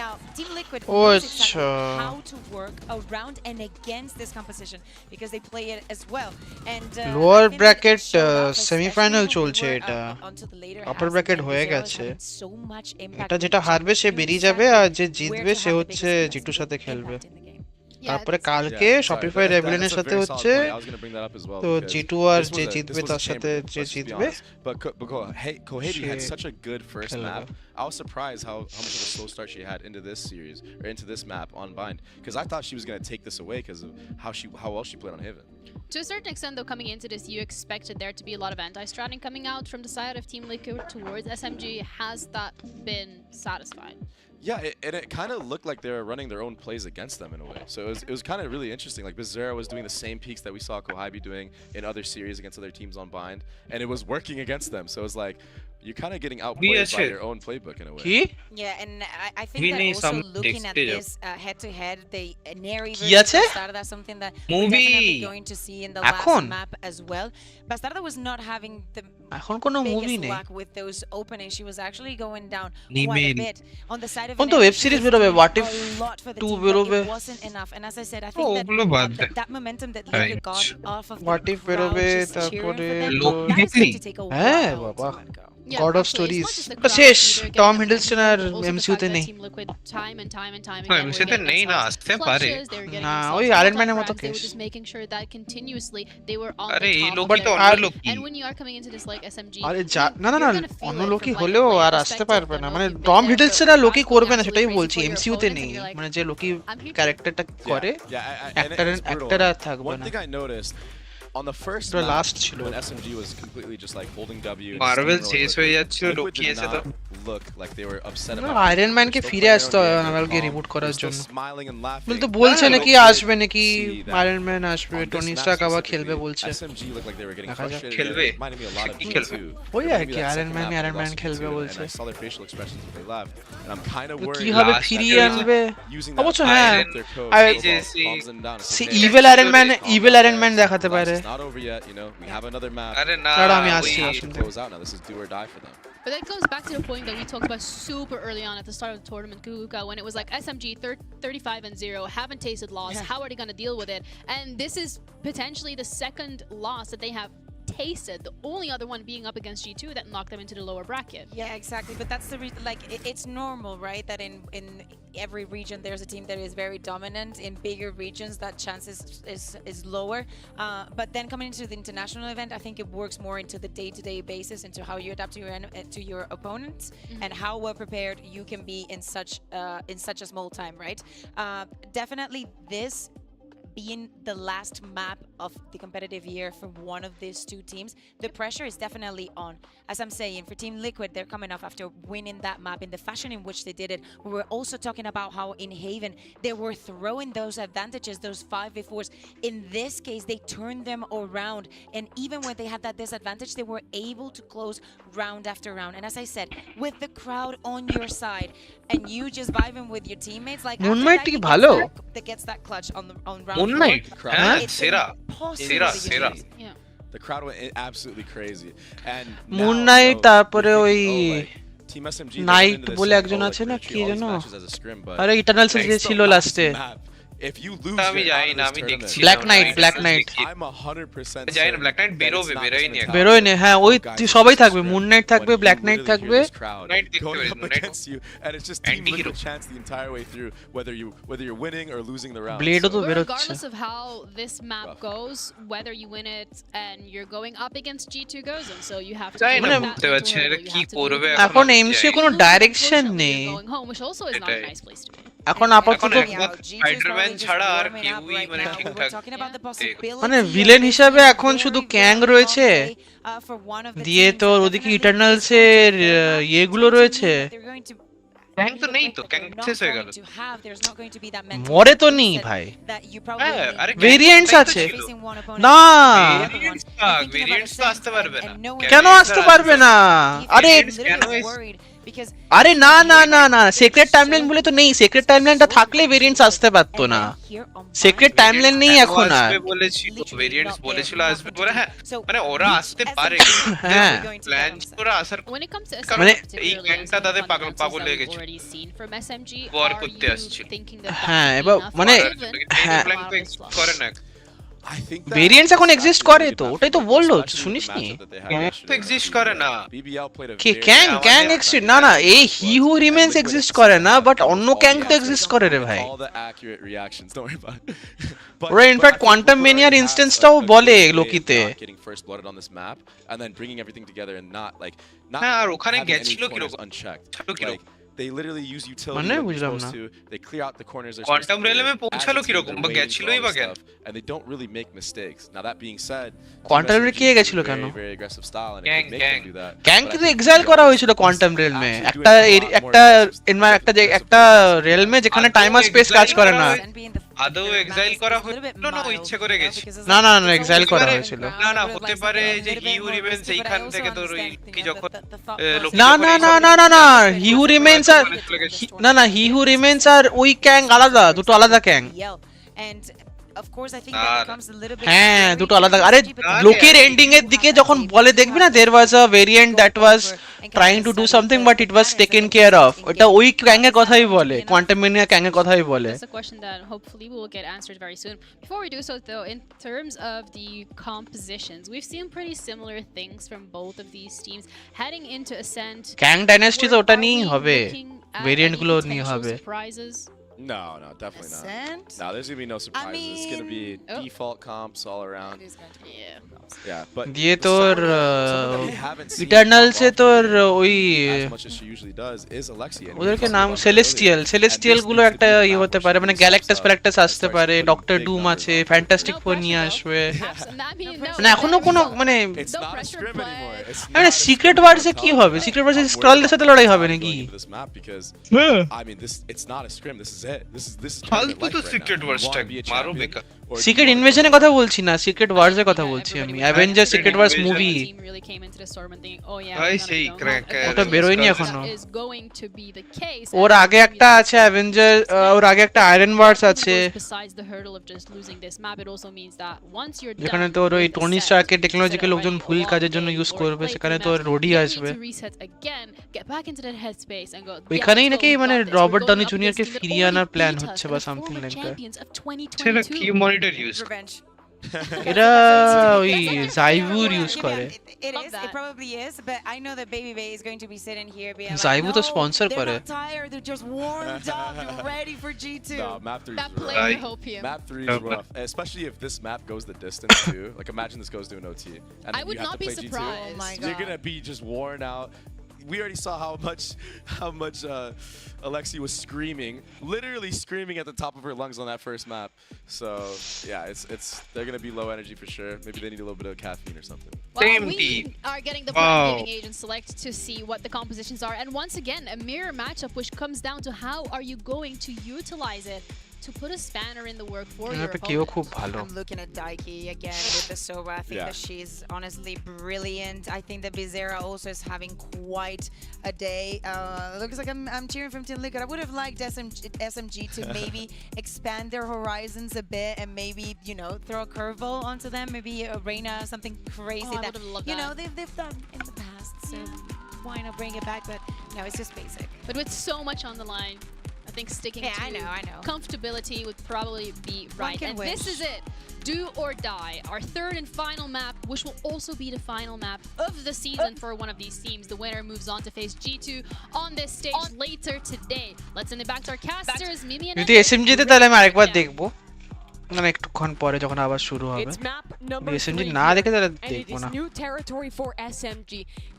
J: Now, Team Liquid knows exactly how to work around and against this composition, because they play it as well. And
C: lower bracket semi-final চলছে এটা upper bracket হয়ে গেছে এটা যেটা হারবে সে বেরিয়ে যাবে আর যে জিতবে সে হচ্ছে জিটুর সাথে খেলবে তারপরে কালকে শপিফাই রেভিলিয়নের সাথে হচ্ছে তো জিটু আর যে জিতবে তার সাথে যে জিতবে
D: But Kohebi had such a good first map. I was surprised how much of a slow start she had into this series or into this map on Bind, because I thought she was going to take this away because of how well she played on Haven.
F: To a certain extent, though, coming into this, you expected there to be a lot of anti-stratting coming out from the side of Team Liquid towards SMG. Has that been satisfied?
D: Yeah, and it kind of looked like they were running their own plays against them in a way. So it was kind of really interesting. Like Bizarra was doing the same peaks that we saw Kohibi doing in other series against other teams on Bind, and it was working against them. So it was like you're kind of getting outplayed by your own playbook in a way.
J: Yeah, and I think that also looking at this head-to-head, the Neri versus Bastarda, that's something that we're definitely going to see in the last map as well. Bastarda was not having the biggest luck with those openings. She was actually going down quite a bit. On the side of
C: কোন তো web series বেরোবে what if 2 বেরোবে
J: it wasn't enough, and as I said, I think that momentum that Liquid got off of
C: what if বেরোবে তারপরে হ্যাঁ বাবা God of Stories শেষ Tom Hiddleston আর MCU তে নেই
A: এমসিইউ তে নেই না আসতে পারে
C: না ওই আয়রন ম্যানের মতো কেস
A: আরে এই লোকটা তো অন্য লোক
C: আরে না না না অন্য লোকই হলেও আর আসতে পারবে না মানে টম হিডলস্টন আর লোকি করবে না সেটাই বলছি এমসিইউ তে নেই মানে যে লোকি ক্যারেক্টারটা করে অ্যাক্টর আর থাকবে না
D: On the first
C: last
D: when SMG was completely just like holding W,
A: Marvel শেষ হয়ে যাচ্ছে লোকি এসে তো
D: look like they were upset
R: না,
D: about it.
R: আয়রন ম্যানকে
D: They're still
R: ফিরে
D: playing
R: আসতে
D: their
R: হবে
D: own game,
R: নাভালকে
D: they're
R: রিবুট
D: calm,
R: করার
D: they're still
R: জন্য।
D: smiling and laughing.
R: বলতে বলছে
D: And
R: নাকি
D: hopefully
R: আসবে নাকি
D: see that
R: আয়রন ম্যান আসবে,
D: on this
R: Tony
D: map
R: Stark আবার খেলবে
D: specifically,
R: বলছে।
D: SMG looked like they were getting
R: দেখা যাক।
D: frustrated.
A: খেলবে?
D: It reminded me a lot of
A: কি
D: D2.
A: খেলবে?
R: ওই
D: Reminded
R: আর
D: me
R: কি
D: of that
R: iron
D: second
R: man
D: map they
R: iron
D: lost
R: man
D: to
R: খেলবে
D: D2,
R: বলছে।
D: and I saw their facial expressions when they left, and I'm kind of
R: তো
D: worried.
R: কিভাবে
A: Last
R: ফিরিয়ে
A: match
R: আনবে?
D: Using that
R: অবশ্য
D: power
R: হ্যাঁ,
D: of their code,
R: আর
D: Snowball calms them down.
R: সে
D: It's okay.
R: Evil Iron Man
D: Calm
R: evil
D: down,
R: Iron Man
D: guys.
R: দেখাতে
D: Relax,
R: পারে।
D: it's not over yet, you know. We have another map.
A: আরে না,
R: দাঁড়াও আমি
D: We
R: আসছি
D: have to
R: আসুন।
D: close out now. This is do or die for them.
F: But that goes back to the point that we talked about super early on at the start of the tournament, Kukuka, when it was like SMG 35-0, haven't tasted loss. How are they going to deal with it? And this is potentially the second loss that they have tasted. The only other one being up against G2 that knocked them into the lower bracket.
J: Yeah, exactly. But that's the reason. Like, it's normal, right? That in every region there's a team that is very dominant. In bigger regions, that chance is lower. But then coming into the international event, I think it works more into the day-to-day basis, into how you adapt to your opponents and how well prepared you can be in such a small time, right? Definitely this being the last map of the competitive year for one of these two teams, the pressure is definitely on. As I'm saying, for Team Liquid, they're coming off after winning that map in the fashion in which they did it. We were also talking about how in Haven, they were throwing those advantages, those 5v4s. In this case, they turned them around. And even when they had that disadvantage, they were able to close round after round. And as I said, with the crowd on your side and you just vibing with your teammates, like
R: Moonlight কি ভালো?
J: that gets that clutch on round
A: Moonlight, হ্যাঁ সেরা
J: impossible to
A: সেরা
J: use. Yeah.
D: The crowd went absolutely crazy. And
R: moon
D: now,
R: night,
D: you know,
R: তারপরে
D: you're
R: ওই
D: thinking, oh, like, Team SMG, they
R: night
D: went into this
R: বলে
D: saying,
R: একজন
D: oh,
R: আছে
D: like,
R: না,
D: we're gonna
R: কি
D: treat all
R: জানো?
D: these matches as a scrim, but
R: আরে Eternals
D: it's
R: যে
D: the
R: ছিল
D: last
R: লাস্টে।
D: map. If you lose
A: আমি
D: it
A: জানি
D: out of
A: না,
D: this
A: আমি
D: tournament,
A: দেখছি
R: black night, black night
D: I'm 100%
A: জানি না,
D: certain
A: ব্ল্যাক নাইট
D: that
A: বেরোবে,
D: it's not
A: বেরোয়নি
D: just
A: এখন।
R: বেরোয়নি, হ্যাঁ ওই
D: guys, it's
R: সবাই
D: just a
R: থাকবে,
D: scrim,
R: মুন নাইট থাকবে,
D: but you
R: black night
D: literally hear
R: থাকবে।
D: this crowd
A: নাইট দেখতে
D: going
A: পারি,
D: up
A: night
D: against you, and it's just Team
A: Anti-hero.
D: Liquid chance the entire way through, whether you're winning or losing the round.
R: ব্লেডও তো
F: But
R: বেরোচ্ছে।
F: regardless of how this map goes, whether you win it and you're going up against G2 Gozen, so you have to
A: জানি
F: take
A: না,
F: that
A: বুঝতে
F: mental
A: পারছি না
F: hurdle,
A: এটা
F: you
A: কি
F: have to
A: করবে
F: deal with
R: এখন
F: it.
R: এমসি
F: You
R: কোনো
F: lose,
R: ডাইরেকশন
F: unfortunately,
R: নেই।
F: you're going home, which also is not a
A: এটাই।
F: nice place to be.
R: এখন আপাতত
A: স্পাইডারম্যান ছাড়া আর কেউই মানে ঠিকঠাক
R: মানে ভিলেন হিসাবে এখন শুধু ক্যাং রয়েছে, দিয়ে তো ওদিকে ইটারনালস এর ইয়েগুলো রয়েছে।
A: ক্যাং তো নেই তো, ক্যাং শেষ হয়ে গেল।
R: মরে তো নেই ভাই,
A: হ্যাঁ, আরে
R: ভেরিয়েন্টস
A: ক্যাং তো
R: আছে
A: ছিল।
R: না,
A: ভেরিয়েন্টস তো আসতে পারবে না।
R: কেন আসতে পারবে না? আরে আরে না না না না, সিক্রেট টাইমলাইন বলে তো নেই, সিক্রেট টাইমলাইনটা থাকলে ভেরিয়েন্টস আসতে পারতো না। সিক্রেট টাইমলাইন নেই এখন আর।
A: আসবে বলেছিল, ভেরিয়েন্টস বলেছিল আসবে বলে, হ্যাঁ মানে ওরা আসতে পারে,
R: হ্যাঁ
A: প্ল্যান ওরা আসার
F: When it comes to
A: মানে
F: SMG,
A: এই গ্যাংটা তাদের পাগল পাগল লেগে গেছে,
F: already seen from SMG,
A: war
F: are
A: করতে
F: you
A: আসছিল।
F: thinking that
R: হ্যাঁ
F: that's
R: এবার
F: enough
R: মানে
F: given
R: হ্যাঁ
A: প্ল্যান তো এক্সিস্ট করে না।
R: ভেরিয়েন্টস এখন এক্সিস্ট করে তো, ওটাই তো বললো, শুনিসনি?
A: ক্যাং তো এক্সিস্ট করে না।
R: কে ক্যাং ক্যাং এক্সিস্ট না না, এই হি হু রিমেন্স এক্সিস্ট করে না, বাট অন্য ক্যাং তো এক্সিস্ট করে রে ভাই। ওরা ইনফ্যাক্ট কোয়ান্টাম মেনিয়ার ইনস্ট্যান্সটাও বলে লোকিতে।
A: হ্যাঁ আর ওখানে গেছিল কিরকম?
D: They literally use utility
R: মানে
D: when they're
R: বুঝলাম
D: supposed
R: না।
D: to. They clear out the corners they're
A: Quantum
D: supposed to
A: realm A
D: clear.
A: পৌঁছালো
D: As a team,
A: কিরকম?
D: they're
A: বা
D: waiting
A: গেছিলোই
D: for all
A: বা
D: this
A: কেন?
D: stuff, and they don't really make mistakes. Now that being said,
R: quantum রিয়েলমে কে গেছিল কেন?
D: very aggressive style and it
A: Gang,
D: can make
A: gang.
D: them do that.
R: ক্যাং
D: But I
R: কিন্তু
D: think
R: exile
D: the
R: করা
D: others
R: হয়েছিল quantum Realme,
D: actually
R: একটা
D: doing a lot more
R: একটা
D: aggressive
R: একটা
D: stuff.
R: একটা রিয়েলমে যেখানে টাইম আর স্পেস কাজ করে না।
A: আদৌ এক্সাইল করা হয়েছিল না, ও ইচ্ছে করে গেছে?
R: না না না, এক্সাইল করা হয়েছিল।
A: না না, হতে পারে যে হিউ রিমেন্স এইখান থেকে তোর ওই কি যখন
R: না না না না না না, হি হু রিমেন্স আর না না, হি হু রিমেন্স আর ওই ক্যাং আলাদা, দুটো আলাদা ক্যাং।
J: Of course, I think that becomes a little bit
R: হ্যাঁ
J: scary
R: দুটো
J: for
R: আলাদা।
J: SMG,
R: আরে
J: but they
R: লোকের
J: really
R: এন্ডিং
J: do
R: এর দিকে
J: have
R: যখন
J: that
R: বলে দেখবি না, there was a variant that was trying to do something but it was taken care of, ওটা ওই ক্যাং এর কথাই বলে, কোয়ান্টাম মেনিয়া ক্যাং এর কথাই বলে।
F: That's a question that hopefully we will get answered very soon. Before we do so, though, in terms of the compositions, we've seen pretty similar things from both of these teams heading into Ascent.
R: ক্যাং dynasty তো ওটা নিয়েই হবে,
F: Looking at
R: variant
F: any
R: গুলো নিয়ে
F: potential
R: হবে।
F: surprises
D: No, definitely not.
J: Ascent?
D: No, there's gonna be no surprises. It's gonna be
J: Oh.
D: default comps all around. Yeah, but
R: দিয়ে
D: the
R: তোর
D: someone that we haven't seen
R: Eternals A
D: pop off
R: তোর
D: today
R: ওই
D: as much as she usually does is Alexia. And we
R: ওদেরকে
D: talked
R: নাম
D: about her
R: celestial
D: earlier.
R: Celestial
D: And
R: গুলো
D: this needs to
R: একটা
D: be the
R: ইয়ে
D: map
R: হতে
D: where
R: পারে
D: she
R: মানে
D: really
R: Galactus
D: steps up
R: ফ্যালাক্টাস
D: and
R: আসতে
D: starts
R: পারে
D: putting
R: ডক্টর
D: big
R: ডুম
D: numbers
R: আছে
D: on.
R: ফ্যান্টাস্টিক ফোর নিয়ে আসবে মানে এখনো কোনো মানে
D: It's not a scrim anymore. It's
R: মানে
D: not a
R: secret
D: scrim
R: ওয়ার্সে
D: anymore.
R: কি হবে সিক্রেট ওয়ার্সে
D: I'm worried
R: স্ট্রলদের
D: about
R: সাথে লড়াই হবে
D: the
R: নাকি
D: going into this map because I mean it's not a scrim. This is it. This is tournament
A: ফালতু
D: life
A: তো
D: right
A: secret
D: now. You
A: ওয়ার্সটা
D: wanna be a
A: মারো
D: champion
A: বেকার
D: or you
R: secret
D: wanna
R: ইনভেশনের কথা বলছি না secret ওয়ার্সের কথা বলছি আমি অ্যাভেঞ্জার সিক্রেট ওয়ার্স মুভি
A: ভাই সেই ক্র্যাক
R: ওটা বেরোয়নি এখনো ওর আগে একটা আছে অ্যাভেঞ্জার ওর আগে একটা আয়রন ওয়ার্স আছে যেখানে তোর ওই টনি স্টার্কের টেকনোলজিকে লোকজন ভুল কাজের জন্য ইউজ করবে সেখানে তোর রোডি আসবে ওইখানেই নাকি মানে রবার্ট ডনি জুনিয়রকে ফিরিয়ে আনার প্ল্যান হচ্ছে বা সামথিং লাইক দ্যাট
A: সেটা কি মনিটর ইউজ
R: এরা ওই জাইভুর ইউজ করে
J: It is. It probably is. But I know that Baby Bay is going to be sitting here being like,
R: জাইভু তো
J: no,
R: স্পন্সর
J: they're
R: করে
J: not tired. They're just warmed up and ready for G2.
D: No, map 3
F: That
D: is rough.
F: player hopium.
D: Map 3 is rough, especially if this map goes the distance too. Like imagine this goes to an OT, and
F: I
D: then
F: would
D: you have
F: not
D: to
F: be
D: play
F: surprised.
D: G2.
F: Oh my
D: You're
F: God.
D: gonna be just worn out. We already saw how much Alexi was screaming, literally screaming at the top of her lungs on that first map. So yeah, it's they're gonna be low energy for sure. Maybe they need a little bit of caffeine or something.
F: Well, we are getting the point giving agent select to see what the compositions are, and once again, a mirror matchup, which comes down to how are you going to utilize it to put a spanner in the work for your opponent.
J: I'm looking at Daiki again with the Sova. I think that she's honestly brilliant. I think that Bizera also is having quite a day. Looks like I'm cheering from Team Liquid. I would have liked SMG to maybe expand their horizons a bit and maybe, you know, throw a curveball onto them. Maybe a Reina, something crazy that, you know, they've done in the past. So why not bring it back? But no, it's just basic.
F: But with so much on the line, I think sticking to
J: I know.
F: comfortability would probably be right. And this is it. Do or die. Our third and final map, which will also be the final map of the season for one of these teams. The winner moves on to face G2 on this stage later today. Let's send it back to our casters, Mimi and
R: যদি SMG তে তাহলে আমি আরেকবার দেখবো মানে একটুক্ষণ পরে যখন আবার শুরু হবে
P: It's map number
R: এসএমজি
P: 3
R: না দেখে তাহলে
P: and it
R: দেখবো
P: is
R: না
P: new territory for SMG.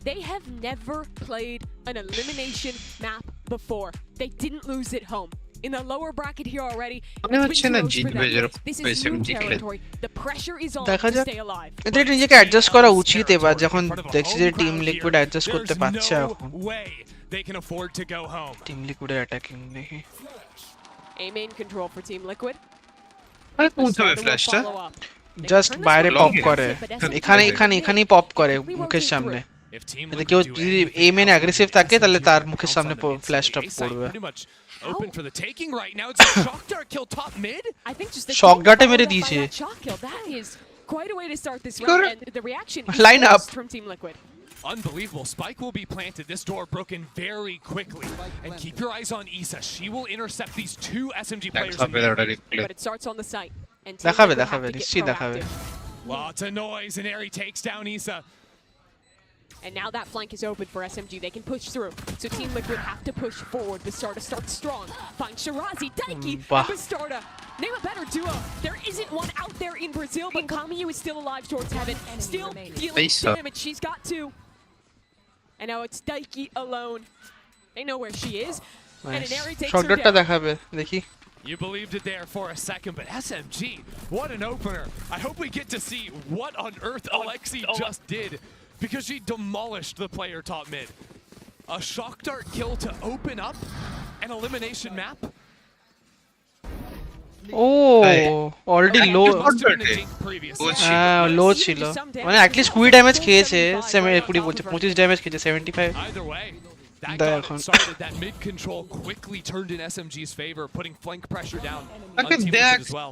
P: They have never played an elimination map before. They didn't lose at home. In the lower bracket here already, it's been close for them. This is new territory. The pressure is on
R: দেখা
P: to
R: যাক
P: stay alive.
R: এদের নিজেকে adjust করা উচিত এবার যখন দেখছি যে টিম লিকুইড অ্যাডজাস্ট করতে পারছে এখন
Q: They can afford to go home.
R: Team লিকুইডের অ্যাটাকিং দেখি
P: A main control for Team Liquid.
A: আরে কোনটা ফ্ল্যাশটা
R: জাস্ট বাইরে পপ করে এখানেই পপ করে মুখের সামনে যদি কেউ যদি এই মেন অ্যাগ্রেসিভ থাকে তাহলে তার মুখের সামনে ফ্ল্যাশটা পড়বে
Q: Open for the taking right now. It's a shock dart kill top mid.
P: I think just
R: shock dart মেরে দিয়েছে
P: shock kill. That is quite a way to start this round, and the reaction is
R: line up
P: from Team Liquid.
Q: Unbelievable. Spike will be planted. This door broken very quickly. And keep your eyes on Isa. She will intercept these two SMG players.
P: But it starts on the site. And
R: দেখাবে নিশ্চয়ই দেখাবে.
Q: Lots of noise and Eri takes down Isa.
P: And now that flank is open for SMG. They can push through. So Team Liquid have to push forward. Bastarda starts strong. Finds Shirazi, Daiki, and Bastarda. Name a better duo. There isn't one out there in Brazil, but Kamiyu is still alive towards heaven. Still dealing damage. She's got two. And now it's Daiki alone. They know where she is. And an Eri takes her down.
R: দেখাবে দেখি
Q: You believed it there for a second, but SMG, what an opener. I hope we get to see what on earth Alexi just did, because she demolished the player top mid. A shock dart kill to open up an elimination map.
R: Already low low ছিল মানে at least 20 damage খেয়েছে 20 বলছে 25 damage খেয়েছে 75
Q: That got it started. That mid control quickly turned in SMG's favor, putting flank pressure down on Team Liquid as well.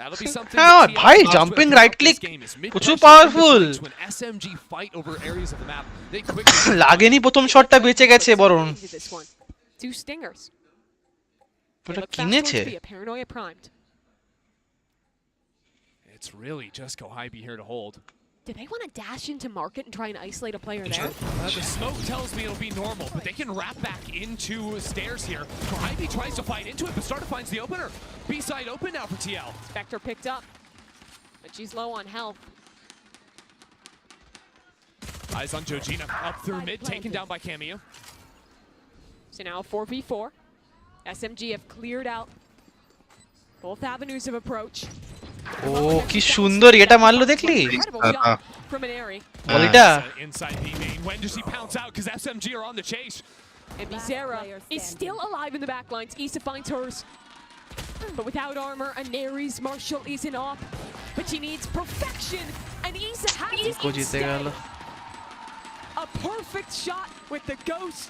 Q: That'll be something.
R: ভাই jumping right click প্রচুর powerful
Q: When SMG fight over areas of the map, they quickly
R: লাগেনি প্রথম শটটা বেঁচে গেছে বরং
P: Two stingers.
R: ওটা কিনেছে
P: Paranoia primed.
Q: It's really just Go Hybe here to hold.
P: Do they want to dash into market and try and isolate a player there?
Q: The smoke tells me it'll be normal, but they can wrap back into stairs here. Ivy tries to fight into it, but Starter finds the opener. B-side open now for TL.
P: Spectre picked up, but she's low on health.
Q: Eyes on Georgina, up through mid, taken down by Cameo.
P: So now 4v4. SMG have cleared out both avenues of approach.
R: ও কি সুন্দর এটা মারলো দেখলি
P: Incredible shot from an Airy.
R: বলিটা
Q: Inside B main. When does he pounce out? Because SMG are on the chase.
P: And Bizarra is still alive in the back lines. Issa finds hers. But without armor, an Aries Marshall isn't off. But she needs perfection. And Issa has it instead. A perfect shot with the Ghost.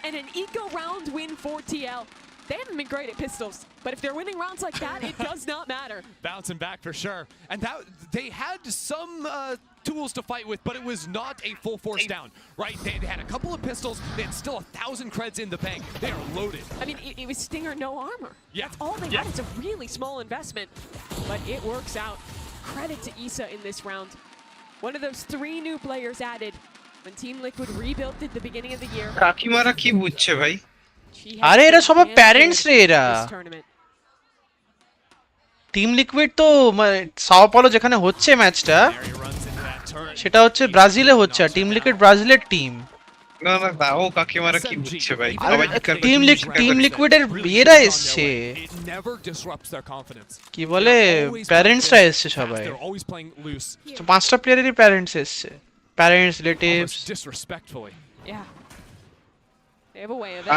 P: And an eco round win for TL. They haven't been great at pistols, but if they're winning rounds like that, it does not matter.
Q: Bouncing back for sure. And that they had some tools to fight with, but it was not a full force down, right? They had a couple of pistols. They had still 1,000 creds in the bank. They are loaded.
P: I mean, it was Stinger, no armor.
Q: Yeah.
P: That's all they had. It's a really small investment, but it works out. Credit to Issa in this round. One of those 3 new players added when Team Liquid rebuilt at the beginning of the year.
A: কাকিমারা কি বুঝছে ভাই
R: আরে এরা সব parents রে এরা team liquid তো সাও পাওলো যেখানে হচ্ছে ম্যাচটা সেটা হচ্ছে ব্রাজিলে হচ্ছে টিম লিকুইড ব্রাজিলের টিম
A: না না দাও কাকিমারা কি বুঝছে ভাই
R: টিম লিকুইডের বিয়েরা এসছে কি বলে প্যারেন্টসরা এসছে সবাই 5টা প্লেয়ারেরই প্যারেন্টস এসছে parents relatives
Q: disrespectfully
P: yeah they have a way of it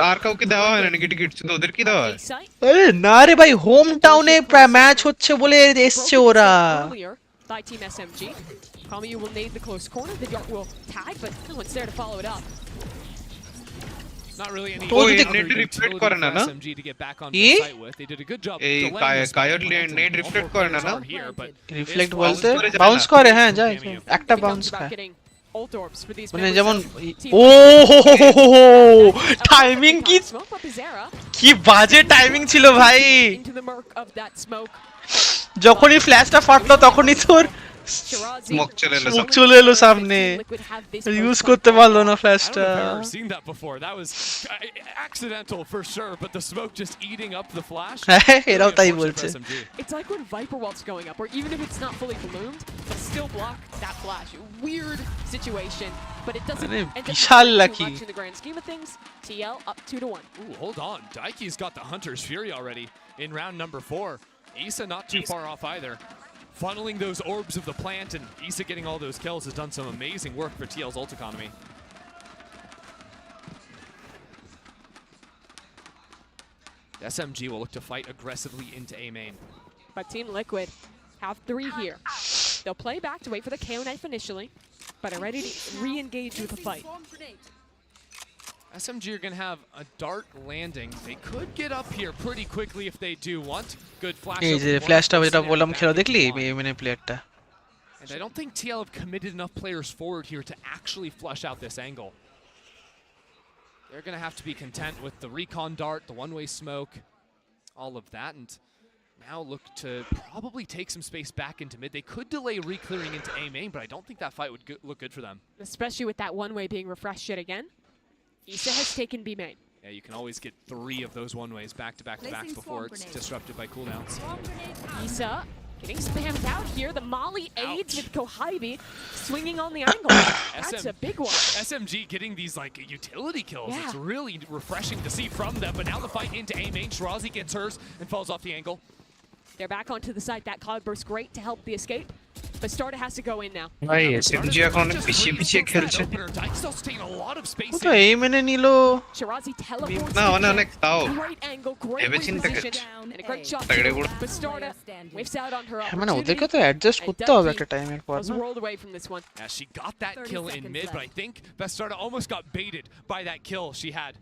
A: আর কাউকে দেওয়া হয় না নাকি টিকিট শুধু ওদের কি দেওয়া হয়
R: আরে না রে ভাই হোম টাউনে ম্যাচ হচ্ছে বলে এসছে ওরা
P: by Team SMG. Kamiyu will nade the close corner. The dart will tag, but no one's there to follow it up.
Q: Not really any
A: net reflect করে না না
Q: SMG to get back on the site with. They did a good job.
A: এই কায়র net reflect করে না না
R: reflect বলতে bounce করে হ্যাঁ যায় একটা বাউন্স খায় মানে যেমন ও টাইমিং কি বাজে টাইমিং ছিল ভাই যখনই ফ্ল্যাশটা ফাটলো তখনই তোর স্মোক চলে এলো সামনে ইউজ করতে পারলো না ফ্ল্যাশটা
Q: I've seen that before. That was accidental for sure, but the smoke just eating up the flash.
R: এরাও তাই বলছে
P: It's like when Viper Walt's going up, or even if it's not fully ballooned, but still block that flash. Weird situation, but it doesn't end up
R: বিশাল
P: too
R: lucky
P: much in the grand scheme of things. TL up 2-1.
Q: Ooh, hold on. Daiki's got the Hunter's Fury already in round number 4. Issa not too far off either. Funneling those orbs of the plant, and Issa getting all those kills has done some amazing work for TL's ult economy. SMG will look to fight aggressively into A main.
P: But Team Liquid have 3 here. They'll play back to wait for the KO knife initially, but are ready to re-engage with the fight.
Q: SMG are going to have a dart landing. They could get up here pretty quickly if they do want. Good flash.
R: এই যে ফ্ল্যাশটা যেটা বললাম খেলো দেখলি মানে প্লেয়ারটা
Q: And I don't think TL have committed enough players forward here to actually flush out this angle. They're going to have to be content with the recon dart, the one-way smoke, all of that, and now look to probably take some space back into mid. They could delay re-clearing into A main, but I don't think that fight would look good for them.
P: Especially with that one-way being refreshed yet again. Issa has taken B main.
Q: Yeah, you can always get 3 of those one-ways back-to-back-to-backs before it's disrupted by cooldowns.
P: Issa getting spammed out here. The Molly aids with Kohibi swinging on the angle. That's a big one.
Q: SMG getting these like utility kills. Yeah. It's really refreshing to see from them. But now the fight into A main. Shirazi gets hers and falls off the angle.
P: They're back onto the site. That cloud burst great to help the escape. But Starter has to go in now.
A: ভাই SMG এখন অনেক পিছিয়ে খেলছে
R: তো এই মেনে নিল
P: Shirazi teleports.
A: না অনেক তাও
P: Great angle, great position, and a great shot. But Starter whiffs out on her opportunity.
R: মানে ওদেরকে তো অ্যাডজাস্ট করতে হবে একটা টাইমের পর
P: Was rolled away from this one.
Q: Yeah, she got that kill in mid, but I think Bastarda almost got baited by that kill she had.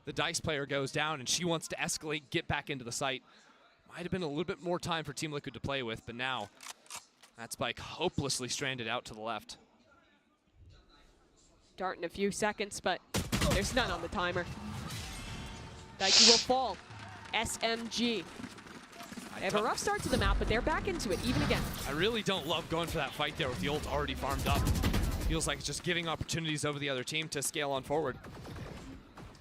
Q: The Dice player goes down, and she wants to escalate, get back into the site. Might have been a little bit more time for Team Liquid to play with, but now that spike hopelessly stranded out to the left.
P: Dart in a few seconds, but there's none on the timer. Daiki will fall. SMG They have a rough start to the map, but they're back into it, even again.
Q: I really don't love going for that fight there with the ult already farmed up. Feels like it's just giving opportunities over the other team to scale on forward.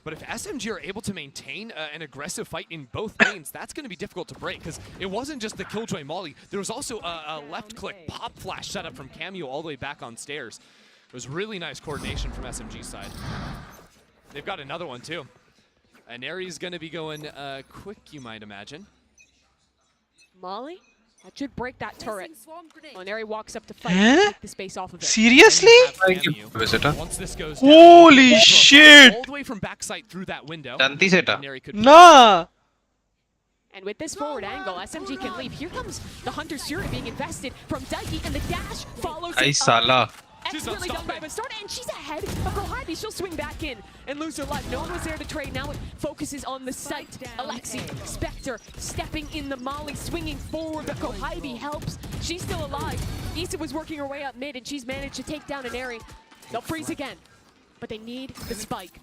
Q: But if SMG are able to maintain an aggressive fight in both lanes, that's going to be difficult to break, because it wasn't just the Killjoy Molly. There was also a left-click pop flash setup from Cameo all the way back on stairs. It was really nice coordination from SMG's side. They've got another one, too. And Aries going to be going quick, you might imagine.
P: Molly? That should break that turret. When Neri walks up to fight, take the space off of it.
R: Seriously?
Q: Once this goes
R: Holy
Q: down,
R: shit!
Q: all the way from backside through that window.
R: Nah!
P: And with this forward angle, SMG can leave. Here comes the Hunter's Fury being invested from Daiki, and the dash follows
A: Ay,
P: it up.
A: Sala.
P: Expertly done by Bastarda, and she's ahead of Gohaibi. She'll swing back in and lose her life. No one was there to trade. Now it focuses on the site. Alexi, Spectre, stepping in the Molly, swinging forward, but Gohaibi helps. She's still alive. Issa was working her way up mid, and she's managed to take down an Eri. They'll freeze again, but they need the spike.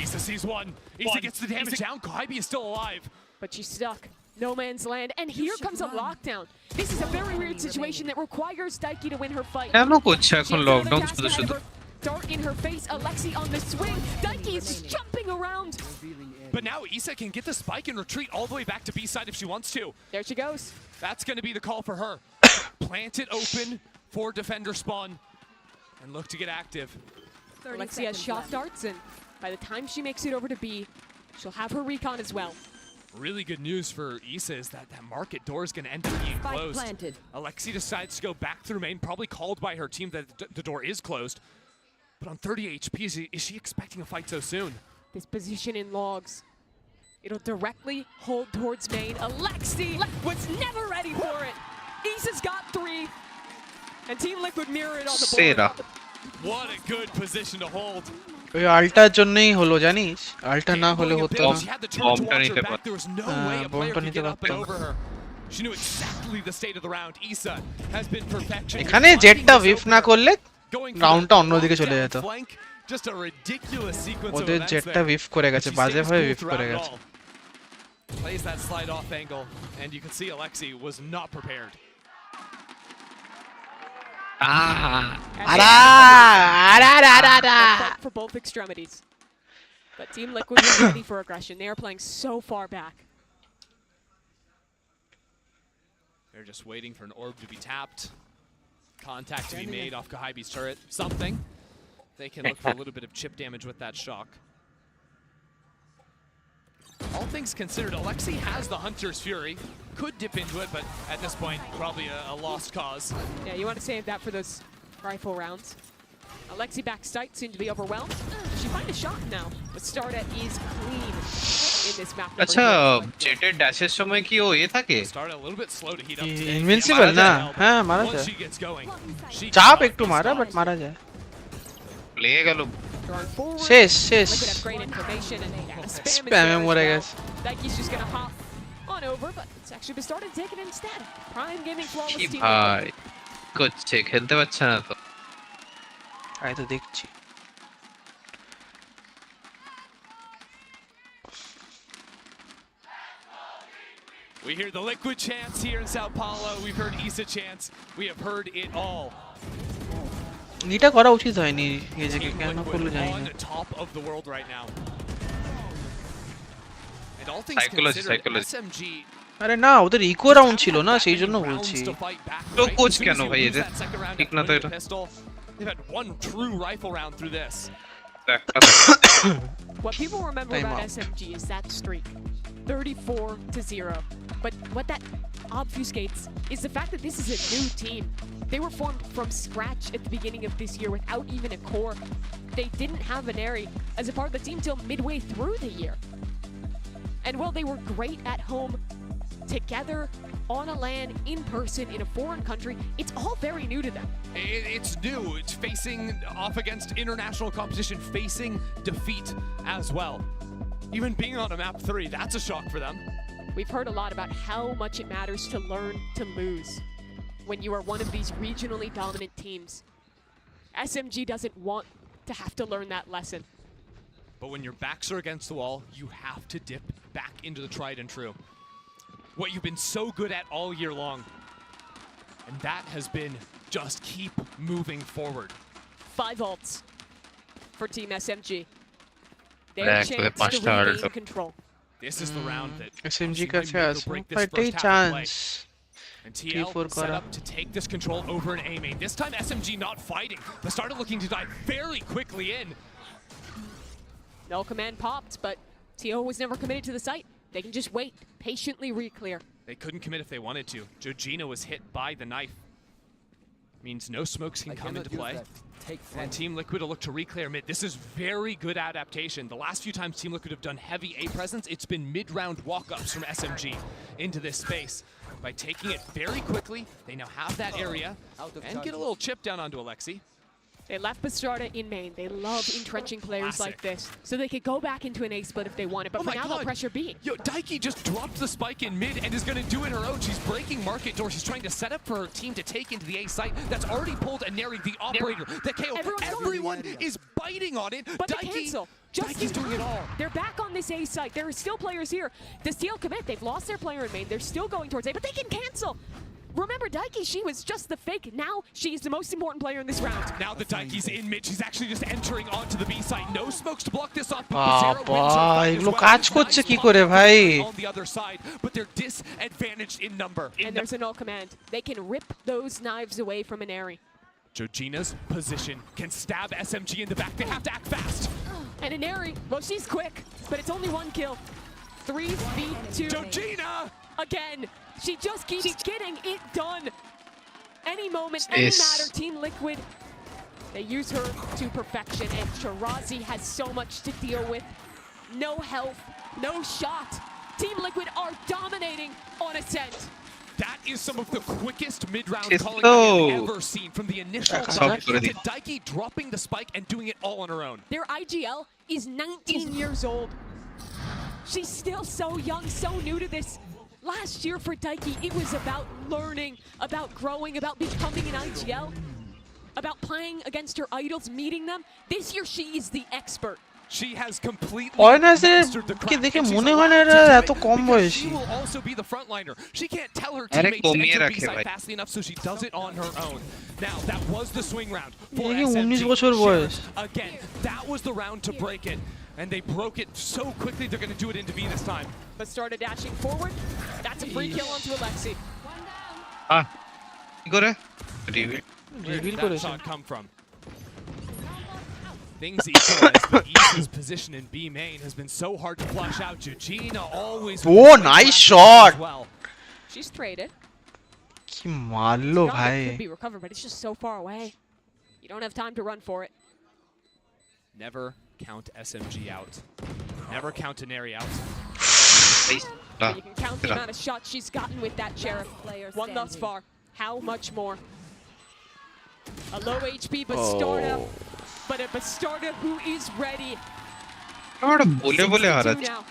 Q: Issa sees one. Issa gets the damage down. Gohaibi is still alive.
P: But she's stuck. No man's land, and here comes a lockdown. This is a very weird situation that requires Daiki to win her fight.
A: কেন করছে এখন lockdown শুধু শুধু?
P: Dart in her face, Alexi on the swing. Daiki is just jumping around.
Q: But now Issa can get the spike and retreat all the way back to B side if she wants to.
P: There she goes.
Q: That's going to be the call for her. Plant it open for defender spawn and look to get active.
P: Alexi has shock darts, and by the time she makes it over to B, she'll have her recon as well.
Q: Really good news for Issa is that that market door is going to end up being closed. Alexi decides to go back through main, probably called by her team that the door is closed. But on 30 HP, is she expecting a fight so soon?
P: This position in logs, it'll directly hold towards main. Alexi was never ready for it. Issa's got 3, and Team Liquid mirror it on the board.
Q: What a good position to hold.
R: ওই আলটার জন্যই হলো জানিস, আলটা না হলে হতো না।
A: বমটা নিতে পারত।
R: বমটা নিতে পারত।
Q: She knew exactly the state of the round. Issa has been perfection.
R: এখানে জেটটা উইফ না করলে রাউন্ডটা অন্যদিকে চলে যেত।
Q: Just a ridiculous sequence of
R: ওদের
Q: events
R: জেটটা
Q: there.
R: উইফ করে গেছে, বাজেভাবে উইফ করে গেছে।
Q: Plays that slide off angle, and you can see Alexi was not prepared.
P: For both extremities. But Team Liquid is ready for aggression. They are playing so far back.
Q: They're just waiting for an orb to be tapped. Contact to be made off Gohaibi's turret. Something. They can look for a little bit of chip damage with that shock. All things considered, Alexi has the Hunter's Fury. Could dip into it, but at this point, probably a lost cause.
P: Yeah, you want to save that for those rifle rounds. Alexi back sight, soon to be overwhelmed. She find a shot now. But Starda is clean in this map.
A: আচ্ছা, জেটের ড্যাশের সময় কি ও এ থাকে?
Q: Starda a little bit slow to heat up.
R: Invincible না? হ্যাঁ, মারা যায়। চাপ একটু মারা, বাট মারা যায়।
A: লেগে গেল।
R: শেষ শেষ।
P: স্প্যামে মরে গেছে। Daiki's just gonna hop on over, but it's actually been started to take it instead. Prime Gaming flawless team.
A: ভাই করছে, খেলতে পারছে না তো।
R: আই তো দেখছি।
Q: We hear the Liquid chants here in Sao Paulo. We've heard Issa chants. We have heard it all.
R: এটা করা উচিত হয়নি, নিজেকে কেন করলো জানি না।
Q: On top of the world right now. And all things considered, SMG
R: আরে না, ওদের ইকো রাউন্ড ছিল না, সেই জন্য বলছি।
A: তো কোচ কেন ভাই এদের? ঠিক না তো এটা।
Q: They've had one true rifle round through this.
P: What people remember about SMG is that streak, 34-0. But what that obfuscates is the fact that this is a new team. They were formed from scratch at the beginning of this year without even a core. They didn't have an Eri as a part of the team till midway through the year. And while they were great at home, together, on a LAN, in person, in a foreign country, it's all very new to them.
Q: It's new. It's facing off against international competition, facing defeat as well. Even being on a map 3, that's a shock for them.
P: We've heard a lot about how much it matters to learn to lose when you are one of these regionally dominant teams. SMG doesn't want to have to learn that lesson.
Q: But when your backs are against the wall, you have to dip back into the tried and true. What you've been so good at all year long. And that has been just keep moving forward.
P: 5 ults for Team SMG. Their
A: Back
P: chance
A: with
P: to
A: much harder.
P: regain control.
Q: This is the round that
R: SMG
Q: obviously
R: का
Q: might
R: क्या
Q: make or break this
R: fight
Q: first half of play.
R: chance
Q: And TL
R: 3-4
Q: set
R: करा
Q: up to take this control over an A main. This time SMG not fighting, but started looking to dive very quickly in.
P: No command popped, but TO was never committed to the site. They can just wait, patiently re-clear.
Q: They couldn't commit if they wanted to. Georgina was hit by the knife. Means no smokes can come into play. And Team Liquid will look to re-clear mid. This is very good adaptation. The last few times Team Liquid have done heavy A presence, it's been mid-round walk-ups from SMG into this space. By taking it very quickly, they now have that area and get a little chip down onto Alexi.
P: They left Bastarda in main. They love entrenching players like this. So they could go back into an A split if they wanted, but
Q: Oh
P: for
Q: my
P: now
Q: God.
P: they'll pressure B.
Q: Yo, Daiki just dropped the spike in mid and is going to do it her own. She's breaking market door. She's trying to set up for her team to take into the A site. That's already pulled a Neri, the operator, the KO. Everyone is biting on it.
P: But
Q: Daiki,
P: they cancel. Just
Q: Daiki's doing it all.
P: They're back on this A site. There are still players here. The steal commit. They've lost their player in main. They're still going towards A, but they can cancel. Remember, Daiki, she was just the fake. Now she's the most important player in this round.
Q: Now the Daiki's in mid. She's actually just entering onto the B site. No smokes to block this off.
R: বাবা এগুলো কাজ করছে কি করে ভাই
Q: On the other side, but they're disadvantaged in number.
P: And there's a null command. They can rip those knives away from an Neri.
Q: Georgina's position can stab SMG in the back. They have to act fast.
P: And a Neri, well, she's quick, but it's only 1 kill. 3v2.
Q: Georgina!
P: Again, she just keeps getting it done. Any moment, any matter, Team Liquid, they use her to perfection, and Shirazi has so much to deal with. No health, no shot. Team Liquid are dominating on Ascent.
Q: That is some of the quickest mid-round
A: Yes,
Q: calling
A: no.
Q: I've ever seen. From the initial
A: Stop
Q: to
A: already.
Q: Daiki dropping the spike and doing it all on her own.
P: Their IGL is 19 years old. She's still so young, so new to this. Last year for Daiki, it was about learning, about growing, about becoming an IGL, about playing against her idols, meeting them. This year, she is the expert.
Q: She has completely
R: Foreigners
Q: mastered the
R: K
Q: craft,
R: দেখে
Q: and she's
R: মনে হয় না
Q: allowed
R: এরা
Q: to do
R: এত
Q: it
R: com
Q: because
R: বয়সী
Q: She will also be the frontliner. She can't tell her
A: আরে
Q: teammates to
A: কমিয়ে
Q: enter
A: রাখে
Q: B-side
A: ভাই
Q: fastly enough, so she does it on her own. Now, that was the swing round for
R: দেখি
Q: SMG.
R: 19 বছর বয়স
Q: Again, that was the round to break it. And they broke it so quickly, they're going to do it into B this time.
P: But started dashing forward. That's a free kill onto Alexi.
A: কি করে reveal
Q: Where did that shot come from? Things equalize, but East's position in B main has been so hard to flush out. Georgina always
R: ও nice shot
Q: as well.
P: She's traded.
R: কি মারলো
P: Scott
R: ভাই
P: could be recovered, but it's just so far away. You don't have time to run for it.
Q: Never count SMG out. Never count an area out.
P: You can count the amount of shots she's gotten with that Sheriff. One thus far. How much more? A low HP Bastarda, but a Bastarda who is ready.
A: আমরা বলে বলে হারাচ্ছি
P: Now.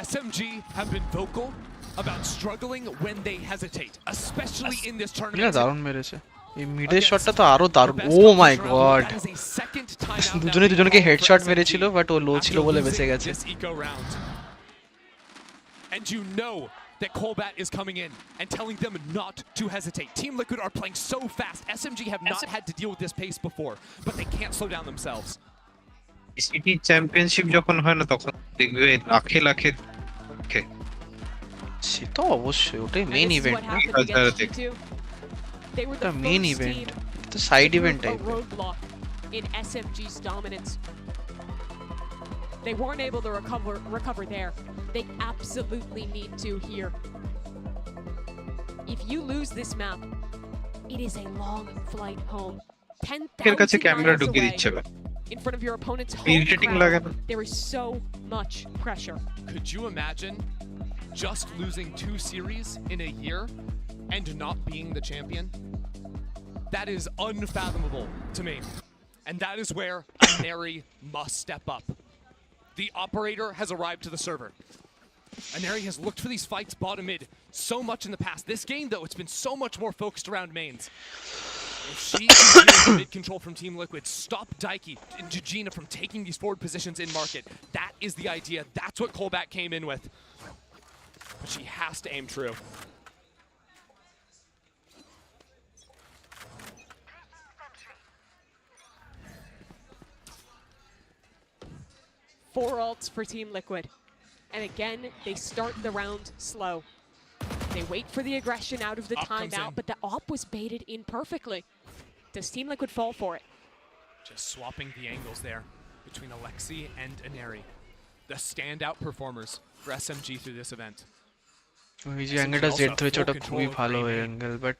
Q: SMG have been vocal about struggling when they hesitate, especially in this
R: এটা
Q: tournament.
R: দারুণ মেরেছে এই মিডের শটটা তো আরো দারুণ oh my god
Q: That is a second timeout now
R: দুজনে দুজনকে
Q: for
R: হেডশট
Q: SMG
R: মেরেছিল বাট ও লো ছিল
Q: after
R: বলে
Q: losing
R: বেঁচে গেছে
Q: this eco round. And you know that Colbat is coming in and telling them not to hesitate. Team Liquid are playing so fast. SMG have not had to deal with this pace before, but they can't slow down themselves.
A: City championship যখন হয় না তখন দেখবে লাখে লাখে
R: সে তো অবশ্যই ওটাই
P: And
R: main
P: this is
R: event
P: what happened against G2. They were
R: এটা
P: the
R: main
P: first
R: event
P: team
R: তো side
P: to
R: event
P: prove
R: type
P: a roadblock in SMG's dominance. They weren't able to recover there. They absolutely need to here. If you lose this map, it is a long flight home. 10,000
A: camera
P: miles
A: ঢুকিয়ে
P: away
A: দিচ্ছে
P: in front of your opponent's home
A: irritating
P: crowd.
A: লাগে না
P: There is so much pressure.
Q: Could you imagine just losing 2 series in a year and not being the champion? That is unfathomable to me. And that is where Aneri must step up. The operator has arrived to the server. Aneri has looked for these fights bottom mid so much in the past. This game, though, it's been so much more focused around mains. If she can deal with mid control from Team Liquid, stop Daiki and Gina from taking these forward positions in market. That is the idea. That's what Kolbat came in with. But she has to aim true.
P: Four ults for Team Liquid. And again, they start the round slow. They wait for the aggression out of the timeout, but the op was baited in perfectly. Does Team Liquid fall for it?
Q: Just swapping the angles there between Alexi and Aneri. The standout performers for SMG through this event.
R: ওই যে অ্যাঙ্গেলটা Z ধরেছে ওটা খুবই ভালো angle but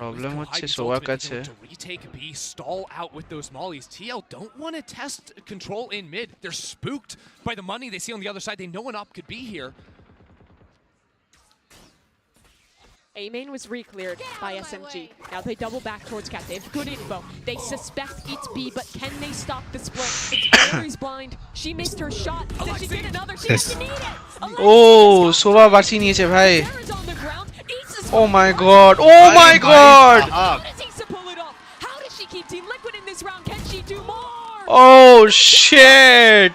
R: problem হচ্ছে সোয়াক আছে
Q: Retake B, stall out with those mollies. TL don't want to test control in mid. They're spooked by the money they see on the other side. They know an op could be here.
P: A main was re-cleared by SMG. Now they double back towards Cat. They have good info. They suspect it's B, but can they stop the split? It's Aries blind. She missed her shot. Did she get another? She doesn't need it.
R: Oh, Sobha বাঁচিয়ে নিয়েছে ভাই Oh my god. Oh my god.
P: How does Issa pull it off? How does she keep Team Liquid in this round? Can she do more?
R: Oh shit.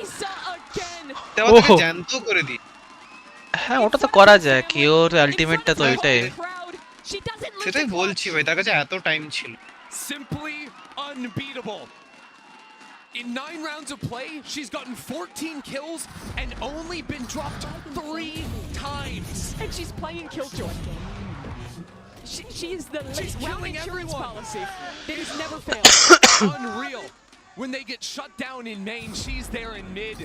P: Issa again.
A: ওটাকে জ্যান্ত করে দি
R: হ্যাঁ ওটা তো করা যায় কি ওর আলটিমেটটা তো এটাই
A: সেটাই বলছি ভাই তার কাছে এত টাইম ছিল
Q: Simply unbeatable. In 9 rounds of play, she's gotten 14 kills and only been dropped 3 times.
P: And she's playing Killjoy. She is the round insurance policy that has never failed.
Q: Unreal. When they get shut down in main, she's there in mid.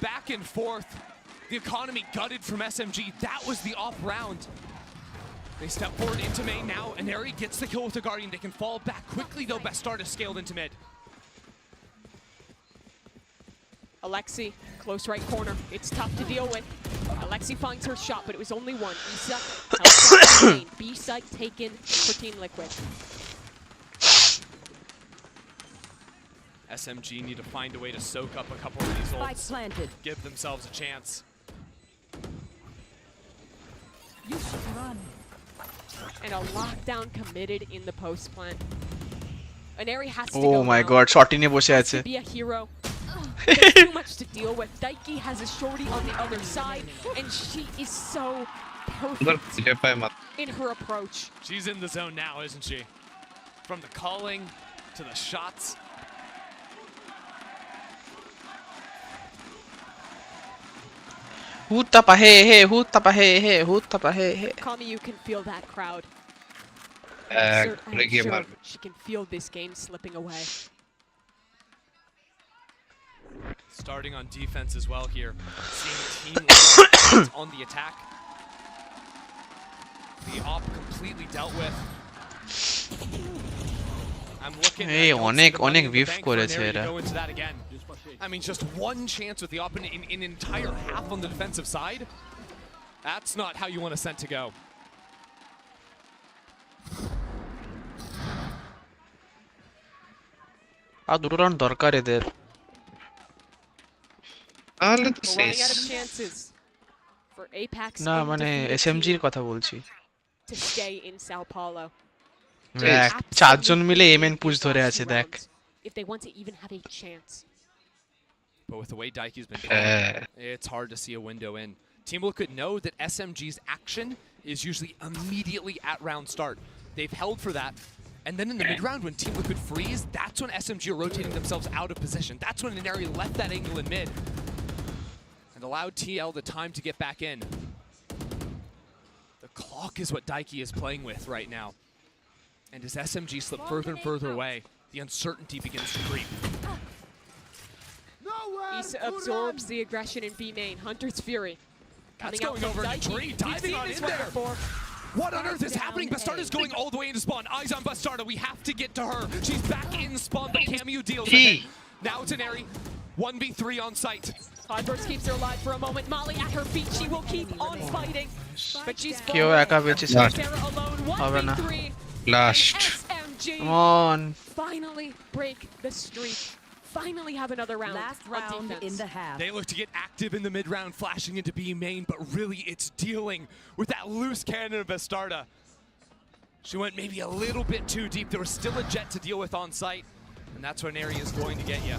Q: Back and forth. The economy gutted from SMG. That was the off round. They step forward into main now, and Ari gets the kill with the Guardian. They can fall back quickly, though. Bastard is scaled into mid.
P: Alexi, close right corner. It's tough to deal with. Alexi finds her shot, but it was only one. Issa helps out main. B site taken for Team Liquid.
Q: SMG need to find a way to soak up a couple of these ults.
P: Planted.
Q: Give themselves a chance.
P: You should run. And a lockdown committed in the post plant. Aneri has to go
R: Oh my
P: now.
R: god শর্টি নিয়ে বসে আছে
P: To be a hero. There's too much to deal with. Daiki has a shorty on the other side, and she is so perfect in her approach.
Q: She's in the zone now, isn't she? From the calling to the shots.
R: হুত্তাপা hey hey হুত্তাপা hey hey হুত্তাপা hey hey
P: Kami, you can feel that crowd.
A: ঘুরে গিয়ে
P: Sure,
A: মারবে
P: she can feel this game slipping away.
Q: Starting on defense as well here. Seeing Team Liquid on the attack. The op completely dealt with. I'm looking
R: Hey, অনেক beef করেছে এরা
Q: go into that again. I mean, just one chance with the op in an entire half on the defensive side. That's not how you want a Sent to go.
R: আর দুটো round দরকার এদের
A: তাহলে তো
P: We're running out of chances for Apex
R: না
P: and
R: মানে
P: defeated
R: এসএমজির কথা বলছি
P: to stay in Sao Paulo.
R: দেখ চারজন মিলে এমএন পুশ ধরে আছে দেখ
P: If they want to even have a chance.
Q: But with the way Daiki's been playing, it's hard to see a window in. Team Liquid know that SMG's action is usually immediately at round start. They've held for that. And then in the mid-round, when Team Liquid freeze, that's when SMG are rotating themselves out of position. That's when Inari left that angle in mid and allowed TL the time to get back in. The clock is what Daiki is playing with right now. And as SMG slip further and further away, the uncertainty begins to creep.
P: Issa absorbs the aggression in B main. Hunter's Fury.
Q: That's going over in the tree, diving on in there. What on earth is happening? Bastarda's going all the way into spawn. Eyes on Bastarda. We have to get to her. She's back in spawn, but Cameo deals with it. Now it's an Airy. 1v3 on site.
P: Cloudburst keeps her alive for a moment. Molly at her feet. She will keep on fighting. But she's
R: কেউ একা বেঁচে
P: Sarah alone.
R: হবে না
P: 1v3.
A: Last
P: SMG
R: Come on.
P: finally break the streak. finally have another round.
E: Last round in the half.
Q: They look to get active in the mid-round, flashing into B main, but really it's dealing with that loose cannon of Bastarda. She went maybe a little bit too deep. There was still a jet to deal with on site, and that's where Neri is going to get you.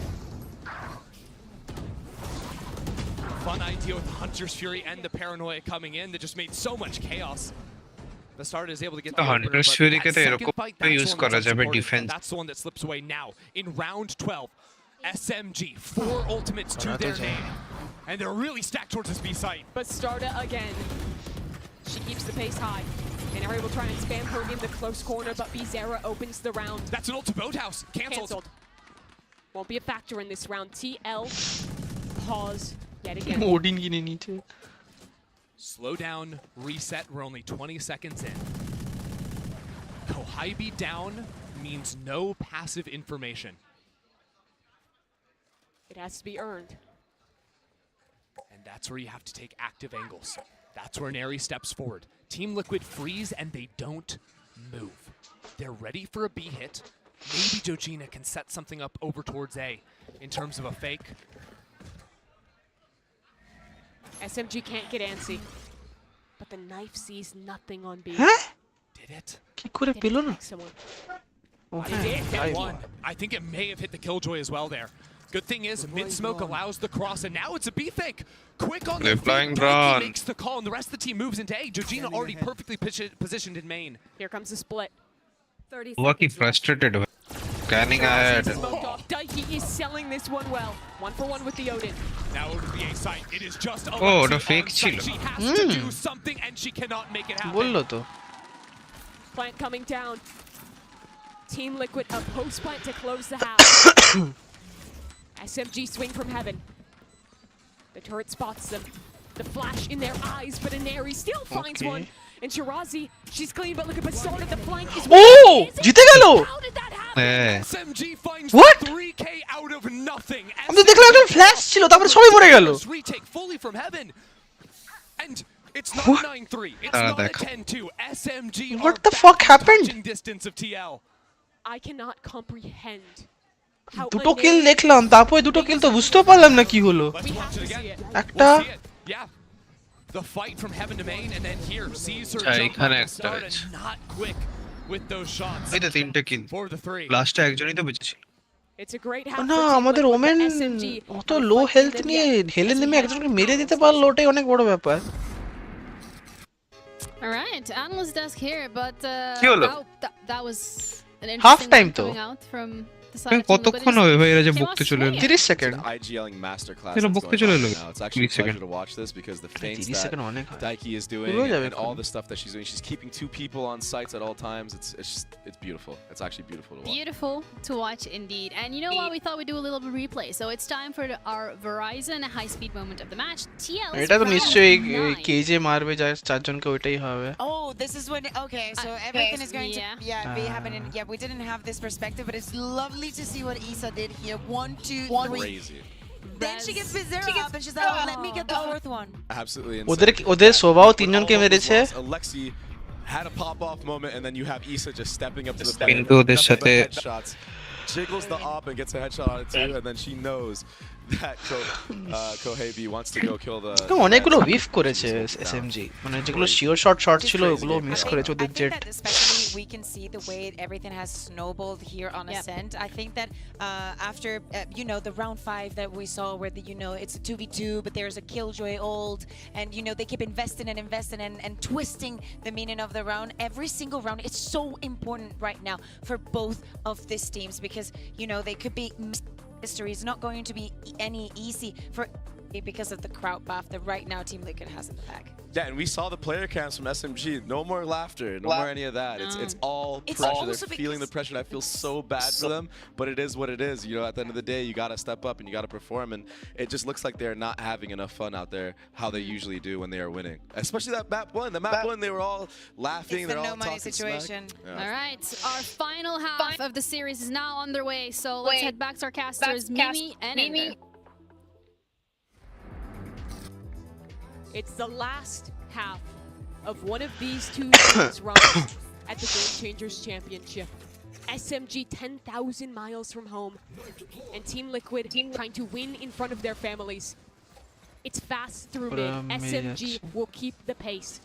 Q: Fun idea with the Hunter's Fury and the Paranoia coming in that just made so much chaos. Bastarda is able to get the
A: Hunter's Fury ke to erokom use kora jabe defense.
Q: That's the one that slips away now in round 12. SMG, 4 ultimates to their name, and they're really stacked towards this B site.
P: Bastarda again. She keeps the pace high. And Neri will try and spam her in the close corner, but Bizarra opens the round.
Q: That's an ult to Boathouse. Cancelled.
P: Won't be a factor in this round. TL, pause yet again.
R: Odin ki nahi niche.
Q: Slow down, reset. We're only 20 seconds in. Kohaibi down means no passive information.
P: It has to be earned.
Q: And that's where you have to take active angles. That's where Neri steps forward. Team Liquid freeze and they don't move. They're ready for a B hit. Maybe Dojina can set something up over towards A in terms of a fake.
P: SMG can't get antsy. But the knife sees nothing on B.
R: Huh?
Q: Did it?
R: Ki kore pelo na?
Q: It did get one. I think it may have hit the Killjoy as well there. Good thing is, mid-smoke allows the cross, and now it's a B fake. Quick on the feet, Daichi makes the call, and the rest of the team moves into A. Dojina already perfectly positioned in main.
P: Here comes the split.
T: 30
A: Lucky frustrated. Scanning ahead.
P: Daichi is selling this one well. 1-for-1 with the Odin.
Q: Now over to the A site. It is just
A: Oh, the fake chilo.
Q: She has to do something, and she cannot make it happen.
R: Bollo to.
P: Plant coming down. Team Liquid a post plant to close the house. SMG swing from heaven. The turret spots them. The flash in their eyes, but Neri still finds one. And Shirazi, she's clean, but look at Bastarda, the flank is...
R: Oh! Jite gelo!
P: How did that happen?
Q: SMG finds
R: What?
Q: 3K out of nothing.
R: আমি তো দেখলাম একটা flash ছিল তারপরে সবাই মরে গেল
Q: Retake fully from heaven. And it's not a 9-3. It's not a 10-2. SMG
R: What the fuck happened?
Q: Distance of TL.
P: I cannot comprehend.
R: দুটো কিল দেখলাম তারপরে দুটো কিল তো বুঝতে পারলাম না কি হলো একটা
Q: The fight from heaven to main, and then here Caesar
A: started
Q: not quick with those shots.
A: এই তো তিনটে কিল
Q: For the 3.
A: লাস্টে একজনই তো বেঁচেছিল
P: It's a great half.
R: না আমাদের ওমেন অত লো হেলথ নিয়ে হেলে নেমে একজনকে মেরে দিতে পারলো ওটাই অনেক বড় ব্যাপার
F: All right, analyst desk here, but that was an
R: half
F: interesting
R: time
F: one
R: to
F: coming out from
A: কতক্ষণ হবে ভাই এরা যে বকতে চলে এলো
R: 30 সেকেন্ড
D: IGLing masterclass.
A: এরা বকতে চলে এলো
D: It's actually a pleasure to watch this because the feints that Daiki is doing and all the stuff that she's doing, she's keeping 2 people on sites at all times. It's beautiful. It's actually beautiful to watch.
F: Beautiful to watch indeed. And you know what? We thought we'd do a little replay. So it's time for our Verizon high-speed moment of the match. TL.
R: এটা তো নিশ্চয়ই কেজে মারবে যার চারজনকে ওইটাই হবে
J: Oh, this is when okay, so everything is going to be happening. Yeah, we didn't have this perspective, but it's lovely to see what Issa did here. 1, 2, 3.
D: Crazy.
J: Then she gets Bizarra up and she's like, oh, let me get the 4th one.
D: Absolutely
R: ওদের স্বভাব তিনজনকে মেরেছে
D: Alexi had a pop-off moment, and then you have Issa just stepping up to the
A: কিন্তু ওদের সাথে
D: headshots. Jiggles the op and gets a headshot on it too, and then she knows that Koheibi wants to go kill the...
R: অনেকগুলো wife করেছে SMG মানে যেগুলো sure shot ছিল ওগুলো miss করেছে ওদের jet
J: Especially we can see the way everything has snowballed here on Ascent. I think that after you know the round 5 that we saw where the it's a 2v2 but there's a Killjoy ult and they keep investing and twisting the meaning of the round. Every single round is so important right now for both of these teams because they could be history is not going to be any easy for because of the crowd buff that right now Team Liquid has in the pack.
D: Yeah, and we saw the player cams from SMG. No more laughter, no more any of that. It's all pressure. They're feeling the pressure, and I feel so bad for them. But it is what it is. At the end of the day, you got to step up and you got to perform. And it just looks like they're not having enough fun out there, how they usually do when they are winning. Especially that map 1. The map 1, they were all laughing.
J: It's
D: they're
J: the
D: all
J: no money
D: talking
J: situation.
D: Smack.
F: All right, our final half of the series is now underway. So let's head back to our casters, Mimi and Ender.
P: It's the last half of one of these two teams' runs at the Game Changers Championship. SMG 10,000 miles from home. And Team Liquid trying to win in front of their families. It's fast through mid. SMG will keep the pace.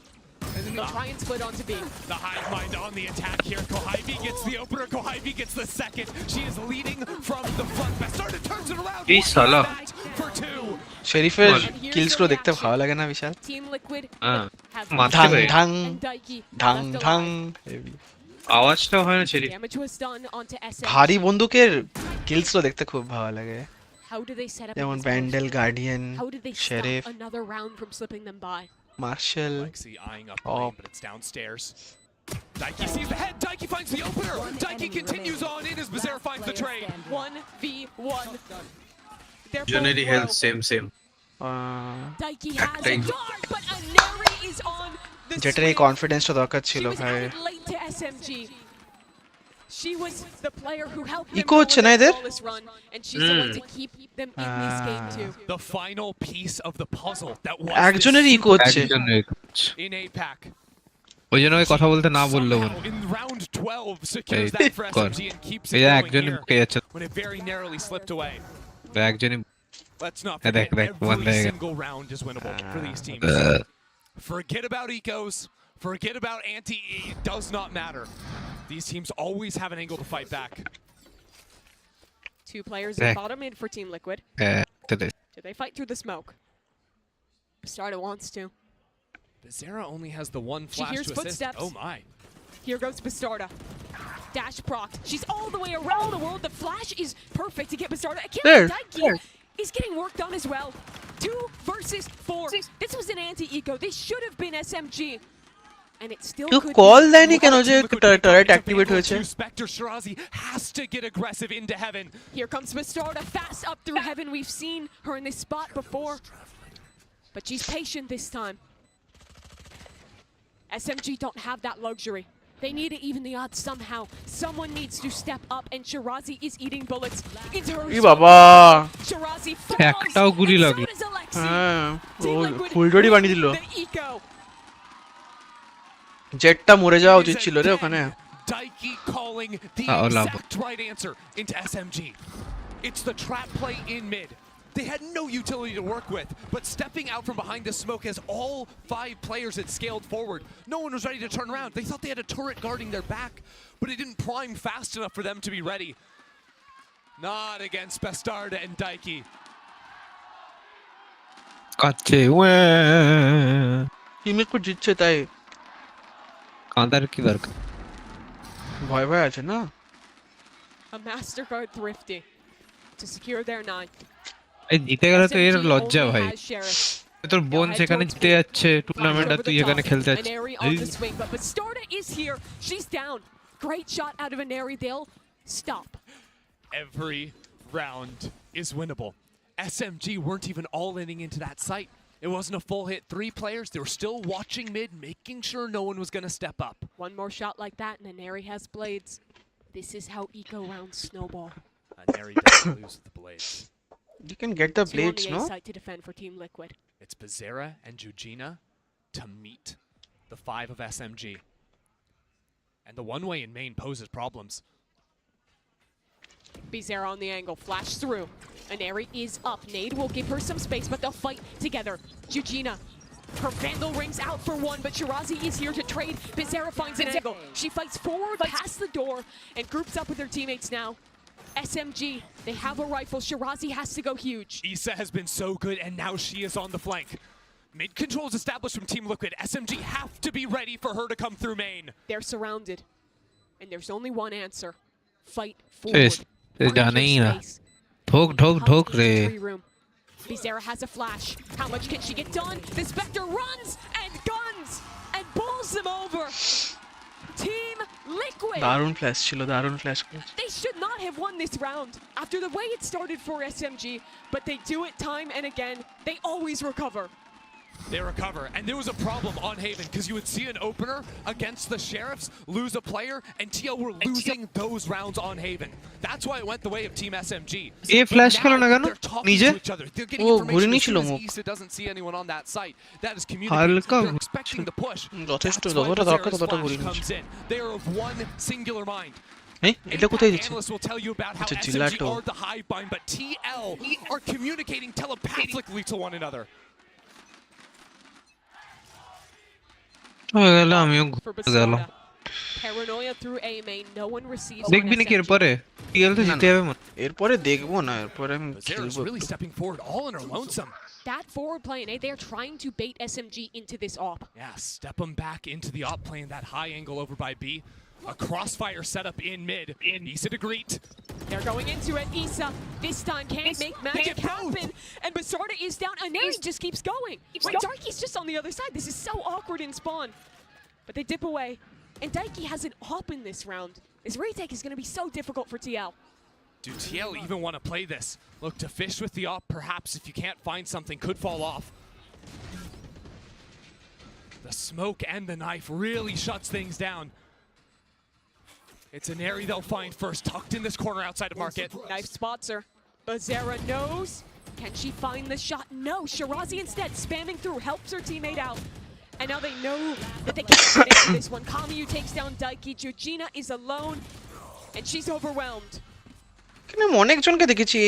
P: They'll try and split onto B.
Q: The hive mind on the attack here. Kohibi gets the opener. Kohibi gets the second. She is leading from the front. Bastarda turns it around.
R: এই সালা
Q: For two.
R: শেরিফের kills গুলো দেখতে ভালো লাগে না বিশাল
P: Team Liquid
R: Dhang Dhang
P: and Daiki
R: Dhang
P: left
R: Dhang
P: alive.
A: আওয়াজটা হয় না sheriff
P: Damage was done onto SMG.
R: ভারী বন্দুকের কিলস গুলো দেখতে খুব ভালো লাগে
P: How do they set up
R: যেমন
P: this
R: Bandel
P: motion?
R: Guardian
P: How did they
R: sheriff
P: stop another round from slipping them by?
R: Marshal
Q: Lexi eyeing up lane, but it's downstairs. Daiki sees the head. Daiki finds the opener. Daiki continues on in as Bizarre finds the trade.
P: 1v1.
A: Unity health same.
P: Daiki has a dart, but Aneri is on the
R: যেটার এই কনফিডেন্সটা দরকার ছিল ভাই
P: late to SMG. She was the player who helped
R: Eco হচ্ছে না এদের
P: this run, and she's the one to keep them in this game too.
Q: The final piece of the puzzle that was
R: একজনেরই eco হচ্ছে
Q: in APAC.
A: ওই জন্য কথা বলতে না বললো
Q: In round 12 secures that for SMG and keeps it
A: এই
Q: going
A: একজনই
Q: here
A: মুখে যাচ্ছে
Q: when it very narrowly slipped away.
A: একজনই
Q: Let's not forget every single round is winnable for these teams. Forget about ecos. Forget about anti-E. It does not matter. These teams always have an angle to fight back.
P: Two players in bottom mid for Team Liquid. Do they fight through the smoke? Bastarda wants to.
Q: Bizarra only has the one
P: She
Q: flash
P: hears
Q: to assist.
P: footsteps.
Q: Oh my.
P: Here goes Bastarda. Dash proc. She's all the way around the world. The flash is perfect to get Bastarda. Daiki is getting worked on as well. 2 versus 4. This was an anti-eco. They should have been SMG. And it still could
R: call দেয়নি কেন যে turret activate হয়েছে
Q: Spectre Shirazi has to get aggressive into heaven.
P: Here comes Bastarda fast up through heaven. We've seen her in this spot before. But she's patient this time. SMG don't have that luxury. They need to even the odds somehow. Someone needs to step up, and Shirazi is eating bullets into her. Shirazi falls,
A: একটাও গুলি লাগলো
R: হ্যাঁ ফুলডরি বানিয়ে দিল জেটটা মরে যাওয়া উচিত ছিল রে ওখানে
Q: Daiki calling the exact right answer into SMG. It's the trap play in mid. They had no utility to work with, but stepping out from behind the smoke as all 5 players had scaled forward, no one was ready to turn around. They thought they had a turret guarding their back, but it didn't prime fast enough for them to be ready. Not against Bastarda and Daiki.
A: কাচ্ছে
R: টিমে কো জিতছে তাই
A: কাঁদার কি দরকার
R: ভয় ভয় আছে না
P: A MasterCard thrifty to secure their 9.
A: এই জিতে গেলে তো এর লজ্জা ভাই তোর বোন সেখানে জিতে যাচ্ছে টুর্নামেন্টটা তুই এখানে খেলতে যাচ্ছিস
P: But Bastarda is here. She's down. Great shot out of Aneri. They'll stop.
Q: Every round is winnable. SMG weren't even all-inning into that site. It wasn't a full hit. 3 players, they were still watching mid, making sure no one was going to step up.
P: One more shot like that, and Aneri has blades. This is how eco rounds snowball.
Q: Aneri doesn't lose the blades.
R: You can get the blades, no?
P: Site to defend for Team Liquid.
Q: It's Bizarra and Jujina to meet the 5 of SMG. And the one-way in main poses problems.
P: Bizarra on the angle, flash through. Aneri is up. Nade will give her some space, but they'll fight together. Jujina, her Vandal rings out for 1, but Shirazi is here to trade. Bizarra finds an angle. She fights forward past the door and groups up with her teammates now. SMG, they have a rifle. Shirazi has to go huge.
Q: Issa has been so good, and now she is on the flank. Mid control is established from Team Liquid. SMG have to be ready for her to come through main.
P: They're surrounded, and there's only one answer. Fight forward.
A: ঢোক রে
P: Bizarra has a flash. How much can she get done? The Spectre runs and guns and pulls them over. Team Liquid.
R: দারুণ flash ছিল দারুণ flash
P: They should not have won this round after the way it started for SMG, but they do it time and again. They always recover.
Q: They recover, and there was a problem on Haven because you would see an opener against the Sheriffs lose a player, and TL were losing those rounds on Haven. That's why it went the way of Team SMG.
R: flash খেলো না কেন নিজে
Q: ও ঘুরে নিছিল মুখ doesn't see anyone on that site. That is communicating. They're expecting the push.
R: যথেষ্ট যতটা দরকার ততটা ঘুরে
Q: niche. They are of one singular mind.
R: এই এটা কোথায় দিচ্ছে
Q: Analysts will tell you about how
R: আচ্ছা
Q: SMG
R: জিলাটো
Q: are the hive mind, but TL are communicating telepathically to one another.
A: হয়ে গেল আমিও গেল
P: Paranoia through A main. No one receives.
A: দেখবি নাকি এরপরে টিএল তো জিতে যাবে মনে
C: এরপরে দেখবো না এরপরে আমি
Q: Zera's
C: খেলবো
Q: really stepping forward all in her lonesome.
P: That forward play, and they are trying to bait SMG into this op.
Q: Yeah, step them back into the op plane, that high angle over by B. A crossfire setup in mid. Issa to greet.
P: They're going into it. Issa this time can't make magic happen. And Basarda is down. Aneri just keeps going. Wait, Darky's just on the other side. This is so awkward in spawn. But they dip away. And Daiki has an op in this round. This retake is going to be so difficult for TL.
Q: Do TL even want to play this? Look, to fish with the op, perhaps if you can't find something, could fall off. The smoke and the knife really shuts things down. It's an area they'll find first, tucked in this corner outside of market.
P: Knife spots her. Bazera knows. Can she find the shot? No. Shirazi instead spamming through, helps her teammate out. And now they know that they can't get into this one. Kamiyu takes down Daiki. Georgina is alone. And she's overwhelmed.
R: কিন্তু আমি অনেকজনকে দেখেছি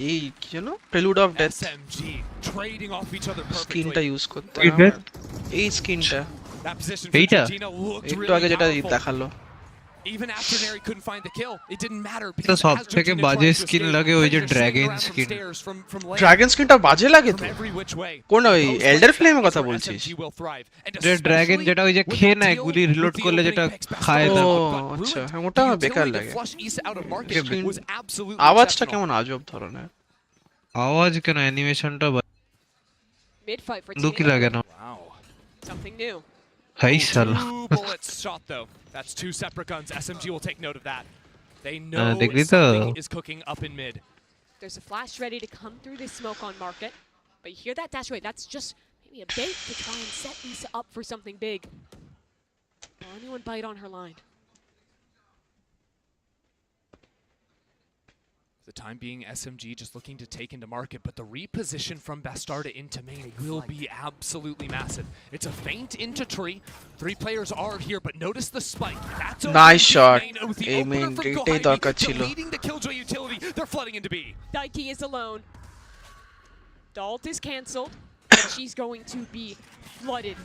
R: এই কি জানো prelude of death
Q: SMG trading off each other
R: স্কিনটা
Q: perfectly.
R: Use করতে এই স্কিনটা
Q: That position for
R: এইটা
Q: Georgina looked
R: একটু
Q: really
R: আগে যেটা
Q: powerful.
R: দেখালো
Q: Even after Neri couldn't find the kill, it didn't matter
A: তো
Q: because
A: সব
Q: as
A: থেকে
Q: Georgina
A: বাজে
Q: tried to
A: স্কিন
Q: escape,
A: লাগে ওই যে
Q: players are shooting
A: dragon
Q: around from
A: skin
Q: stairs, from lanes,
R: dragon স্কিনটা বাজে লাগে তো
Q: from every which way.
R: কোন ওই
Q: Those
R: এল্ডার
Q: like
R: ফ্লেমের
Q: that
R: কথা
Q: is where
R: বলছিস
Q: SMG will thrive. And
A: যে ড্রাগন
Q: especially
A: যেটা ওই যে
Q: with
A: খেয়ে
Q: the
A: নেয়
Q: deal
A: গুলি রিলোড
Q: with the
A: করলে
Q: opening
A: যেটা
Q: picks best
A: খায়
Q: of
A: না
Q: all,
R: ও
Q: but
R: আচ্ছা
Q: Ruined,
R: ওটা
Q: the
R: আমার বেকার
Q: utility to
R: লাগে
Q: flush Issa out of market was absolutely
R: আওয়াজটা
Q: exceptional.
R: কেমন আজব ধরনের
A: আওয়াজ কেন অ্যানিমেশনটা
P: Mid fight for
A: দুঃখী
P: team.
A: লাগে না
Q: Wow.
P: Something new.
A: হাই শালা
Q: 2 bullets shot though. That's 2 separate guns. SMG will take note of that. They know
A: দেখলি তো
Q: something is cooking up in mid.
P: There's a flash ready to come through this smoke on market. But you hear that dash away. That's just maybe a bait to try and set Issa up for something big. Will anyone bite on her line?
Q: For the time being, SMG just looking to take into market, but the reposition from Bastarda into main will be absolutely massive. It's a feint into tree. 3 players are here, but notice the spike. That's
R: Nice shot.
Q: With the
R: এই
Q: opener
R: main
Q: from
R: এটাই
Q: Gohaimi,
R: দরকার ছিল
Q: deleting the Killjoy utility. They're flooding into B.
P: Daiki is alone. The ult is cancelled, and she's going to be flooded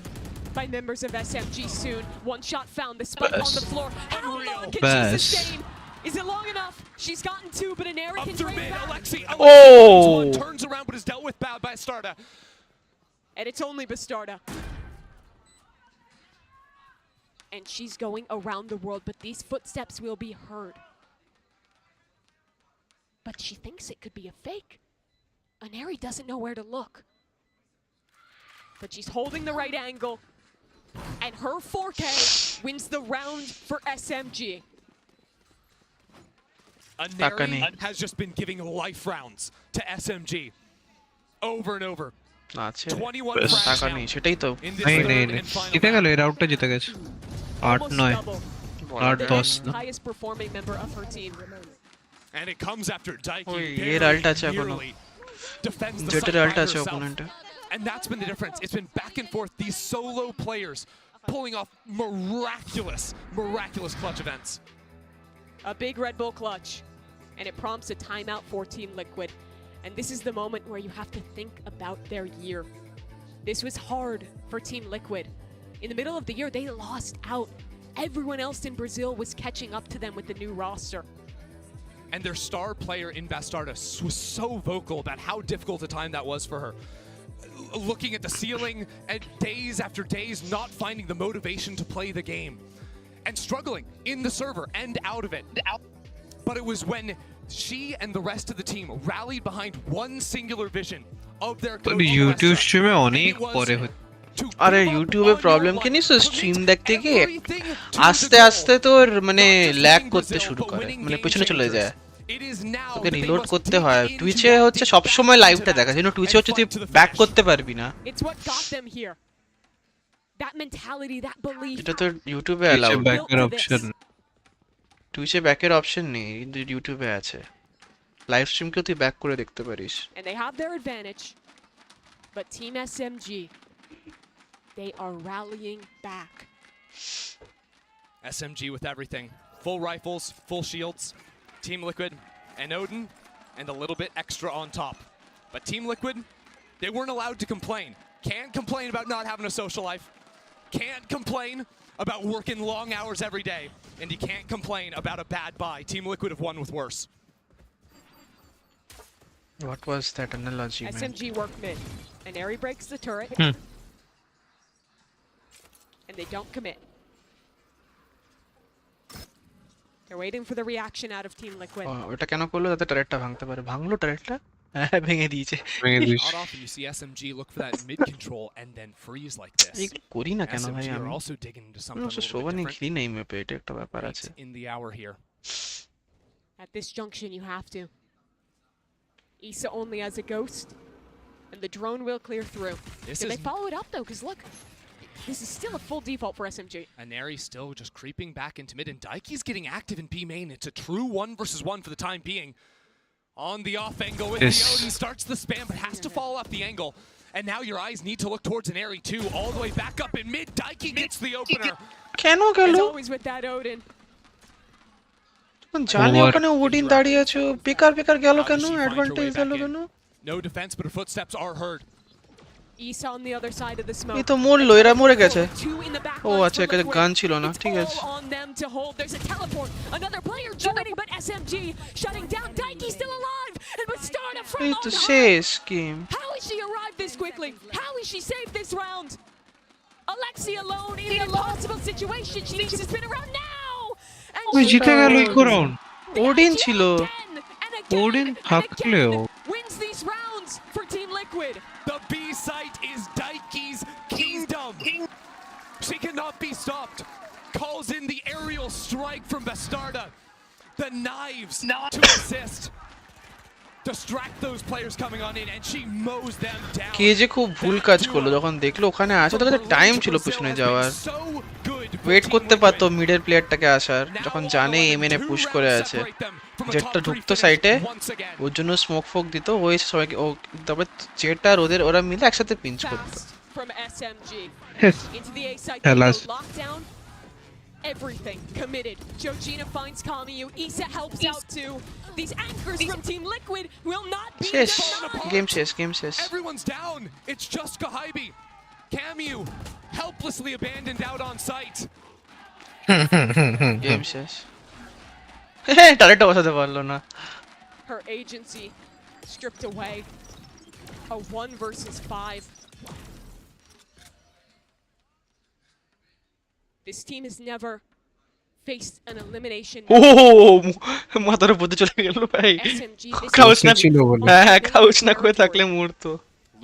P: by members of SMG soon. One shot found, the spike on the floor. How long can she sustain? Is it long enough? She's gotten 2, but Aneri can
Q: Through
P: trade
Q: mid,
P: back.
Q: Alexi
R: Oh!
Q: turns around, but is dealt with bad by Bastarda.
P: And it's only Bastarda. And she's going around the world, but these footsteps will be heard. But she thinks it could be a fake. Aneri doesn't know where to look. But she's holding the right angle. And her 4K wins the round for SMG.
Q: Aneri has just been giving life rounds to SMG. Over and over.
R: আছে
Q: 21
R: বেশ
Q: frags
R: টাকা
Q: now
R: নেই সেটাই তো
Q: in this
A: নেই
Q: third
A: নেই
Q: and
A: নেই
Q: final
A: জিতে গেল
Q: round.
A: এই রাউন্ডটা জিতে গেছে 8-9 8-10 না
P: Highest performing member of her team.
Q: And it comes after Daiki
R: ওই
Q: very
R: এর আল্ট আছে এখনো
Q: nearly defends the
R: জেটের
Q: site
R: Alt
Q: by
R: আছে
Q: herself.
R: অপোনেন্টে
Q: And that's been the difference. It's been back and forth. These solo players pulling off miraculous clutch events.
P: A big Red Bull clutch. And it prompts a timeout for Team Liquid. And this is the moment where you have to think about their year. This was hard for Team Liquid. In the middle of the year, they lost out. Everyone else in Brazil was catching up to them with the new roster.
Q: And their star player in Bastarda was so vocal about how difficult a time that was for her. Looking at the ceiling and days after days not finding the motivation to play the game. And struggling in the server and out of it. But it was when she and the rest of the team rallied behind one singular vision of their coach.
A: YouTube স্ট্রিমে অনেক পরে
R: আরে ইউটিউবে problem কি নিস stream দেখতে গিয়ে আস্তে আস্তে তোর মানে ল্যাগ করতে শুরু করে মানে পেছনে চলে যায় তোকে রিলোড করতে হয় টুইচে হচ্ছে সব সময় লাইভটা দেখা কিন্তু টুইচে হচ্ছে তুই ব্যাক করতে পারবি না
P: It's what got them here. That mentality, that belief.
R: এটা তো ইউটিউবে অ্যালাউ
A: ব্যাকের অপশন
R: টুইচে ব্যাকের অপশন নেই কিন্তু ইউটিউবে আছে লাইভ স্ট্রিমকেও তুই ব্যাক করে দেখতে পারিস
P: And they have their advantage. But Team SMG, they are rallying back.
Q: SMG with everything. full rifles, full shields. Team Liquid and Odin, and a little bit extra on top. But Team Liquid, they weren't allowed to complain. Can't complain about not having a social life. Can't complain about working long hours every day. And you can't complain about a bad buy. Team Liquid have won with worse.
C: What was that analogy, man?
P: SMG work mid. And Eri breaks the turret. And they don't commit. They're waiting for the reaction out of Team Liquid.
C: ওটা কেন করলো যাতে টারেটটা ভাঙতে পারে? ভাঙলো টারেটটা? হ্যাঁ ভেঙে দিয়েছে।
Q: Not often you see SMG look for that mid control and then freeze like this.
C: এগুলো করি না কেন ভাই
Q: SMG
C: আমি?
Q: are also digging into something a little bit
C: শোভা নেই
Q: different.
C: খেলি না এই ম্যাপে, এটা একটা ব্যাপার আছে।
Q: In the hour here.
P: At this junction, you have to. Issa only has a ghost, and the drone will clear through. Do they follow it up though? Because look, this is still a full default for SMG.
Q: Aneri still just creeping back into mid, and Daiki's getting active in B main. It's a true 1v1 for the time being. On the off angle with the Odin, starts the spam, but has to follow up the angle. And now your eyes need to look towards Aneri too, all the way back up in mid. Daiki gets the opener.
P: As always with that Odin.
C: জানি ওখানে Odin দাঁড়িয়ে আছে, বেকার বেকার গেল কেন? Advantage গেল কেন?
Q: No defense, but her footsteps are heard.
P: Issa on the other side of the smoke.
C: এই তো মরলো, এরা মরে গেছে। ও আচ্ছা, এখানে গান ছিল না, ঠিক আছে।
P: On them to hold. There's a teleport. Another player joining, but SMG shutting down. Daiki still alive, and Bastarda from
C: এই তো
P: on
C: শেষ game.
P: How has she arrived this quickly? How has she saved this round? Alexi alone in an impossible situation. She needs to spin around now.
A: ওই জিতে গেল eco round.
C: Odin ছিল।
A: Odin থাকলেও
P: wins these rounds for Team Liquid.
Q: The B site is Daiki's kingdom. She cannot be stopped. Calls in the aerial strike from Bastarda. The knives to assist. Distract those players coming on in, and she mows them down.
C: কে যে খুব ভুল কাজ করলো যখন দেখলো ওখানে আছে, ওদের কাছে টাইম ছিল পিছনে যাওয়ার, ওয়েট করতে পারতো মিডের প্লেয়ারটাকে আসার, যখন জানে এমএনএ পুশ করে আছে, জেটটা ঢুকতো সাইটে, ওর জন্য স্মোক ফোক দিত, ও এসে সবাইকে, ও তারপরে জেট আর ওরা মিলে একসাথে পিঞ্চ করতো।
P: From SMG into the A site, lockdown. Everything committed. Georgina finds Kamiyu. Issa helps out too. These anchors from Team Liquid will not be
C: শেষ
P: denied.
C: গেম শেষ।
Q: Everyone's down. It's just Kahaibi. Kamiyu helplessly abandoned out on site.
C: Game শেষ। টারেটটা বসাতে পারলো না।
P: Her agency stripped away. A 1 versus 5. This team has never faced an elimination.
C: ও মাথার উপরে চলে গেল ভাই।
P: SMG,
C: কাউচ না, হ্যাঁ কাউচ না করে থাকলে মরতো।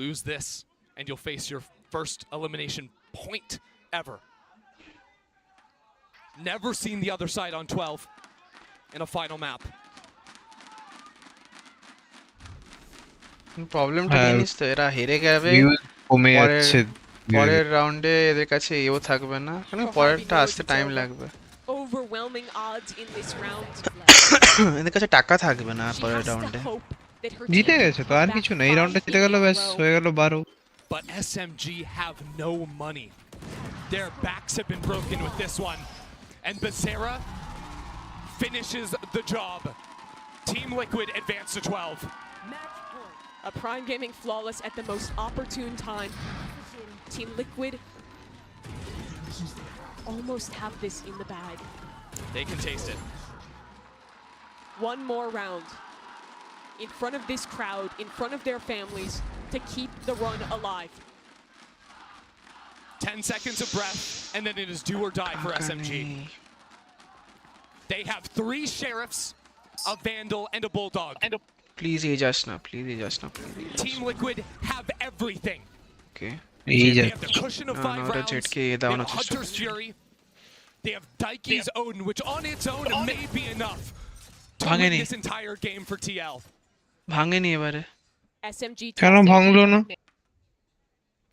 Q: Lose this, and you'll face your first elimination point ever. Never seen the other side on 12 in a final map.
C: প্রবলেমটা জানিস তো, এরা হেরে যাবে,
A: কমে যাচ্ছে,
C: পরের রাউন্ডে এদের কাছে এও থাকবে না, কারণ পরেরটা আসতে টাইম লাগবে।
P: Overwhelming odds in this round.
C: এদের কাছে টাকা থাকবে না পরের রাউন্ডে।
A: জিতে গেছে তো, আর কিছু না, এই রাউন্ডটা জিতে গেল, ব্যাস হয়ে গেল 12।
Q: But SMG have no money. Their backs have been broken with this one. And Becerra finishes the job. Team Liquid advance to 12.
P: A Prime Gaming flawless at the most opportune time. Team Liquid almost have this in the bag.
Q: They can taste it.
P: One more round in front of this crowd, in front of their families, to keep the run alive.
Q: 10 seconds of breath, and then it is do or die for SMG. They have 3 sheriffs, a vandal, and a bulldog.
C: Please aegis na, please aegis na, please aegis.
Q: Team Liquid have everything.
C: Okay.
Q: They have the cushion of 5 rounds.
C: They
Q: They have Hunter's Fury. They have Daiki's Odin, which on its own may be enough to win this entire game for TL.
C: ভাঙেনি এবারে।
P: SMG
A: কেন ভাঙলো না?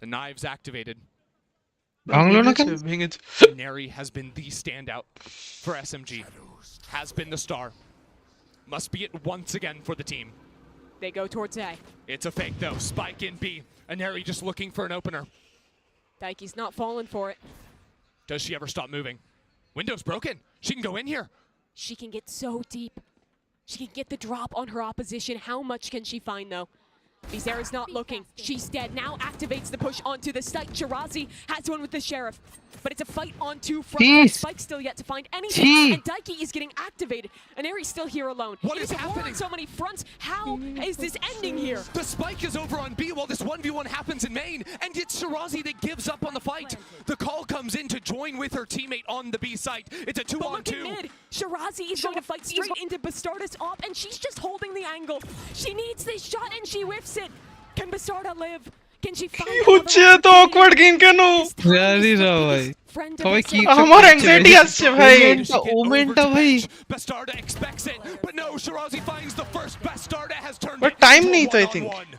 Q: The knives activated.
A: ভাঙলো না কেন?
C: ভেঙেছে।
Q: Neri has been the standout for SMG. Has been the star. Must be it once again for the team.
P: They go towards A.
Q: It's a fake though. Spike in B. Aneri just looking for an opener.
P: Daiki's not falling for it.
Q: Does she ever stop moving? Window's broken. She can go in here.
P: She can get so deep. She can get the drop on her opposition. How much can she find, though? Bizarra's not looking. She's dead. Now activates the push onto the site. Shirazi has one with the Sheriff. But it's a fight on two fronts. Spike's still yet to find anything. And Daiki is getting activated. And Aries still here alone.
Q: What
P: it
Q: is
P: a war
Q: happening?
P: on so many fronts. How is this ending here?
Q: The spike is over on B while this 1v1 happens in main, and it's Shirazi that gives up on the fight. The call comes in to join with her teammate on the B site. It's a 2-on-2.
P: But look at mid. Shirazi is going to fight straight into Bastarda's op, and she's just holding the angle. She needs this shot, and she whiffs it. Can Bastarda live? Can she find
R: হচ্ছে এত awkward game কেন
A: জানি না ভাই সবাই কি
R: আমার anxiety আসছে ভাই
A: ওমেনটা ভাই
Q: Bastarda expects it, but no, Shirazi finds the first. Bastarda has turned
R: but
Q: it
R: time
Q: into
R: নেই
Q: a
R: তো I think
Q: one-on-one.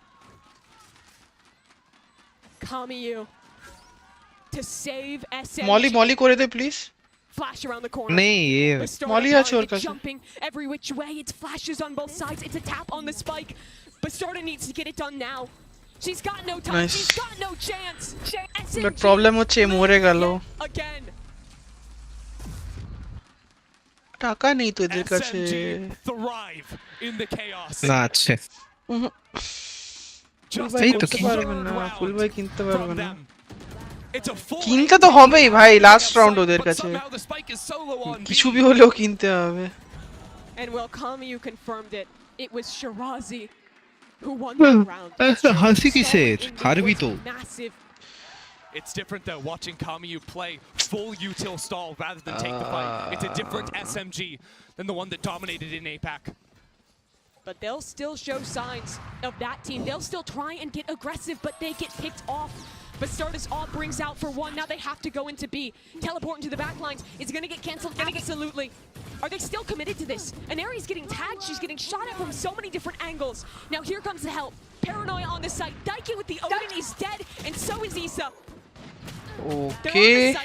P: Kamiyu to save SMG.
R: Molly করে দে please
P: Flash around the corner.
A: নেই
P: Bastarda
R: molly আছে ওর কাছে
P: jumping every which way. It's flashes on both sides. It's a tap on the spike. Bastarda needs to get it done now. She's got no time.
R: Nice.
P: She's got no chance.
R: But problem হচ্ছে মরে গেল
P: Again.
R: টাকা নেই তো এদের কাছে
Q: Thrive in the chaos.
A: না আছে
R: ভাই কিনতে পারবেন না ফুল ভাই কিনতে পারবেন না
Q: It's a full
R: কিনতে তো হবেই ভাই লাস্ট রাউন্ড ওদের কাছে কিছু বি হলেও কিনতে হবে
P: And well, Kamiyu confirmed it. It was Shirazi who won the round.
A: হাসি কিসের হারবি তো
P: Massive.
Q: It's different though, watching Kamiyu play full util stall rather than take the fight. It's a different SMG than the one that dominated in APAC.
P: But they'll still show signs of that team. They'll still try and get aggressive, but they get picked off. Bastarda's off brings out for one. Now they have to go into B. Teleport into the back lines. It's going to get cancelled. Absolutely. Are they still committed to this? And Aries getting tagged. She's getting shot at from so many different angles. Now here comes the help. Paranoia on the site. Daiki with the Odin is dead, and so is Issa.
R: Okay,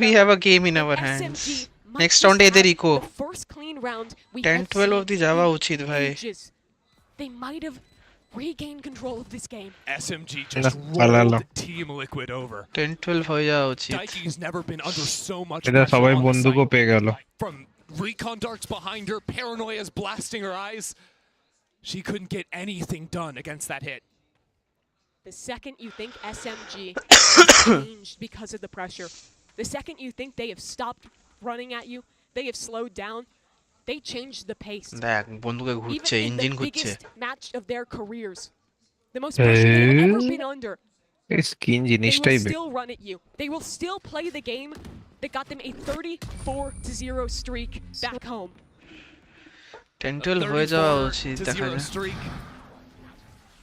R: we have a game in our hands. Next round এদের eco 10-12 অবধি যাওয়া উচিত ভাই
P: They might have regained control of this game.
Q: SMG just rolled Team Liquid over.
R: 10-12 হয়ে যাওয়া উচিত
Q: Daiki's never been under so much
A: এটা
Q: pressure
A: সবাই
Q: on the
A: বন্দুকও
Q: site.
A: পেয়ে গেল
Q: From recon darts behind her, paranoia's blasting her eyes. She couldn't get anything done against that hit.
P: The second you think SMG changed because of the pressure, the second you think they have stopped running at you, they have slowed down, they changed the pace.
R: দেখ বন্দুকে ঘুরছে engine
P: The
R: ঘুরছে
P: biggest match of their careers, the most pressure they've ever been under.
A: Skin
P: They
A: জিনিসটাই
P: will still run at you. They will still play the game that got them a 34-0 streak back home.
R: 10-12 হয়ে যাওয়া উচিত দেখা যায়
Q: streak.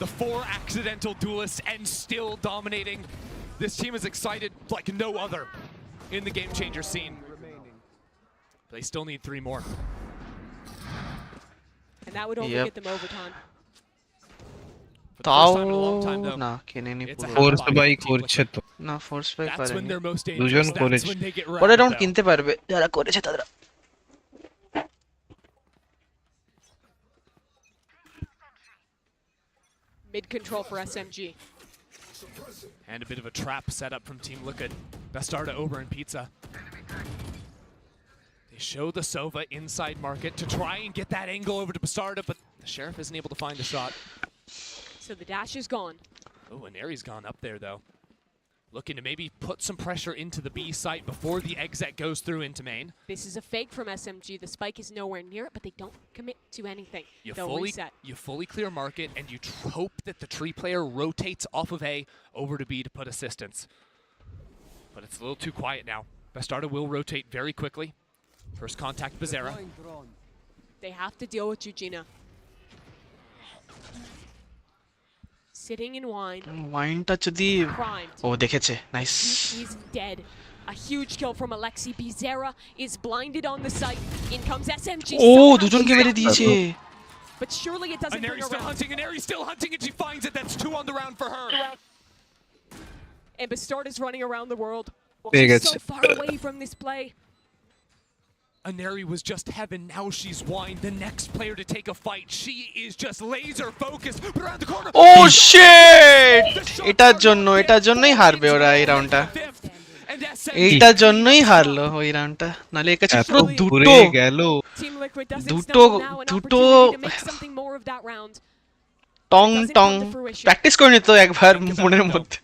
Q: The 4 accidental duelists and still dominating. This team is excited like no other in the game changer scene. They still need 3 more.
P: And that would only get them overtime.
R: তাও না কেনেনি
A: force by করছে তো
R: না force by করেনি
A: দুজন করেছে
R: পরের round কিনতে পারবে যারা করেছে তারা
P: Mid control for SMG.
Q: And a bit of a trap set up from Team Liquid. Bastarda over in Pizza. They show the Sova inside market to try and get that angle over to Bastarda, but the Sheriff isn't able to find a shot.
P: So the dash is gone.
Q: Oh, and Aries gone up there though. Looking to maybe put some pressure into the B site before the exit goes through into main.
P: This is a fake from SMG. The spike is nowhere near it, but they don't commit to anything. They'll reset.
Q: You fully clear market, and you hope that the tree player rotates off of A over to B to put assistance. But it's a little too quiet now. Bastarda will rotate very quickly. First contact, Bizarra.
P: They have to deal with Eugenia. Sitting in wine.
R: ওয়াইনটা যদি ও দেখেছে nice
P: He's dead. A huge kill from Alexi. Bizarra is blinded on the site. In comes SMG.
R: ও দুজনকে মেরে দিয়েছে
P: But surely it doesn't
Q: And
P: bring
Q: Aries still
P: around.
Q: hunting, and Aries still hunting, and she finds it. That's 2 on the round for her.
P: And Bastarda's running around the world.
A: Big
P: She's
A: it's-
P: so far away from this play.
Q: Aneri was just heaven, now she's wine. The next player to take a fight. She is just laser focused. But around the corner.
R: ও shit এটার জন্যই হারবে ওরা এই রাউন্ডটা এইটার জন্যই হারলো ওই রাউন্ডটা, নালে এর কাছে পুরো দুটো
P: Team Liquid doesn't
R: দুটো
P: stumble now, an
R: দুটো
P: opportunity to make something more of that round.
R: টং টং প্র্যাকটিস করে নিত একবার মনের মধ্যে,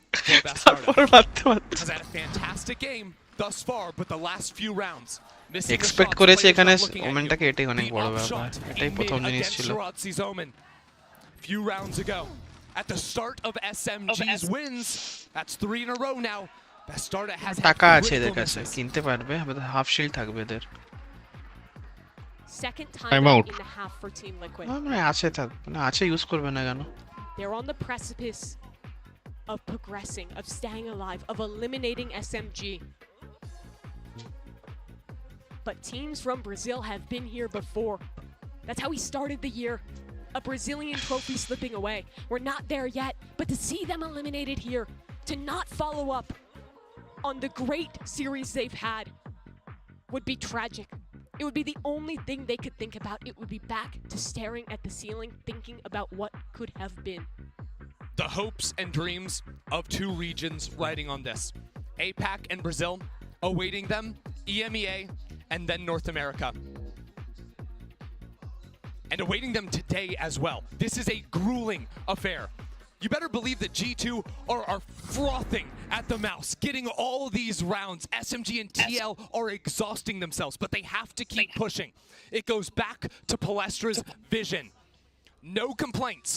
R: তারপর মারতে মারতে
Q: Has had a fantastic game thus far, but the last few rounds missing the
R: expect
Q: shots
R: করেছে
Q: players
R: এখানে
Q: are looking at
R: ওমেনটাকে,
Q: you.
R: এটাই অনেক
Q: The
R: বড়
Q: up
R: ব্যাপার,
Q: shot
R: এটাই
Q: in
R: প্রথম
Q: mid
R: জিনিস
Q: against
R: ছিল।
Q: Shirazi's Omen. Few rounds ago, at the start of SMG's wins, that's 3 in a row now. Bastarda has had
R: টাকা আছে এদের
Q: critical
R: কাছে,
Q: misses.
R: কিনতে পারবে, হাফ শিল্ড থাকবে এদের।
P: Second
R: Time
P: time
R: out.
P: out in the half for Team Liquid.
R: মানে আছে মানে আছে, ইউজ করবে না কেন?
P: They're on the precipice of progressing, of staying alive, of eliminating SMG. But teams from Brazil have been here before. That's how we started the year. A Brazilian trophy slipping away. We're not there yet, but to see them eliminated here, to not follow up on the great series they've had would be tragic. It would be the only thing they could think about. It would be back to staring at the ceiling, thinking about what could have been.
Q: The hopes and dreams of two regions riding on this. APAC and Brazil, awaiting them, EMEA, and then North America. And awaiting them today as well. This is a grueling affair. You better believe that G2 are frothing at the mouse, getting all these rounds. SMG and TL are exhausting themselves, but they have to keep pushing. It goes back to Palestra's vision. No complaints.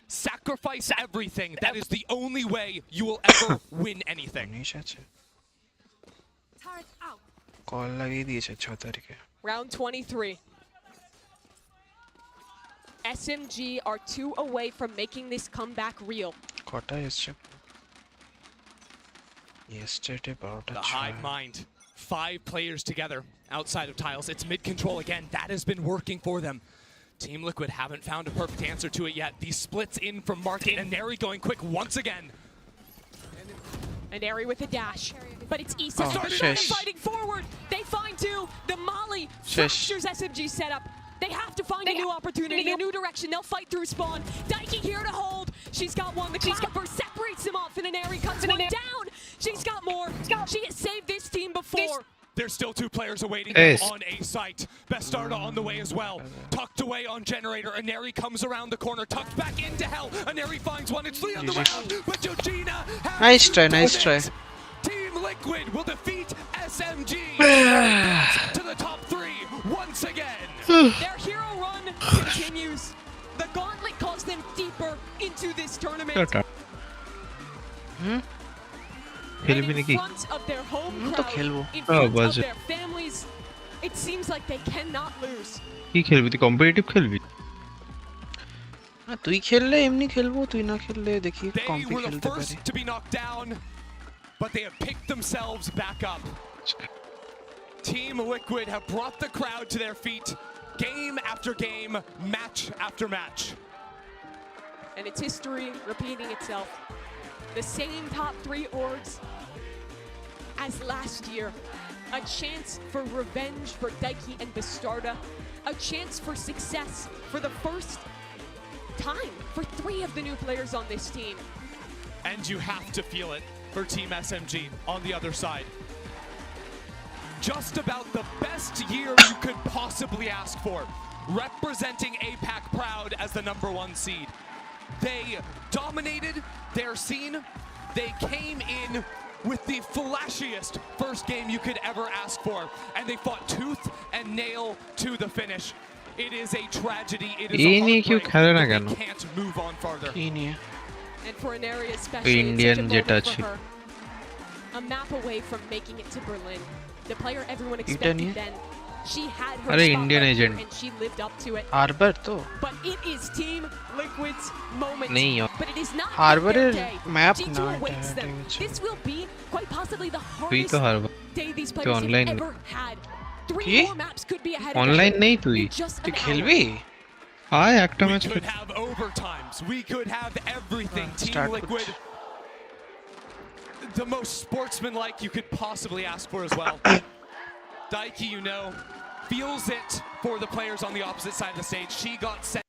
Q: Sacrifice everything. That is the only way you will ever win anything.
R: Call লাগিয়ে দিয়েছে 6 তারিখে।
P: Round 23. SMG are 2 away from making this comeback real.
R: কটা এসছে? Yesterday about
Q: The hive mind. 5 players together outside of tiles. It's mid control again. That has been working for them. Team Liquid haven't found a perfect answer to it yet. These splits in from Market and Neri going quick once again.
P: And Neri with a dash. But it's Issa started fighting forward. They find 2. The Molly fractures SMG setup. They have to find a new opportunity, a new direction. They'll fight through spawn. Daiki here to hold. She's got one. The cloud burst separates him off, and Neri cuts one down. She's got more. She has saved this team before.
Q: There's still 2 players awaiting on A site. Bastarda on the way as well. Tucked away on Generator. Aneri comes around the corner, tucked back into hell. Aneri finds one. It's 3 on the round. But Georgina has
R: nice try.
Q: Team Liquid will defeat SMG to the top 3 once again.
P: Their hero run continues. The gauntlet calls them deeper into this tournament. And in front of their home crowd, in front of their families, it seems like they cannot lose.
A: কি খেলবি তুই? Competitive খেলবি?
R: তুই খেললে এমনি খেলবো, তুই না খেললে দেখি কম্পি
Q: They were the
R: খেলতে পারি।
Q: first to be knocked down, but they have picked themselves back up. Team Liquid have brought the crowd to their feet, game after game, match after match.
P: And it's history repeating itself. The same top 3 orgs as last year. A chance for revenge for Daiki and Bastarda. A chance for success for the first time for 3 of the new players on this team.
Q: And you have to feel it for Team SMG on the other side. Just about the best year you could possibly ask for. Representing APAC proud as the #1 seed. They dominated their scene. They came in with the flashiest first game you could ever ask for. And they fought tooth and nail to the finish. It is a tragedy. It is a heartbreak that they can't move on farther.
P: And for an area especially, it's such a moment for her. A map away from making it to Berlin. The player everyone expected then. She had her
R: Indian
P: spotlight
R: agent.
P: and she lived up to it.
R: Harbor to.
P: But it is Team Liquid's moment.
R: Nahi
P: But it is not
R: Harbor
P: their
R: er
P: day.
R: map
P: G2
R: na
P: awaits them. This will be quite possibly the
A: তুই তো
P: hardest
A: হারবা
P: day these players have
A: online
P: ever had. 3
R: কি?
P: more maps could be ahead of
A: online
P: them
A: নেই তুই?
P: in just
R: তুই
P: an
R: খেলবি?
A: আয় একটা
Q: We
A: match
Q: could have overtimes. We could have everything. Team
R: start
Q: Liquid, the most sportsmanlike you could possibly ask for as well. Daiki, you know, feels it for the players on the opposite side of the stage. She got sent.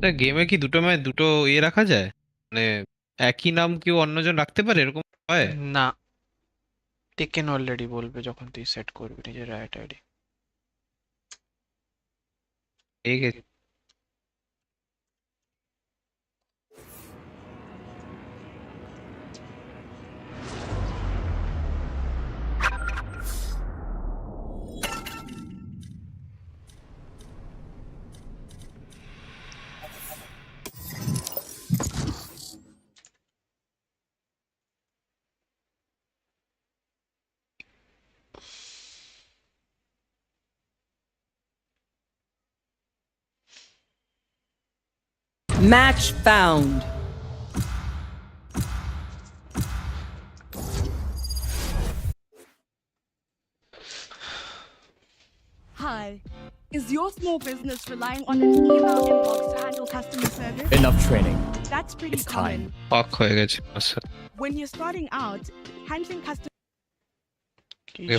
A: তা গেমে কি দুটো রাখা যায়, মানে একই নাম কেউ অন্যজন রাখতে পারে, এরকম হয়?
R: না, টেকেন অলরেডি বলবে যখন তুই সেট করবি নিজের রাইট আইডি।
A: ঠিক আছে।
L: Match found.
N: Hi. Is your small business relying on an email inbox to handle customer service?
W: Enough training.
N: That's pretty
W: It's
N: common.
W: time.
A: পাক হয়ে গেছে আচ্ছা,
N: When you're starting out, handling customer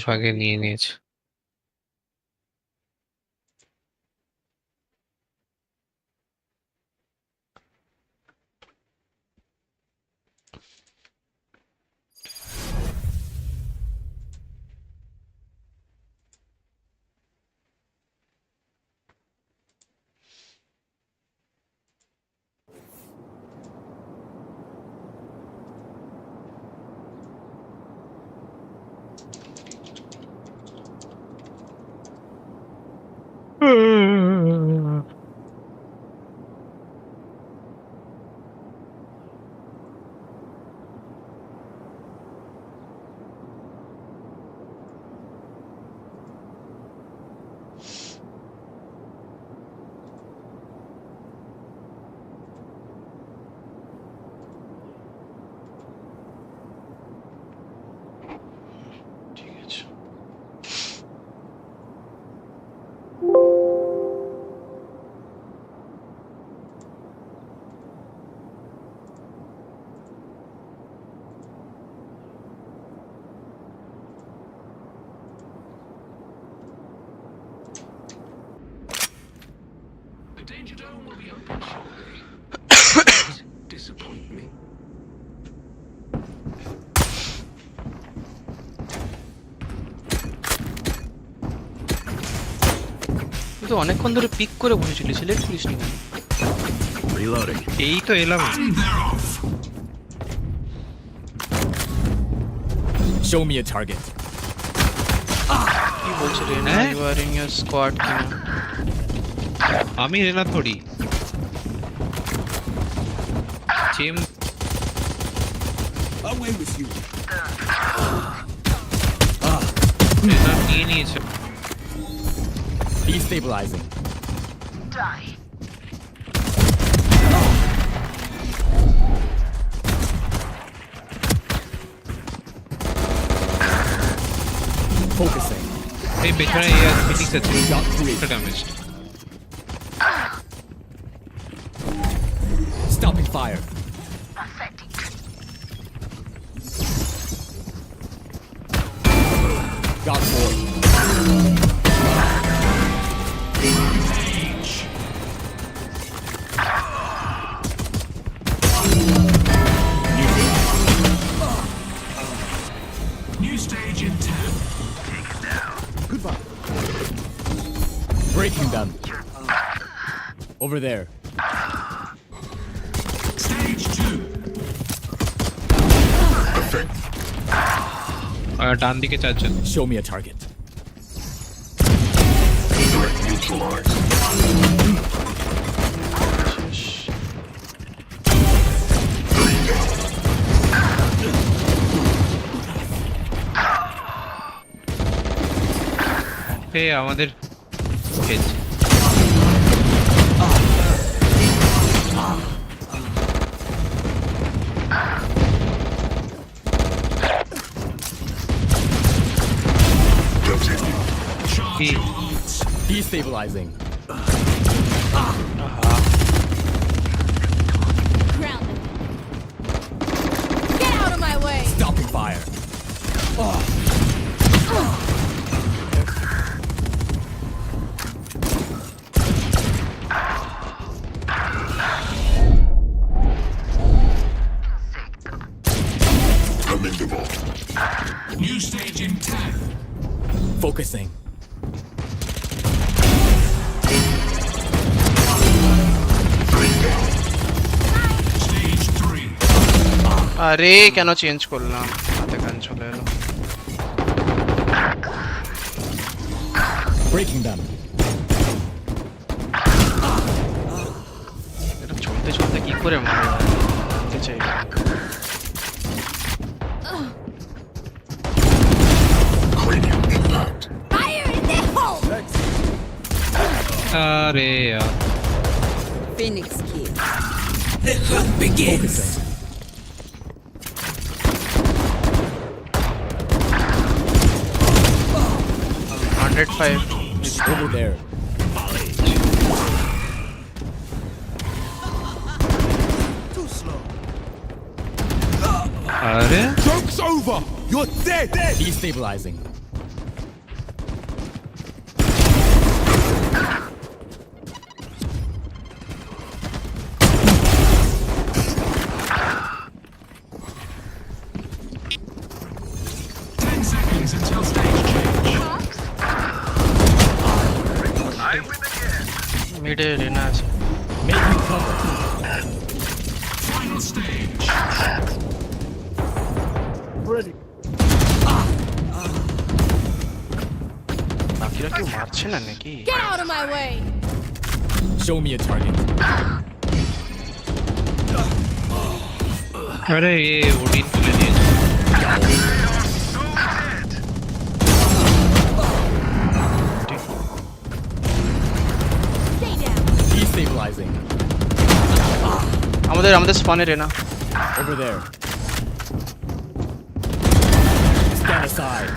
A: ভাগে নিয়ে নিয়েছে।
H: The danger dome will be open shortly. Disappoint me.
R: তুই তো অনেকক্ষণ ধরে পিক করে বসেছিলি, সিলেক্ট করিস নি কেন?
H: Reloading.
A: এই তো এলাম।
H: And they're off.
W: Show me a target.
R: কি বলছিস রেনা, you are in your squad কিনা?
A: আমি রেনা থোড়ি চেম
H: Away with you.
A: রেনা নিয়ে নিয়েছে।
W: Destabilizing.
H: Die.
W: Focusing.
A: এই পেছনে ফিনিক্স আছে, একটা damage.
W: Stopping fire. Got four.
H: New stage in 10. Take it down.
W: Goodbye. Breaking them. Over there.
H: Stage 2. Perfect.
A: ডান দিকে চারজন।
W: Show me a target.
H: Threat neutralized.
A: আমাদের head
W: Destabilizing.
F: Ground. Get out of my way.
W: Stopping fire. Focusing.
R: আরে কেন change করলাম, হাতে গান চলে এলো।
W: Breaking them.
R: এটা চলতে চলতে কি করে মারে জানতে চাই।
B: Fire in the hole!
A: আরে यार
I: Phoenix kill.
W: The hunt begins.
R: 105
W: Over there.
S: Too slow.
A: আরে
S: Joke's over. You're dead.
W: Destabilizing.
R: মিডে রেনা আছে।
W: Making cover.
H: Final stage.
R: বাকিরা কেউ মারছে না নাকি?
F: Get out of my way!
W: Show me a target.
A: আরে এ ওডিন তুলে দিয়েছে।
W: Destabilizing.
R: আমাদের স্পনে রেনা।
W: Over there. Stand aside.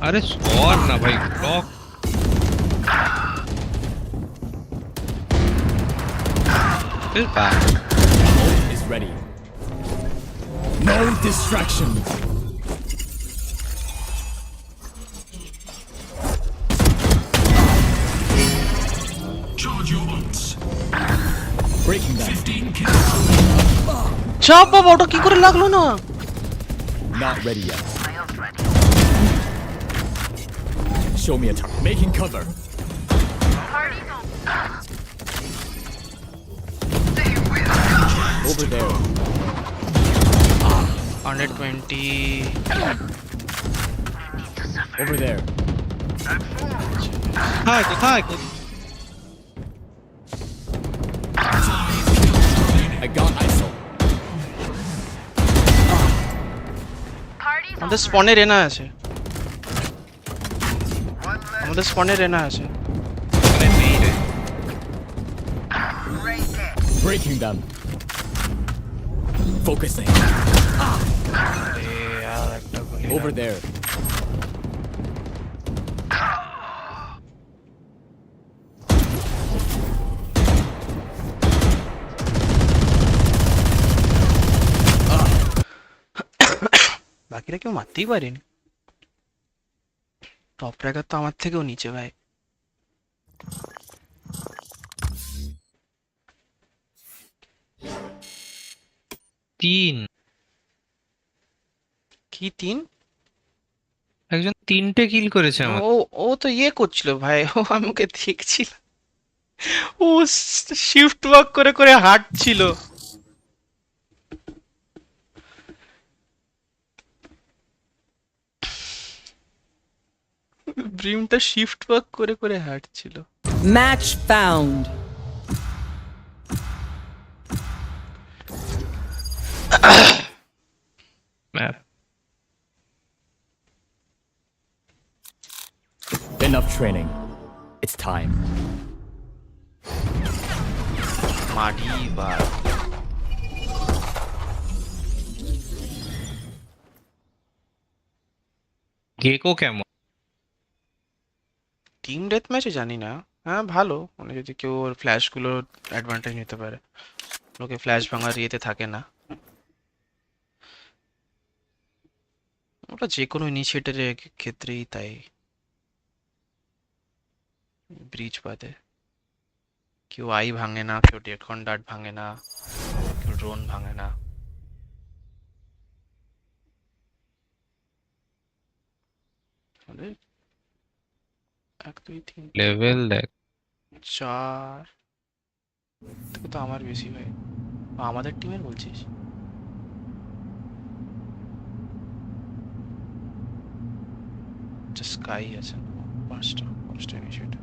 A: আরে সর না ভাই, block.
W: Is ready. No distractions.
H: Charge your ults.
W: Breaking them.
H: 15 kills.
R: চাপ বাবা, ওটা কি করে লাগলো না?
W: Not ready yet. Show me a target. Making cover. Over there.
R: 120
W: Over there.
A: কোথায়?
W: I got ISO.
R: আমাদের স্পনে রেনা আছে। আমাদের স্পনে রেনা আছে।
W: Breaking them. Focusing. Over there.
R: বাকিরা কেউ মারতেই পারেনি। টপ ট্র্যাকার তো আমার থেকেও নিচে ভাই।
A: তিন
R: কি 3?
A: একজন 3টে কিল করেছে আমার।
R: ও তো ইয়ে করছিল ভাই, ও আমি ওকে দেখছিলাম, ও শিফট ওয়ার্ক করে করে হাঁটছিল। ব্রিমটা শিফট ওয়ার্ক করে করে হাঁটছিল।
I: Match found.
A: Map
W: Enough training. It's time.
R: মারি বার
A: গেকো কেমন?
R: টিম ডেথ ম্যাচে জানি না, হ্যাঁ ভালো, মানে যদি কেউ ওর ফ্ল্যাশগুলো অ্যাডভান্টেজ নিতে পারে, লোকে ফ্ল্যাশ ভাঙার ইয়েতে থাকে না, ওটা যে কোনো ইনিশিয়েটিভের ক্ষেত্রেই তাই, ব্রিজ বাদে কেউ আই ভাঙে না, কেউ ডেকন ডার্ট ভাঙে না, কেউ ড্রোন ভাঙে না। 1 2 3
A: লেভেল দেখ
R: 4 থেকে তো আমার বেশি ভাই আমাদের টিমের বলছিস স্কাই আছে 5টা ইনিশিয়েটিভ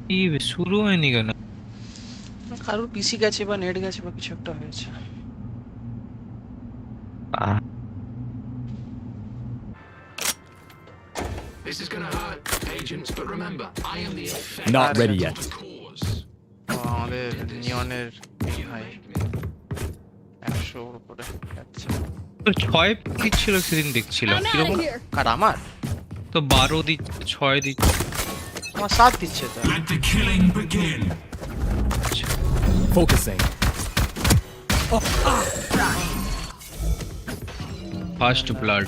A: কি শুরু হয়নি কেন
R: কারোর পিসি গেছে বা নেট গেছে বা কিছু একটা হয়েছে
H: This is gonna hurt, agents, but remember, I am the effect.
W: Not ready yet.
R: আমাদের নিয়নের ভাই 100 এর উপরে যাচ্ছে
A: তো 6 দিচ্ছিল সেদিন দেখছিলাম কিরকম
R: কার আমার
A: তো 12 দিচ্ছে 6 দিচ্ছে
R: আমার 7 দিচ্ছে তো
H: Let the killing begin.
W: Focusing.
A: First blood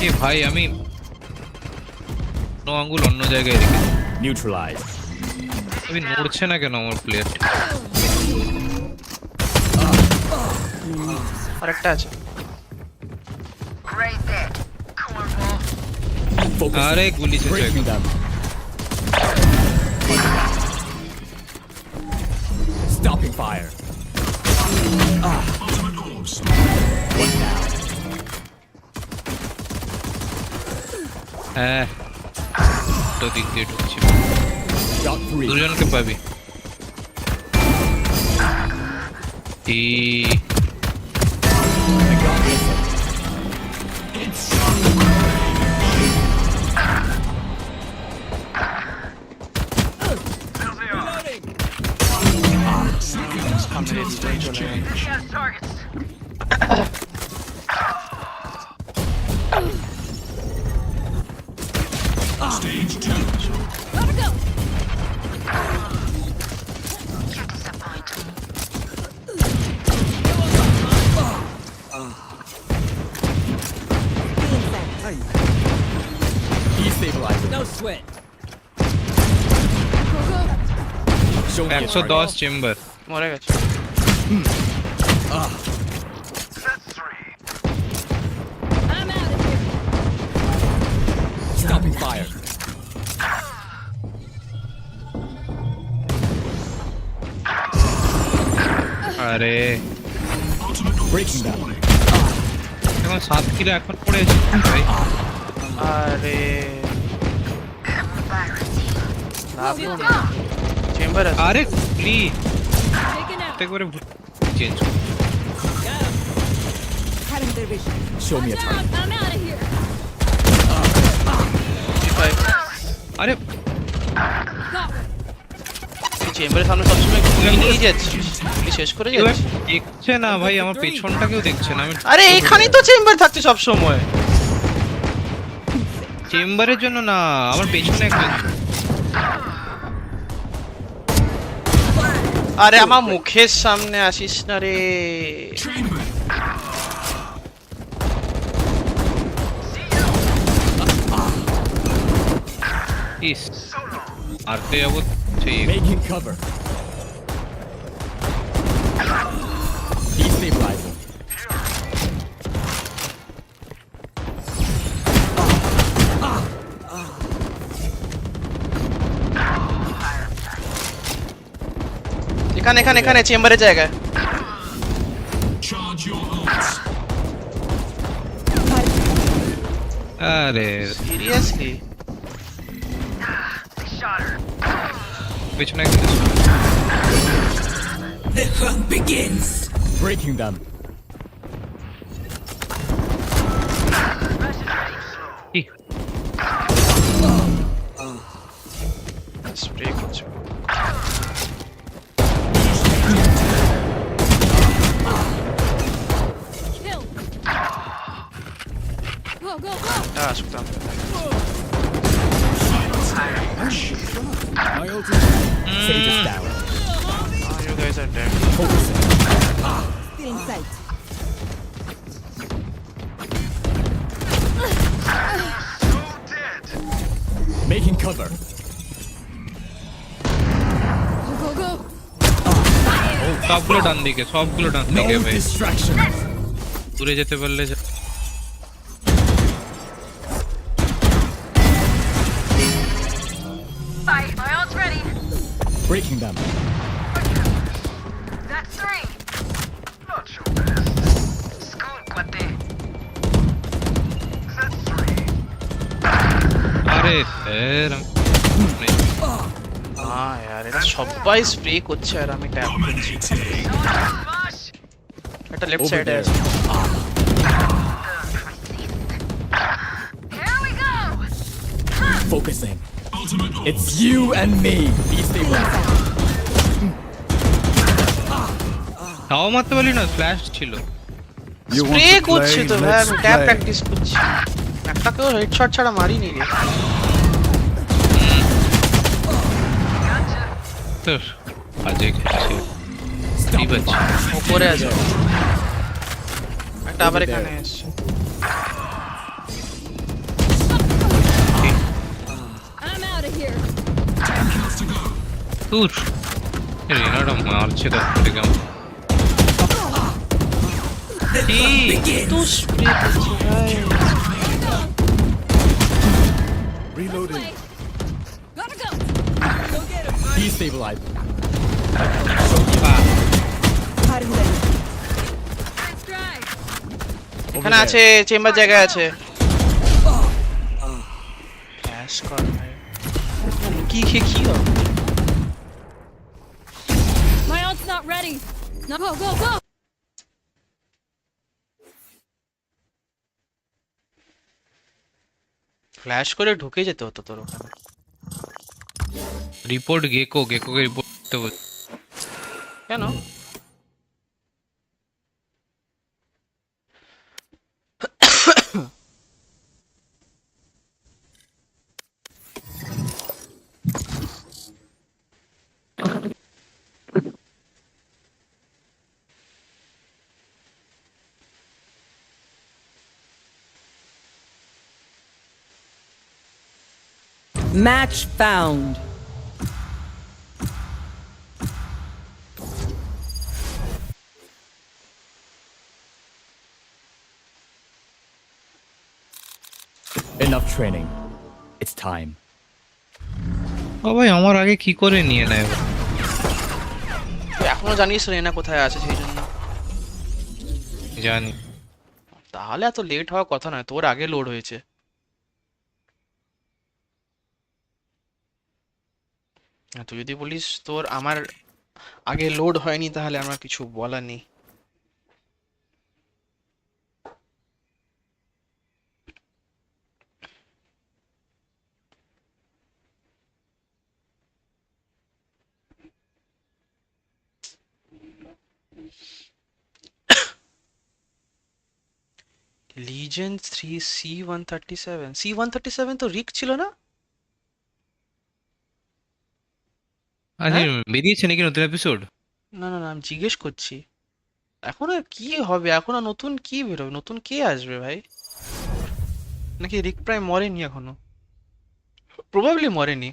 A: এ ভাই আমি নো আঙ্গুল অন্য জায়গায় রেখে
W: Neutralize.
A: আমি নড়ছে না কেন আমার প্লেয়ার
R: আরেকটা আছে
A: আরে গুলি শেষ হয়ে গেল
W: Stopping fire. What now?
A: হ্যাঁ তো দিক দিয়ে ঢুকছি
W: Shot 3.
A: দুজনকে পাবি
H: Stage 2.
W: Destabilizing.
P: No sweat.
W: Show me
A: 110 chamber
R: মরে গেছে
P: I'm out of here.
W: Stopping fire.
A: আরে
W: Breaking down.
A: এখন 7 কিলো এখন পড়ে আছে ভাই
R: আরে চেম্বার আছে
A: আরে প্লিজ
P: Taken out.
A: একবারে change
P: Cutting their vision.
W: Show me a target.
P: I'm out of here.
A: আরে
R: চেম্বারের সামনে সবসময় গুলি নিয়ে যাচ্ছে গুলি শেষ করে যাচ্ছে
A: দেখছে না ভাই আমার পেছনটাকেও দেখছে না আমি
R: আরে এইখানেই তো চেম্বার থাকছে সব সময়
A: চেম্বারের জন্য না আমার পেছনে একজন
R: আরে আমার মুখের সামনে আসিস না রে
A: ইস মারতে যাবো
W: Making cover. Destabilizing.
R: এখানে চেম্বারের জায়গায়
H: Charge your ults.
A: আরে
R: সিরিয়াসলি
A: পেছনে একদম
W: The hunt begins. Breaking them.
R: Spray করছে
F: Kill. Go, go, go.
R: আসতাম
W: My ultimate. Sage is down.
R: You guys are dead.
W: Focusing.
I: Still in sight.
W: Making cover.
F: Go, go, go.
A: সবগুলো ডান দিকে
W: No
A: ভাই
W: distraction.
A: দূরে যেতে পারলে
W: Breaking them.
A: আরে sir
R: यार এটা সবাই স্প্রে করছে আর আমি ট্যাপ করছি এটা লেফট
W: Over
R: সাইডে
W: there.
R: আছে
W: Focusing. It's you and me. Be stable.
A: তাও মারতে পারলি না ফ্ল্যাশ ছিল
R: স্প্রে করছি তো ভাই আমি ট্যাপ প্র্যাকটিস করছি একটাকেও হেডশট ছাড়া মারিনি রে
A: তোর আজে খেলছে ঠিক আছে
R: উপরে আছে একটা আবার এখানে এসে
F: I'm out of here.
A: তোর রেনাটা মারছে তো কেমন
R: তো স্প্রে করছে ভাই
W: Reloading.
F: Gotta go.
W: Destabilize.
R: এখানে আছে চেম্বার জায়গায় আছে ক্যাশ কর ভাই কি কি
F: My ult's not ready. No, go, go, go.
R: Flash করে ঢুকে যেতে হতো তোর ওখানে
A: রিপোর্ট গেকোকে রিপোর্ট করতে বল
R: কেন
L: Match found.
W: Enough training. It's time.
A: ও ভাই আমার আগে কি করে নিয়ে নেয়
R: তুই এখনো জানিস রেনা কোথায় আছে সেই জন্য
A: জানি
R: তাহলে এত লেট হওয়ার কথা নয় তোর আগে লোড হয়েছে তুই যদি বলিস তোর আমার আগে লোড হয়নি তাহলে আমার কিছু বলার নেই Legion 3 C137 C137 তো রিক ছিল না
A: আচ্ছা বেরিয়েছে নাকি নতুন এপিসোড
R: না না না আমি জিজ্ঞেস করছি এখনো কি হবে এখনো নতুন কি বেরোবে নতুন কে আসবে ভাই নাকি রিক প্রায় মরেনি এখনো প্রবাবলি মরেনি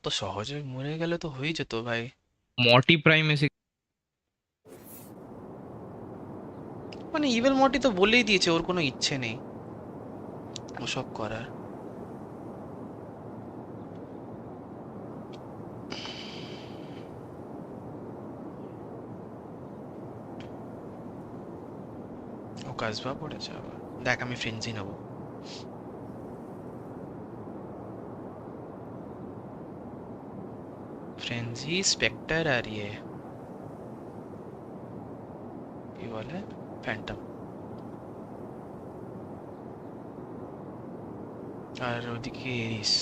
R: তো সহজে মরে গেলে তো হয়ে যেত ভাই
A: মর্টি প্রাইম এসে
R: মানে ইভেল মর্টি তো বলেই দিয়েছে ওর কোনো ইচ্ছে নেই ওসব করার ও কাজবা পড়েছে আবার দেখ আমি ফ্রেন্ডজি নেব
C: ফ্রেঞ্জি স্পেক্টার আর ইয়ে কি বলে ফ্যান্টম আর ওদিকে এরিস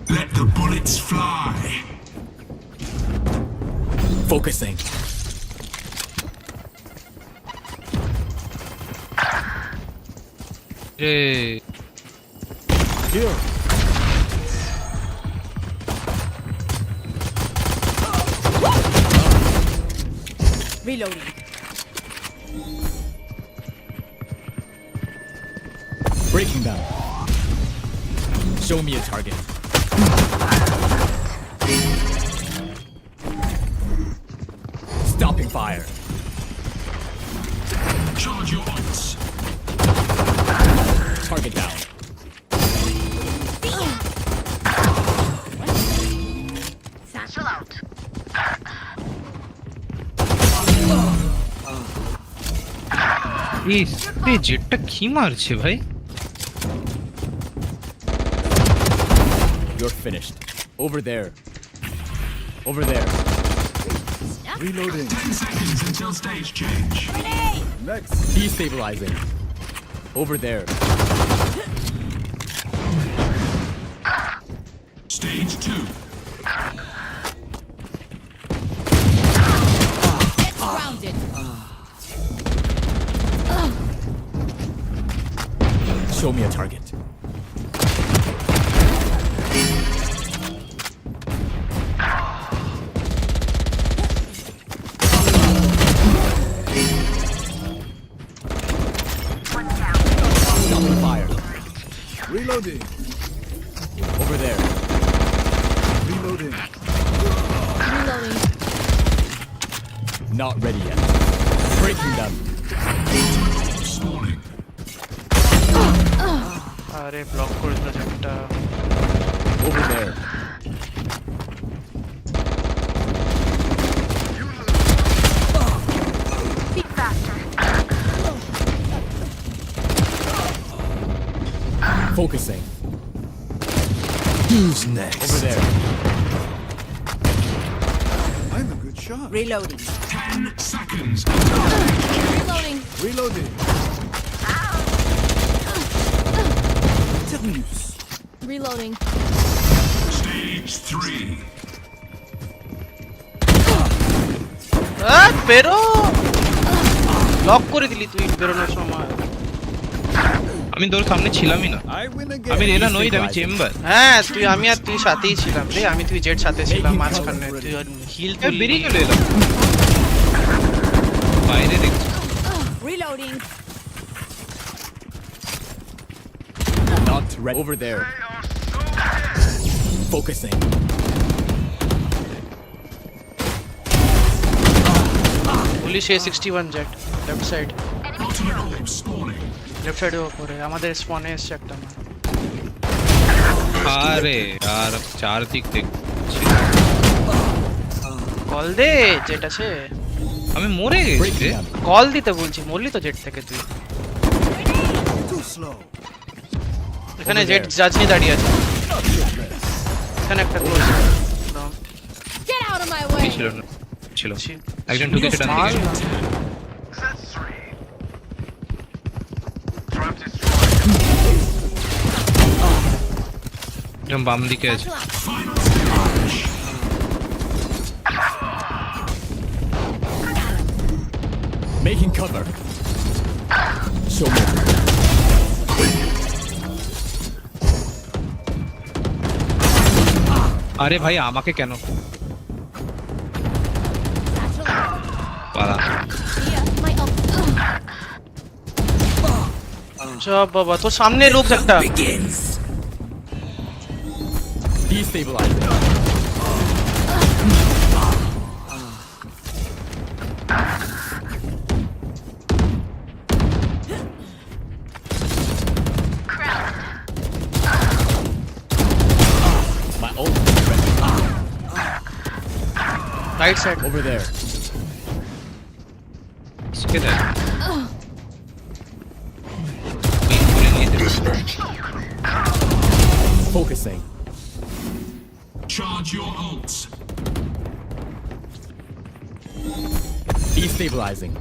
H: Let the bullets fly.
W: Focusing.
A: Hey.
W: Here.
E: Reloading.
W: Breaking down. Show me a target. Stopping fire.
H: Charge your ults.
W: Target down.
B: Satchel out.
A: এই জেটটা কি মারছে ভাই?
W: You're finished. Over there. Over there.
H: Reloading. 10 seconds until stage change.
W: Next. Destabilizing. Over there.
H: Stage 2.
E: Get grounded.
W: Show me a target. Stopping fire.
H: Reloading.
W: Over there.
H: Reloading.
E: Reloading.
W: Not ready yet. Breaking them.
H: Spawning.
C: আরে block করে দিল একটা
W: Over there.
B: Be faster.
W: Focusing.
H: Who's next?
W: Over there.
H: I'm a good shot.
E: Reloading.
H: 10 seconds.
E: Reloading.
H: Reloading.
E: Reloading.
H: Stage 3.
C: বেরো lock করে দিলি তুই বেরোনোর সময়
A: আমি তোর সামনে ছিলামই না আমি রেনা নই আমি চেম্বার
C: হ্যাঁ তুই আমি আর তুই সাথেই ছিলাম রে আমি তুই জেট সাথে ছিলাম মাঝখানে তুই হিল তুই
A: বেরিয়ে চলে এলাম বাইরে দেখছি
E: Reloading.
W: Not ready. Over there. Focusing.
C: Police A61 jet left side
H: Spawning.
C: Left সাইডে উপরে আমাদের স্পনে এসছে একটা
A: আরে আর চারদিক দেখছি
C: কল দে জেট আছে
A: আমি মরে গেছি
C: কল দিতে বলছি মরলি তো জেট থেকে তুই এখানে জেট জাজনি দাঁড়িয়ে আছে এখানে একটা close
E: Get out of my way.
A: ছিল না ছিল একজন ঢুকেছে ডান দিকে একজন বাম দিকে আছে
W: Making cover. Show me.
A: আরে ভাই আমাকে কেন পালা
R: সব বাবা তোর সামনে লোক একটা
W: Destabilizing. My ult is ready.
R: Right side
W: over there.
A: इसके दे
W: Focusing.
H: Charge your ults.
W: Destabilizing.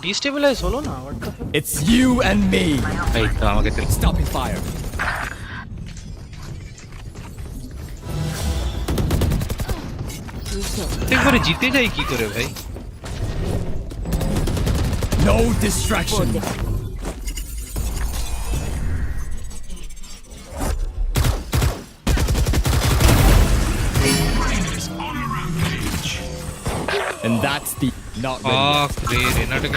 R: Destabilize holo na, what the fuck?
W: It's you and me.
A: এই তো আমাকে তো
W: Stopping fire.
A: একবারে জিতে যাই কি করে ভাই
W: No distraction. And that's the not ready.
A: fuck रे रेनाटक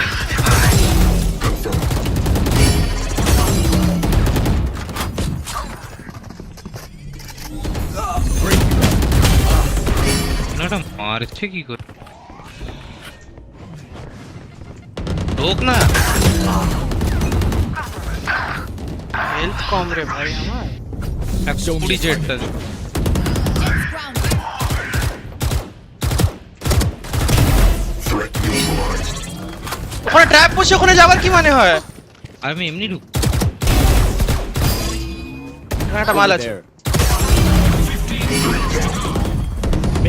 A: रेनाटा मारছে কি করে লোক না
R: হেলথ কম রে ভাই আমার
A: 120 জেটটা
R: ওখানে ট্র্যাপ বসে ওখানে যাবার কি মানে হয়
A: আমি এমনি ঢুক
R: একটা মাল আছে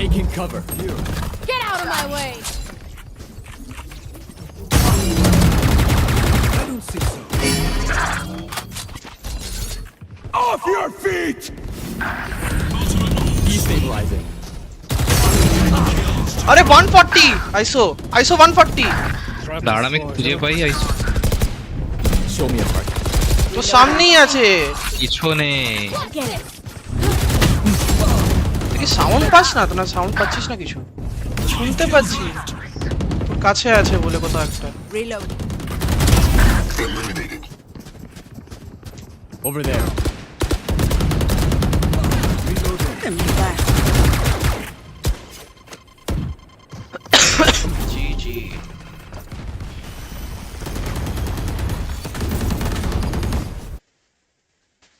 W: Making cover.
E: Get out of my way.
H: I don't see so. Off your feet!
W: Destabilizing.
R: আরে 140 আইসো 140
A: দাঁড়া আমি খুঁজে পাই আইছি
W: Show me a part.
R: তো সামনেই আছে
A: কিছু নেই
R: কি সাউন্ড পাস না তো না সাউন্ড পাচ্ছিস না কিছু শুনতে পাচ্ছি তোর কাছে আছে বলে কোথাও একটা
J: Reload.
W: Over there.
R: GG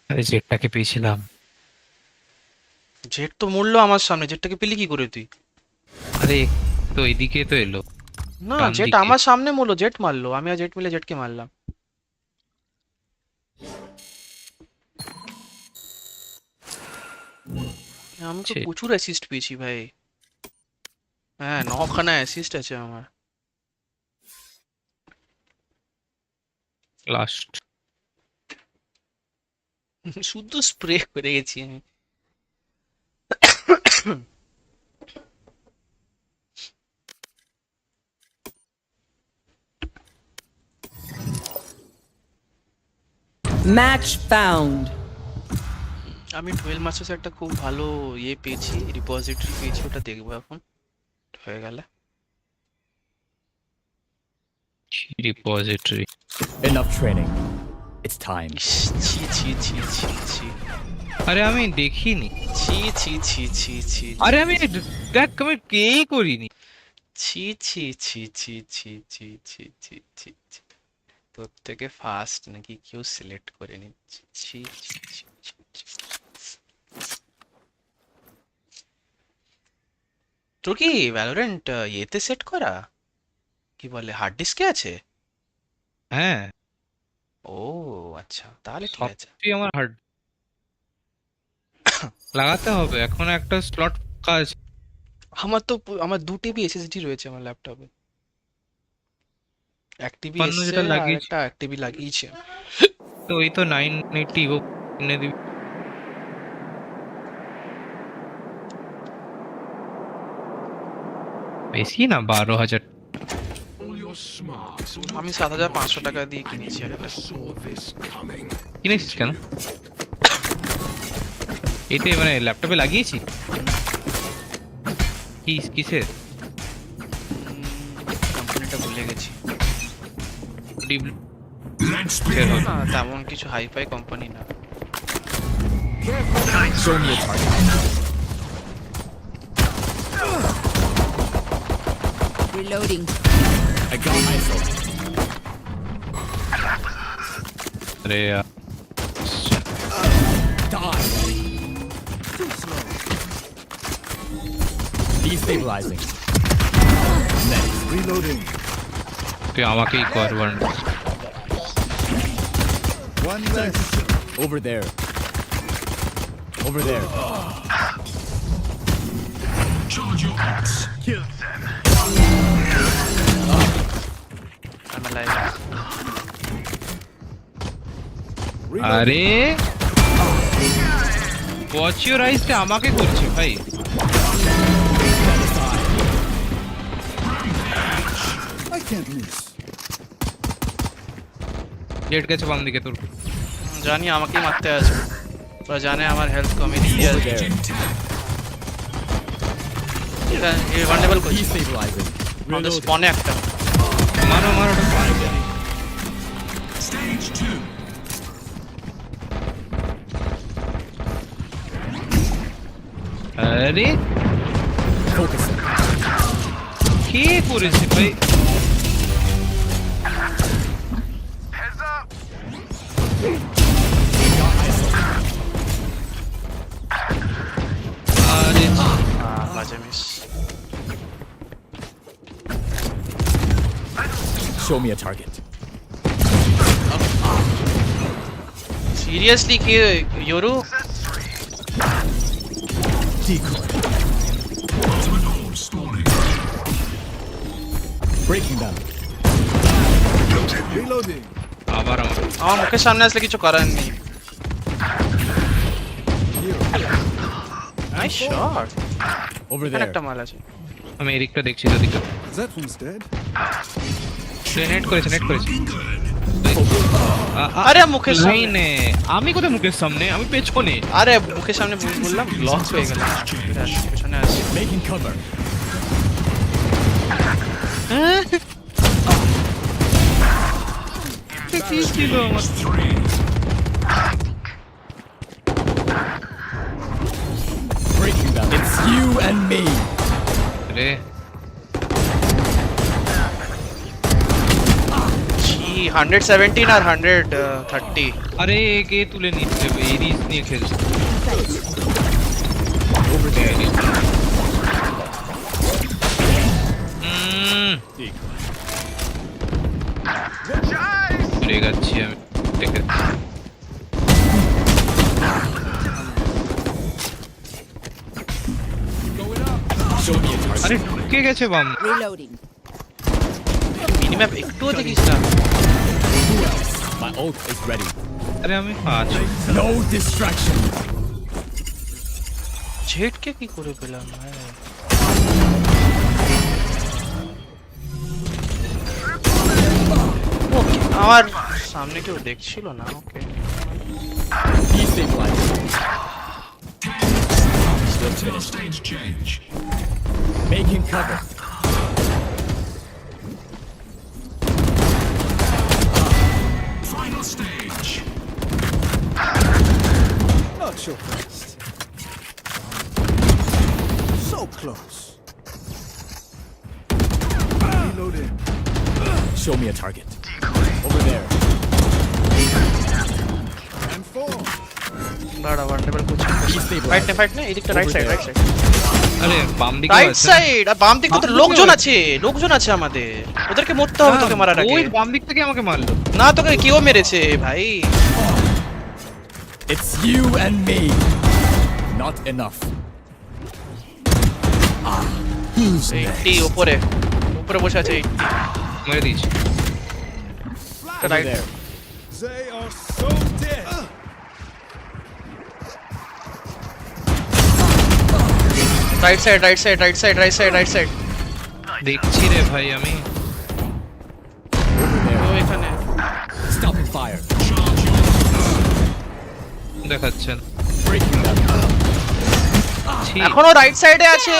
A: আরে জেটটাকে পেয়েছিলাম
R: জেট তো মরলো আমার সামনে জেটটাকে পেলি কি করে তুই
A: আরে তো এদিকে তো এলো
R: না
A: ডান
R: জেট
A: দিকে।
R: আমার সামনে মরলো জেট মারলো আমি আর জেট মিলে জেটকে মারলাম আমি তো প্রচুর অ্যাসিস্ট পেয়েছি ভাই হ্যাঁ 9খানা অ্যাসিস্ট আছে আমার
A: লাস্ট
R: শুধু স্প্রে করে গেছি আমি
L: Match found.
R: আমি 12 মাসের একটা খুব ভালো ইয়ে পেয়েছি রিপোজিটরি পেয়েছি ওটা দেখবো এখন হয়ে গেল
A: repository
W: Enough training. It's time.
R: ছি ছি ছি ছি ছি
A: আরে আমি দেখিনি
R: ছি ছি ছি ছি ছি
A: আরে আমি দেখ আমি কেই করিনি
R: ছি ছি ছি ছি ছি ছি ছি ছি ছি ছি তোর থেকে ফাস্ট নাকি কেউ সিলেক্ট করে নিচ্ছে ছি ছি ছি তোর কি ভ্যালোরেন্ট ইয়েতে সেট করা কি বলে হার্ড ডিস্কে আছে
A: হ্যাঁ
R: ও আচ্ছা তাহলে ঠিক আছে
A: তুই আমার হার্ড লাগাতে হবে এখন একটা স্লট কাজ
R: আমার তো আমার 2 টিবি এসএসডি রয়েছে আমার ল্যাপটপে এক টিবি
A: যেটা লাগিয়েছি
R: একটা এক টিবি লাগিয়েছি
A: তো ওই তো 980 ও কিনে দিবি বেশি না 12000
R: আমি 7500 টাকা দিয়ে কিনেছি একটা
A: কিনেছিস কেন এতে মানে ল্যাপটপে লাগিয়েছি কি কিসে
R: কোম্পানিটা ভুলে গেছি
A: না
R: তেমন কিছু হাইফাই কোম্পানি না
W: Show me a target.
L: Reloading.
W: I got ISO.
A: अरे यार
W: Die. Too slow. Destabilizing. Next. Reloading.
A: তুই আমাকেই কর one
W: One less. Over there. Over there.
H: Charge your axe.
W: Kill them.
R: I'm alive.
A: আরে ওয়াচ ইউর আইসটা আমাকে করছে ভাই
W: I can't miss.
A: জেট গেছে বাম দিকে তোর
R: জানি আমাকেই মারতে আছে ওরা জানে আমার হেলথ কমে দিয়ে আছে এটা ভালনেরাবল করছে
W: Destabilizing.
R: আমাদের স্পনে একটা
A: মারো মারো
H: Stage 2.
A: আরে
W: Focusing.
A: কে করেছে ভাই আরে
R: বাজে miss
W: Show me a target.
R: Seriously কি ইয়োরু
W: Decoy. Breaking them. Reloading.
A: আবার
R: আমার মুখের সামনে আসলে কিছু করার নেই নাইস শট
W: Over
R: এখানে
W: there.
R: একটা মাল আছে
A: আমি এদিকটা দেখছি ওদিকটা
W: That one's dead.
A: নেট করেছে
R: আরে মুখের সামনে
A: লাইনে আমি কোথায় মুখের সামনে আমি পেছনে
R: আরে মুখের সামনে বললাম লক হয়ে গেল পেছনে আছে
W: Making cover.
A: কি ছিল আমার
W: Breaking them. It's you and me.
A: রে
R: 117 আর 130
A: আরে কে তুলে নিচ্ছে এরিস নিয়ে খেলছে
W: Over there.
A: ঘুরে যাচ্ছি আমি দেখে
W: Show me a target.
A: আরে ঢুকে গেছে বাম
L: Reloading.
R: মিনিম্যাপ একটুও দেখিস না
W: Who else? My ult is ready.
A: আরে আমি আছি
W: No distraction.
R: জেটকে কি করে পেলাম ওকে আমার সামনে কেউ দেখছিল না ওকে
W: Destabilizing.
H: Still stage change.
W: Making cover.
H: Final stage.
W: Not so fast. So close. Reloading. Show me a target. Over there. And four.
R: দাঁড়া ভালনেরাবল করছি ফাইট না এদিকটা রাইট সাইড
A: আরে বাম দিকে
R: রাইট সাইড আর বাম দিকে তো লোকজন আছে আমাদের ওদেরকে মরতে হবে তোকে মারার আগে
A: ওই বাম দিক থেকে আমাকে মারলো
R: না তোকে কেউ মেরেছে ভাই
W: It's you and me. Not enough. Who's next?
R: 80 উপরে বসে আছে
A: মেরে দিয়েছি
W: Over
R: right
W: there.
G: They are so dead.
R: Right side
A: দেখছি রে ভাই আমি
W: Over there.
R: ও এখানে
W: Stopping fire.
A: দেখাচ্ছেন
W: Breaking them.
A: বলছি
R: এখনো রাইট সাইডে আছে,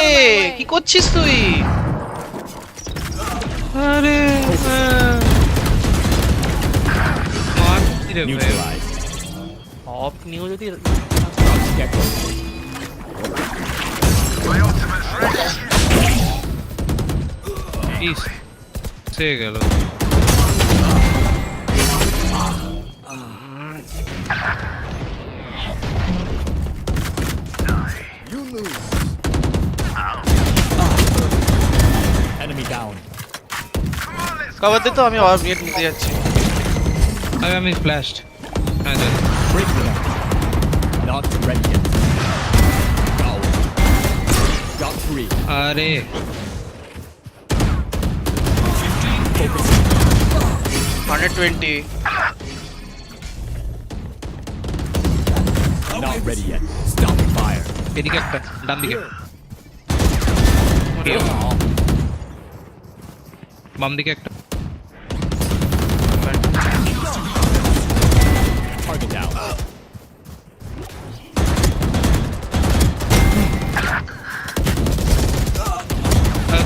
R: কি করছিস তুই?
A: আরে মারছি রে ভাই।
R: অফ নিউ যদি
A: ইস সে গেল।
W: You lose. Enemy down.
R: Cover দে তো, আমি অফ নিতে যাচ্ছি।
A: আমি ফ্ল্যাশড। হ্যাঁ জানি।
W: Break me up. Not ready yet. Go. Got 3.
A: আরে
R: 120
W: Not ready yet. Stop fire.
A: এদিকে একটা, ডান দিকে, বাম দিকে একটা।
W: Target down.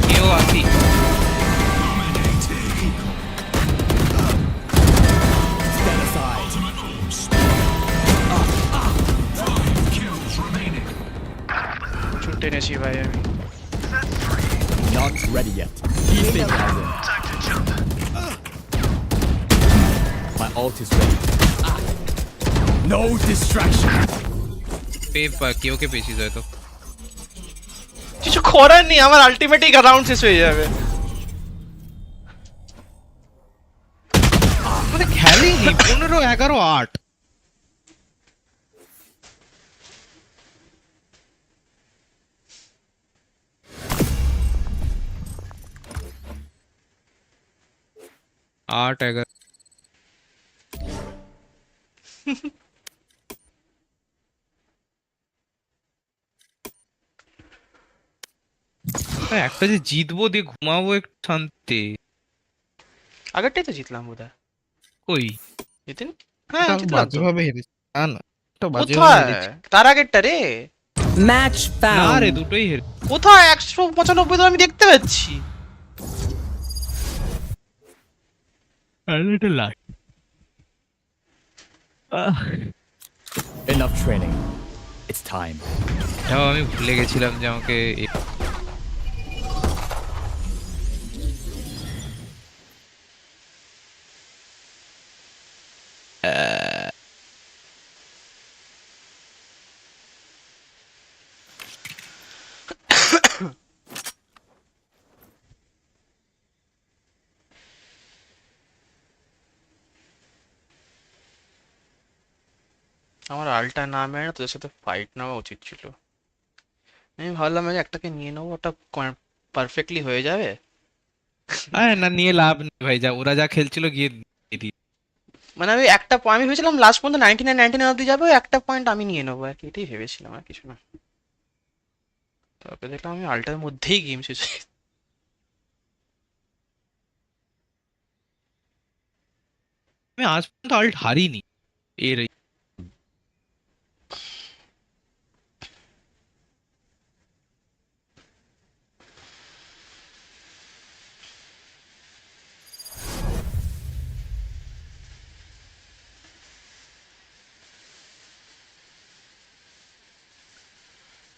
A: কেউ আসি।
W: Stand aside.
R: ছুটে এনেছি ভাই আমি।
W: Not ready yet. Destabilizing. My ult is ready. No distraction.
A: কেউ কে পেয়েছি হয়তো।
R: কিছু করার নেই, আমার আলটিমেটই রাউন্ড শেষ হয়ে যাবে।
A: মানে খেলিনি 15, 11, 8। आठ 11 একটা যে জিতবো দিয়ে ঘুমাবো একটু শান্তি।
R: আগেরটাই তো জিতলাম বোধহয়।
A: কই
R: জিতেন? হ্যাঁ জিতলাম তো।
A: বাজেভাবে হেরেছি। না না তো বাজেভাবে
R: কোথায়?
A: হেরেছি।
R: তার আগেরটা রে।
L: ম্যাচ
A: না
L: ফাউন্ড।
A: রে দুটোই হেরে।
R: কোথায়? 195 তো আমি দেখতে পাচ্ছি।
A: আরে এটা লাগ।
W: Enough training. It's time.
A: হ্যাঁ আমি ভুলে গেছিলাম যে আমাকে
R: আমার আলটা না মেরে তোদের সাথে ফাইট নেওয়া উচিত ছিল। আমি ভাবলাম যে একটাকে নিয়ে নেবো, ওটা পারফেক্টলি হয়ে যাবে।
A: আরে না নিয়ে লাভ নেই ভাই, যা ওরা যা খেলছিল গিয়ে দিয়ে।
R: মানে আমি একটা আমি ভেবেছিলাম লাস্ট পর্যন্ত 99 অব্দি যাবে, একটা পয়েন্ট আমি নিয়ে নেবো আর কি, এটাই ভেবেছিলাম আর কিছু না। তারপরে দেখলাম আমি আলটার মধ্যেই গেম শেষ হয়ে গেছে।
A: আমি আজ পর্যন্ত আল্ট হারিনি এর।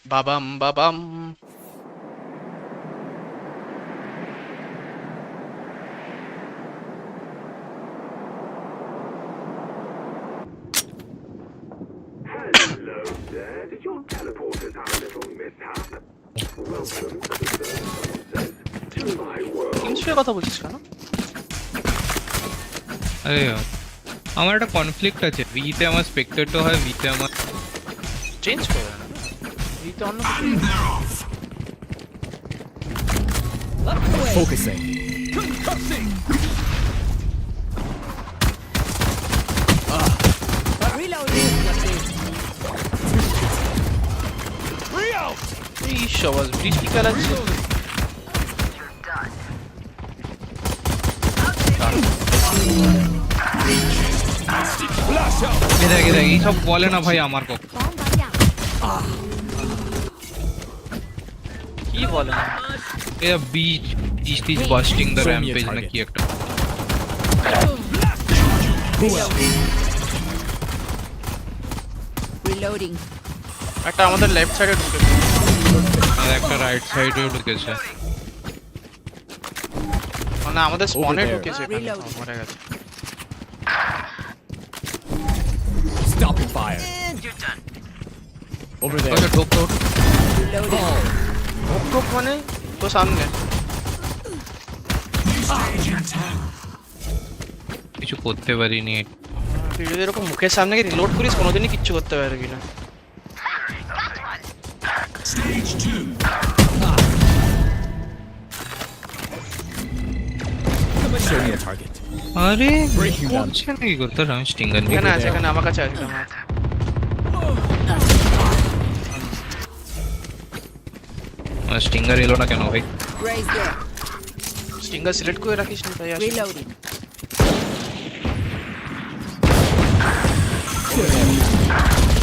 R: বাবাম বাবাম।
H: Hello there. Did your teleporters have a little mishap? Welcome to my world.
R: কিংসের কথা বলছিস কেন?
A: আরে আমার একটা কনফ্লিক্ট আছে, ভিতে আমার স্পেক্টেটর হয়, ভিতে আমার
R: চেঞ্জ করে না, ভিতে অন্য কিছু।
W: Focusing.
H: Concussing.
R: এই সবাস ব্রিজ কি চালাচ্ছে?
A: দেখ এইসব বলে না ভাই আমার কখন।
R: কি বলেন
A: Yeah, he's busting the rampage na ki ekta.
L: Reloading.
R: একটা আমাদের লেফট সাইডে ঢুকেছে
A: আর একটা রাইট সাইডেও ঢুকেছে
R: মানে আমাদের স্পনে ঢুকেছে এখানে মরে গেছে
W: Stopping fire. You're done. Over there.
R: Okay, ढुक মানে তো সামনে
A: কিছু করতে পারিনি
R: তুই যদি এরকম মুখের সামনে গিয়ে রিলোড করিস কোনোদিনই কিচ্ছু করতে পারবি না
W: Stage 2. Show me a target.
A: আরে
W: Breaking down.
A: করছে নাকি করতে আমি স্টিঙ্গার নিয়ে
R: এখানে আছে এখানে আমার কাছে আছে আমার
A: স্টিঙ্গার এলো না কেন ভাই
L: Raise there.
R: স্টিঙ্গার সিলেক্ট করে রাখিস না তাই আসে
L: Reloading.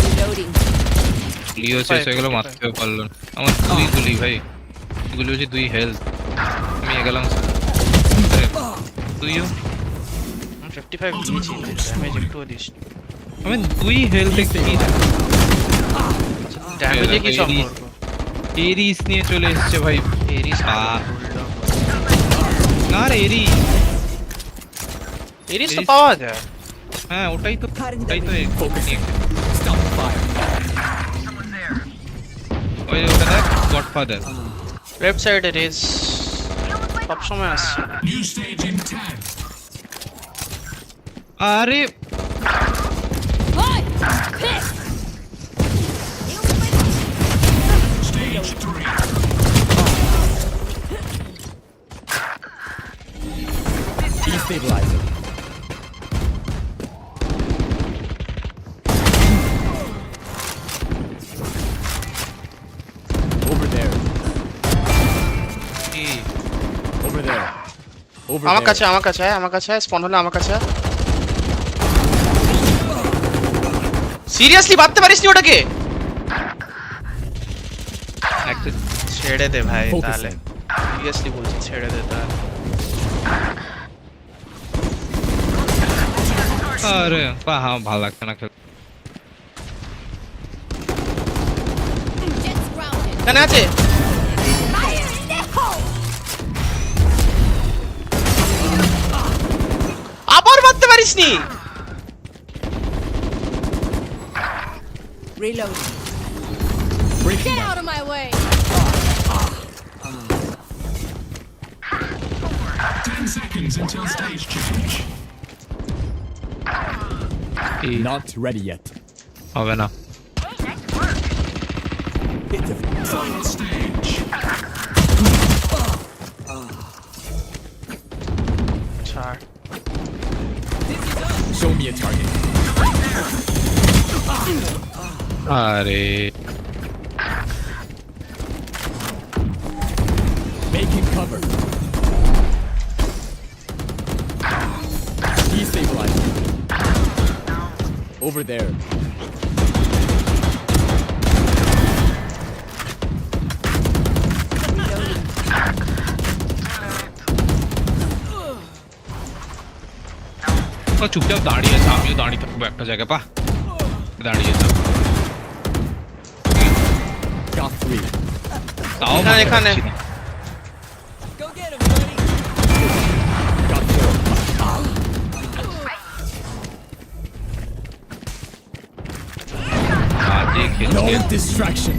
L: Reloading.
A: লিও শেষ হয়ে গেল মারতেও পারলো না আমার দুই গুলি ভাই গুলি হচ্ছে 2 হেলথ আমি গেলাম তুইও
R: 55 দিয়েছি ড্যামেজ একটু দিস
A: আমি 2 হেলথ কি
R: ড্যামেজে কি সম্পর্ক
A: এরিস নিয়ে চলে এসেছে ভাই
R: এরিস
A: না রে
R: এরিস তো পাওয়া যায়
A: হ্যাঁ ওটাই তো
W: Stop fire.
A: ওই ওটা দেখ গডফাদার
R: লেফট সাইডে রেজ সব সময় আসছে
W: New stage in 10.
A: আরে
W: Stage 3. Destabilizing. Over there. Over there. Over
R: আমার
W: there.
R: কাছে আমার কাছে স্পন হলো আমার কাছে সিরিয়াসলি বাঁধতে পারিস নি ওটাকে ছেড়ে দে ভাই তাহলে সিরিয়াসলি বলছি ছেড়ে দে তাহলে
A: আরে হ্যাঁ ভালো লাগছে না খেলতে
R: এখানে আছে আবার বাঁধতে পারিস নি
L: Reloading.
E: Get out of my way.
W: 10 seconds until stage change. Not ready yet.
A: হবে না
W: Final stage.
R: ছাড়
W: Show me a target.
A: আরে
W: Making cover. Destabilizing. Over there.
A: ও চুপচাপ দাঁড়িয়ে আছে আমিও দাঁড়িয়ে থাকবো একটা জায়গায় পা দাঁড়িয়ে থাকবো
W: Got 3.
A: তাও
R: এখানে
W: Got 4. No distraction.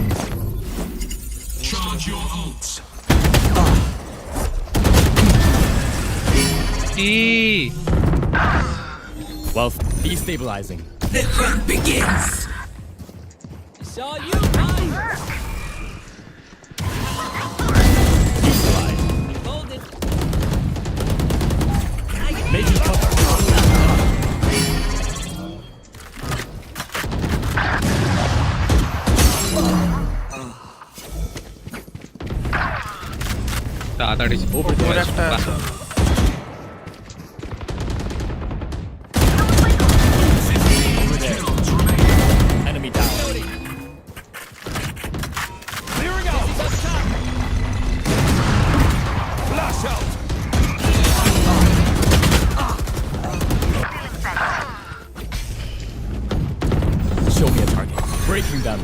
W: Charge your ults. Well, destabilizing.
S: The hunt begins.
P: Saw you, mine. Hold it.
W: Making cover.
A: তাড়াতাড়ি
W: Over there.
R: একটা
W: Over there. Enemy down. Clearing out. Breaking them.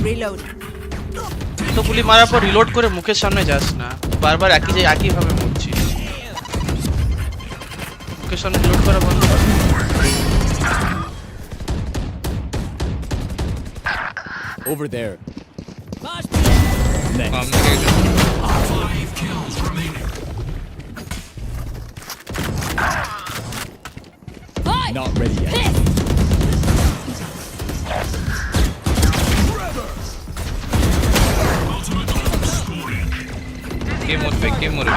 L: Reload.
R: তো গুলি মারার পর রিলোড করে মুখের সামনে যাস না, বারবার একই ভাবে মরছিস। মুখের সামনে রিলোড করা বন্ধ কর।
W: Over there. Next.
A: 5 kills remaining.
W: Not ready yet.
A: Game mode.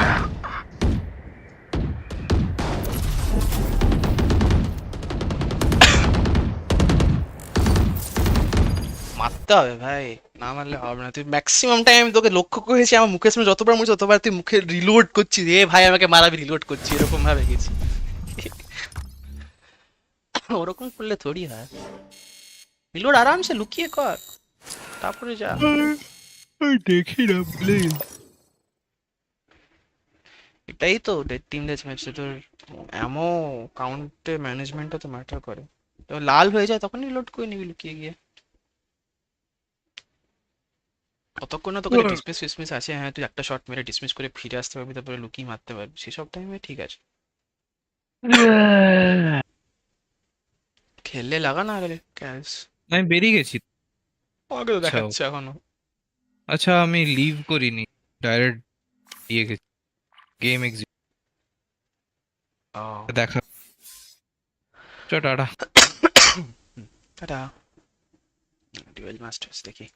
R: মারতে হবে ভাই, না মারলে হবে না। তুই ম্যাক্সিমাম টাইম তোকে লক্ষ্য করেছি আমার মুখের সামনে যতবার মরছি ততবার তুই মুখে রিলোড করছিস, এ ভাই আমাকে মারাবি রিলোড করছি, এরকম ভাবে গেছি। ওরকম করলে থোড়ি হয়, রিলোড আরামসে লুকিয়ে কর তারপরে যা। দেখি না প্লিজ। এটাই তো টিম ডেথ ম্যাচ, তোর এমো কাউন্টে ম্যানেজমেন্টটা তো ম্যাটার করে। তো লাল হয়ে যায় তখন রিলোড করে নিবি লুকিয়ে গিয়ে। কতক্ষণ না তোকে ডিসমিস আছে, হ্যাঁ তুই একটা শট মেরে ডিসমিস করে ফিরে আসতে পারবি, তারপরে লুকিয়ে মারতে পারবি, সেসব টাইমে ঠিক আছে। খেললে লাগা না গেলে ক্যাশ।
A: আমি বেরিয়ে গেছি।
R: আগে তো দেখাচ্ছে এখনো।
A: আচ্ছা আমি লিভ করিনি, ডাইরেক্ট দিয়ে গেছি গেম এক্সিট। দেখা টাটা
R: টাটা। ডুয়েল মাস্টার্স দেখি।